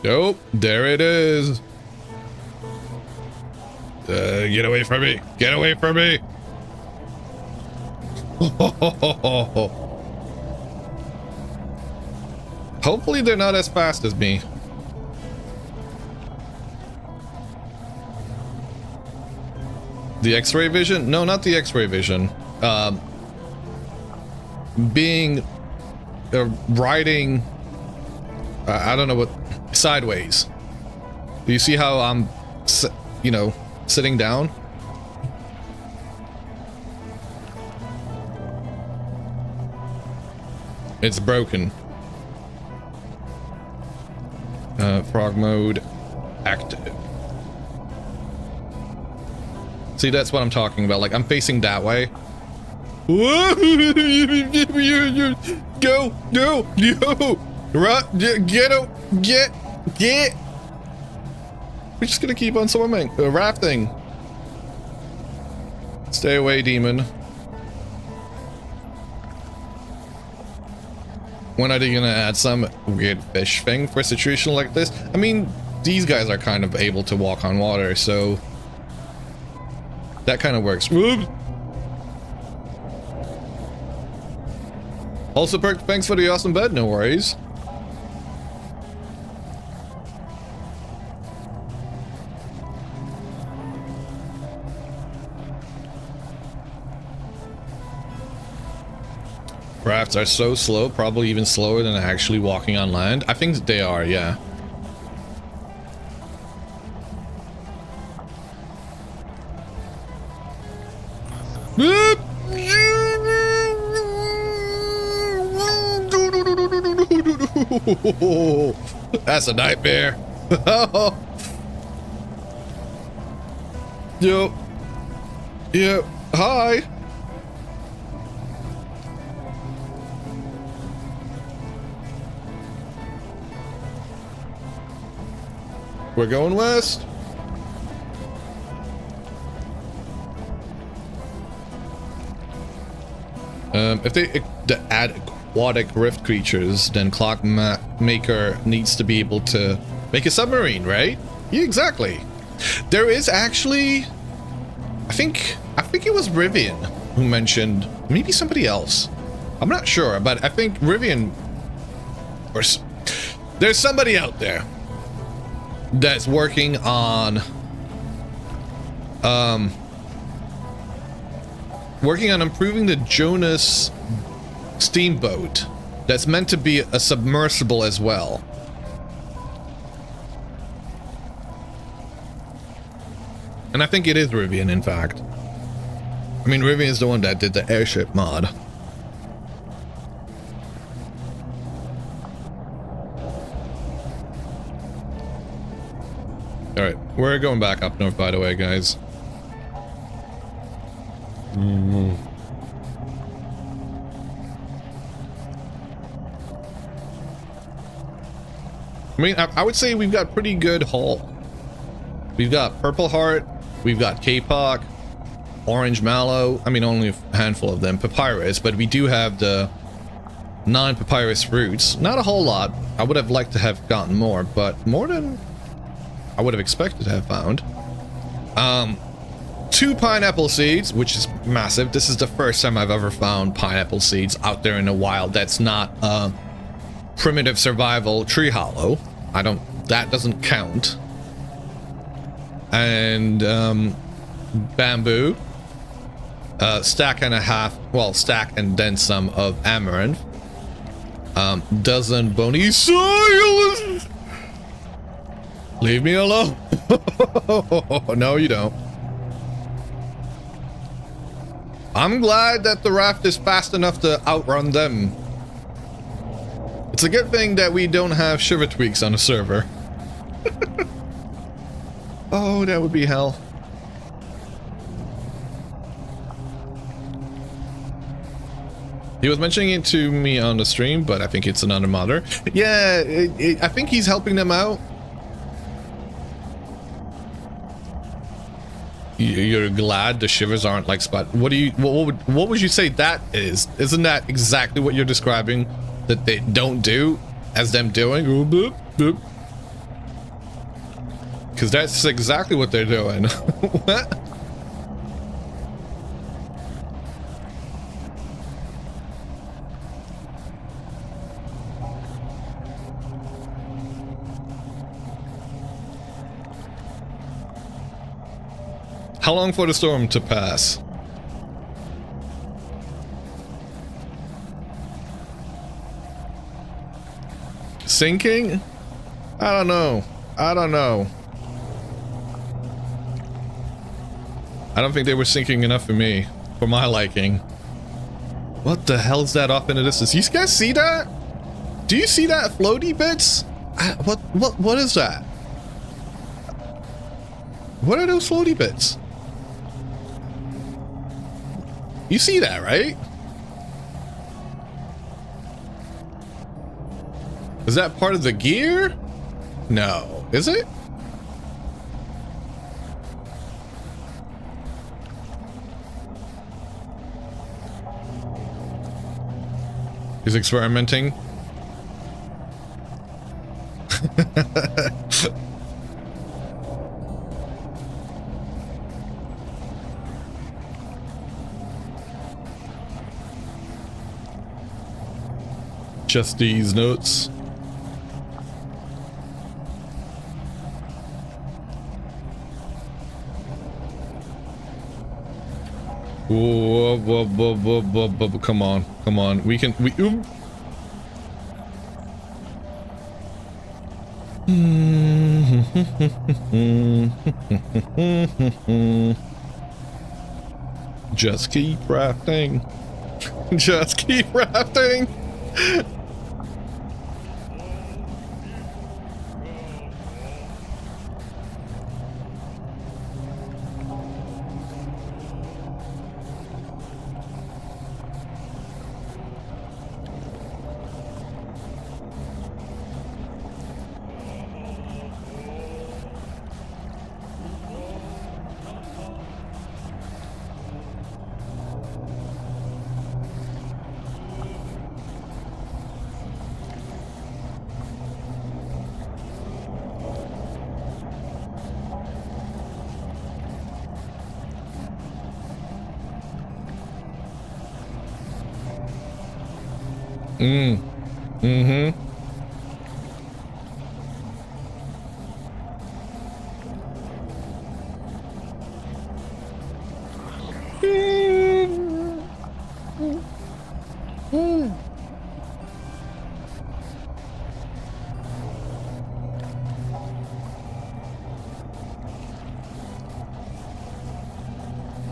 Oh, there it is. Get away from me. Get away from me. Hopefully they're not as fast as me. The X-ray vision? No, not the X-ray vision. Riding... I don't know what... Sideways. Do you see how I'm, you know, sitting down? It's broken. Frog mode active. See, that's what I'm talking about. Like, I'm facing that way. Go, go, go! Run, get. We're just gonna keep on swimming, rafting. Stay away, demon. When are they gonna add some weird fish thing for a situation like this? I mean, these guys are kind of able to walk on water, so that kind of works. Whoops. Also, Perk, thanks for the awesome bed, no worries. Rafts are so slow, probably even slower than actually walking on land. I think they are, yeah. That's a nightmare. Yo. Yeah. Hi. We're going west. If they add aquatic rift creatures, then Clockmaker needs to be able to make a submarine, right? Yeah, exactly. There is actually, I think it was Rivian who mentioned, maybe somebody else. I'm not sure, but I think Rivian, or there's somebody out there that's working on improving the Jonas steamboat that's meant to be a submersible as well. And I think it is Rivian, in fact. I mean, Rivian is the one that did the airship mod. Alright, we're going back up north, by the way, guys. I mean, I would say we've got pretty good haul. We've got Purple Heart, we've got K-Pock, Orange Mallow, I mean only a handful of them, Papyrus, but we do have the non-Papyrus roots. Not a whole lot. I would have liked to have gotten more, but more than I would have expected to have found. 2 pineapple seeds, which is massive. This is the first time I've ever found pineapple seeds out there in the wild. That's not primitive survival tree hollow. That doesn't count. And bamboo, stack and a half, well, stack and then some of amaranth, Doesn't bony silence. Leave me alone. No, you don't. I'm glad that the raft is fast enough to outrun them. It's a good thing that we don't have shiver tweaks on the server. Oh, that would be hell. He was mentioning it to me on the stream, but I think it's another modder. Yeah, I think he's helping them out. You're glad the shivers aren't like spot. What would you say that is? Isn't that exactly what you're describing that they don't do as them doing? Boop, boop. Because that's exactly what they're doing. What? How long for the storm to pass? Sinking? I don't know. I don't know. I don't think they were sinking enough for me, for my liking. What the hell's that off in the distance? You guys see that? Do you see that floaty bits? What is that? What are those floaty bits? You see that, right? Is that part of the gear? No. Is it? He's experimenting. Just these notes. Whoa, whoa, whoa, whoa, whoa, whoa, come on, come on. We ooh. Just keep rafting. Just keep rafting.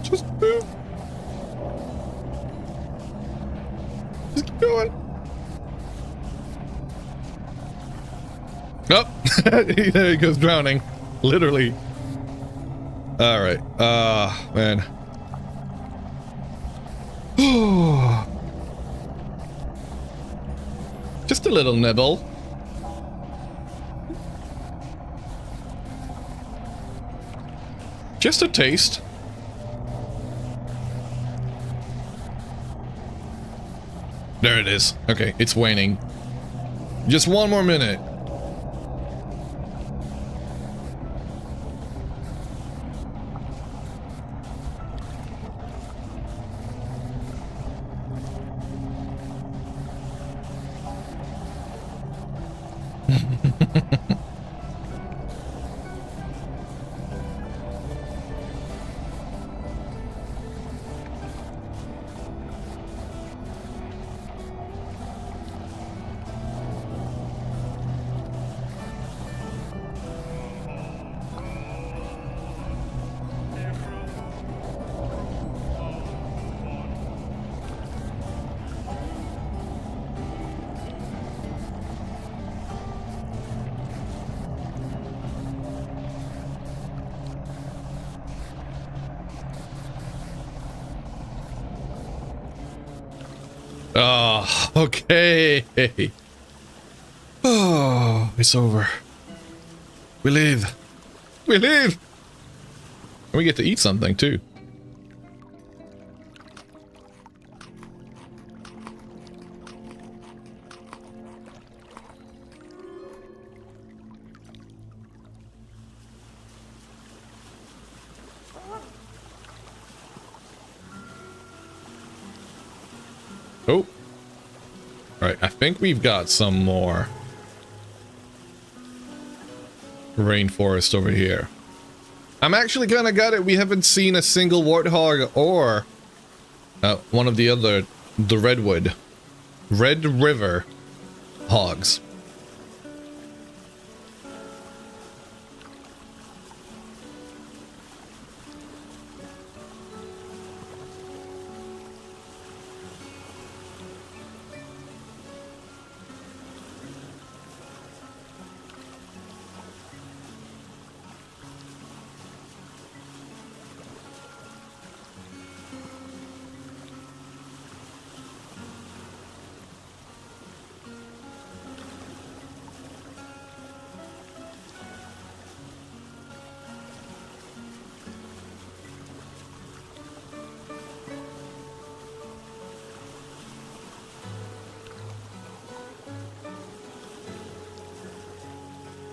Just move. Just keep going. Oh, there he goes drowning. Literally. All right. Man. Just a little nibble. Just a taste. There it is. Okay, it's waning. Just one more minute. Oh, okay. Oh, it's over. We leave. We leave. And we get to eat something too. Oh. Right, I think we've got some more rainforest over here. I'm actually kind of got it. We haven't seen a single warthog or one of the other, the Red River hogs.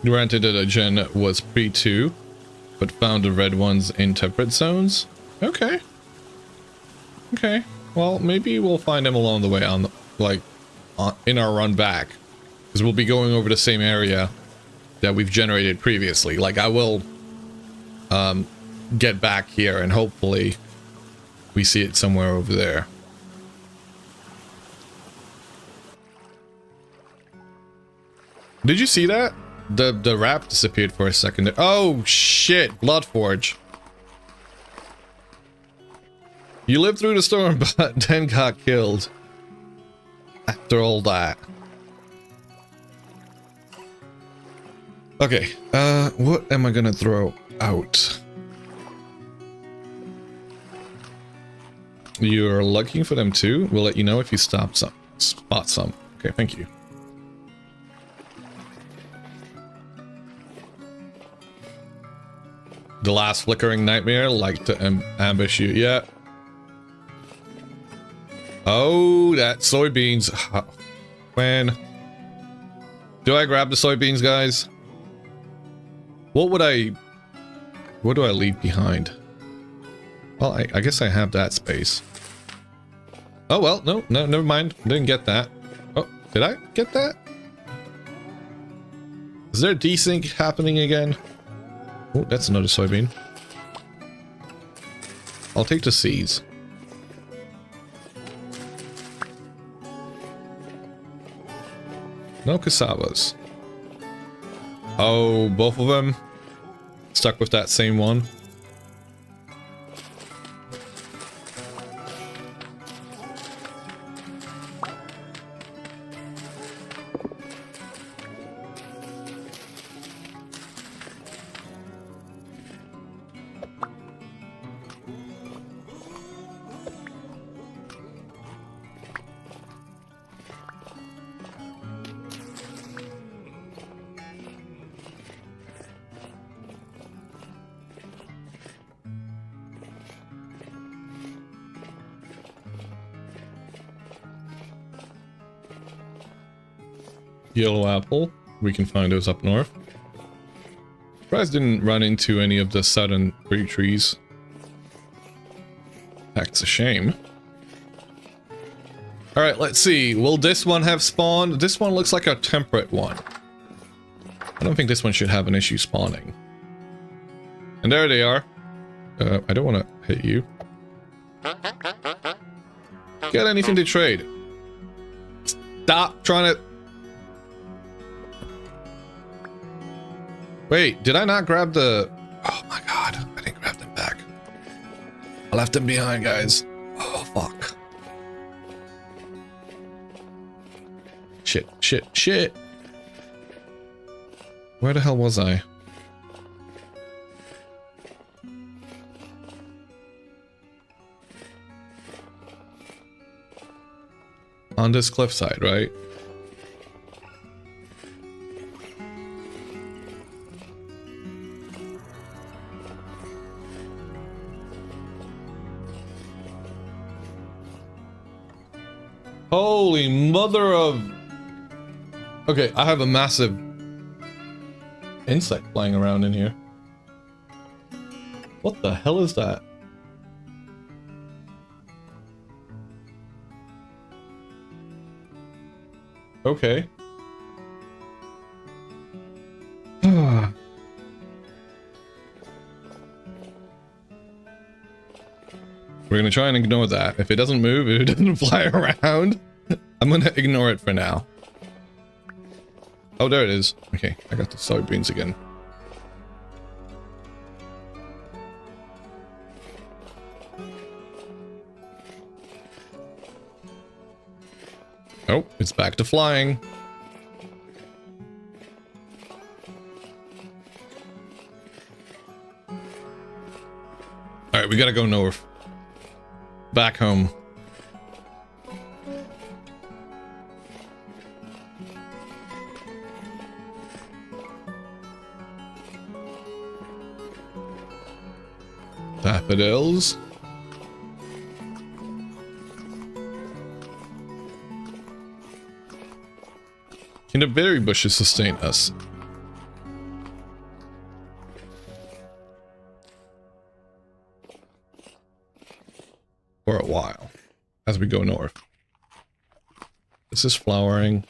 Granted that a gen was pre-2, but found the red ones in temperate zones. Okay. Okay. Well, maybe we'll find them along the way on, in our run back. Because we'll be going over the same area that we've generated previously. Like, I will get back here and hopefully we see it somewhere over there. Did you see that? The wrap disappeared for a second. Oh shit, Bloodforge. You lived through the storm, but then got killed. After all that. Okay, what am I gonna throw out? You're looking for them too? We'll let you know if you spot some. Okay, thank you. The last flickering nightmare like to ambush you. Yeah. Oh, that soybeans. When do I grab the soybeans, guys? What do I leave behind? Well, I guess I have that space. Oh, well, no, never mind. Didn't get that. Oh, did I get that? Is there desync happening again? Oh, that's another soybean. I'll take the seeds. No cassavas. Oh, both of them stuck with that same one. Yellow apple. We can find those up north. Surprised didn't run into any of the southern fruit trees. That's a shame. Alright, let's see. Will this one have spawned? This one looks like a temperate one. I don't think this one should have an issue spawning. And there they are. I don't want to hit you. Got anything to trade? Stop trying to... Wait, did I not grab the... Oh my god, I didn't grab them back. I left them behind, guys. Oh, fuck. Shit. Where the hell was I? On this cliffside, right? Holy mother of... Okay, I have a massive insect flying around in here. What the hell is that? Okay. We're gonna try and ignore that. If it doesn't move, if it doesn't fly around, I'm gonna ignore it for now. Oh, there it is. Okay, I got the soybeans again. Oh, it's back to flying. Alright, we gotta go north. Back home. Daffodils. Can the berry bushes sustain us? For a while, as we go north. This is flowering.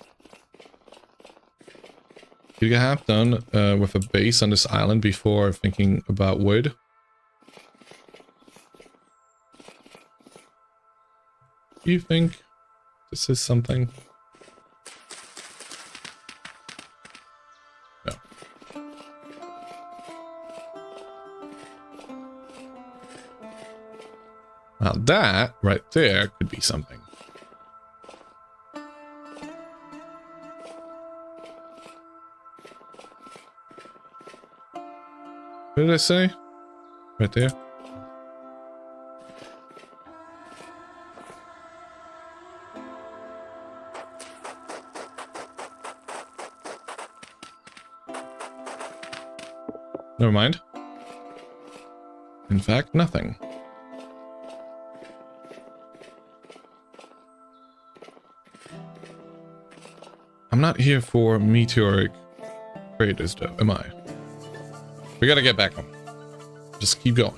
You get half done with a base on this island before thinking about wood. Do you think this is something? No. Now that right there could be something. What did I say? Right there. Never mind. In fact, nothing. I'm not here for meteoric craters, though, am I? We gotta get back home. Just keep going.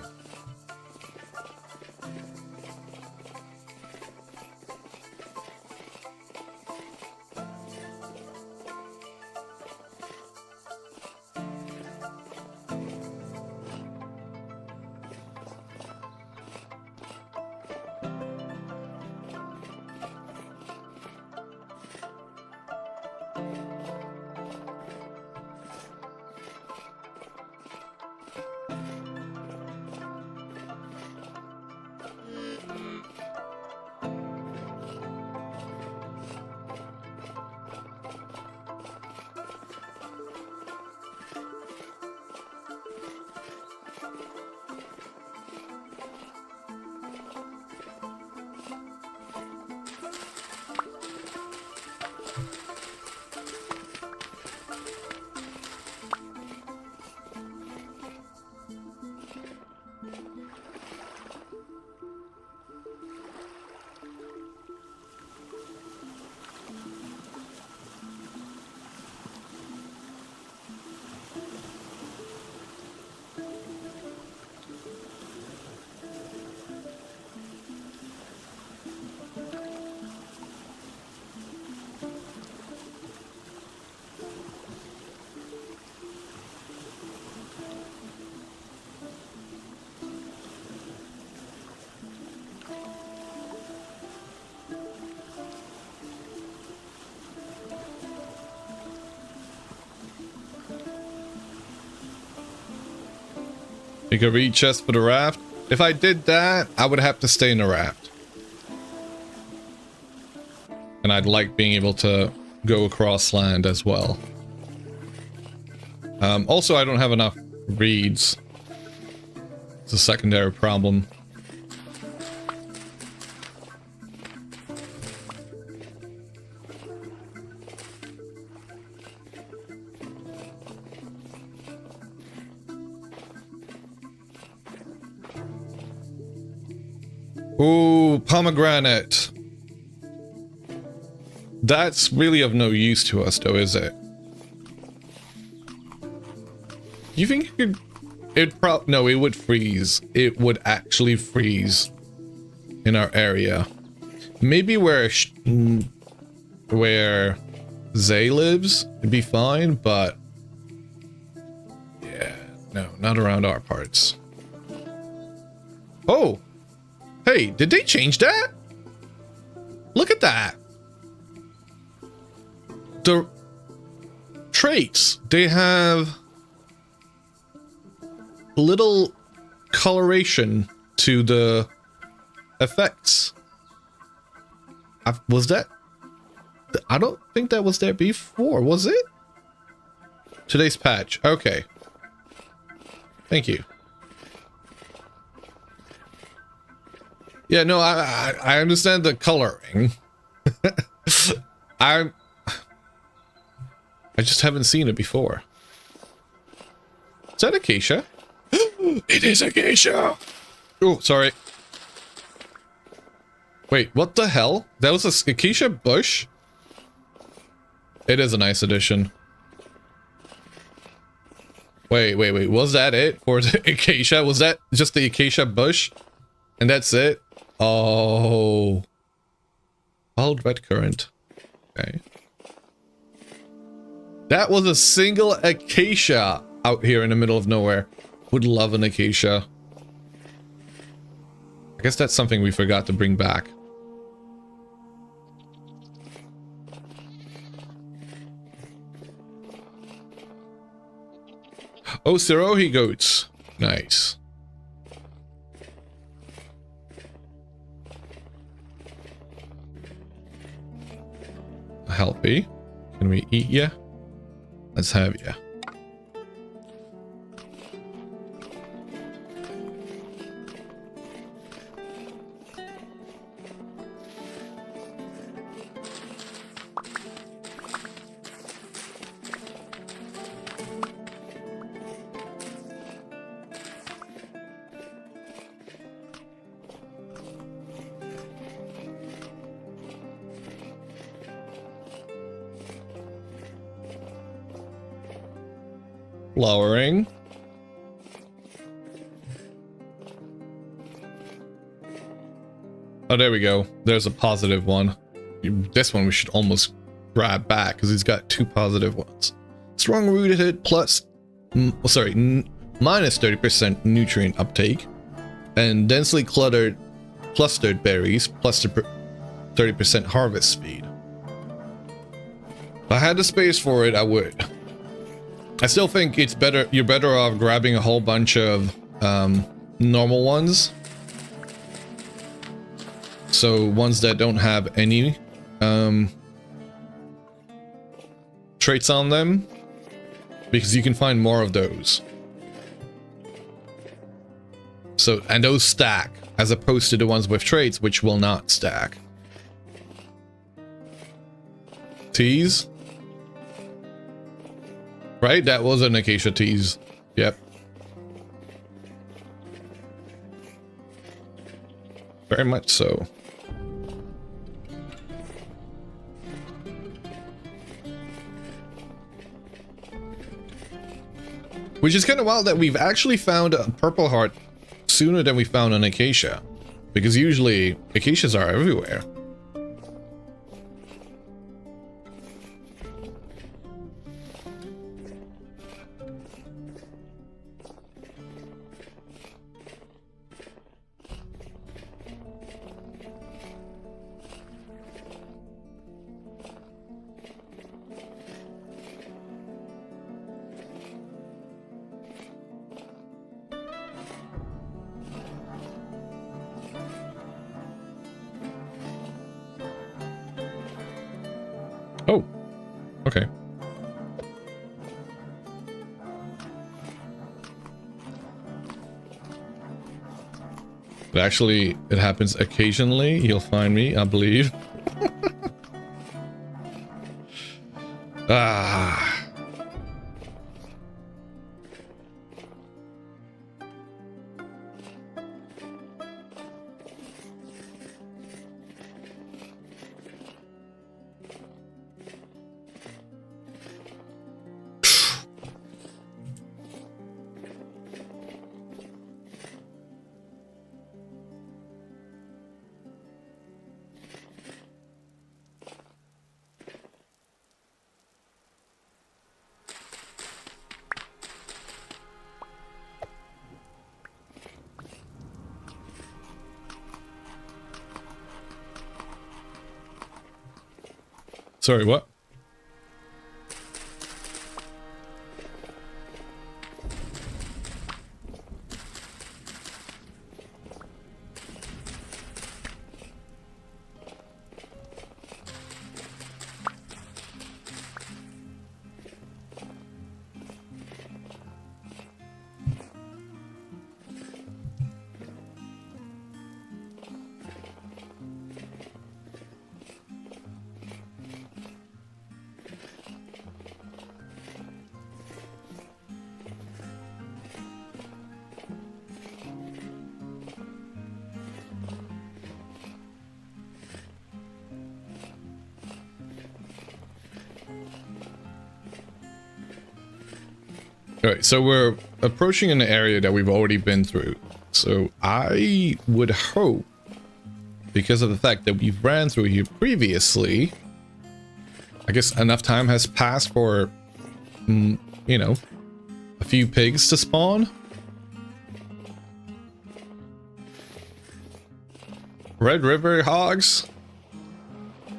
Make a reed chest for the raft. If I did that, I would have to stay in the raft. And I'd like being able to go across land as well. Also, I don't have enough reeds. It's a secondary problem. Ooh, pomegranate. That's really of no use to us, though, is it? You think it could... No, it would freeze. It would actually freeze in our area. Maybe where Zay lives, it'd be fine, but... Yeah, no, not around our parts. Oh! Hey, did they change that? Look at that! The traits, they have little coloration to the effects. Was that? I don't think that was there before, was it? Today's patch. Okay. Thank you. Yeah, no, I understand the coloring. I just haven't seen it before. Is that acacia? It is acacia! Oh, sorry. Wait, what the hell? That was a acacia bush? It is a nice addition. Wait. Was that it for the acacia? Was that just the acacia bush? And that's it? Oh. Wild red currant. Okay. That was a single acacia out here in the middle of nowhere. Would love an acacia. I guess that's something we forgot to bring back. Oh, Sirohi goats. Nice. Helpy. Can we eat ya? Let's have ya. Flowering. Oh, there we go. There's a positive one. This one we should almost grab back because he's got two positive ones. Strong rooted plus, minus 30% nutrient uptake, and densely clustered berries plus 30% harvest speed. If I had the space for it, I would. I still think it's better. You're better off grabbing a whole bunch of normal ones. So ones that don't have any traits on them, because you can find more of those. So, and those stack as opposed to the ones with traits which will not stack. Tease. Right? That was an acacia tease. Yep. Very much so. Which is kind of wild that we've actually found a purple heart sooner than we found an acacia. Because usually acacias are everywhere. Oh, okay. But actually, it happens occasionally. You'll find me, I believe. Ah. Sorry, what? Alright, so we're approaching an area that we've already been through. So I would hope, because of the fact that we've ran through here previously, I guess enough time has passed for, you know, a few pigs to spawn. Red River hogs?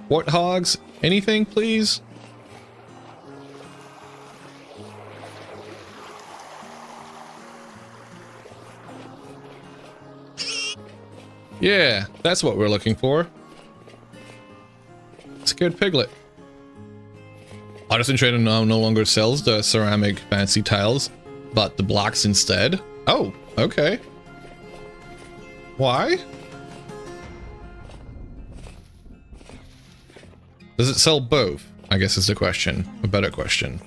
What hogs? Anything, please? Yeah, that's what we're looking for. Scared piglet. Artisan Trader now no longer sells the ceramic fancy tiles, but the blocks instead. Oh, okay. Why? Does it sell both? I guess is the question. A better question.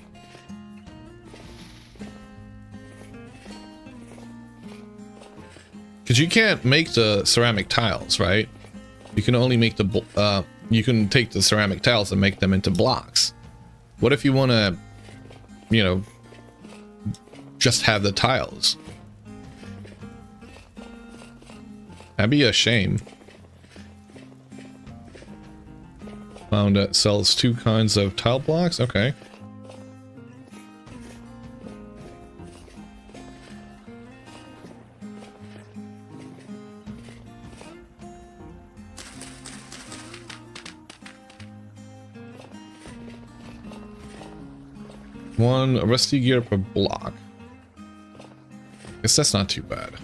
Because you can't make the ceramic tiles, right? You can only make the you can take the ceramic tiles and make them into blocks. What if you want to, you know, just have the tiles? That'd be a shame. Found that sells 2 kinds of tile blocks. Okay. One rusty gear per block. Guess that's not too bad.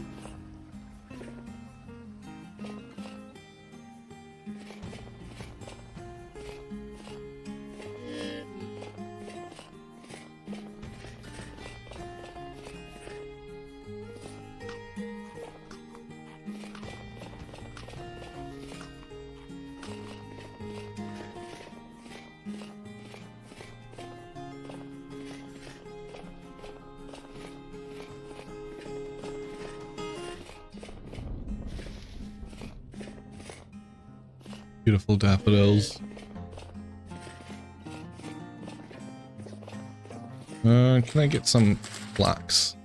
Beautiful daffodils. Can I get some flax?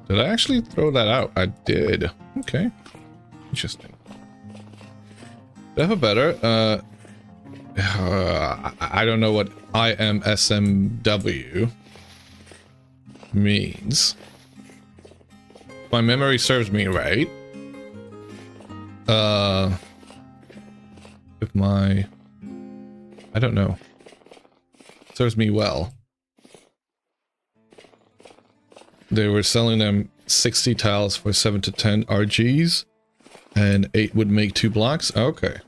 Did I actually throw that out? I did. Okay. Interesting. Do I have a better? I don't know what IMSMW means. My memory serves me right. With my... I don't know. Serves me well. They were selling them 60 tiles for 7 to 10 RGs, and 8 would make 2 blocks. Okay.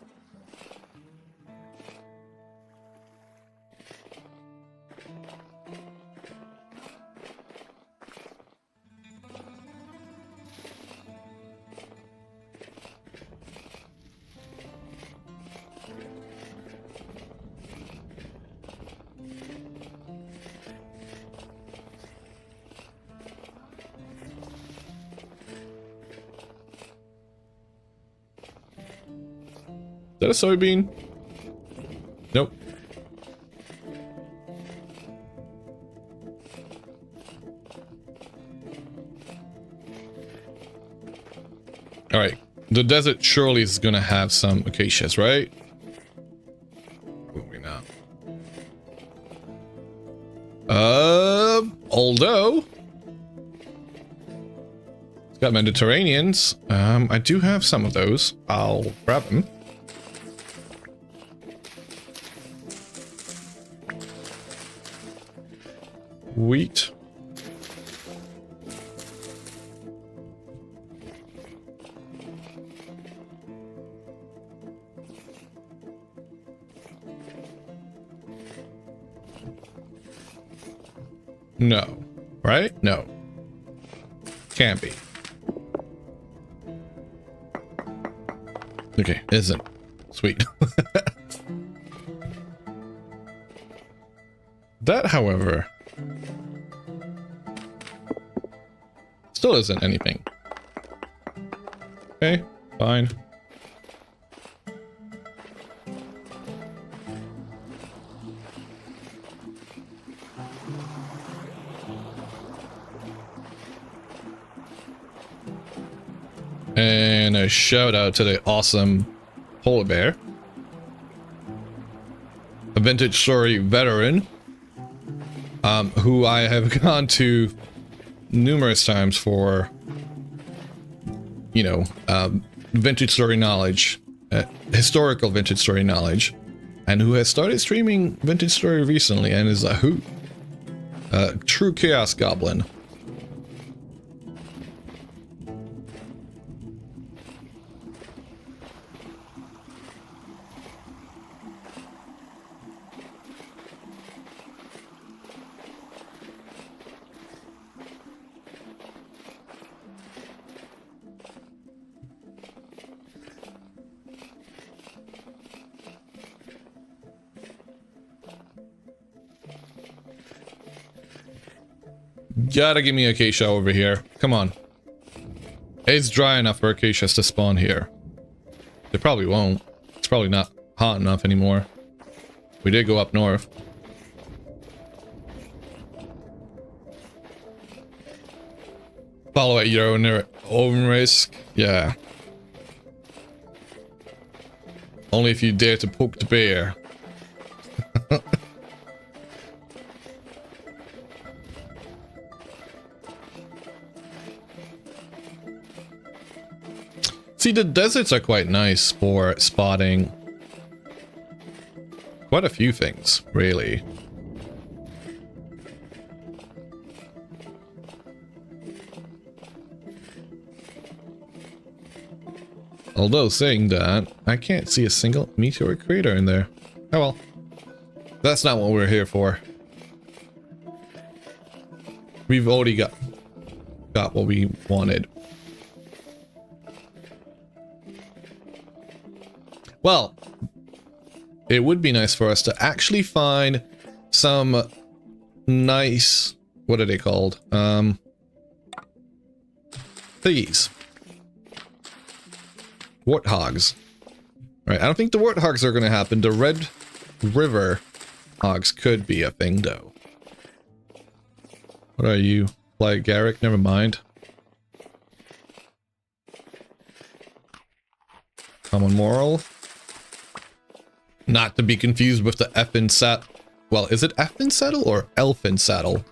Is that a soybean? Nope. Alright. The desert surely is gonna have some acacias, right? Probably not. Although... it's got Mediterraneans. I do have some of those. I'll grab them. Sweet. No. Right? No. Can't be. Okay, isn't. Sweet. That, however, still isn't anything. Okay, fine. And a shout out to the awesome polar bear, a vintage story veteran, who I have gone to numerous times for, you know, vintage story knowledge, historical vintage story knowledge, and who has started streaming vintage story recently and is a hoot, true chaos goblin. Gotta give me acacia over here. Come on. It's dry enough for acacias to spawn here. They probably won't. It's probably not hot enough anymore. We did go up north. Follow at your own risk. Yeah. Only if you dare to poke the bear. See, the deserts are quite nice for spotting quite a few things, really. Although saying that, I can't see a single meteoric crater in there. Oh well. That's not what we're here for. We've already got what we wanted. Well, it would be nice for us to actually find some nice, what are they called? These. Warthogs. Right, I don't think the warthogs are going to happen. The Red River hogs could be a thing, though. What are you? Like Garrick? Never mind. Common moral. Not to be confused with the effin saddle. Well, is it effin saddle or elfin saddle?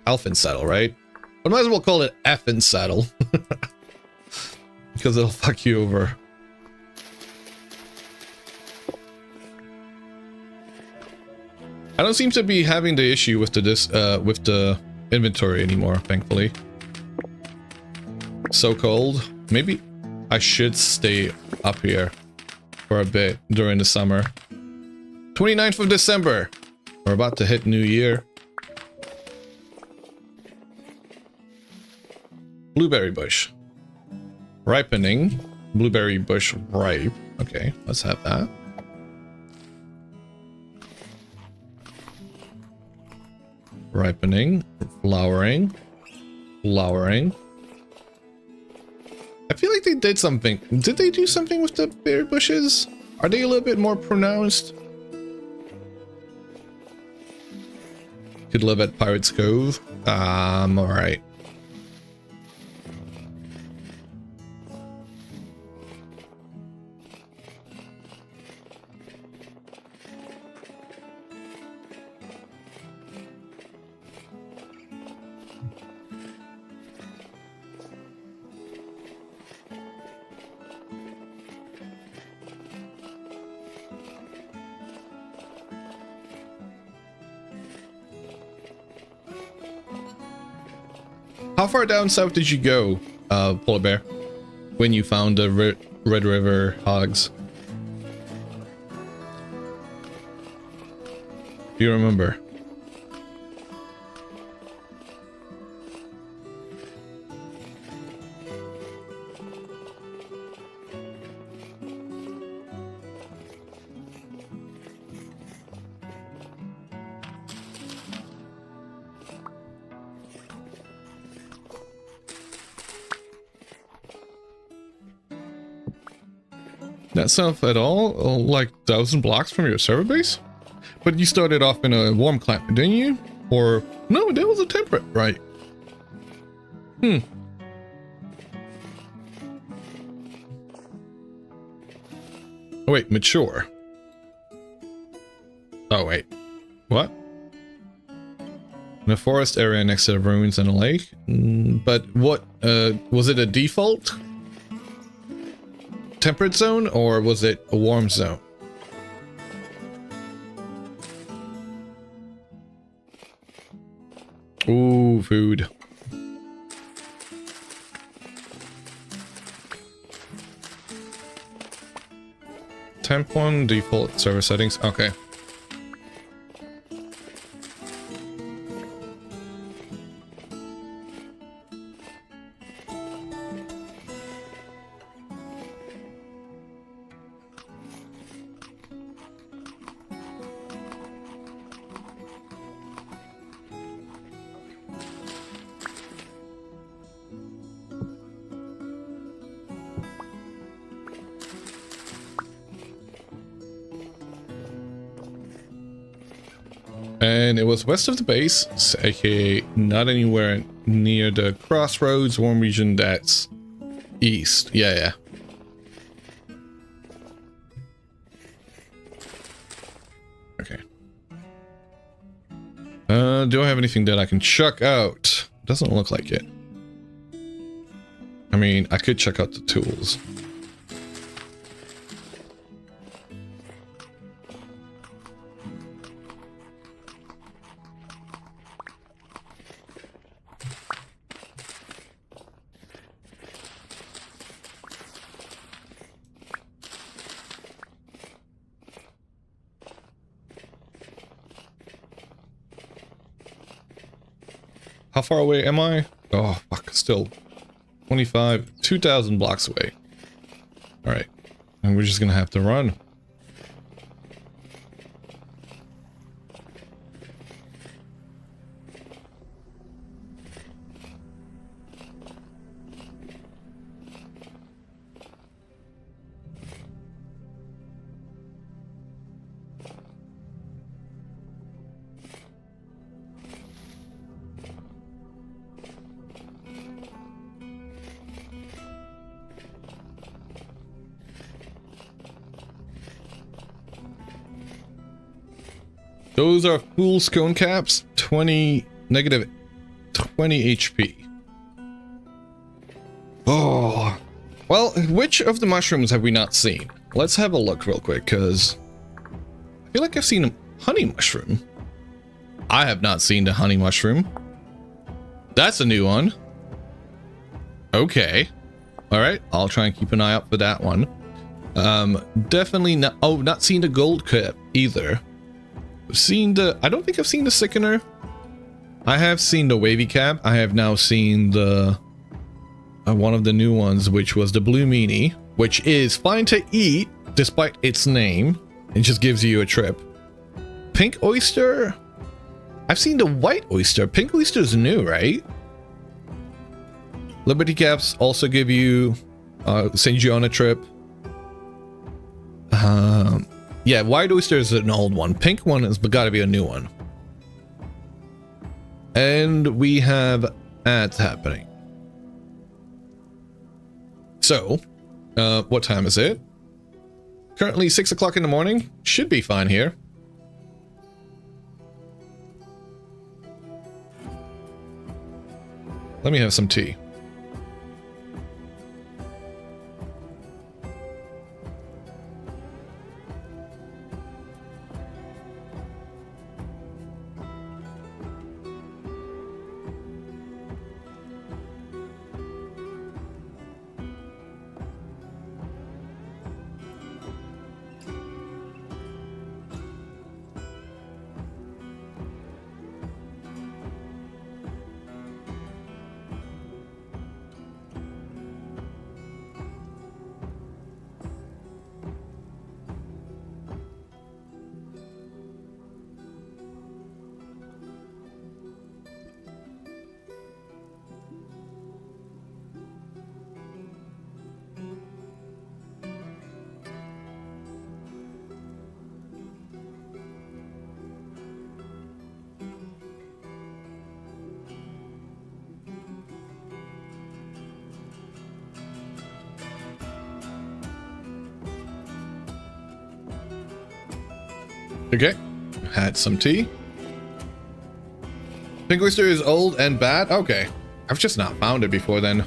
Elfin saddle, right? I might as well call it effin saddle. Because it'll fuck you over. I don't seem to be having the issue with the inventory anymore, thankfully. So cold. Maybe I should stay up here for a bit during the summer. 29th of December. We're about to hit New Year. Blueberry bush. Ripening. Blueberry bush ripe. Okay, let's have that. Ripening. Flowering. Flowering. I feel like they did something. Did they do something with the berry bushes? Are they a little bit more pronounced? Could live at Pirate's Cove. Alright. How far down south did you go, Polar Bear, when you found the Red River hogs? Do you remember? Not south at all? Like 1,000 blocks from your server base? But you started off in a warm climate, didn't you? Or no, that was a temperate, right? Oh wait, mature. Oh wait, what? In a forest area next to the ruins and a lake? But what, was it a default temperate zone or was it a warm zone? Ooh, food. Temp 1 default server settings. Okay. And it was west of the base, aka not anywhere near the crossroads warm region. That's east. Yeah. Okay. Do I have anything that I can chuck out? Doesn't look like it. I mean, I could check out the tools. How far away am I? Oh, fuck, still 25, 2,000 blocks away. All right, and we're just gonna have to run. Those are full scone caps, negative 20 HP. Oh, well, which of the mushrooms have we not seen? Let's have a look real quick, because I feel like I've seen a honey mushroom. I have not seen the honey mushroom. That's a new one. Okay. All right, I'll try and keep an eye out for that one. Definitely not. Oh, not seen the gold cap either. Seen the, I don't think I've seen the sickener. I have seen the wavy cap. I have now seen the one of the new ones, which was the blue meanie, which is fine to eat despite its name. It just gives you a trip. Pink oyster. I've seen the white oyster. Pink oyster is new, right? Liberty caps also give you send you on a trip. Yeah, white oyster is an old one. Pink one has got to be a new one. And we have ads happening. So, what time is it? Currently 6 o'clock in the morning. Should be fine here. Let me have some tea. Okay. Had some tea. Pink oyster is old and bad? Okay. I've just not found it before then.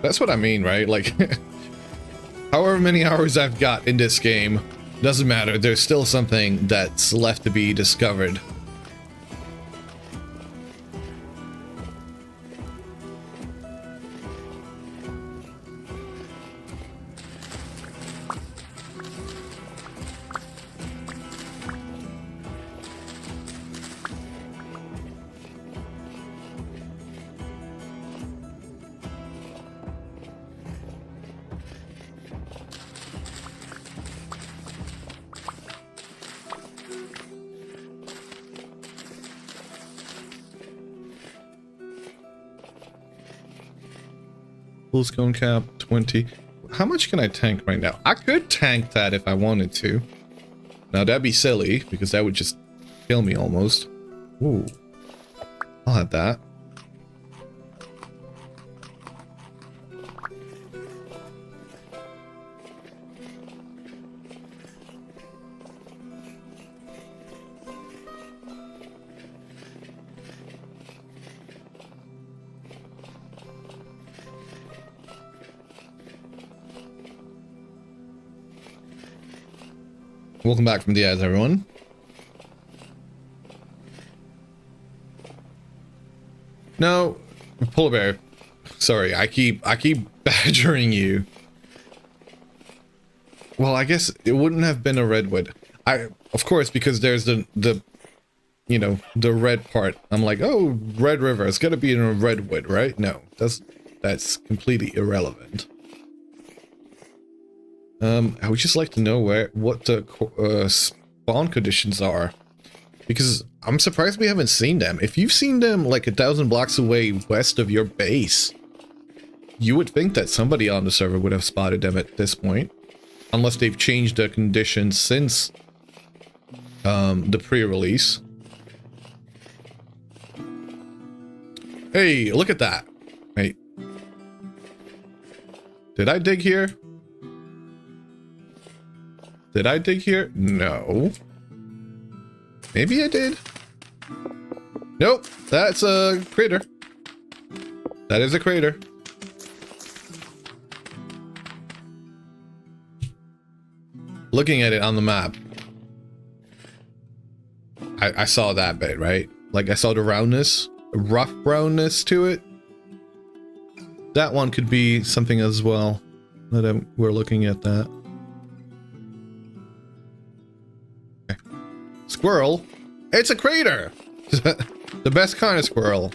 That's what I mean, right? Like, however many hours I've got in this game, doesn't matter. There's still something that's left to be discovered. Full scone cap 20. How much can I tank right now? I could tank that if I wanted to. Now that'd be silly because that would just kill me almost. Ooh, I'll have that. Welcome back from the ads, everyone. No, polar bear. Sorry, I keep badgering you. Well, I guess it wouldn't have been a redwood. Of course, because there's the you know, the red part. I'm like, oh, Red River. It's got to be in a redwood, right? No, that's completely irrelevant. I would just like to know what the spawn conditions are, because I'm surprised we haven't seen them. If you've seen them like 1,000 blocks away west of your base, you would think that somebody on the server would have spotted them at this point, unless they've changed the conditions since the pre-release. Hey, look at that. Hey, did I dig here? Did I dig here? No. Maybe I did. Nope, that's a crater. That is a crater. Looking at it on the map, I saw that bit, right? Like I saw the roundness, rough roundness to it. That one could be something as well. That we're looking at that. Squirrel? It's a crater! The best kind of squirrel.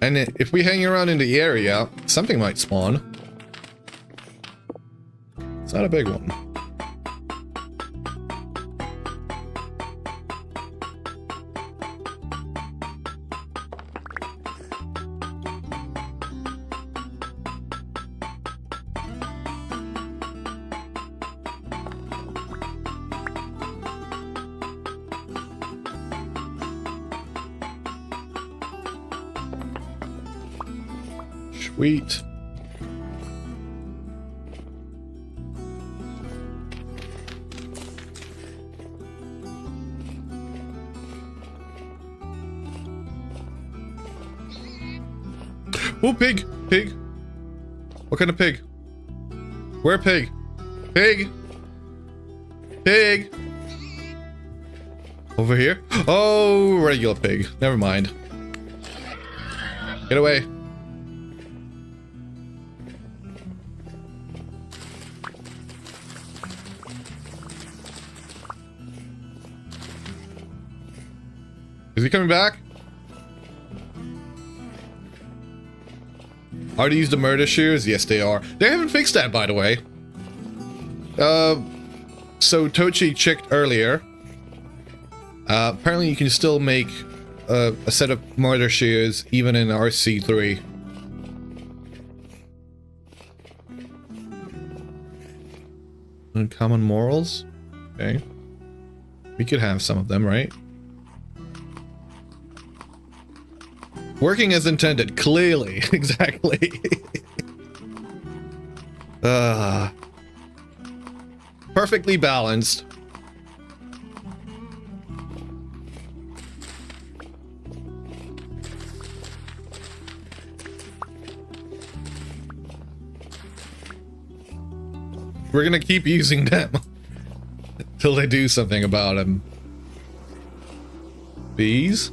And if we hang around in the area, something might spawn. It's not a big one. Sweet. Oh, pig! Pig! What kind of pig? Where pig? Pig! Pig! Over here? Oh, regular pig. Never mind. Get away. Is he coming back? Are these the murder shears? Yes, they are. They haven't fixed that, by the way. So Tochi checked earlier. Apparently you can still make a set of murder shears even in RC3. Uncommon morals? Okay. We could have some of them, right? Working as intended, clearly. Exactly. Perfectly balanced. We're gonna keep using them till they do something about them. Bees.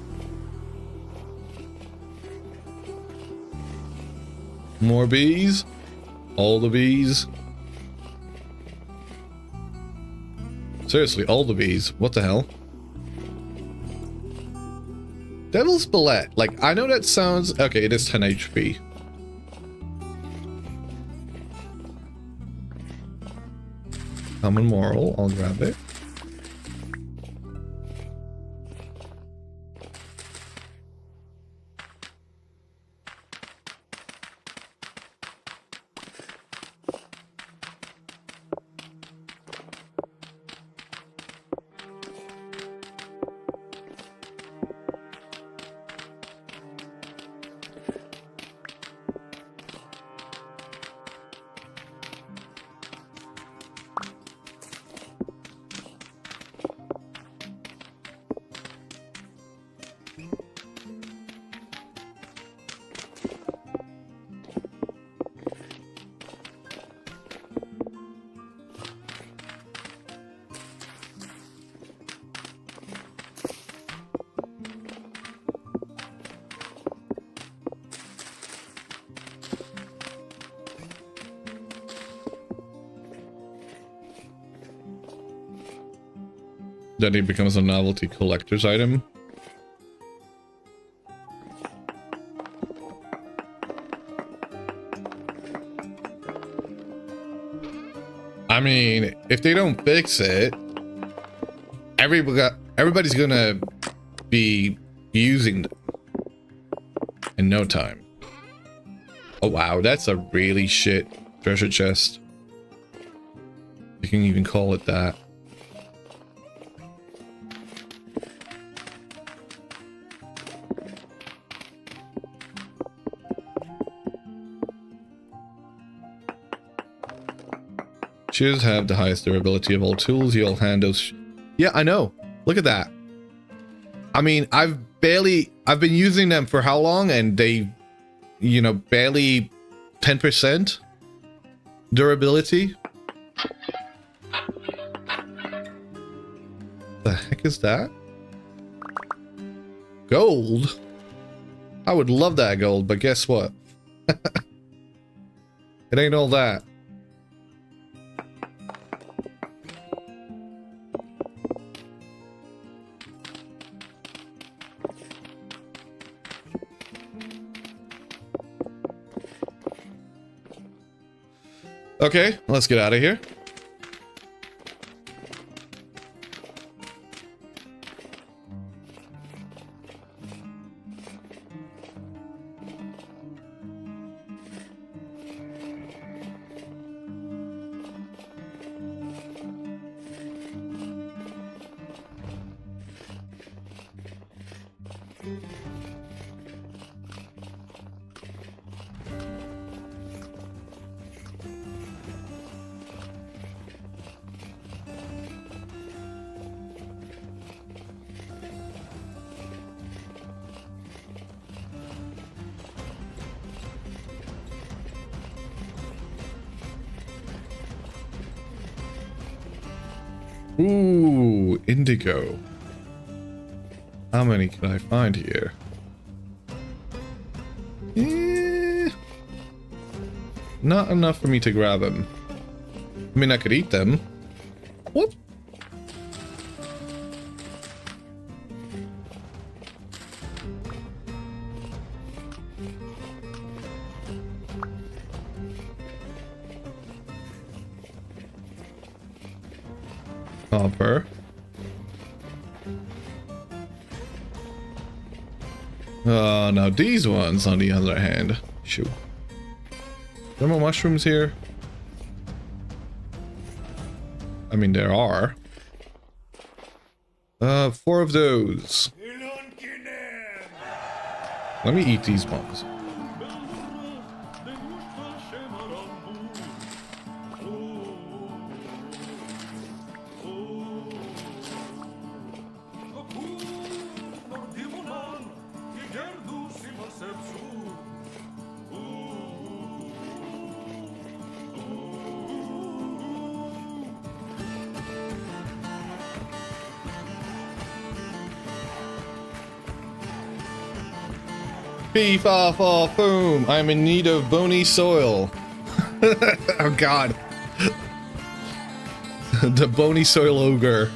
More bees. All the bees. Seriously, all the bees. What the hell? Devil's Bullet. Like, I know that sounds... Okay, it is 10 HP. Common Moral. I'll grab it. Then it becomes a novelty collector's item. I mean, if they don't fix it, everybody's gonna be using them in no time. Oh wow, that's a really shit treasure chest. You can even call it that. Shears have the highest durability of all tools. You'll handle. Yeah, I know. Look at that. I mean, I've been using them for how long, and they, you know, barely 10% durability. The heck is that? Gold? I would love that gold, but guess what? It ain't all that. Okay, let's get out of here. Ooh, indigo. How many can I find here? Not enough for me to grab them. I mean, I could eat them. Whoop. Copper. Now these ones, on the other hand. Shoot. There more mushrooms here? I mean, there are. 4 of those. Let me eat these ones. Beef off off boom. I'm in need of bony soil. Oh god. The bony soil ogre.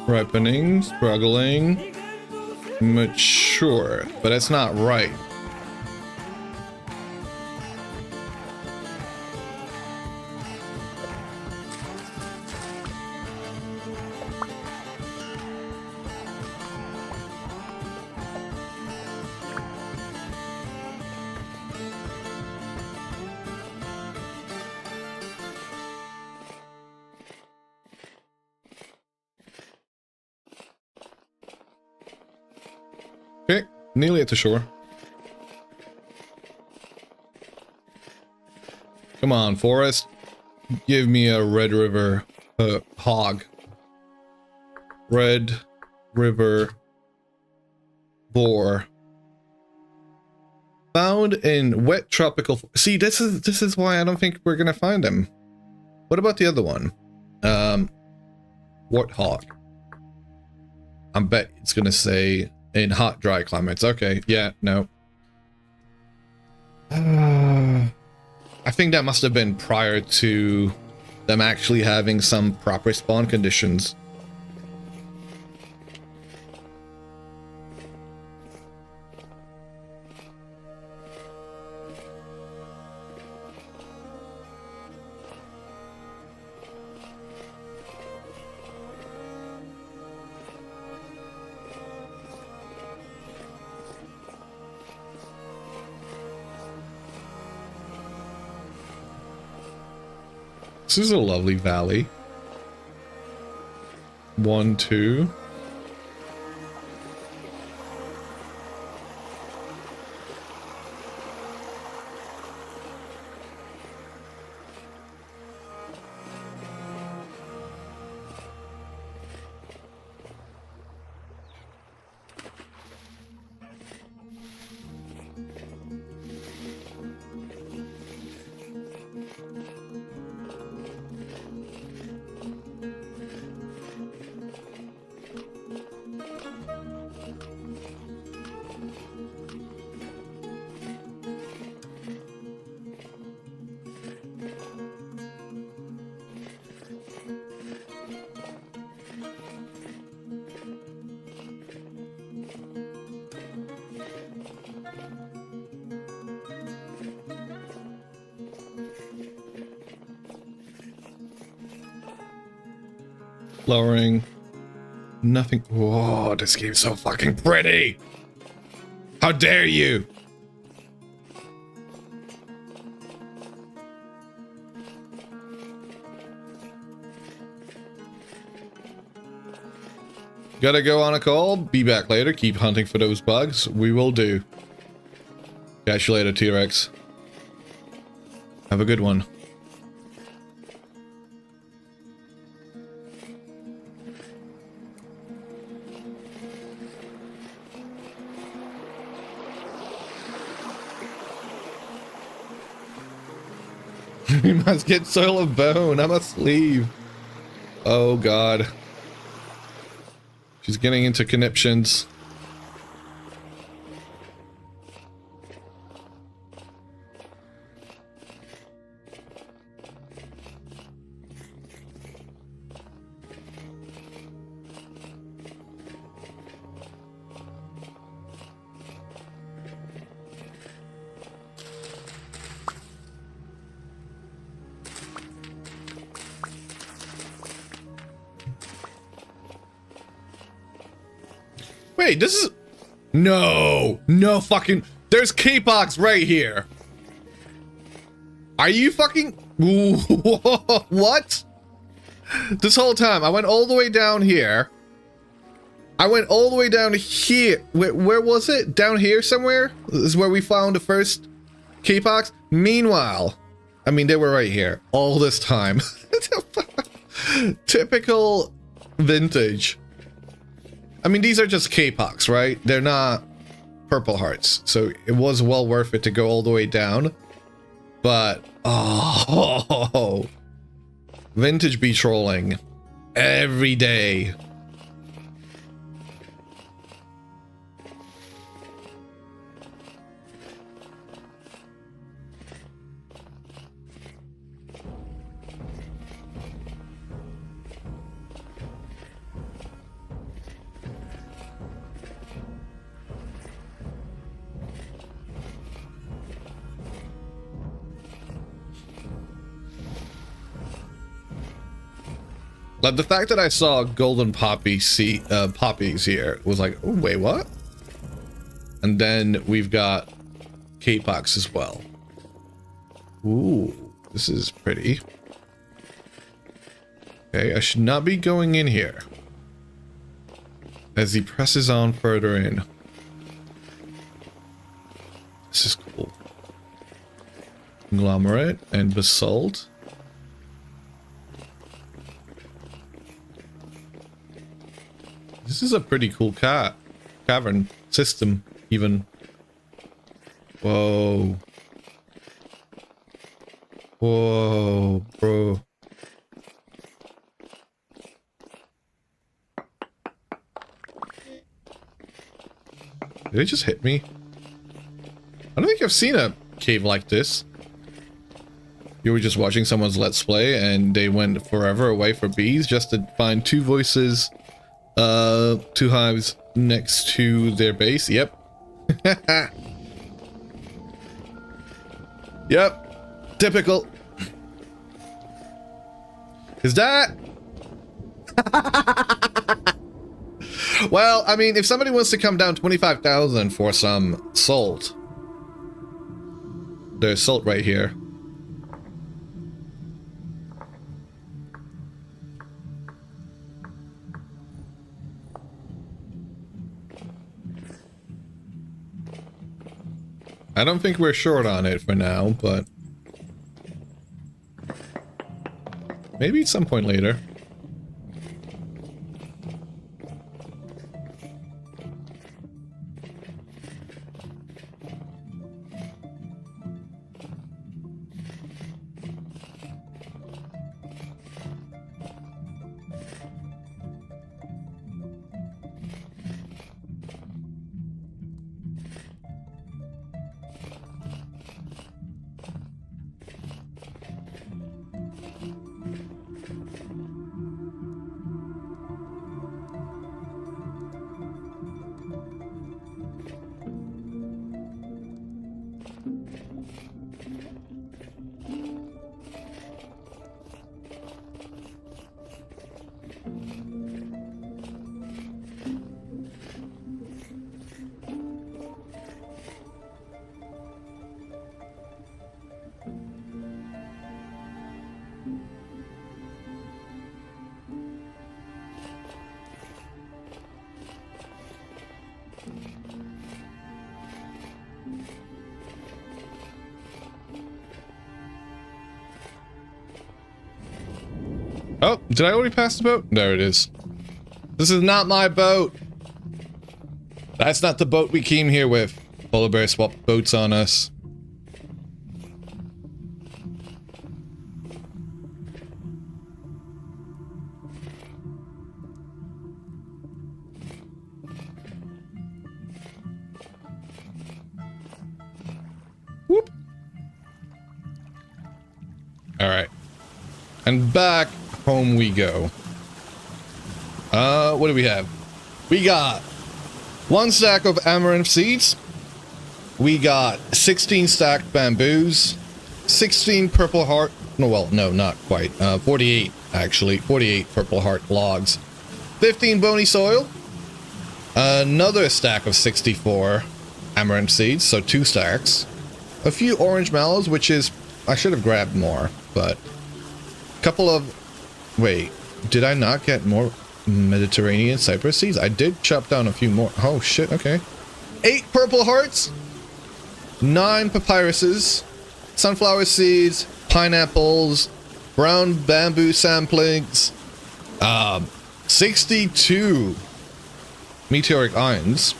Ripening, struggling, mature, but it's not right. Okay, nearly at the shore. Come on, forest. Give me a Red River hog. Red River boar. Found in wet tropical. See, this is why I don't think we're gonna find them. What about the other one? Warthog. I bet it's gonna say in hot, dry climates. Okay, yeah, no. I think that must have been prior to them actually having some proper spawn conditions. This is a lovely valley. 1, 2. Flowering. Nothing. Whoa, this game's so fucking pretty. How dare you? Gotta go on a call. Be back later. Keep hunting for those bugs. We will do. Catch you later, T-Rex. Have a good one. We must get soil of bone. I must leave. Oh god. She's getting into conniptions. Wait, this is... No fucking... There's K-Pox right here. Are you fucking... What? This whole time, I went all the way down here. I went all the way down here. Where was it? Down here somewhere? This is where we found the first K-Pox. Meanwhile, I mean, they were right here all this time. Typical vintage. I mean, these are just K-Pox, right? They're not purple hearts. So it was well worth it to go all the way down. But, oh, vintage be trolling every day. Like the fact that I saw golden poppies here was like, oh, wait, what? And then we've got K-Pox as well. Ooh, this is pretty. Okay, I should not be going in here. As he presses on further in. This is cool. Conglomerate and basalt. This is a pretty cool cavern system, even. Whoa. Whoa, bro. Did it just hit me? I don't think I've seen a cave like this. You were just watching someone's Let's Play and they went forever away for bees just to find two voices. Two hives next to their base. Yep. Yep. Typical. Is that? Well, I mean, if somebody wants to come down 25,000 for some salt, there's salt right here. I don't think we're short on it for now, but maybe at some point later. Oh, did I already pass the boat? There it is. This is not my boat. That's not the boat we came here with. Polar bear swapped boats on us. Whoop. All right. And back home we go. What do we have? We got 1 stack of amaranth seeds. We got 16 stacked bamboos. 16 purple heart. No, well, no, not quite. 48, actually. 48 purple heart logs. 15 bony soil. Another stack of 64 amaranth seeds, so 2 stacks. A few orange mallows, which is... I should have grabbed more, but... Couple of... Wait, did I not get more Mediterranean cypress seeds? I did chop down a few more. Oh, shit, okay. 8 purple hearts. 9 papyruses. Sunflower seeds. Pineapples. Brown bamboo samplings. 62 meteoric ions.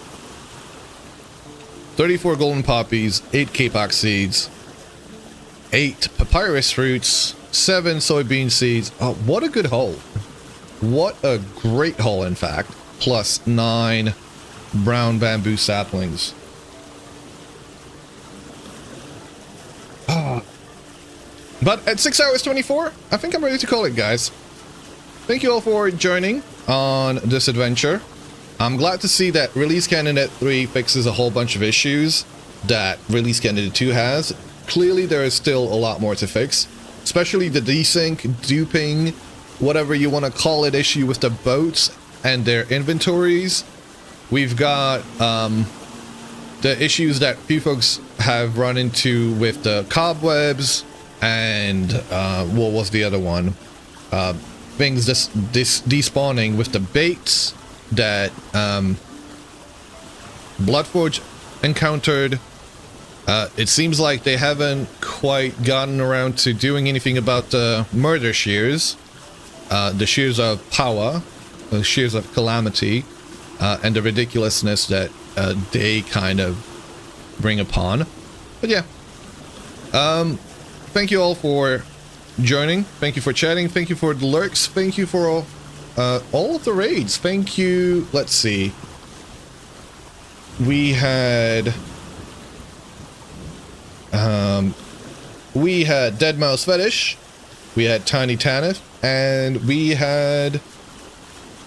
34 golden poppies. 8 kapok seeds. 8 papyrus fruits. 7 soybean seeds. Oh, what a good haul. What a great haul, in fact. Plus 9 brown bamboo saplings. But at 6 hours 24, I think I'm ready to call it, guys. Thank you all for joining on this adventure. I'm glad to see that Release Candidate 3 fixes a whole bunch of issues that Release Candidate 2 has. Clearly, there is still a lot more to fix, especially the desync, duping, whatever you want to call it, issue with the boats and their inventories. We've got the issues that few folks have run into with the cobwebs and what was the other one? Things despawning with the baits that Bloodforge encountered. It seems like they haven't quite gotten around to doing anything about the murder shears, the shears of power, the shears of calamity, and the ridiculousness that they kind of bring upon. But yeah, thank you all for joining. Thank you for chatting. Thank you for the lurks. Thank you for all of the raids. Thank you. Let's see. We had Dead Mouse Fetish, we had Tiny Tanith, and we had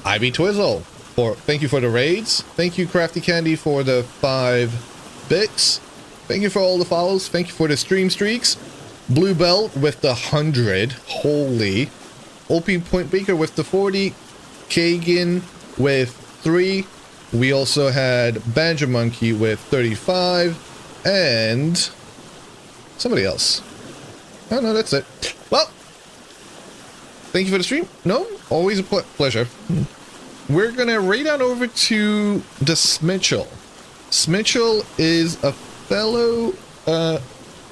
Ivy Twizzle. Thank you for the raids. Thank you, Crafty Candy, for the 5 bits. Thank you for all the follows. Thank you for the stream streaks. Blue Belt with the 100. Holy. OP Point Baker with the 40. Kagan with 3. We also had Banjo Monkey with 35. And somebody else. Oh, no, that's it. Well, thank you for the stream. No, always a pleasure. We're going to raid on over to the Smitchell. Smitchell is a fellow...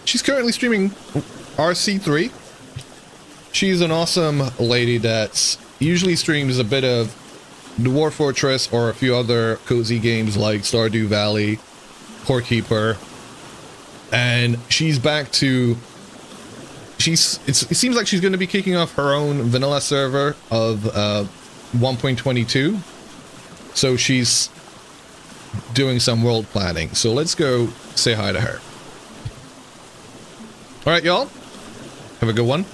she's currently streaming RC3. She's an awesome lady that usually streams a bit of Dwarf Fortress or a few other cozy games like Stardew Valley, Corekeeper. And she's back to... it seems like she's going to be kicking off her own vanilla server of 1.22. So she's doing some world planning. So let's go say hi to her. Alright, y'all. Have a good one.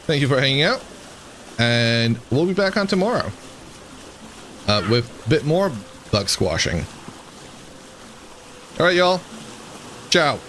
Thank you for hanging out. And we'll be back on tomorrow. With a bit more bug squashing. Alright, y'all. Ciao.